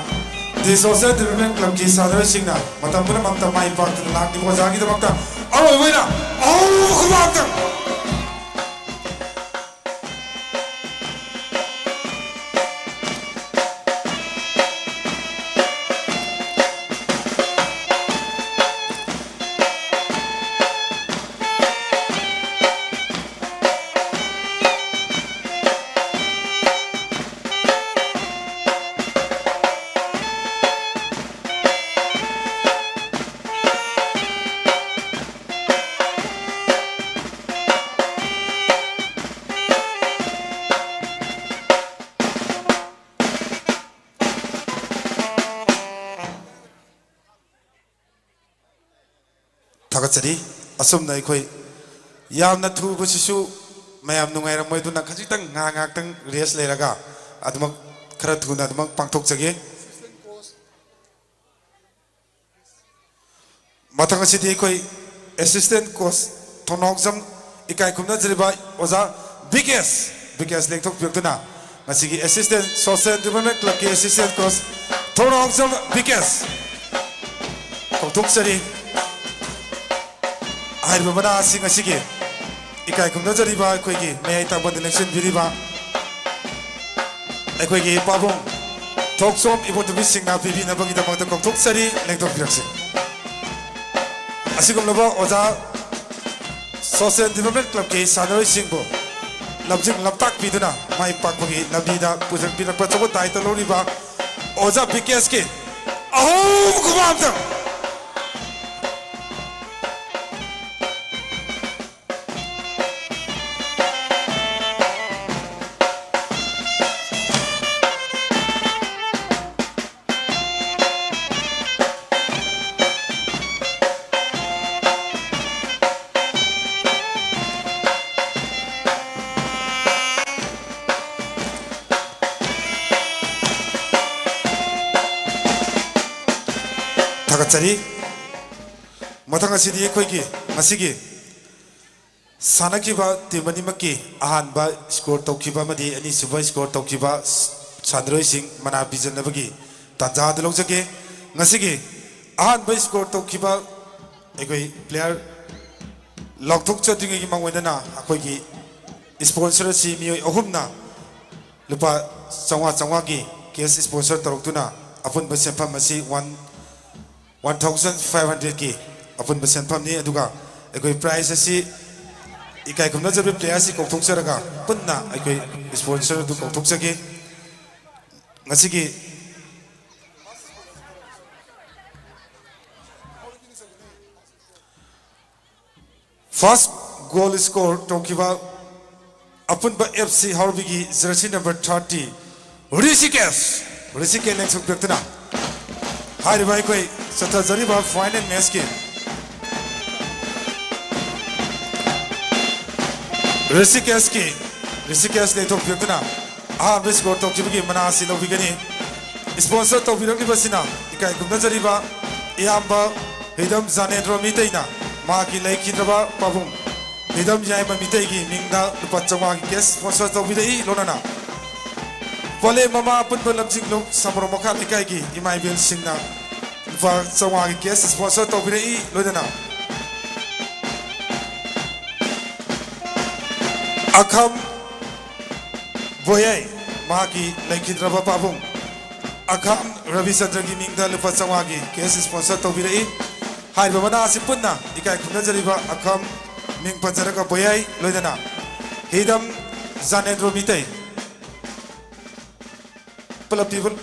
दि सोशल डेवलपमेंट क्लब की सादरसिंगना मतम पुनमक्ता माइ पार्ट लाकनि ओजागी दमक्ता अरोय वैना औ खुमाक्ता थागचरी असुमना अखोई यामना थुबसिसु मयाम नुंगाइरमोइदुना खजितंग ngaktang रेस लेरगा अदमक खरा थुना अदमक पांथोकजगे मथंगसिदि अखोई असिस्टेंट कोच थोनोगजम इकाई खुमना जरिबा ओजा बिकेस लेंथोक पियक्तुना ngasiगी असिस्टेंट सोशल डेवलपमेंट क्लब के असिस्टेंट कोच थोनोगजम बिकेस कोथोकसरी हाइब बना सिंग असिगे इकाई खुमना जरिबा अखोइगी मेय ताबन इलेक्शन बिरिबा अखोइगी पाबुंग थोकसोम इबोतबि सिंगना पिबि नबगी दमक कोथोक सरी लेंथोक पिरक्से असिगुमलबा ओजा सोशल डेवलपमेंट क्लब के सानोय सिंगबो लबजिंग लपताक पिदुना माइ पाकबगी नबीदा पुजक पिरकपा चोबो दायित्व लोरिबा ओजा बिकेस के अहो कुमामता थागचरी मथंगसिदि अखोइगी ngasiगी सानकिबा टीमनिमकी अहानबा स्कोर तौखिबा मदि अनि सुबा स्कोर तौखिबा साद्रोय सिंह मना बिजनबगी तंजाद लौजगे ngasiगी अहानबा स्कोर तौखिबा अखोइ प्लेयर लौथोक चदिंगी मंगवेदना अखोइगी स्पॉन्सर सि मियोय अहुमना लुपा चंवा की केस स्पॉन्सर तौरक्तुना अपुन बसेफम मसी 1500 की अपन बसेंफम नि अदुगा एकोइ प्राइस असि इकाई खुमना जब प्लेयर सि कोथोंचरगा पुन्ना एकोइ स्पॉन्सर दु कोथोंचगे ngasiगी फर्स्ट गोल स्कोर तोंकिबा अपन ब एफसी हॉर्बिगी जर्सी नंबर 30 ऋषिकेश लेंसुक व्यक्तना हाय भाई कोई सत्ता जरीबा फाइनल मैच के ऋषिकेश ले तो फिरतना बिस स्कोर तो किबगी मनासी लोबिगनी स्पॉन्सर तो बिरंगी बसिना इकाई गुमना जरीबा याम्बा हिदम जानेद्रो मितेना मागी लेखिद्रबा पाबुम हिदम याइमा मितेगी मिंगदा लुपचवा की केस स्पॉन्सर तो बिदई लोनाना पले ममा अपन बलमजिंग लोग समरो मखा इकाई इमाई बेल सिंगना चंवा की केस स्पॉन्सर तो बिदई लोनाना अखम बोये मागी लेखिद्रबा पाबुम अखम रविचंद्र की मिंगदा लुपा चंवा की केस स्पॉन्सर तो बिदई हाय बना से पुन्ना इकाई खुना जरीबा अखम मिंग पंजरका बोये लोनाना हिदम जानेद्रो मिते पुलप पीपल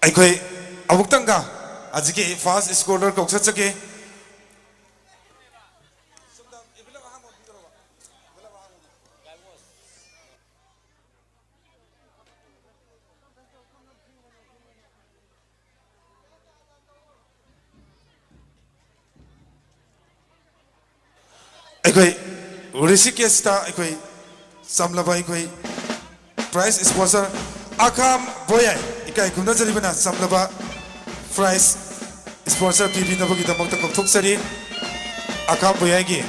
ꯑꯩꯈꯣꯏ ꯑꯃꯨꯛꯇꯪꯒ ꯑꯁꯤꯒꯤ ꯐꯥꯁ ꯁ꯭ꯀꯣꯔꯔ ꯀꯧꯆꯠꯆꯒꯦ ꯑꯩꯈꯣꯏ ꯔꯤꯁꯤꯀꯦꯁꯇ ꯑꯩꯈꯣꯏ ꯆꯝꯂꯕ ꯑꯩꯈꯣꯏ ꯄ꯭ꯔꯥꯏꯖ ꯁ꯭ꯄꯣꯟꯁꯔ ꯑꯈꯥꯝ ꯕꯣꯌꯥꯏ ꯏꯀꯥꯏ ꯈꯨꯝꯅꯖꯔꯤꯕꯅ ꯆꯝꯂꯕ prize sponsor ꯄꯤꯕꯤꯅꯕꯒꯤꯗꯃꯛꯇ ꯀꯧꯊꯣꯛꯆꯔꯤ ꯑꯈꯥꯝ ꯕꯣꯌꯥꯏꯒꯤ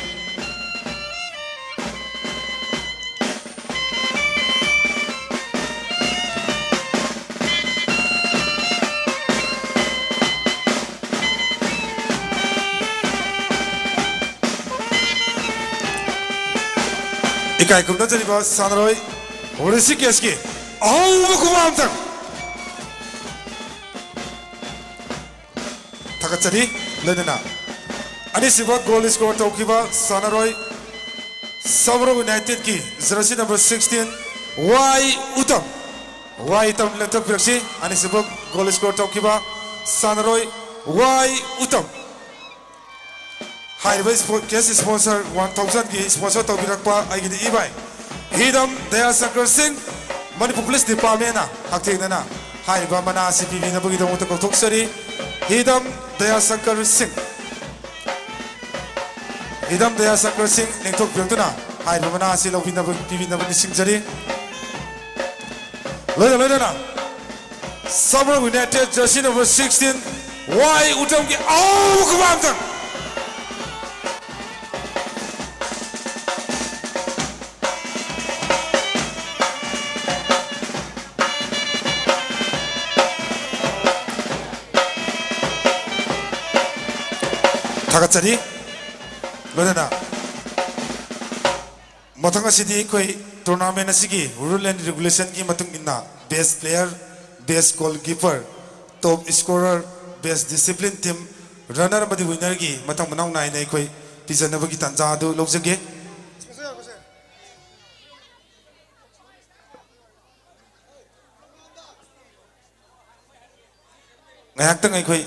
이까이 금단자리바 사나로이 오르시케스키 어우 고마움당 다같자리 레네나 아니시바 골 스코어 토키바 사나로이 서브로 유나이티드 키 저시 넘버 16 Y 우tamY tam 렌터 프렉시 아니시바 골 스코어 토키바 사나로이 Y 우tam 하이브 게스 스폰서 1000기 스폰서 tawbirakpa aigidi ibai hidam daya sankar singh manipur police department na hakthengna haiba mana cpv na bugi dong to thoksari hidam daya sankar singh lengthok pyotuna haiba mana si lobina pv na bugi singjari loida Summer United jersey number 16 Y utam ki au kumamtang 다같자리 로데나 모탕가시디 코이 토너먼트 시기 룰 앤 레귤레이션 기 마tung inna best player best goalkeeper top scorer best discipline team runner badi winner gi matang manau nai nei koi pijanabagi tanja du lokjage ngayak tang ai koi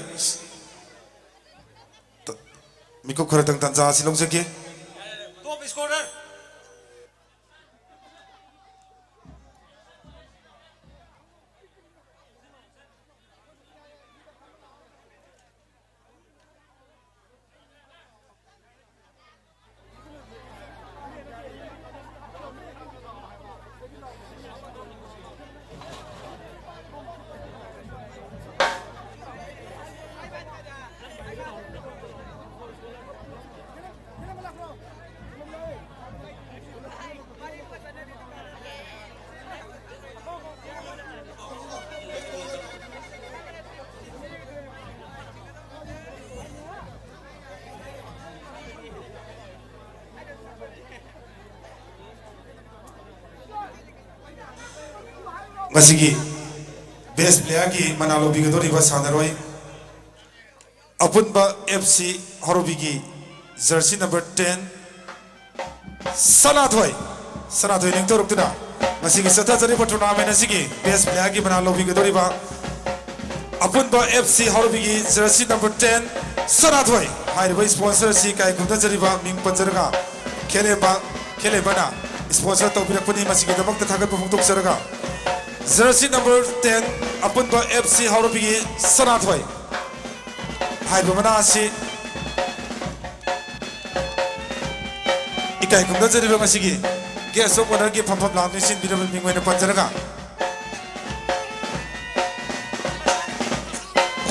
Miko khara tang tanja silong jage top scorer Masigi best player ki manalo bigadori ba sanaroi apunba FC Horobigi jersey number 10 Sanathoi lengto ruktuna masigi sata jari pa tournament asigi best player ki manalo bigadori ba apunba FC Horobigi jersey number 10 Sanathoi haiba sponsor si kai kumta jari ba ming panjaraga khele bana sponsor to birakpani masigi damakta thagat phongtok jaraga Jersey number 10 apunba FC Horobigi Sanathoi haiba mana asi ikai kumda jariba masigi guest of honor gi phampham lamni sin birabal mingwena panjaraga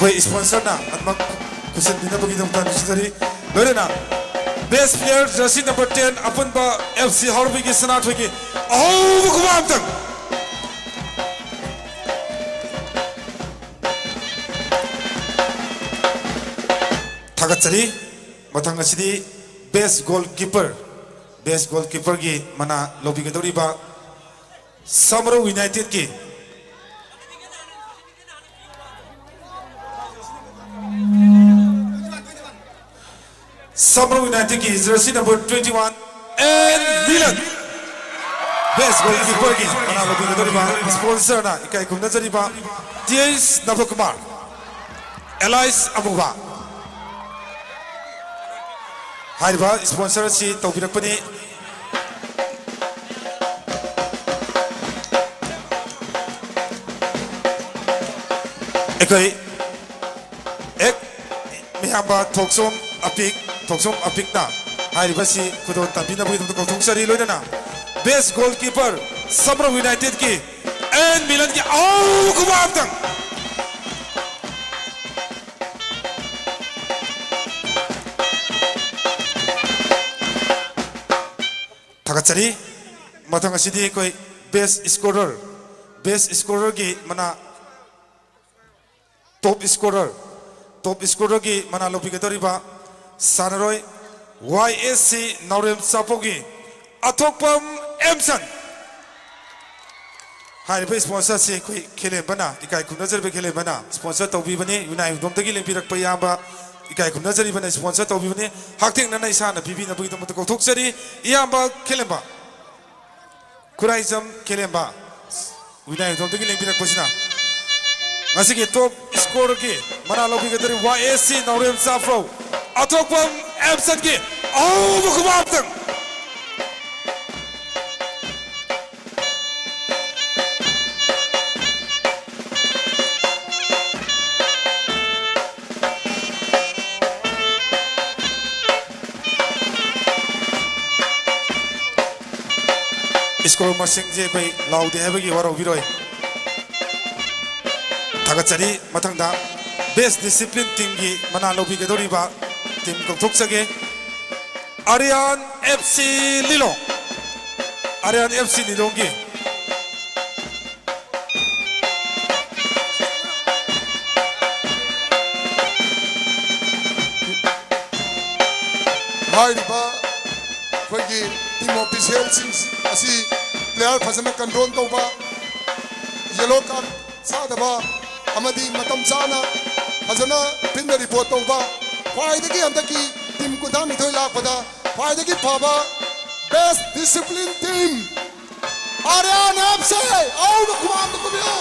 khoi sponsor na atmak kusen bina bagi dam tan sari lorena best player jersey number 10 apunba FC Horobigi Sanathoi gi oh kumam tang 다같자리 마탕가시디 best goalkeeper 기 mana lobigadoriba Samro United ki jersey number 21 and Milan Best goalkeeper ki mana lobi ka dori ba sponsor na ikai kumna jari ba TS Navakumar Elias Abuba hai ba sponsor si tawbirak pani ikai ek mihamba thoksom apik na hai ba si kudon tabina bu to thong sari loina na Best goalkeeper Samro United ki and Milan ki au kumam tang thakachari mathang asidi koi best scorer ki mana top scorer ki mana lopi gatori ba sanaroi YSC Naurem Sapogi Atokpam Emson hai ba sponsor se koi khele bana ikai khumna jarbe khele bana sponsor tawbi bani unai dom tagi lempirak pa yamba ikai khumna jari bana sponsor tawbi bani haktheng na nai sana bibi na bagi to thok jari yamba khelemba kuraizam khelemba unai dom tagi lempirak pasina ngasi ke top scorer ki mana lobi ke dari YSC Naurem Safro Atokpam Emson ki au bukumaptang score masing je koi laude habagi waro biroi thagachari mathangda best discipline team gi mana lobi ge dori ba team ko thoksage Aryan FC Lilong gi hai ba khoi gi team official sing asi player fazana control to ba yellow card sa da ba amadi matam sana fazana pin report to ba khwai da gi amda ki team ko dami thoi la pada khwai da gi phaba best discipline team Aryan FC au da khwam da ko bio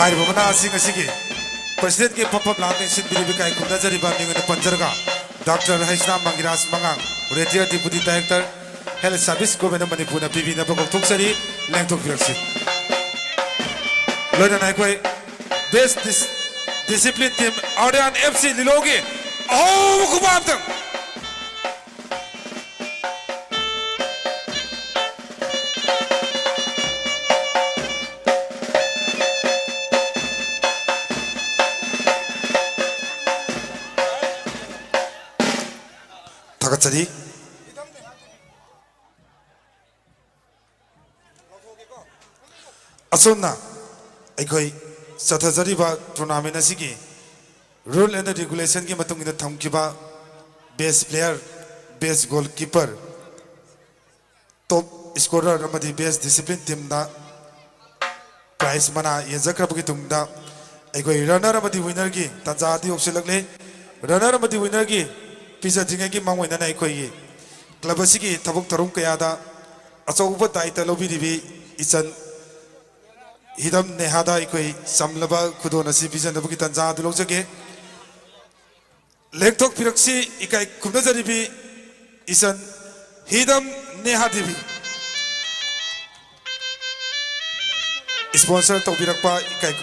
hai ba mana asing asigi president ke pop lamne sin biri kai kumna jari ba mi ngone panjarga Dr. Haisna Mangiras Mangang, Retired Deputy Director, Health Service Government Manipuna PV na pagkok tuksari, lengtok direksi. Loy na naikoi, Best Discipline Team, Aryan FC Lilogi, oh, kumamtang! thakachari asonna aikoi sathajari ba tournament asigi rule and regulation ki matung ina thamkiba best player best goalkeeper top scorer amadi best discipline team da prize mana yejakrab ki tungda aikoi runner amadi winner ki tanjadi opsilagle runner amadi winner ki pizza jinga ki mangwai na nai khoi club asigi thabuk tarum kaya da achauba daita lobi dibi ichan hidam nehada ikoi samlaba khudon asi vision dabu ki tanja du logjage lekthok piraksi ikai khumna jaribi ichan hidam neha dibi sponsor to birakpa ikai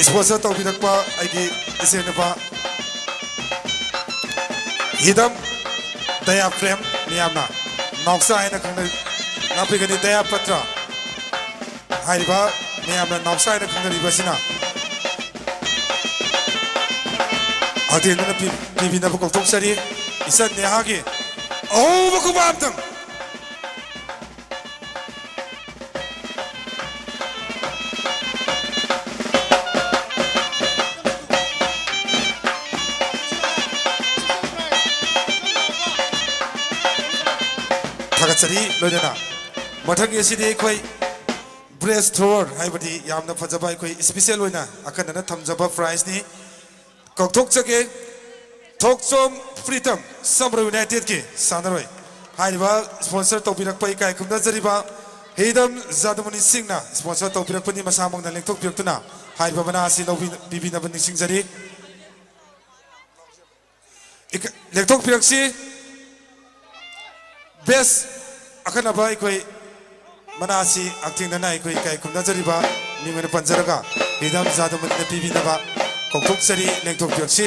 sponsor to birakpa aigi isenapa hidam daya frame niyamna noksa aina khangna napigani daya patra haiba niyamna noksa aina khangna ribasina adena pibina bokok toksari isan nehagi oh bokubamtam thakachari loidana mathang asidi khoi breast thrower haibadi yamna phajaba khoi special oina akanana thamjaba prize ni ꯀꯧꯊꯣꯛꯆꯒꯦ Thokchom freedom ꯁꯝꯔ ꯌꯨꯅꯥꯏꯇꯦꯗꯀꯤ ꯁꯥꯟꯅꯔꯣꯏ ꯍꯥꯏꯔꯤꯕ sponsor ꯇꯧꯕꯤꯔꯛꯄ ꯏꯀꯥꯏ ꯈꯨꯝꯅꯖꯔꯤꯕ ꯍꯤꯗꯝ ꯖꯥꯗꯃꯨꯅꯤ ꯁꯤꯡꯅ sponsor ꯇꯧꯕꯤꯔꯛꯄꯅꯤ ꯃꯁꯥꯃꯛꯅ ꯂꯦꯡꯊꯣꯛꯄꯤꯔꯛꯇꯨꯅ ꯍꯥꯏꯔꯤꯕ ꯃꯅꯥ ꯑꯁꯤ ꯄꯤꯕꯤꯅꯕ ꯅꯤꯡꯁꯤꯡꯖꯔꯤ ꯂꯦꯡꯊꯣꯛꯄꯤꯔꯛꯁꯤ ꯕꯦꯁ ꯑꯈꯟꯅꯕ ꯑꯩꯈꯣꯏ ꯃꯅꯥ ꯑꯁꯤ ꯍꯛꯊꯦꯡꯅꯅ ꯑꯩꯈꯣꯏ ꯏꯀꯥꯏ ꯈꯨꯝꯅꯖꯔꯤꯕ ꯃꯤꯡ ꯑꯣꯏꯅ ꯄꯟꯖꯔꯒ ꯍꯤꯗꯝ ꯖꯥꯗꯃꯨꯅꯤꯅ ꯄꯤꯕꯤꯅꯕ ꯀꯧꯊꯣꯛꯆꯔꯤ ꯂꯦꯡꯊꯣꯛꯄꯤꯔꯛꯁꯤ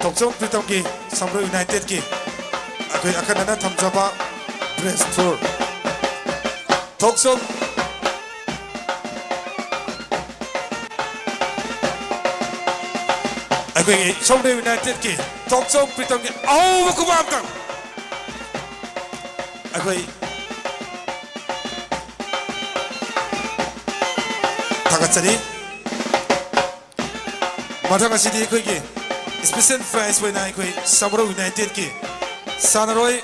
ꯊꯣꯛꯆꯣꯝ ꯄ꯭ꯔꯤꯇꯝꯒꯤ ꯁꯝꯔꯣꯏ ꯌꯨꯅꯥꯏꯇꯦꯗꯀꯤ ꯑꯩꯈꯣꯏ ꯑꯈꯟꯅꯅ ꯊꯝꯖꯕ ꯗ꯭ꯔꯦꯁ ꯐ꯭ꯂꯣꯔ ꯊꯣꯛꯆꯣꯝ ꯑꯩꯈꯣꯏꯒꯤ ꯁꯝꯔꯣꯏ ꯌꯨꯅꯥꯏꯇꯦꯗꯀꯤ ꯊꯣꯛꯆꯣꯝ ꯄ꯭ꯔꯤꯇꯝꯒꯤ ꯑꯍꯧꯕ ꯈꯨꯕꯥꯛꯇꯪ ꯑꯩꯈꯣꯏ ꯊꯥꯒꯠꯆꯔꯤ ꯃꯊꯪ ꯑꯁꯤꯗꯤ ꯑꯩꯈꯣꯏꯒꯤ ꯁ꯭ꯄꯦꯁꯤꯌꯦꯜ ꯄ꯭ꯔꯥꯏꯖ ꯑꯣꯏꯅ ꯑꯩꯈꯣꯏ ꯁꯃꯔꯧ ꯌꯨꯅꯥꯏꯇꯦꯗꯀꯤ ꯁꯥꯟꯅꯔꯣꯏ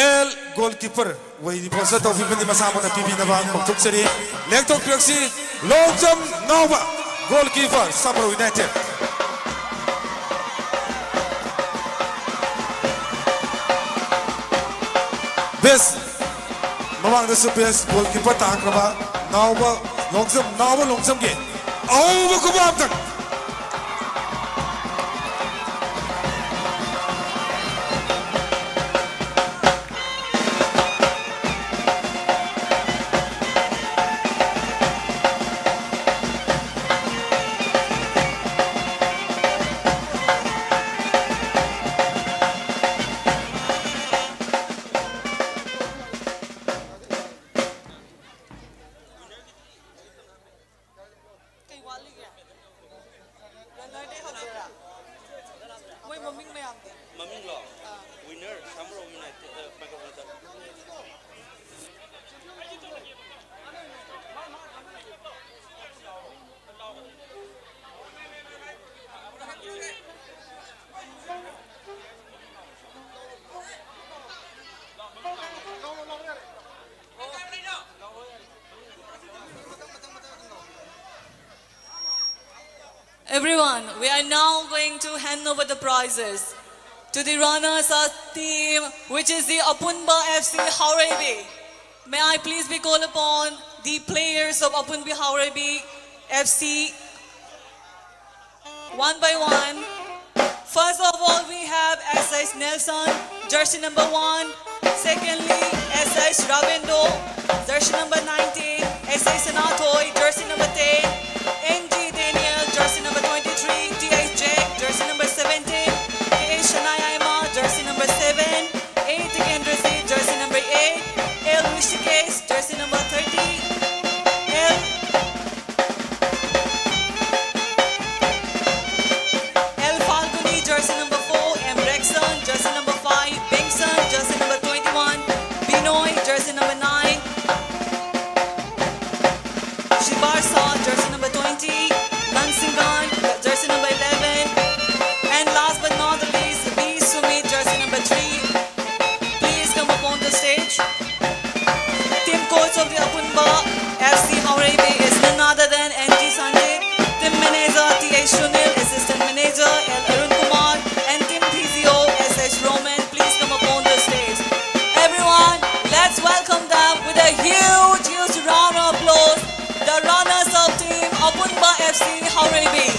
ꯑꯦꯜ ꯒꯣꯜꯀꯤꯄꯔ ꯋꯩꯔꯤ ꯄꯣꯟꯁꯔ ꯇꯧꯕꯤꯕꯅꯤ ꯃꯁꯥꯃꯛꯅ ꯄꯤꯕꯤꯅꯕ ꯀꯧꯊꯣꯛꯆꯔꯤ ꯂꯦꯡꯊꯣꯛꯄꯤꯔꯛꯁꯤ ꯂꯣꯡ ꯖꯝ ꯅꯥꯎꯕ ꯒꯣꯜꯀꯤꯄꯔ ꯁꯃꯔꯧ ꯌꯨꯅꯥꯏꯇꯦꯗ ꯕꯦꯁ ꯃꯃꯥꯡꯗꯁꯨ ꯕꯦꯁ goalkeeper ꯇꯥꯈ꯭ꯔꯕ ꯅꯥꯎꯕ ꯂꯣꯡꯖꯝꯒꯤ ꯑꯍꯧꯕ ꯈꯨꯕꯥꯛꯇꯪ Everyone, we are now going to hand over the prizes to the runners-up team, which is the Apunba FC Haurebi. May I please be called upon the players of Apunba Haurebi FC one by one. First of all, we have S.S. Nelson, jersey number 1. Secondly, S.S. Ravendo, jersey number 19. S.S. Sanatoy, jersey number 10. N.G. Daniel, jersey number 23. T.H. Jack, jersey number 17. K.H. Shanayaima, jersey number 7. A. Tikendrasi, jersey number 8. L. Rishikesh, jersey number 30. L. Falguni, jersey number 4. M. Rexon, jersey number 5. Bengson, jersey number 21. Binoy, jersey number 9. Shibarsa, jersey number 20. Nansingan, jersey number 11. And last but not the least, B. Sumit, jersey number 3. Please come upon the stage. Team coach of the Apunba FC Haurebi is none other than N.G. Sanjay. Team manager T.H. Shunil, assistant manager L. Arun Kumar, and team physio S.H. Roman. Please come upon the stage. Everyone, let's welcome them with a huge round of applause. The runners-up team Apunba FC Haurebi.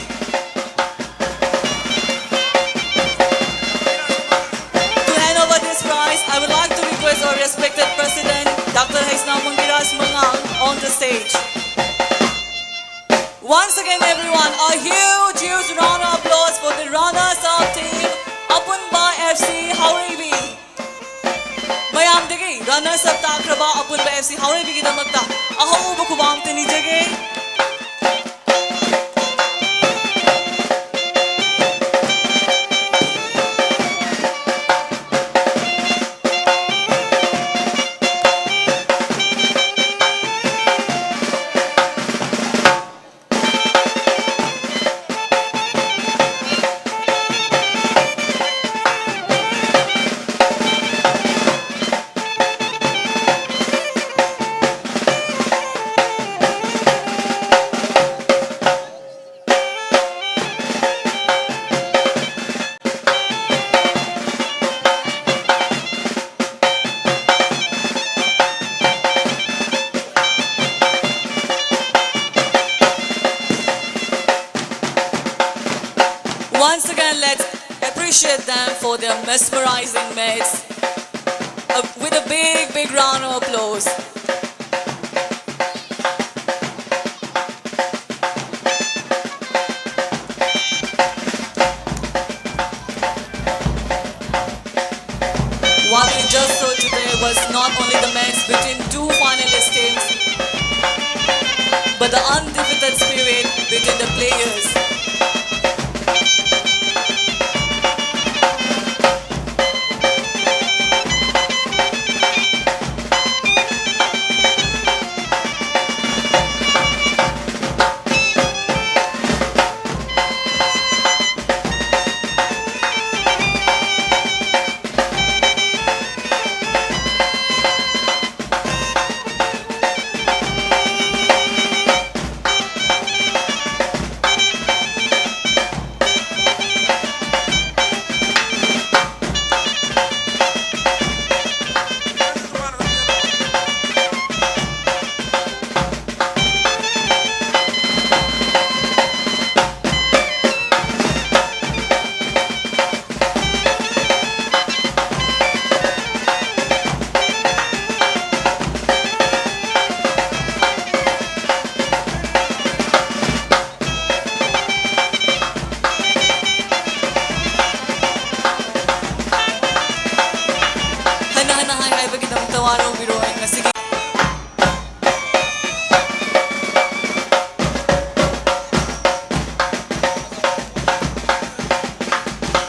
To hand over this prize, I would like to request our respected President, Dr. Haisna Mungiras Mangang, on the stage. Once again, everyone, a huge round of applause for the runners-up team Apunba FC Haurebi. mayamdagi runners-up takraba Apunba FC Haurebi gidamakta ahouba khubam tinijage. stand for their mesmerizing Mets with a big round of applause. What we just saw today was not only the match between two finalist teams, but the undefeated spirit between the players.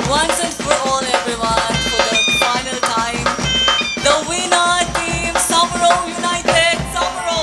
Once and for all, everyone, for the final time, the winner team, Samuro United, Samuro.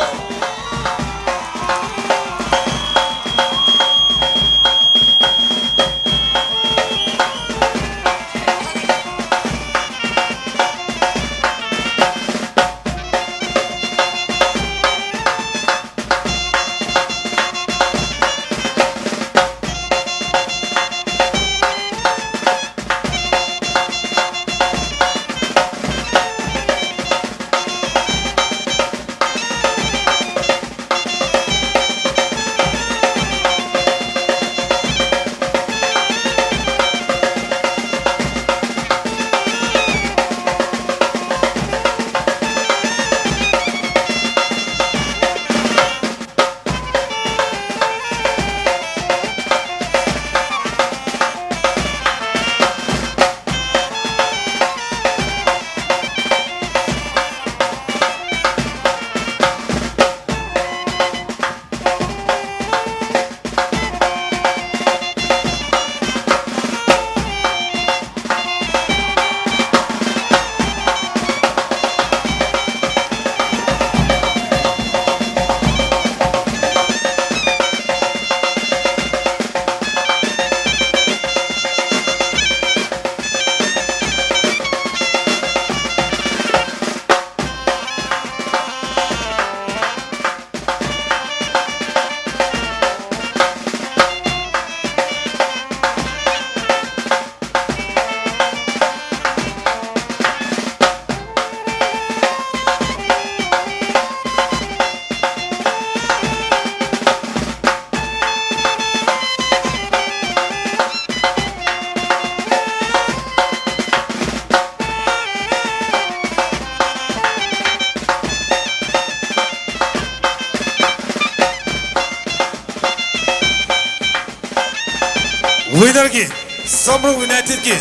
Winner ki, Samro United ki,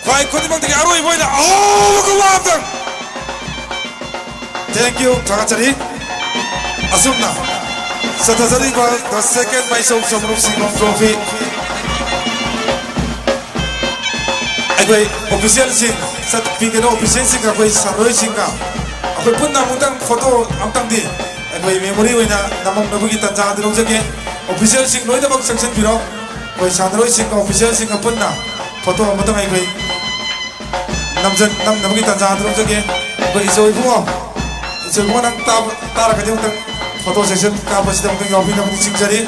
kwai kodi bang tiki aroi boy na, oh, kawam tang. Thank you, Takachari. Asumna, Satazari ba the second myself Samro Sigong Trophy. Agoi official sing, sat pingeno official sing agoi saroi sing ka. Agoi pun namutang photo amtang di. Agoi memory wina namang nabugi tanja dirong jage. Official sing loi na bang section piro. Koi sanroi sing ka official sing ka punna photo amatang ai koi nam nabugi tanja dirong jage. Koi isoi bungo nang tara kajeng tang photo session ka pasti tang yobi nam sing jari.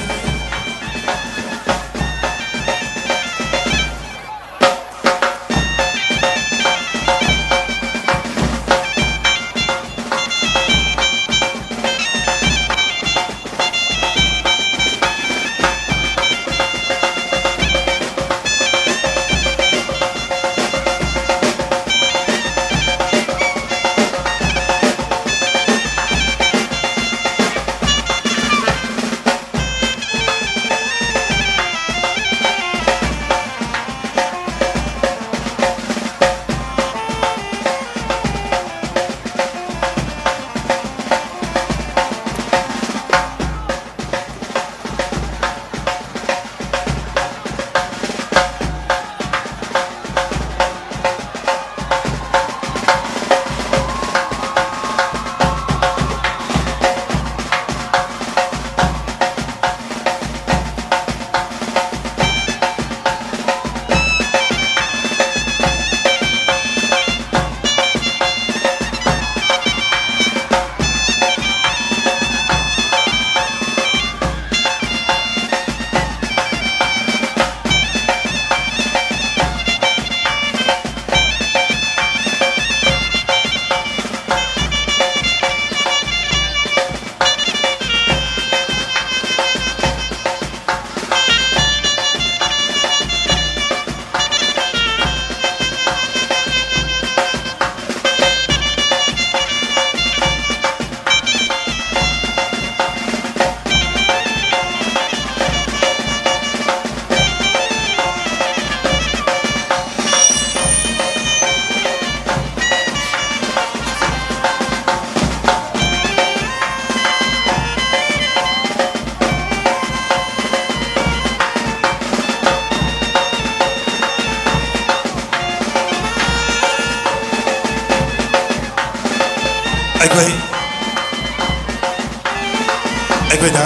ꯑꯩꯈꯣꯏꯅ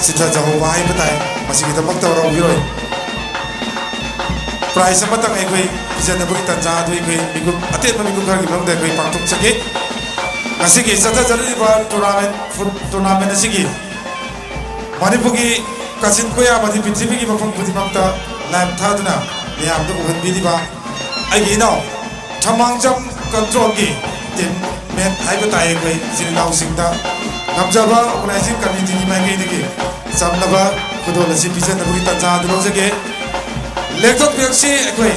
ꯁꯤꯟꯊꯖꯍꯧꯕ ꯍꯥꯏꯕ ꯇꯥꯏ ꯃꯁꯤꯒꯤꯗꯃꯛꯇ ꯍꯔꯥꯎꯕꯤꯔꯣꯏ prize ꯑꯃꯇꯪ ꯑꯩꯈꯣꯏ ꯄꯤꯖꯅꯕꯒꯤ ꯇꯥꯟꯖꯥ ꯑꯗꯨ ꯑꯩꯈꯣꯏ ꯃꯤꯀꯨꯞ ꯑꯇꯦꯟꯕ ꯃꯤꯀꯨꯞ ꯈꯔꯒꯤ ꯃꯅꯨꯡꯗ ꯑꯩꯈꯣꯏ ꯄꯥꯡꯊꯣꯛꯆꯒꯦ ꯉꯁꯤꯒꯤ ꯆꯠꯊꯖꯔꯤꯕ ꯇꯣꯔꯅꯥꯃꯦꯟ ꯑꯁꯤꯒꯤ ꯃꯅꯤꯄꯨꯔꯒꯤ ꯀꯥꯆꯤꯟ ꯀꯣꯏꯌꯥ ꯑꯃꯗꯤ ꯄ꯭ꯔꯤꯊꯤꯕꯤꯒꯤ ꯃꯐꯝ ꯈꯨꯗꯤꯡꯃꯛꯇ ꯂꯥꯏꯚ ꯊꯥꯗꯨꯅ ꯃꯤꯌꯥꯝꯗ ꯎꯍꯟꯕꯤꯔꯤꯕ ꯑꯩꯒꯤ ꯏꯅꯥꯎ ꯊꯃꯥꯡꯖꯝ ꯀꯟꯇ꯭ꯔꯣꯜꯒꯤ ꯇꯤꯝ ꯃꯦꯠ ꯍꯥꯏꯕ ꯇꯥꯏ ꯑꯩꯈꯣꯏ ꯏꯆꯤꯜ ꯏꯅꯥꯎꯁꯤꯡꯗ ꯉꯝꯖꯕ ꯑꯣꯔꯒꯅꯥꯏꯖꯤꯡ ꯀꯃꯤꯇꯤꯒꯤ ꯃꯥꯏꯀꯩꯗꯒꯤ ꯆꯝꯂꯕ ꯈꯨꯗꯣꯜ ꯑꯁꯤ ꯄꯤꯖꯅꯕꯒꯤ ꯇꯥꯟꯖꯥ ꯑꯗꯨ ꯂꯧꯖꯒꯦ ꯂꯦꯡꯊꯣꯛꯄꯤꯔꯛꯁꯤ ꯑꯩꯈꯣꯏ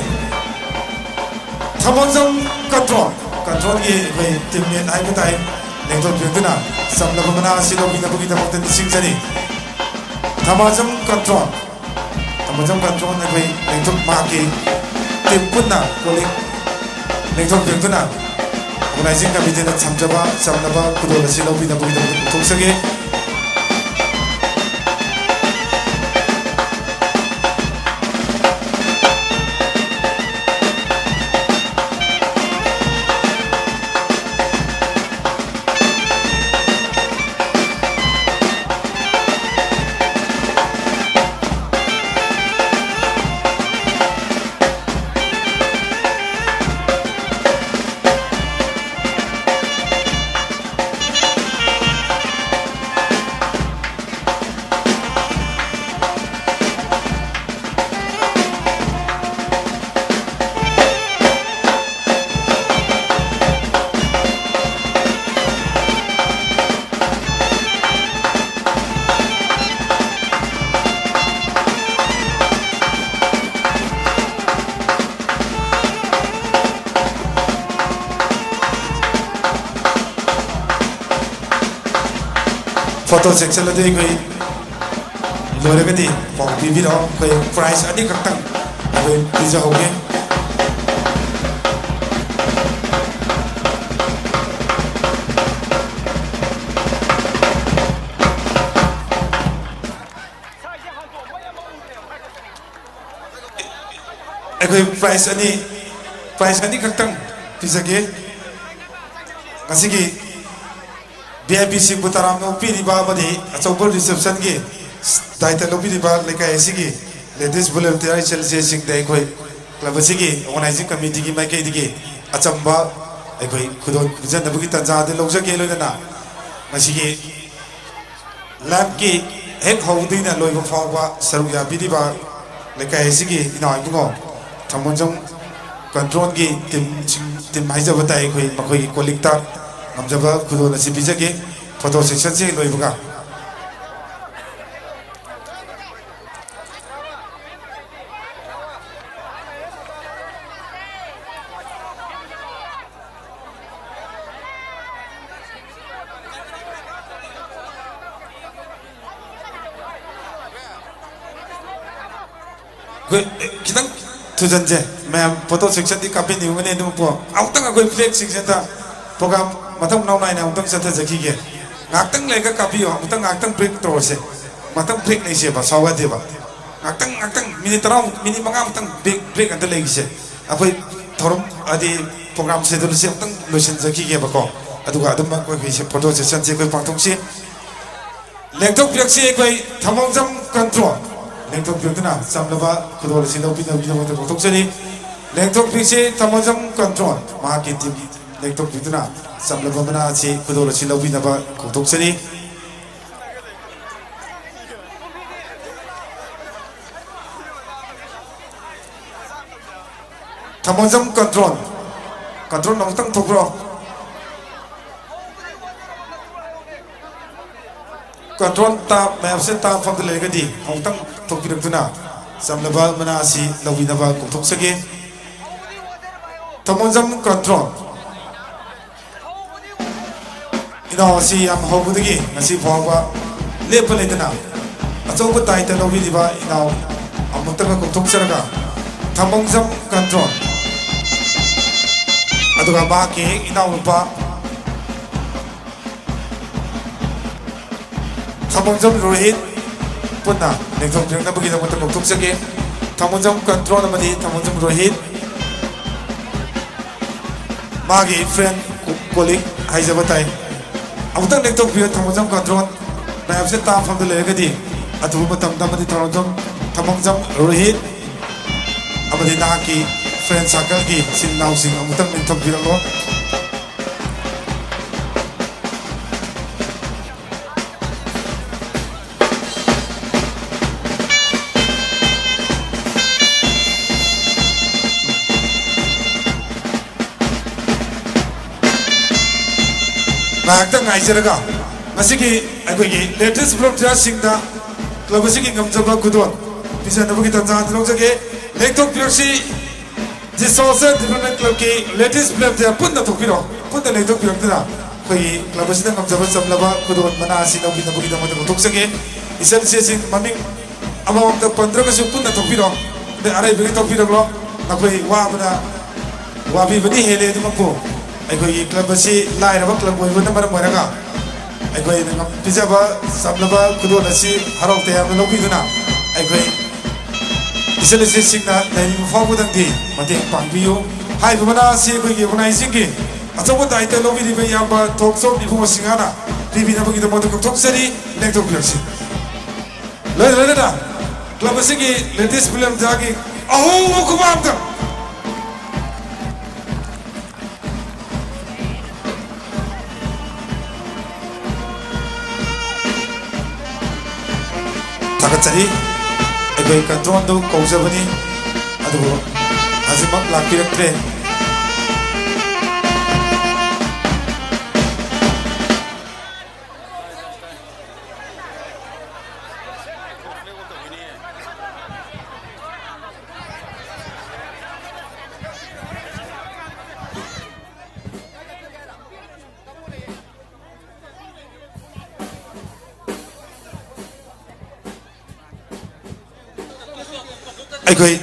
ꯊꯃꯥꯡꯖꯝ ꯀꯟꯇ꯭ꯔꯣꯜꯒꯤ ꯑꯩꯈꯣꯏ ꯇꯤꯝ ꯃꯦꯠ ꯍꯥꯏꯕ ꯇꯥꯏ ꯂꯦꯡꯊꯣꯛꯄꯤꯔꯛꯇꯨꯅ ꯆꯝꯂꯕ ꯃꯅꯥ ꯑꯁꯤ ꯂꯧꯕꯤꯅꯕꯒꯤꯗꯃꯛꯇ ꯅꯤꯡꯁꯤꯡꯖꯔꯤ ꯊꯃꯥꯡꯖꯝ ꯀꯟꯇ꯭ꯔꯣꯜ ꯑꯩꯈꯣꯏ ꯂꯦꯡꯊꯣꯛ ꯃꯍꯥꯛꯀꯤ ꯇꯤꯝ ꯄꯨꯟꯅ ꯀꯣꯂꯤꯛ ꯂꯦꯡꯊꯣꯛꯄꯤꯔꯛꯇꯨꯅ ꯑꯣꯔꯒꯅꯥꯏꯖꯤꯡ ꯀꯃꯤꯇꯤꯅ ꯊꯝꯖꯕ ꯆꯝꯂꯕ ꯈꯨꯗꯣꯜ ꯑꯁꯤ ꯂꯧꯕꯤꯅꯕꯒꯤꯗꯃꯛꯇ ꯄꯨꯊꯣꯛꯆꯒꯦ फोटो सेक्शन अदु अखोई लोरगदी पाउ पिबिरो अखोई प्राइज अनी खक्तंग अखोई पिजहौगे अखोई प्राइज अनी खक्तंग पिजगे ngasi VIP sing butaram no piriba badi achopor reception gi daita no piriba lekai sigi ladies volunteer chelse sing dai khoi club sigi organizing committee gi mai kai digi achamba ai khoi khudon jan bugi tanja de lojja ke loina ngasi lab gi hek howdi na loiba fawa sarugya piriba lekai sigi ina bungo thamonjong control gi team haija batai khoi makhoi kolikta namjaba khudon asi bijage photo section se loibuga kitang tujanje ma'am photo section di kapi ni ngane dum po autang agoi flex section ta program matang nau nai na utang satha jaki ge ngakang lega kapi yo utang ngakang break to se matang break nei se ba sawa de ba ngakang minit tara minit manga utang break anta legi se apoi thorom adi program se dul se utang lotion jaki ge ba ko aduga adum ma ko se photo session se ko pangthok se lengthok piak se koi thamongjam control lengthok piak na samlaba khudol se lopi na bidam ta pangthok se ni lengthok piak se thamongjam control ma ki team lengthok piak na samlaba mana se khudol se lopi na ba pangthok se ni thamongjam control nong tang thokro control ta map se ta phang le ga di hong tang thok pi tuna samlaba mana si lobi na ba kum thok sage thamongjam control ina si am ho bu gi ngasi phawa le pa le tana acho ba tai ta lobi di ba ina am ta ka kum thok sara ga thamongjam control aduga ba ke ina upa thamongjam rohit punna lengthok piak na bagi na mata thok sage thamongjam control amadi thamongjam rohit magi friend colleague haijaba tai amutan lektok biar thamojam kadron mayam se ta pham de legadi atu matam damadi thamojam thamojam rohit amadi na ki friend circle ki sin naw sing amutan lektok biar lo Nakta ngaijaraga masiki aikogi latest broadcast singda club asigi ngamjaba kudon bisa nabugi tanjang lojage lektok pirsi ji social development club ki latest club ja punna thokpiro punna lektok pirokda koi club asida ngamjaba samlaba kudon mana asi nabugi nabugi damata thoksage isal se sing maming amam ta 15 ka su punna thokpiro de arai bigi thokpiro lo nakoi wa bana wa bi bani hele dumapo aikogi club asi lairaba club oi bana mara moraga aikoi ngam pijaba samlaba kudon asi harok te am lobi duna aikoi isale se singna nai fabu dang di mate pangbiyo hai bana si koi ge bunai singi achobo dai te lobi di be yamba talk show ni ko singana tv na bagi to moto talk seri lektok pirsi le da club asi ki latest film jagi aho ko bamta Takacari, agai kanton do kaujabani, adugo azimak lakiraktre. Aigoi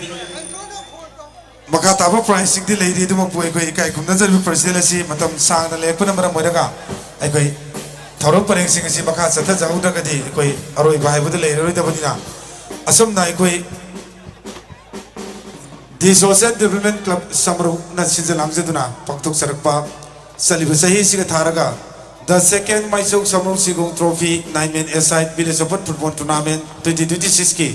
makata ba pricing di lady du mok poi koi kai kumna jar bi president asi matam sang na lek puna mara moiraga aigoi thoro pareng sing asi makha chatha jau da kadi koi aroi bai bu de le roi da badina asam nai koi di social development club samru na sinja langje duna paktok sarakpa saliba sahi siga tharaga the second Mysok Samru Sigong Trophy 9-man aside village open football tournament 2026 ki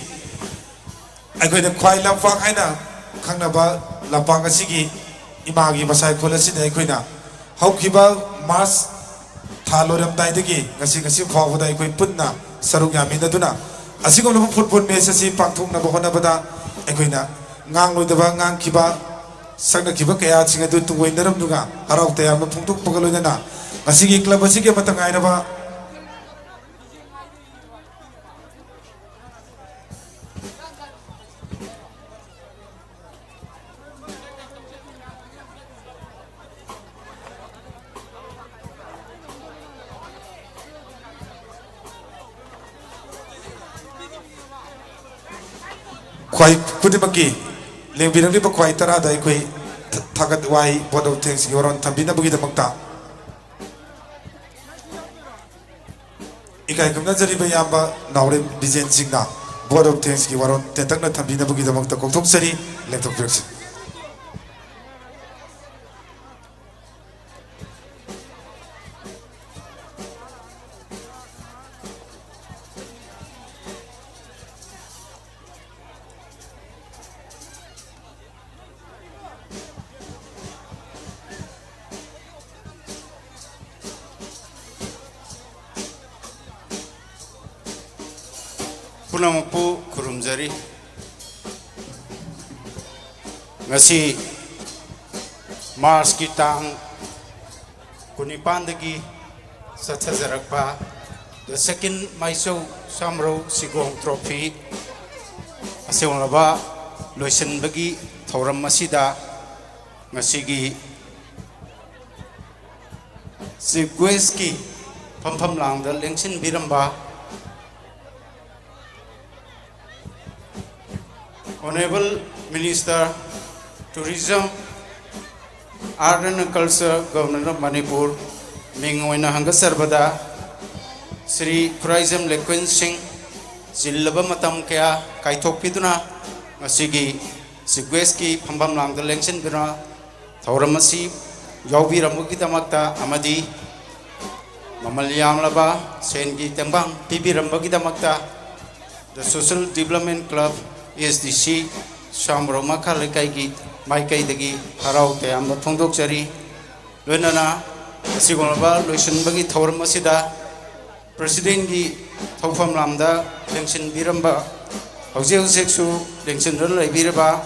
aigoi na khwai lampang haina khangnaba lampang asigi imagi masai kholasi dai khoina haukiba mars thaloram dai degi ngasi phawda aigoi punna saruk yami na duna asigom no football match asi pangthok na bahona bada aigoi na ngang loidaba ngang kiba sagna kiba kaya chinga du tungoi naram duga harau te am phungtuk pagaloina na asigi club asigi matang airaba Kwai pudimaki lengbirang di kwai tara dai koi thagat wai board of things ki waron thambina bugi da makta ikai kumna jari ba yamba nawre bijen singna board of things ki waron tetak na thambina bugi da makta kokthok sari lektok pirsi Punampu kurumjari ngasi Mars ki tang kunipandagi sathajarakpa the second Mysok Samru Sigong Trophy aseonaba loisan bagi thoram masida ngasigi Sigweski phampham langda lengsin biramba Honorable Minister, Tourism, Art and Culture, Governor of Manipur, Mingwaina Hangasarbada, Sri Kurizam Lekun Singh, Silaba Matam Kaya, Kaitok Piduna, Masigi, Sigweski, Pambam Lang, the Lengsin Bina, Tauramasi, Yobi Ramukita Makta, Amadi, Mamal yamlaba sengi tembang pibirambagidamakta the Social Development Club SDC Samro Makalikaigi Maikaidagi Harau Tayamba Pongdokjari Lunana Sigolaba Lucian Bagi Tormasida President Gi Tofam Lamda Lengshin Biramba Hoseo Sexu Lengshin Rulay Biraba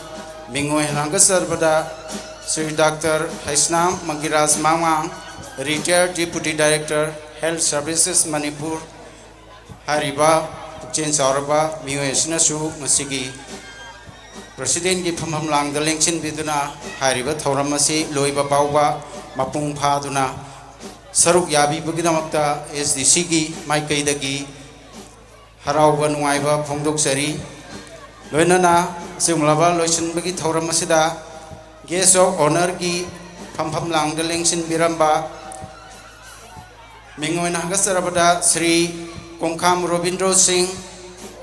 Mingo Hangasarbada Sri Dr. Haisnam Magiraz Mamang Retired Deputy Director Health Services Manipur Hariba Chen Sauraba Miyosinasu Masigi President Gi Phamham Lang the Lengshin Biduna Hariba Thoramasi Loiba Bauba Mapung Paduna Saruk Yabi Bugidamakta SDC Gi Maikaidagi Harauba Nuaiba Pongdok Sari Loinana Simlaba Loishin Bagi Thoramasida Guest of Honor Gi Phamham Lang the Lengshin Biramba Mingoin Hangasarabada Sri Kongkham Robindro Singh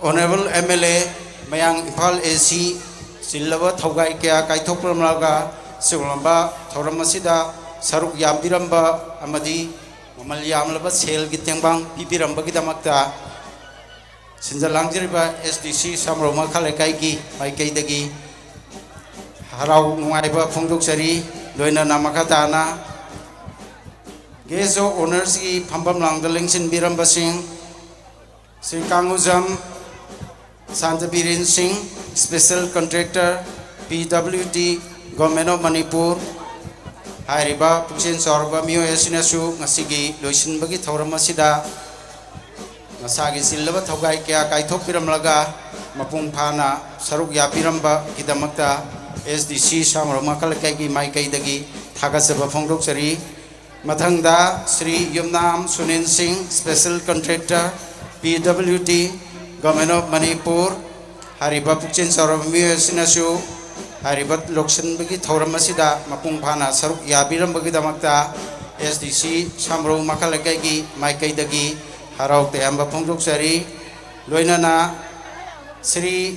Honorable MLA Mayang Impal AC Silava Thogai Kya Kaithopramlaga Silamba Thoramasida Saruk Yambiramba Amadi Mamal Yamlaba Sel Gitembang Pipiramba Gidamakta Sinjalangriba SDC Samro Makalekaigi Maikaidagi Harau Nuaiba Pongdok Sari Loina Namakatana Guest of Honors Gi Phambam Lang the Lengshin Biramba Singh Sri Kanguzam Santabirin Singh Special Contractor PWD Government of Manipur Hariba Puchen Sorba Mio Yasinasu Nasigi Loishin Bagi Thoramasida Nasagi Silva Thogai Kya Kaithopiramaga Mapung Pana Saruk Yapiramba Kidamakta SDC Samro Makalakagi Maikaidagi Tagasaba Pongdok Sari Mathangda Sri Yumnam Sunin Singh Special Contractor PWD Government of Manipur Hariba Puchen Saurabamiyo Sinasu Haribat Lokshan Bagi Thoramasida Mapung Pana Saruk Yabiram Bagidamakta SDC Samro Makalagagi Maikaidagi Harau Tayamba Pongdok Sari Loinana Sri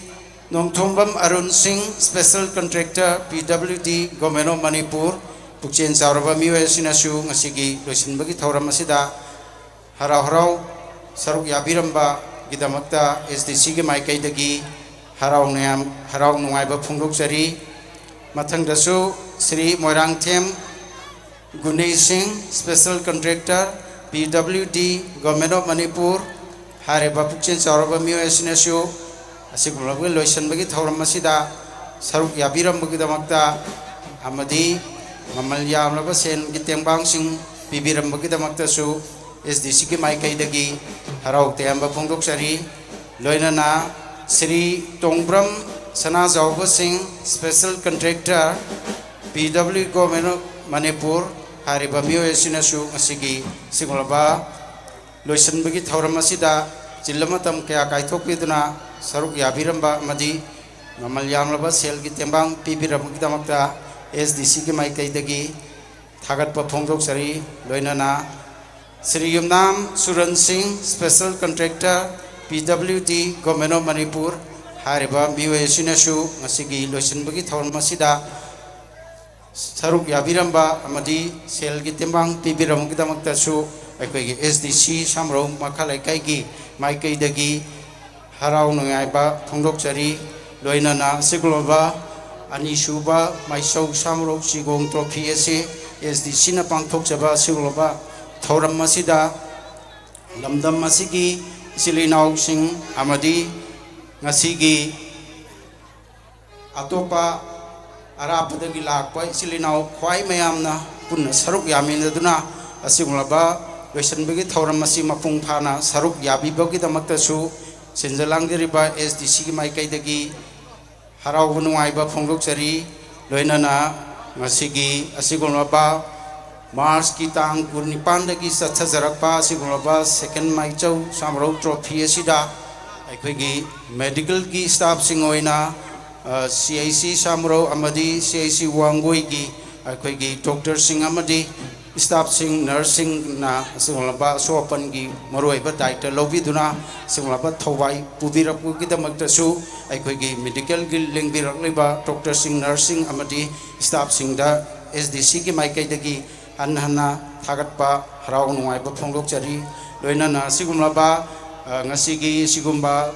Nongthombam Arun Singh Special Contractor PWD Government of Manipur Puchen Saurabamiyo Sinasu Ngasigi Loishin Bagi Thoramasida Harau Harau Saruk Yabiramba Gidamakta SDC Gi Maikaidagi Harau Nungaiba Pongdok Sari Mathangdasu Sri Moirang Them Gunei Singh Special Contractor PWD Government of Manipur Hariba Puchen Saurabamiyo Sinasu Asigulabu Loishan Bagi Thoramasida Saruk Yabiramba Gidamakta Amadi Mamal Yamlaba Sen Gitembang Sing Bibiramba Gidamakta Su SDC Gi Maikaidagi Harau Tayamba Pongdok Sari Loinana Sri Tongbram Sana Zauba Singh Special Contractor PW Government of Manipur Hariba Mio Yasinasu Asigi Sigulaba Loisan Bagi Thoramasida Jillamatam Kya Kaithopiduna Saruk Yabiramba Madi Mamal Yamlaba Sel Gitembang Bibiramba Gidamakta SDC Gi Maikaidagi Thagatpa Pongdok Sari Loinana Sri Yumnam Suran Singh Special Contractor PWD Government of Manipur Hariba Mio Yasinasu Ngasigi Loisan Bagi Thoramasida Saruk Yabiramba Amadi Sel Gitembang Pibiram Gidamakta Su Aikoigi SDC Samro Makalakaigi Maikaidagi Harau Nungaiba Pongdok Sari Loinana Sigulaba Anisuba Maisau Samro Sigong Trophy SDC na Pangthok Jaba Sigulaba Thoramasida Lamdam Masigi Silinau Singh Amadi Ngasigi Atopa Arapadagi Lakpa Silinau Kwai Mayamna Puna Saruk Yamindaduna Asigulaba Loisan Bagi Thoramasi Mapung Pana Saruk Yabi Bagi Damaktasu Sinjalangdiriba SDC Gi Maikaidagi Harau Nungaiba Pongdok Sari Loinana Ngasigi Asigulaba Mars ki tang Kurnipan dagi Sathajarakpa Asigulaba Second Maichau Samro Trophy Asida Aikoigi Medical ki staff Singoina CIC Samro Amadi CIC Wangoi Gi Aikoigi Dr. Singh Amadi staff Singh Nursing na Asigulaba Sopan Gi Maroiba Director Lobiduna Asigulaba Thawai Pubirapu Gidamaktasu Aikoigi Medical Gi Lingbirakliba Dr. Singh Nursing Amadi staff Singh da SDC Gi Maikaidagi Anhana Thagatpa harau nuaiba phongdokjari loinana sigumlaba ngasigi sigumba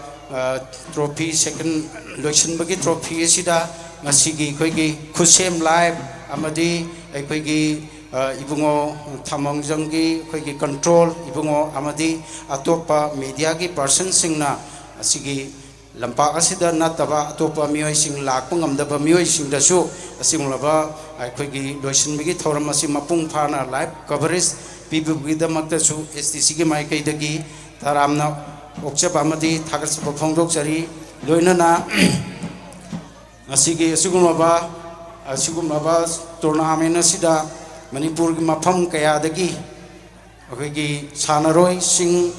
trophy second loisinbagi trophy asida ngasigi khoigi khusem live amadi khoigi ibungo thamangjangi khoigi control ibungo amadi atopa media gi person singna asigi lampa asida nataba atopa mioi sing lakpa ngamdaba mioi sing dasu asimulaba khoigi loisinbagi thoram asi mapung phana live coverage pibugi damakta su STC gi mai kai dagi taramna okchab amadi thagasba phongdok jari loinana asigi asigumaba tournament asida Manipur gi mafam kaya dagi akoigi sanaroi sing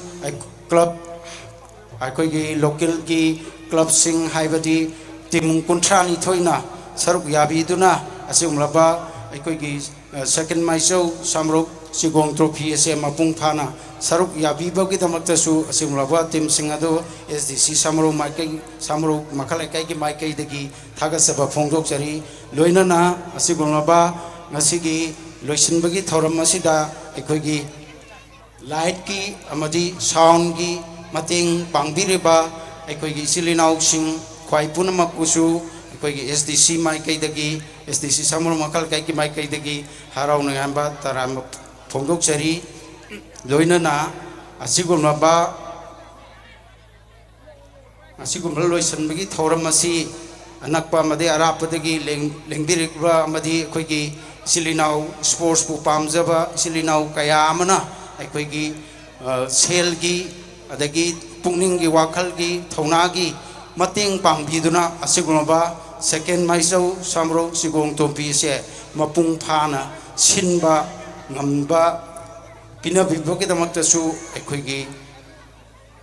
club akoigi local gi club sing haibadi timung kuntrani thoina saruk yabi duna asigumaba akoigi second maisau samrok sigong trophy ase mapung phana saruk yabi bagi damakta su asimulaba tim singado SDC samro makalai kai gi maikai dagi thaga saba phongdok jari loinana asigumaba ngasigi loisinbagi thoram asida ekhoi light ki amadi sound ki mating pangbiriba ekhoi silinau sing khwai punamak usu ekhoi SDC mai kai dagi SDC samro makal kai ki mai kai dagi harau nangamba taram phongdok chari loinana asigumaba loisinbagi thoram asi anakpa amadi arapadagi lengdirikba amadi ekhoi silinau sports pu pamjaba silinau kaya amana aikoigi sel gi adagi pungning gi wakhal gi thona gi mateng pangbiduna asigumaba second maisau samro sigong tompi se mapung phana sinba ngamba pina biboki damakta su aikoigi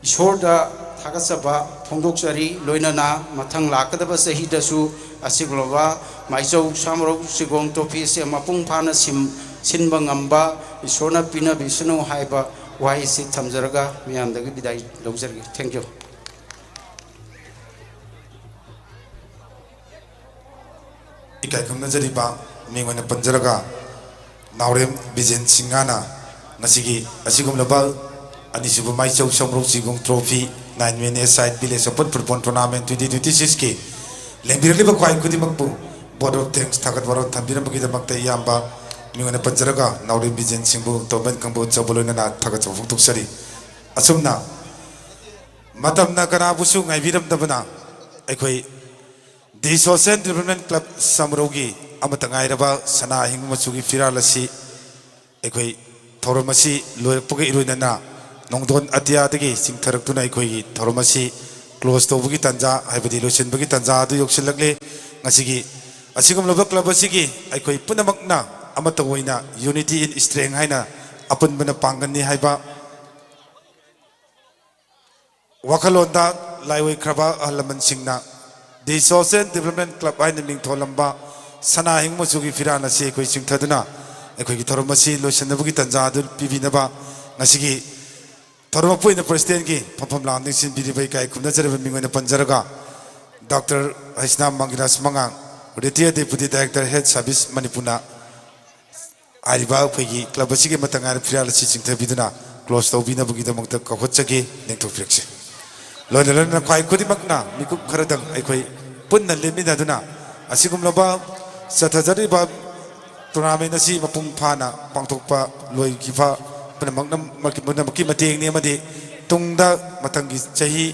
ishorda thagasaba phongdokchari loinana mathang lakadaba sahi dasu asigulaba maisau samro sigong topi se mapung phana sinba ngamba isona pina bisnu haiba wai si thamjaraga miyamdagi bidai longjargi thank you ikai kamna jariba mingwana panjaraga naurem bijen singana ngasigi asigumlaba anisubu maisau samro sigong trophy 9-man aside village open football tournament 2026 ki lembirliba kwai kudimakpu board of thanks thagat waro thambirambagi damakta yamba mingona panjaraga nauri bijen singbu toban kangbu chabolona na thagat chawuk sari asumna matamna kana busu ngai biram dabana aikhoi the social development club samrogi amata ngai raba sana hing machugi firalasi aikhoi thoromasi loypugi iruinana nongdon atia dagi singtharak tunai khoi thoromasi close to bugi tanja haibadi lotion bugi tanja adu yoksilakle ngasigi asigum lobak club asigi aikhoi punamakna amata hoina unity in strength haina apun bana pangani haiba wakalonda laiwai kraba alaman singna the social development club haina ming tholamba sana hing mosugi firana se khoi singthaduna aikhoi gi thoromasi lotion bugi tanja adu pibinaba ngasigi Thorma Point President ki Pam Landing Sin Biribai Kai Kumnazarab Mingwana Panjaraga Dr. Haisnam Mangiras Mangang Retired Deputy Director Head Service Manipuna Ariba Pegi Klabasiki Matangar Prial Sitting Tabiduna close to Bina Bugita Mokta Kochaki Nento Friction Lona Kai Kudimakna Miku Karadang Aikoi Punna Limidaduna Asikum Laba Satazariba Tunaminasi Mapung Pana Pangtopa Loi Kifa Maki mating ni amadi tungda matangi chahi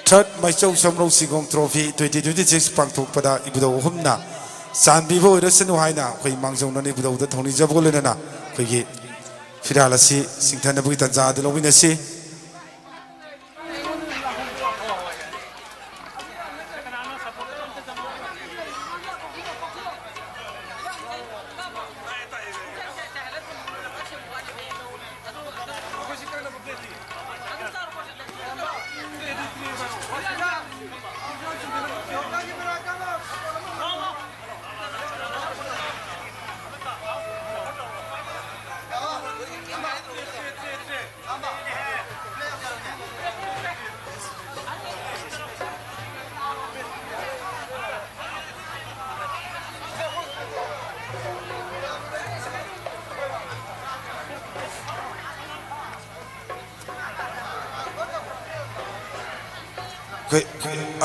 third maisau samro sigong trophy 2026 pangthok pada ibudo humna sanbibo irasanu haina khoi mangjong nani ibudo da thoni jabol lena khoi gi firalasi singthana bugi tanja de lobinasi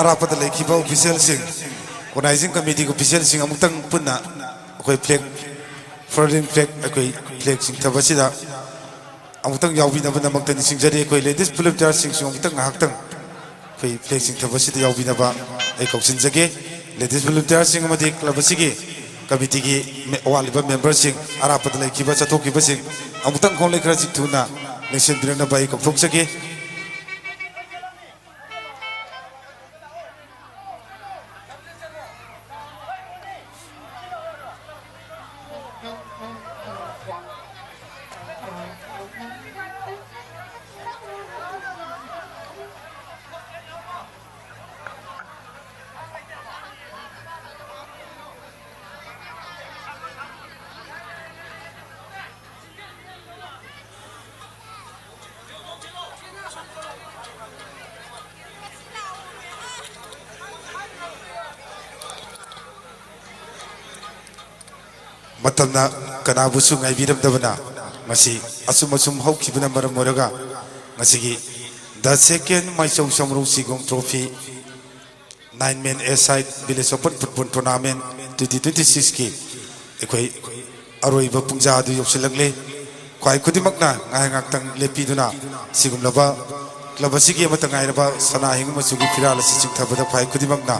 ꯑꯔꯥꯞꯄꯗ ꯂꯩꯈꯤꯕ ꯑꯣꯐꯤꯁꯤꯌꯦꯜꯁꯤꯡ organising ꯀꯃꯤꯇꯤꯒꯤ ꯑꯣꯐꯤꯁꯤꯌꯦꯜꯁꯤꯡ ꯑꯃꯨꯛꯇꯪ ꯄꯨꯟꯅ ꯑꯩꯈꯣꯏ ꯐ꯭ꯂꯦꯛ flooring ꯐ꯭ꯂꯦꯛ ꯑꯩꯈꯣꯏ ꯐ꯭ꯂꯦꯛ ꯆꯤꯡꯊꯕꯁꯤꯗ ꯑꯃꯨꯛꯇꯪ ꯌꯥꯎꯕꯤꯅꯕꯒꯤꯗꯃꯛꯇ ꯅꯤꯡꯁꯤꯡꯖꯔꯤ ꯑꯩꯈꯣꯏ ladies ꯚꯣꯂꯨꯟꯇꯤꯌꯔꯁꯤꯡꯁꯨ ꯑꯃꯨꯛꯇꯪ ꯉꯥꯏꯍꯥꯛꯇꯪ ꯑꯩꯈꯣꯏ ꯐ꯭ꯂꯦꯛ ꯆꯤꯡꯊꯕꯁꯤꯗ ꯌꯥꯎꯕꯤꯅꯕ ꯑꯩ ꯀꯧꯁꯤꯟꯖꯒꯦ ꯂꯦꯗꯤꯁ ꯚꯣꯂꯨꯟꯇꯤꯌꯔꯁꯤꯡ ꯑꯃꯗꯤ ꯀ꯭ꯂꯕ ꯑꯁꯤꯒꯤ ꯀꯃꯤꯇꯤꯒꯤ ꯑꯋꯥꯠꯂꯤꯕ ꯃꯦꯝꯕꯔꯁꯤꯡ ꯑꯔꯥꯞꯄꯗ ꯂꯩꯈꯤꯕ ꯆꯠꯊꯣꯛꯈꯤꯕꯁꯤꯡ ꯑꯃꯨꯛꯇꯪ ꯈꯣꯡꯂꯩ ꯈꯔ ꯊꯨꯅ ꯂꯦꯡꯁꯤꯟꯕꯤꯔꯛꯅꯕ ꯑꯩ ꯀꯧꯊꯣꯛꯆꯒꯦ ꯃꯇꯝꯅ ꯀꯅꯥꯕꯨꯁꯨ ꯉꯥꯏꯕꯤꯔꯝꯗꯕꯅ ꯉꯁꯤ ꯑꯁꯨꯝ ꯑꯁꯨꯝ ꯍꯧꯈꯤꯕꯅ ꯃꯔꯝ ꯑꯣꯏꯔꯒ ꯉꯁꯤꯒꯤ the second Maichou Samrou Sigong trophy 9-man A-side village open football tournament 2026ꯀꯤ ꯑꯩꯈꯣꯏ ꯑꯔꯣꯏꯕ ꯄꯨꯡꯖꯥ ꯑꯗꯨ ꯌꯧꯁꯤꯜꯂꯛꯂꯦ ꯈ꯭ꯋꯥꯏ ꯈꯨꯗꯤꯡꯃꯛꯅ ꯉꯥꯏꯍꯥꯛ ꯉꯥꯛꯇꯪ ꯂꯦꯞꯄꯤꯗꯨꯅ ꯁꯤꯒꯨꯝꯂꯕ ꯀ꯭ꯂꯕ ꯑꯁꯤꯒꯤ ꯑꯃꯠꯇ ꯉꯥꯏꯔꯕ ꯁꯅꯥ ꯑꯍꯤꯡ ꯃꯆꯨꯒꯤ ꯐꯤꯔꯥꯜ ꯑꯁꯤ ꯆꯤꯡꯊꯕꯗ ꯈ꯭ꯋꯥꯏ ꯈꯨꯗꯤꯡꯃꯛꯅ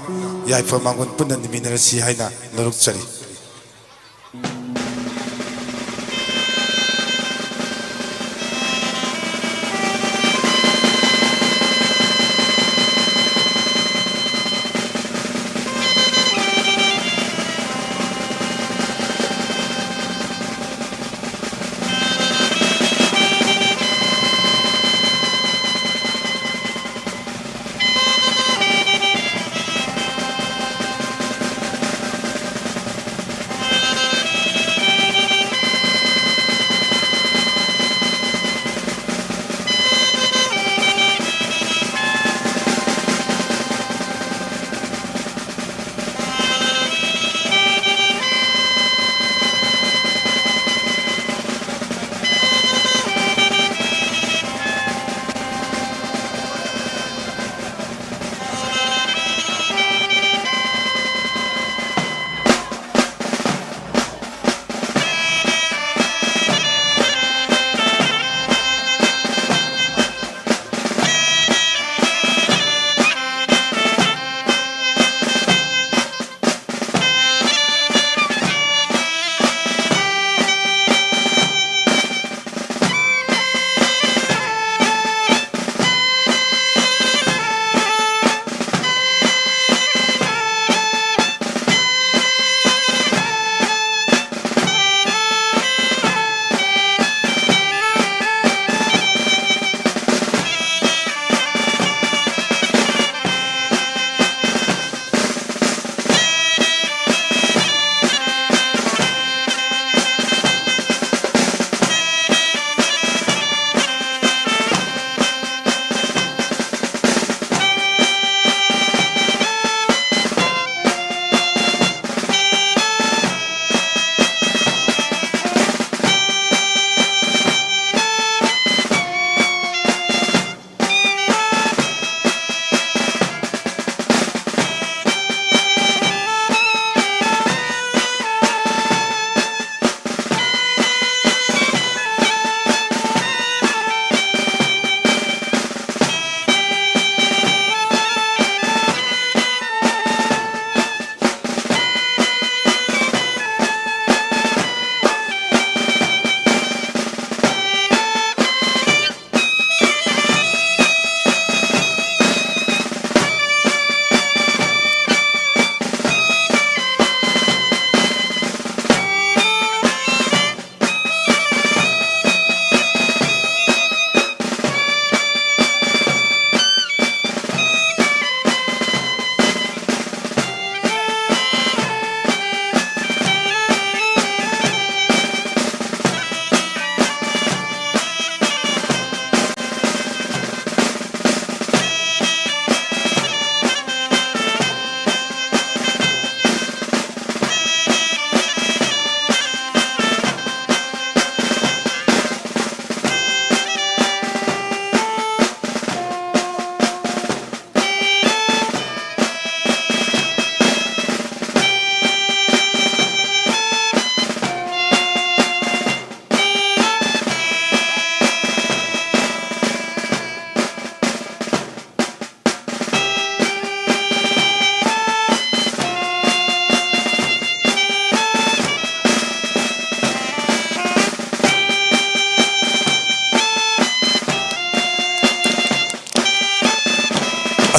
ꯌꯥꯏꯐ ꯃꯥꯡꯒꯣꯟ ꯄꯨꯟꯅ ꯅꯤꯃꯤꯟꯅꯔꯁꯤ ꯍꯥꯏꯅ ꯅꯣꯛꯆꯔꯤ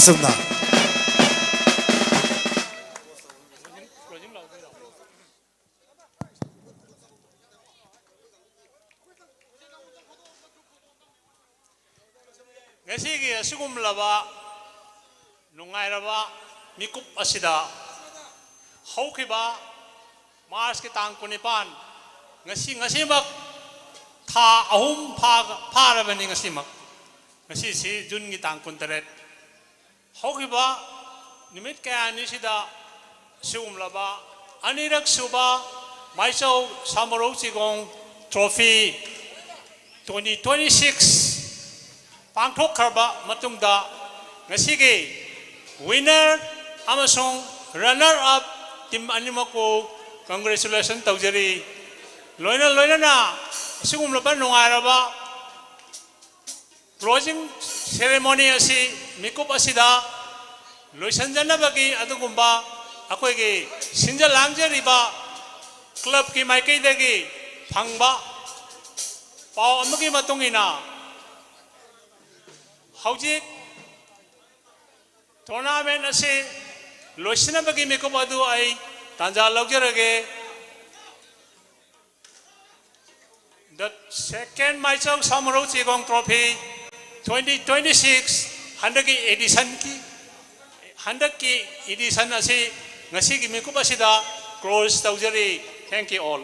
ꯑꯁꯨꯝꯅ ngasi asugum laba nungai raba mikup asida haukiba Mars ki tang kunipan ngasi mak tha ahum pha rabani ngasi mak ngasi si June ki tang kuntaret haukiba nimit kaya ni sida sugum laba anirak suba Maisau Samaro Chigong Trophy 2026 Pangthok Karba Matungda Ngasigi winner amasong runner up team animako congratulations taujari loina na sigum laban nungaraba closing ceremony asi mikup asida loisanjana bagi adugumba akoigi sinja langjariba club ki maikai dagi phangba pau amagi matungina Haujik tournament asi loisina bagi meko badu ai tanja logjarage the second Maisau Samaro Chigong Trophy 2026 handaki edition asi ngasi gi meko basida close taujari thank you all